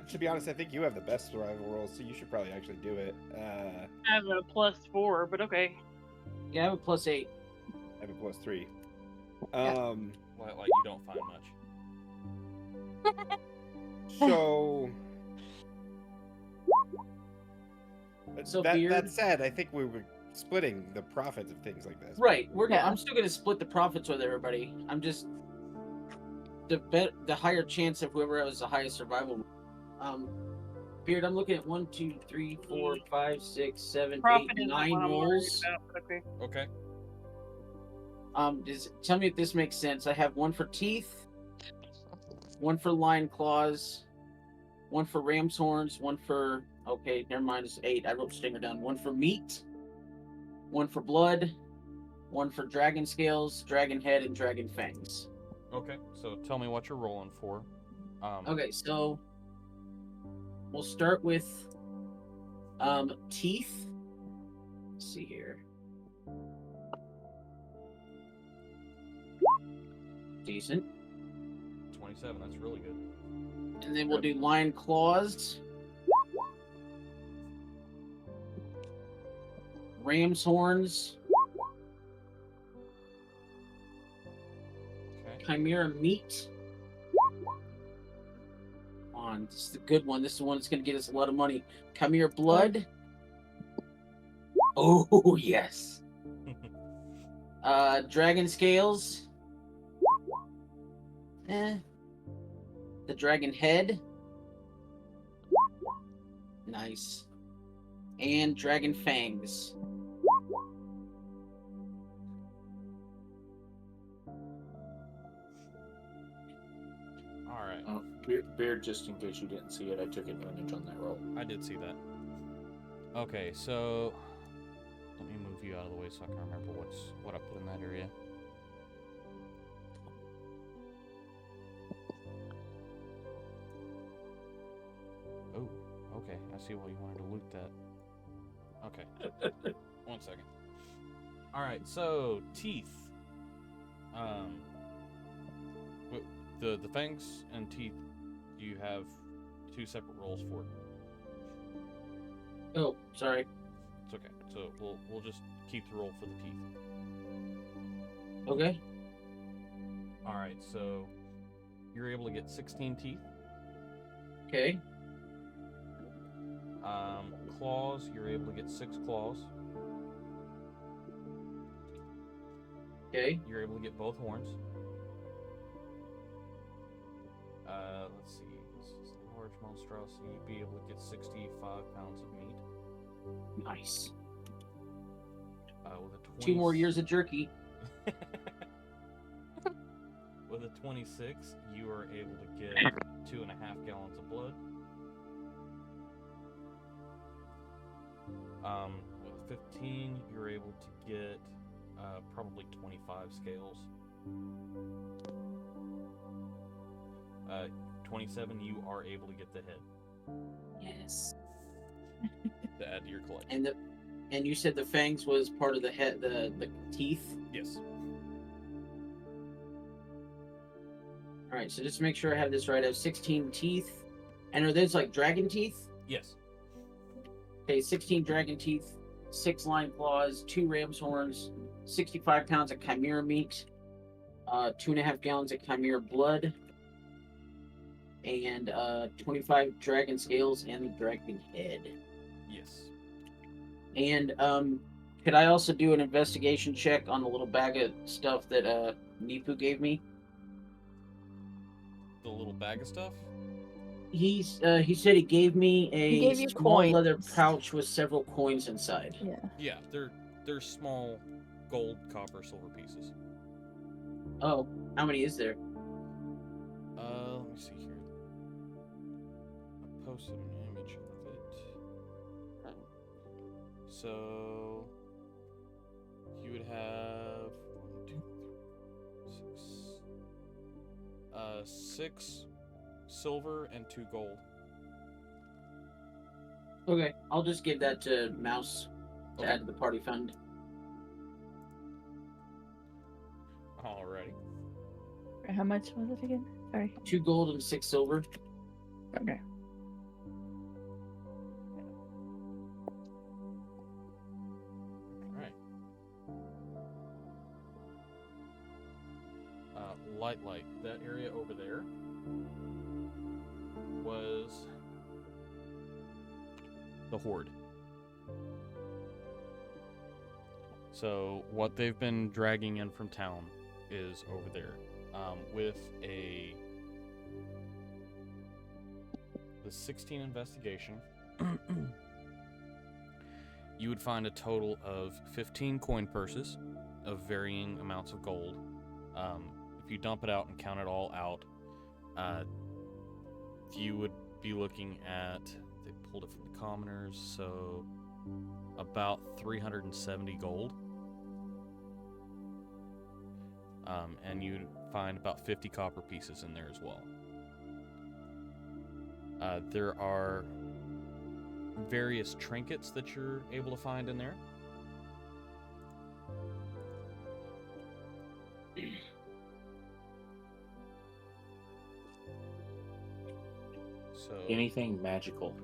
Speaker 5: to be honest, I think you have the best survival rolls, so you should probably actually do it.
Speaker 6: I have a +4, but okay.
Speaker 3: Yeah, I have a +8.
Speaker 5: I have a +3.
Speaker 1: Like you don't find much.
Speaker 5: So.
Speaker 3: So
Speaker 5: that
Speaker 3: Beard-
Speaker 5: said, I think we were splitting the profits of things like this.
Speaker 3: Right.
Speaker 4: Yeah.
Speaker 3: I'm still gonna split the profits with everybody. I'm just the higher chance of whoever has the highest survival. Beard, I'm looking at 1, 2, 3, 4, 5, 6, 7,
Speaker 6: Profit
Speaker 3: 8,
Speaker 6: isn't
Speaker 3: 9
Speaker 6: what I'm worried
Speaker 3: rolls.
Speaker 6: about, but okay.
Speaker 1: Okay.
Speaker 3: Tell me if this makes sense. I have 1 for teeth, 1 for lion claws, 1 for ram's horns, 1 for... Okay, never mind, it's 8. I wrote stinger down. 1 for meat, 1 for blood, 1 for dragon scales, dragon head, and dragon fangs.
Speaker 1: Okay. So tell me what you're rolling for.
Speaker 3: Okay, so we'll start with teeth. Let's see here. Decent.
Speaker 1: 27. That's really good.
Speaker 3: And then we'll do lion claws, ram's horns,
Speaker 1: Okay.
Speaker 3: chimera meat. On, this is the good one. This is the one that's going to get us a lot of money. Chimera blood. Oh yes. Dragon scales. The dragon head. Nice. And dragon fangs.
Speaker 1: All right.
Speaker 2: Beard, just in case you didn't see it, I took advantage on that roll.
Speaker 1: I did see that. Okay, so let me move you out of the way so I can remember what I put in that area. Oh, okay. I see why you wanted to loot that. Okay. 1 second. All right, so teeth. The fangs and teeth, you have 2 separate rolls for.
Speaker 3: Oh, sorry.
Speaker 1: It's okay. So we'll just keep the roll for the teeth.
Speaker 3: Okay.
Speaker 1: All right. So you're able to get 16 teeth.
Speaker 3: Okay.
Speaker 1: Claws, you're able to get 6 claws.
Speaker 3: Okay.
Speaker 1: You're able to get both horns. Let's see. This is a large monstrosity. You'd be able to get 65 pounds of meat.
Speaker 3: Nice.
Speaker 1: With a
Speaker 3: 2 more years of jerky.
Speaker 1: With a 26, you are able to get 2.5 gallons of blood. With 15, you're able to get probably 25 scales. 27, you are able to get the head
Speaker 3: Yes.
Speaker 1: to add to your collection.
Speaker 3: And you said the fangs was part of the head, the teeth.
Speaker 1: Yes.
Speaker 3: All right. So just to make sure I have this right, I have 16 teeth. And are those like dragon teeth?
Speaker 1: Yes.
Speaker 3: Okay, 16 dragon teeth, 6 lion claws, 2 ram's horns, 65 pounds of chimera meat, 2.5 gallons of chimera blood, and 25 dragon scales and the dragon head.
Speaker 1: Yes.
Speaker 3: And could I also do an investigation check on the little bag of stuff that Nipu gave me?
Speaker 1: The little bag of stuff?
Speaker 3: He said he gave me
Speaker 4: He gave you
Speaker 3: small leather
Speaker 4: coins.
Speaker 3: pouch with several coins inside.
Speaker 4: Yeah.
Speaker 1: Yeah, they're small gold, copper, silver pieces.
Speaker 3: Oh, how many is there?
Speaker 1: Let me see here. I posted an image of it. So you would have 1, 2, 3, 6. 6 silver and 2 gold.
Speaker 3: Okay, I'll just give that to Mouse to
Speaker 1: Okay.
Speaker 3: add to the party fund.
Speaker 1: Alrighty.
Speaker 4: How much was it again? Sorry.
Speaker 3: 2 gold and 6 silver.
Speaker 4: Okay.
Speaker 1: Alright. Light. That area over there was the Horde. So what they've been dragging in from town is over there, with a the 16 investigation, you would find a total of 15 coin purses of varying amounts of gold. If you dump it out and count it all out, you would be looking at, they pulled it from the commoners, so about 370 gold. And you'd find about 50 copper pieces in there as well. There are various trinkets that you're able to find in there. So
Speaker 2: Anything magical?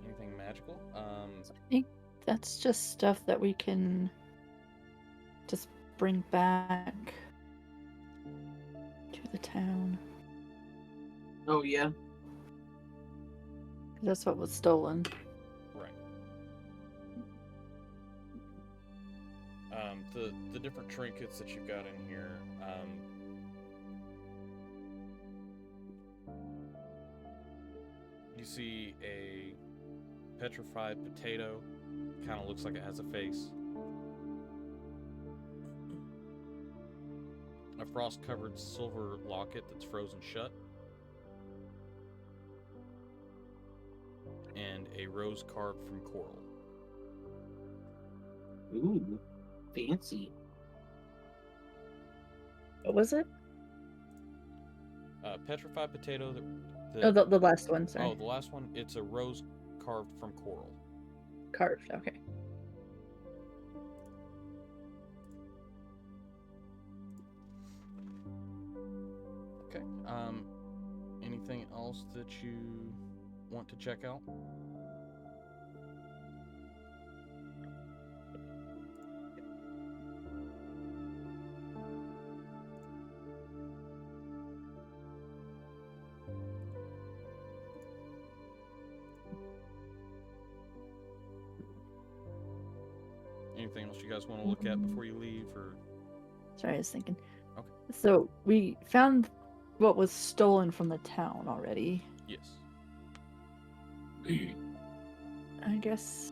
Speaker 1: anything magical?
Speaker 4: I think that's just stuff that we can just bring back to the town.
Speaker 3: Oh yeah.
Speaker 4: That's what was stolen.
Speaker 1: Right. The different trinkets that you've got in here, you see a petrified potato, kind of looks like it has a face. A frost-covered silver locket that's frozen shut. And a rose carved from coral.
Speaker 3: Ooh, fancy.
Speaker 4: What was it?
Speaker 1: Petrified potato.
Speaker 4: Oh, the last one, sorry.
Speaker 1: Oh, the last one. It's a rose carved from coral.
Speaker 4: Carved, okay.
Speaker 1: Okay. Anything else that you want to check out? Anything else you guys want to look at before you leave, or?
Speaker 4: Sorry, I was thinking.
Speaker 1: Okay.
Speaker 4: So we found what was stolen from the town already.
Speaker 1: Yes.
Speaker 4: I guess.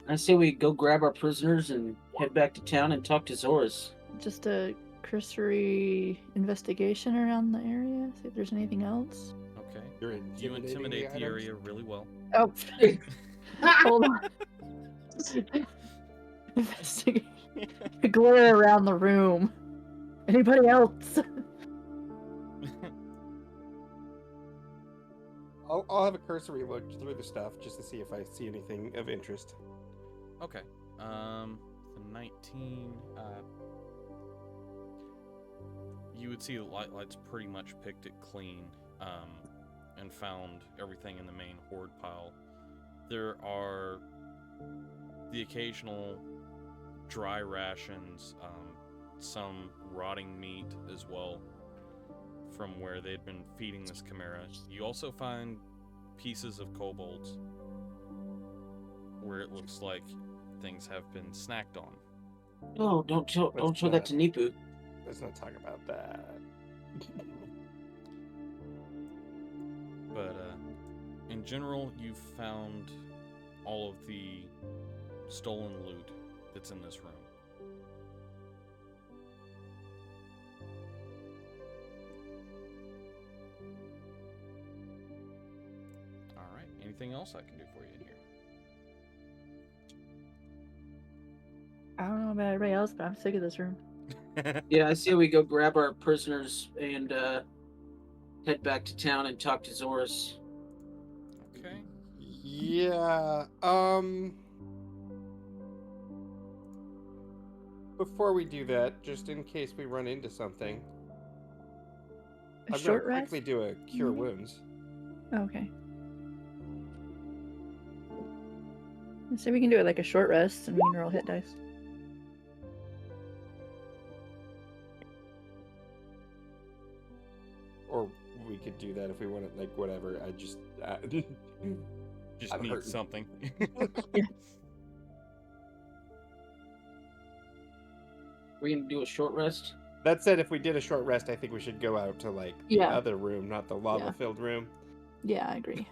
Speaker 3: I say we go grab our prisoners and head back to town and talk to Zoras.
Speaker 4: Just a cursory investigation around the area. See if there's anything else.
Speaker 1: Okay.
Speaker 5: You're
Speaker 1: You
Speaker 5: intimidating
Speaker 1: intimidate the
Speaker 5: items?
Speaker 1: area really well.
Speaker 4: Oh. Hold on. Investigate. Glare around the room. Anybody else?
Speaker 5: I'll have a cursory look through the stuff just to see if I see anything of interest.
Speaker 1: Okay. The 19. You would see the lights pretty much picked it clean, and found everything in the main hoard pile. There are the occasional dry rations, some rotting meat as well, from where they'd been feeding this chimera. You also find pieces of kobolds, where it looks like things have been snacked on.
Speaker 3: Oh, don't show that to Nipu.
Speaker 5: Let's not talk about that.
Speaker 1: But in general, you've found all of the stolen loot that's in this room. Alright, anything else I can do for you in here?
Speaker 4: I don't know about everybody else, but I'm sick of this room.
Speaker 3: Yeah, I say we go grab our prisoners and head back to town and talk to Zoras.
Speaker 1: Okay.
Speaker 5: Yeah, before we do that, just in case we run into something,
Speaker 4: A
Speaker 5: I'm
Speaker 4: short
Speaker 5: gonna
Speaker 4: rest?
Speaker 5: quickly do a cure
Speaker 4: maybe?
Speaker 5: wounds.
Speaker 4: Okay. So we can do it like a short rest and we can roll hit dice.
Speaker 5: Or we could do that if we want it, like, whatever. I just...
Speaker 1: Just
Speaker 5: I'm
Speaker 1: need
Speaker 5: hurting.
Speaker 1: something.
Speaker 3: We're gonna do a short rest.
Speaker 5: That said, if we did a short rest, I think we should go out to, like, the
Speaker 4: Yeah.
Speaker 5: other room, not the lava-filled room.
Speaker 4: Yeah, I agree.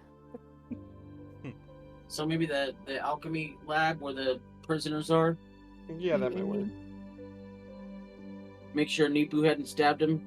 Speaker 3: So maybe the alchemy lab where the prisoners are.
Speaker 5: Yeah, that might work.
Speaker 3: Make sure Nipu hadn't stabbed him.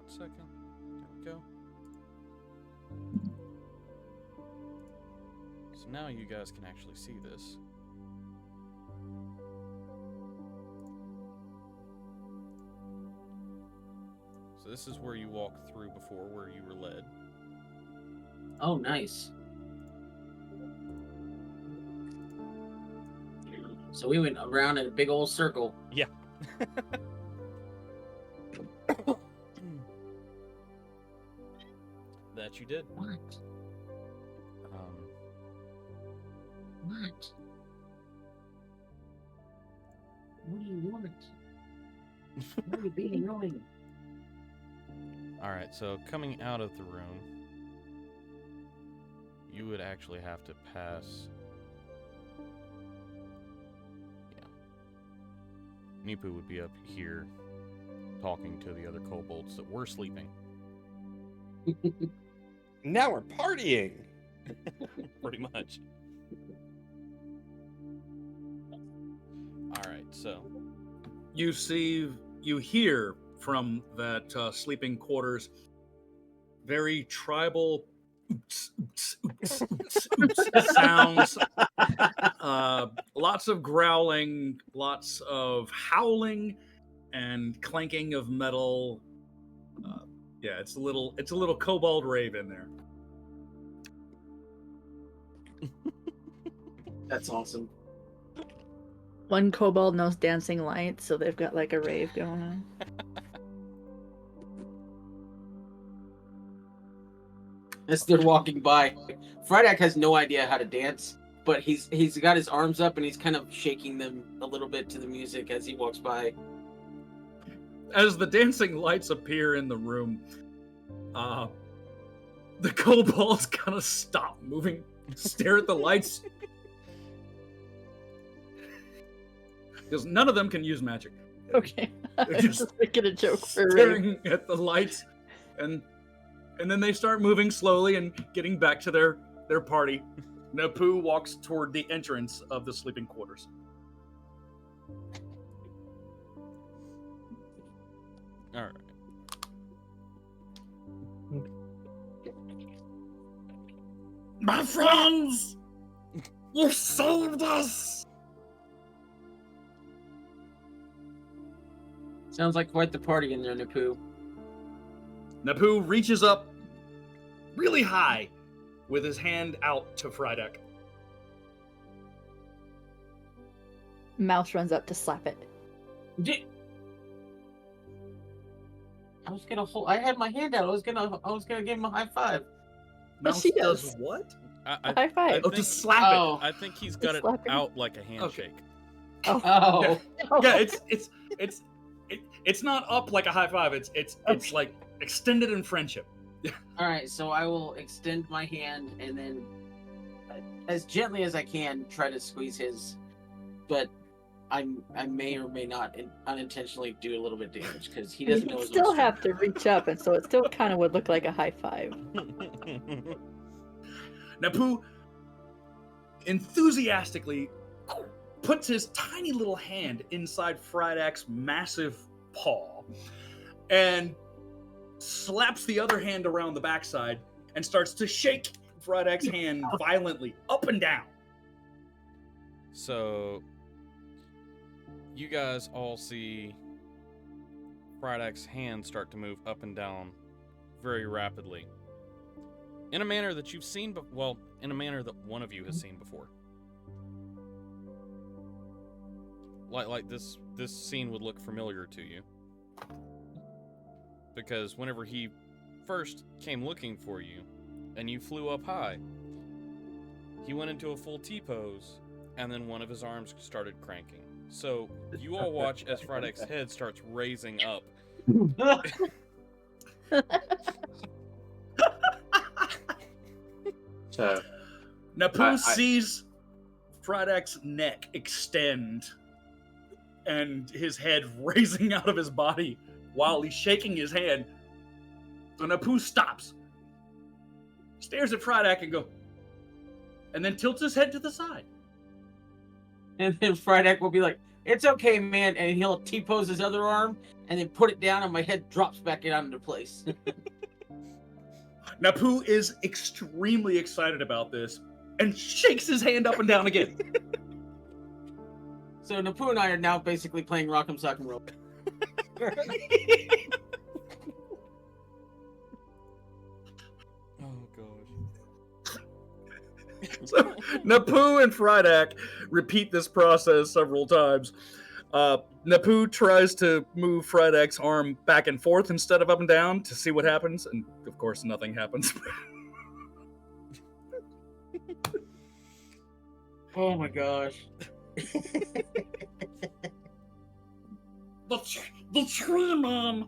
Speaker 1: Second. There we go. So now you guys can actually see this. So this is where you walked through before, where you were led.
Speaker 3: Oh, nice. So we went around in a big old circle.
Speaker 1: Yeah. That you did.
Speaker 3: What?
Speaker 1: Um,
Speaker 3: What? What do you want? What are you being annoying?
Speaker 1: all right, so coming out of the room, you would actually have to pass. Yeah. Nipu would be up here talking to the other kobolds that were sleeping.
Speaker 5: Now we're partying.
Speaker 1: Pretty much. All right, so
Speaker 8: You hear from that sleeping quarters very tribal oops, oops, oops, oops, oops sounds. Lots of growling, lots of howling, and clanking of metal. Yeah, it's a little kobold rave in there.
Speaker 3: That's awesome.
Speaker 4: One kobold knows dancing lights, so they've got like a rave going on.
Speaker 3: As they're walking by, Frydek has no idea how to dance, but he's got his arms up and he's kind of shaking them a little bit to the music as he walks by.
Speaker 8: As the dancing lights appear in the room, the kobolds kind of stop moving, stare at the lights. Because none of them can use magic.
Speaker 4: Okay.
Speaker 8: They're
Speaker 4: just making a joke for a rave.
Speaker 8: staring at the lights, and then they start moving slowly and getting back to their party. Napu walks toward the entrance of the sleeping quarters.
Speaker 1: all right.
Speaker 9: My friends! You saved us!
Speaker 3: Sounds like quite the party in there, Nipu.
Speaker 8: Napu reaches up really high with his hand out to Frydek.
Speaker 4: Mouse runs up to slap it.
Speaker 3: I was gonna hold. I had my hand out. I was gonna give him a high five.
Speaker 8: Mouse
Speaker 4: she
Speaker 8: does
Speaker 4: does.
Speaker 8: what?
Speaker 4: High five.
Speaker 8: Oh, to slap it.
Speaker 3: Oh.
Speaker 1: I think he's got it
Speaker 4: Slapping.
Speaker 1: out like a handshake.
Speaker 3: Oh.
Speaker 8: Yeah, it's not up like a high five. It's like extended in friendship.
Speaker 3: All right. So I will extend my hand and then, as gently as I can, try to squeeze his. But I may or may not unintentionally do a little bit of damage because he doesn't know
Speaker 4: You
Speaker 3: his own
Speaker 4: still
Speaker 3: strength.
Speaker 4: have to reach up, and so it still kind of would look like a high five.
Speaker 8: Napu enthusiastically puts his tiny little hand inside Frydek's massive paw and slaps the other hand around the backside and starts to shake Frydek's hand violently up and down.
Speaker 1: So you guys all see Frydek's hand start to move up and down very rapidly. In a manner that you've seen, in a manner that one of you has seen before. Like this scene would look familiar to you. because whenever he first came looking for you, and you flew up high, he went into a full T-pose, and then one of his arms started cranking. So you all watch as Frydek's head starts raising up.
Speaker 2: So
Speaker 8: Napu sees Frydek's neck extend and his head raising out of his body while he's shaking his hand. So Napu stops, stares at Frydek and then tilts his head to the side.
Speaker 3: And then Frydek will be like, "It's okay, man," and he'll T-pose his other arm and then put it down, and my head drops back down into place.
Speaker 8: Napu is extremely excited about this and shakes his hand up and down again.
Speaker 3: So Napu and I are now basically playing Rock'em Sock'em Roll.
Speaker 1: Oh gosh.
Speaker 8: So Napu and Frydek repeat this process several times. Napu tries to move Frydek's arm back and forth instead of up and down to see what happens, and of course nothing happens.
Speaker 3: Oh my gosh.
Speaker 9: The tree man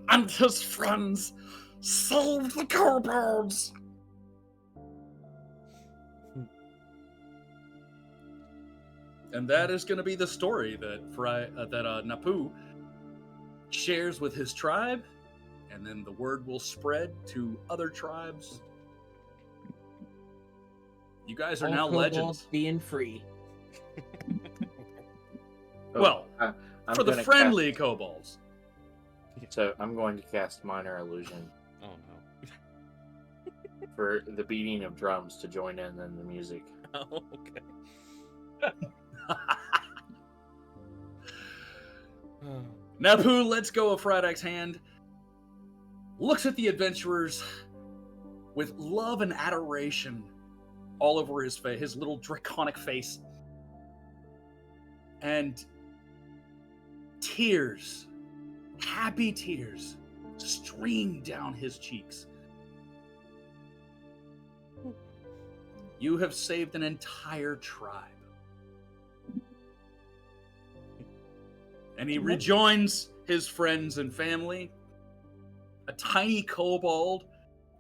Speaker 9: and his friends saved the kobolds.
Speaker 8: And that is going to be the story that Napu shares with his tribe, and then the word will spread to other tribes. You guys are
Speaker 3: All
Speaker 8: now
Speaker 3: kobolds
Speaker 8: legends.
Speaker 3: being free.
Speaker 8: Well,
Speaker 2: I'm
Speaker 8: for the
Speaker 2: gonna
Speaker 8: friendly kobolds.
Speaker 2: So I'm going to cast Minor Illusion
Speaker 1: Oh no.
Speaker 2: for the beating of drums to join in the music.
Speaker 1: Oh, okay. Oh.
Speaker 8: Napu lets go of Frydek's hand, looks at the adventurers with love and adoration all over his face, his little draconic face, and tears, happy tears, stream down his cheeks. You have saved an entire tribe. And he rejoins his friends and family. A tiny kobold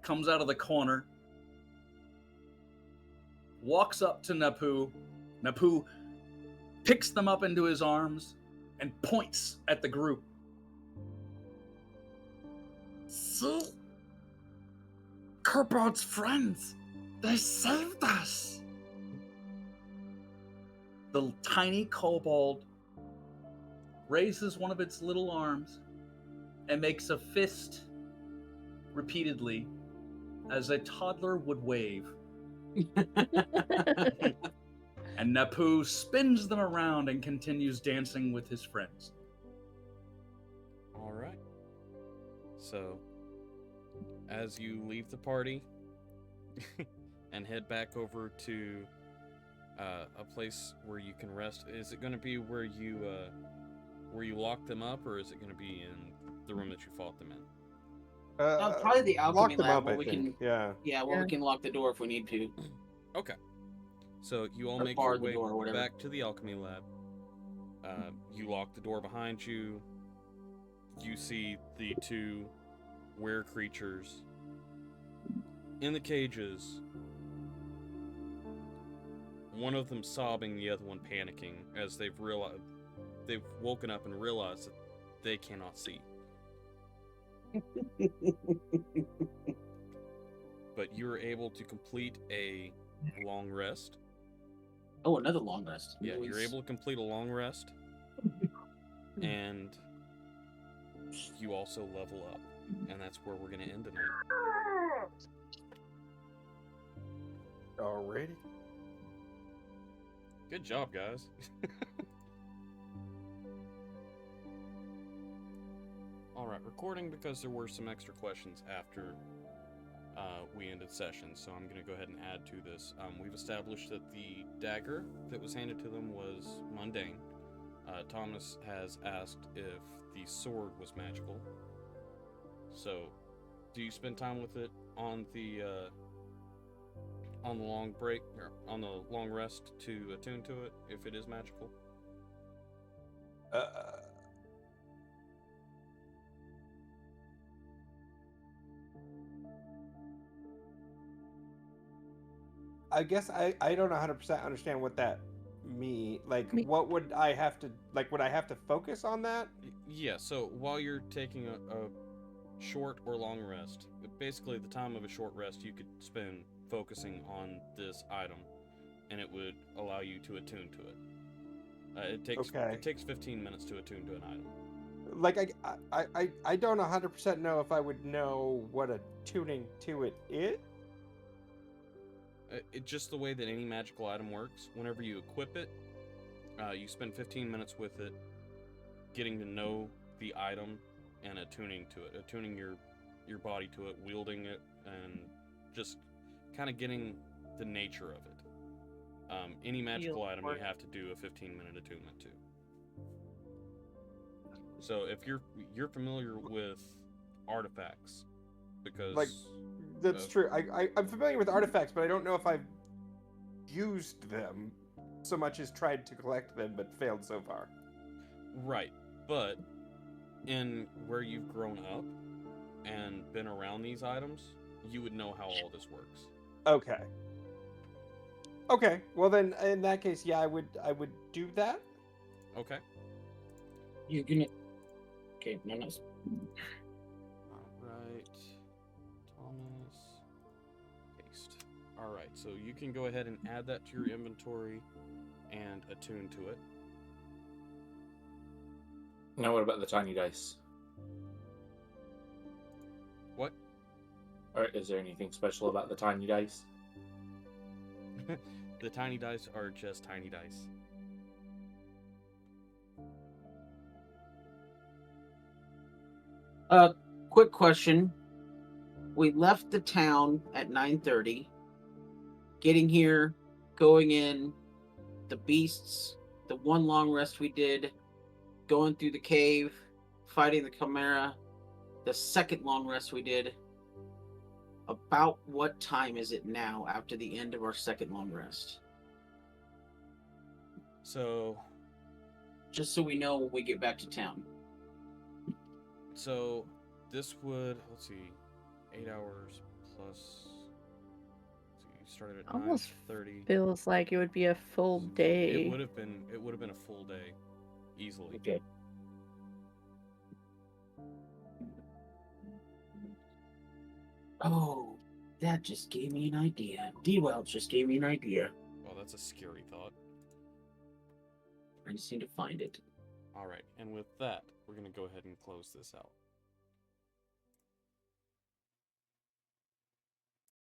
Speaker 8: comes out of the corner, walks up to Napu. Napu picks them up into his arms and points at the group.
Speaker 9: See? Kobold's friends. They saved us.
Speaker 8: The tiny kobold raises one of its little arms and makes a fist repeatedly as a toddler would wave. And Napu spins them around and continues dancing with his friends.
Speaker 1: All right. So, as you leave the party and head back over to a place where you can rest, is it going to be where you lock them up, or is it going to be in the room that you fought them in?
Speaker 3: Probably the
Speaker 5: lock
Speaker 3: alchemy
Speaker 5: them
Speaker 3: lab
Speaker 5: up,
Speaker 3: where
Speaker 5: I
Speaker 3: we
Speaker 5: think.
Speaker 3: can.
Speaker 5: Yeah.
Speaker 3: Where we can lock the door if we need to.
Speaker 1: Okay. So you all
Speaker 3: Or
Speaker 1: make
Speaker 3: bar
Speaker 1: your
Speaker 3: the
Speaker 1: way
Speaker 3: door or whatever.
Speaker 1: back to the alchemy lab. You lock the door behind you. You see the two were creatures in the cages. One of them sobbing, the other one panicking as they've woken up and realized that they cannot see. But you were able to complete a long rest.
Speaker 3: Oh, another long rest.
Speaker 1: Yeah, you're able to complete a long rest. And you also level up. And that's where we're going to end tonight.
Speaker 5: Alrighty.
Speaker 1: Good job, guys. Alright, recording because there were some extra questions after we ended session, so I'm going to go ahead and add to this. We've established that the dagger that was handed to them was mundane. Thomas has asked if the sword was magical. So, do you spend time with it on the long break or on the long rest to attune to it if it is magical?
Speaker 5: I guess I don't 100% understand what that means. Like,
Speaker 4: Me-
Speaker 5: what would I have to, like, would I have to focus on that?
Speaker 1: Yeah, so while you're taking a short or long rest, basically the time of a short rest you could spend focusing on this item, and it would allow you to attune to it.
Speaker 5: Okay.
Speaker 1: It takes 15 minutes to attune to an item.
Speaker 5: Like, I don't 100% know if I would know what attuning to it is.
Speaker 1: It's just the way that any magical item works. Whenever you equip it, you spend 15 minutes with it, getting to know the item and attuning to it, attuning your body to it, wielding it, and just kind of getting the nature of it. Any magical item you have to do a 15-minute attunement to. So if you're familiar with artifacts, because
Speaker 5: Like, that's true. I'm familiar with artifacts, but I don't know if I've used them so much as tried to collect them, but failed so far.
Speaker 1: right, but in where you've grown up and been around these items, you would know how all this works.
Speaker 5: Okay. Okay. Well then, in that case, yeah, I would do that.
Speaker 1: Okay.
Speaker 3: You're gonna. Okay, no.
Speaker 1: Alright. Thomas. Paste. Alright, so you can go ahead and add that to your inventory and attune to it.
Speaker 2: Now, what about the tiny dice?
Speaker 1: What?
Speaker 2: Or is there anything special about the tiny dice?
Speaker 1: The tiny dice are just tiny dice.
Speaker 3: Quick question. We left the town at 9:30. Getting here, going in, the beasts, the one long rest we did, going through the cave, fighting the chimera, the second long rest we did. About what time is it now after the end of our second long rest?
Speaker 1: So,
Speaker 3: Just so we know when we get back to town.
Speaker 1: so this would, let's see, 8 hours plus. So you started at
Speaker 4: Almost
Speaker 1: 9:30.
Speaker 4: feels like it would be a full day.
Speaker 1: It would have been a full day, easily.
Speaker 3: Okay. Oh, that just gave me an idea. D-Well just gave me an idea.
Speaker 1: Well, that's a scary thought.
Speaker 3: I just need to find it.
Speaker 1: All right, and with that, we're gonna go ahead and close this out.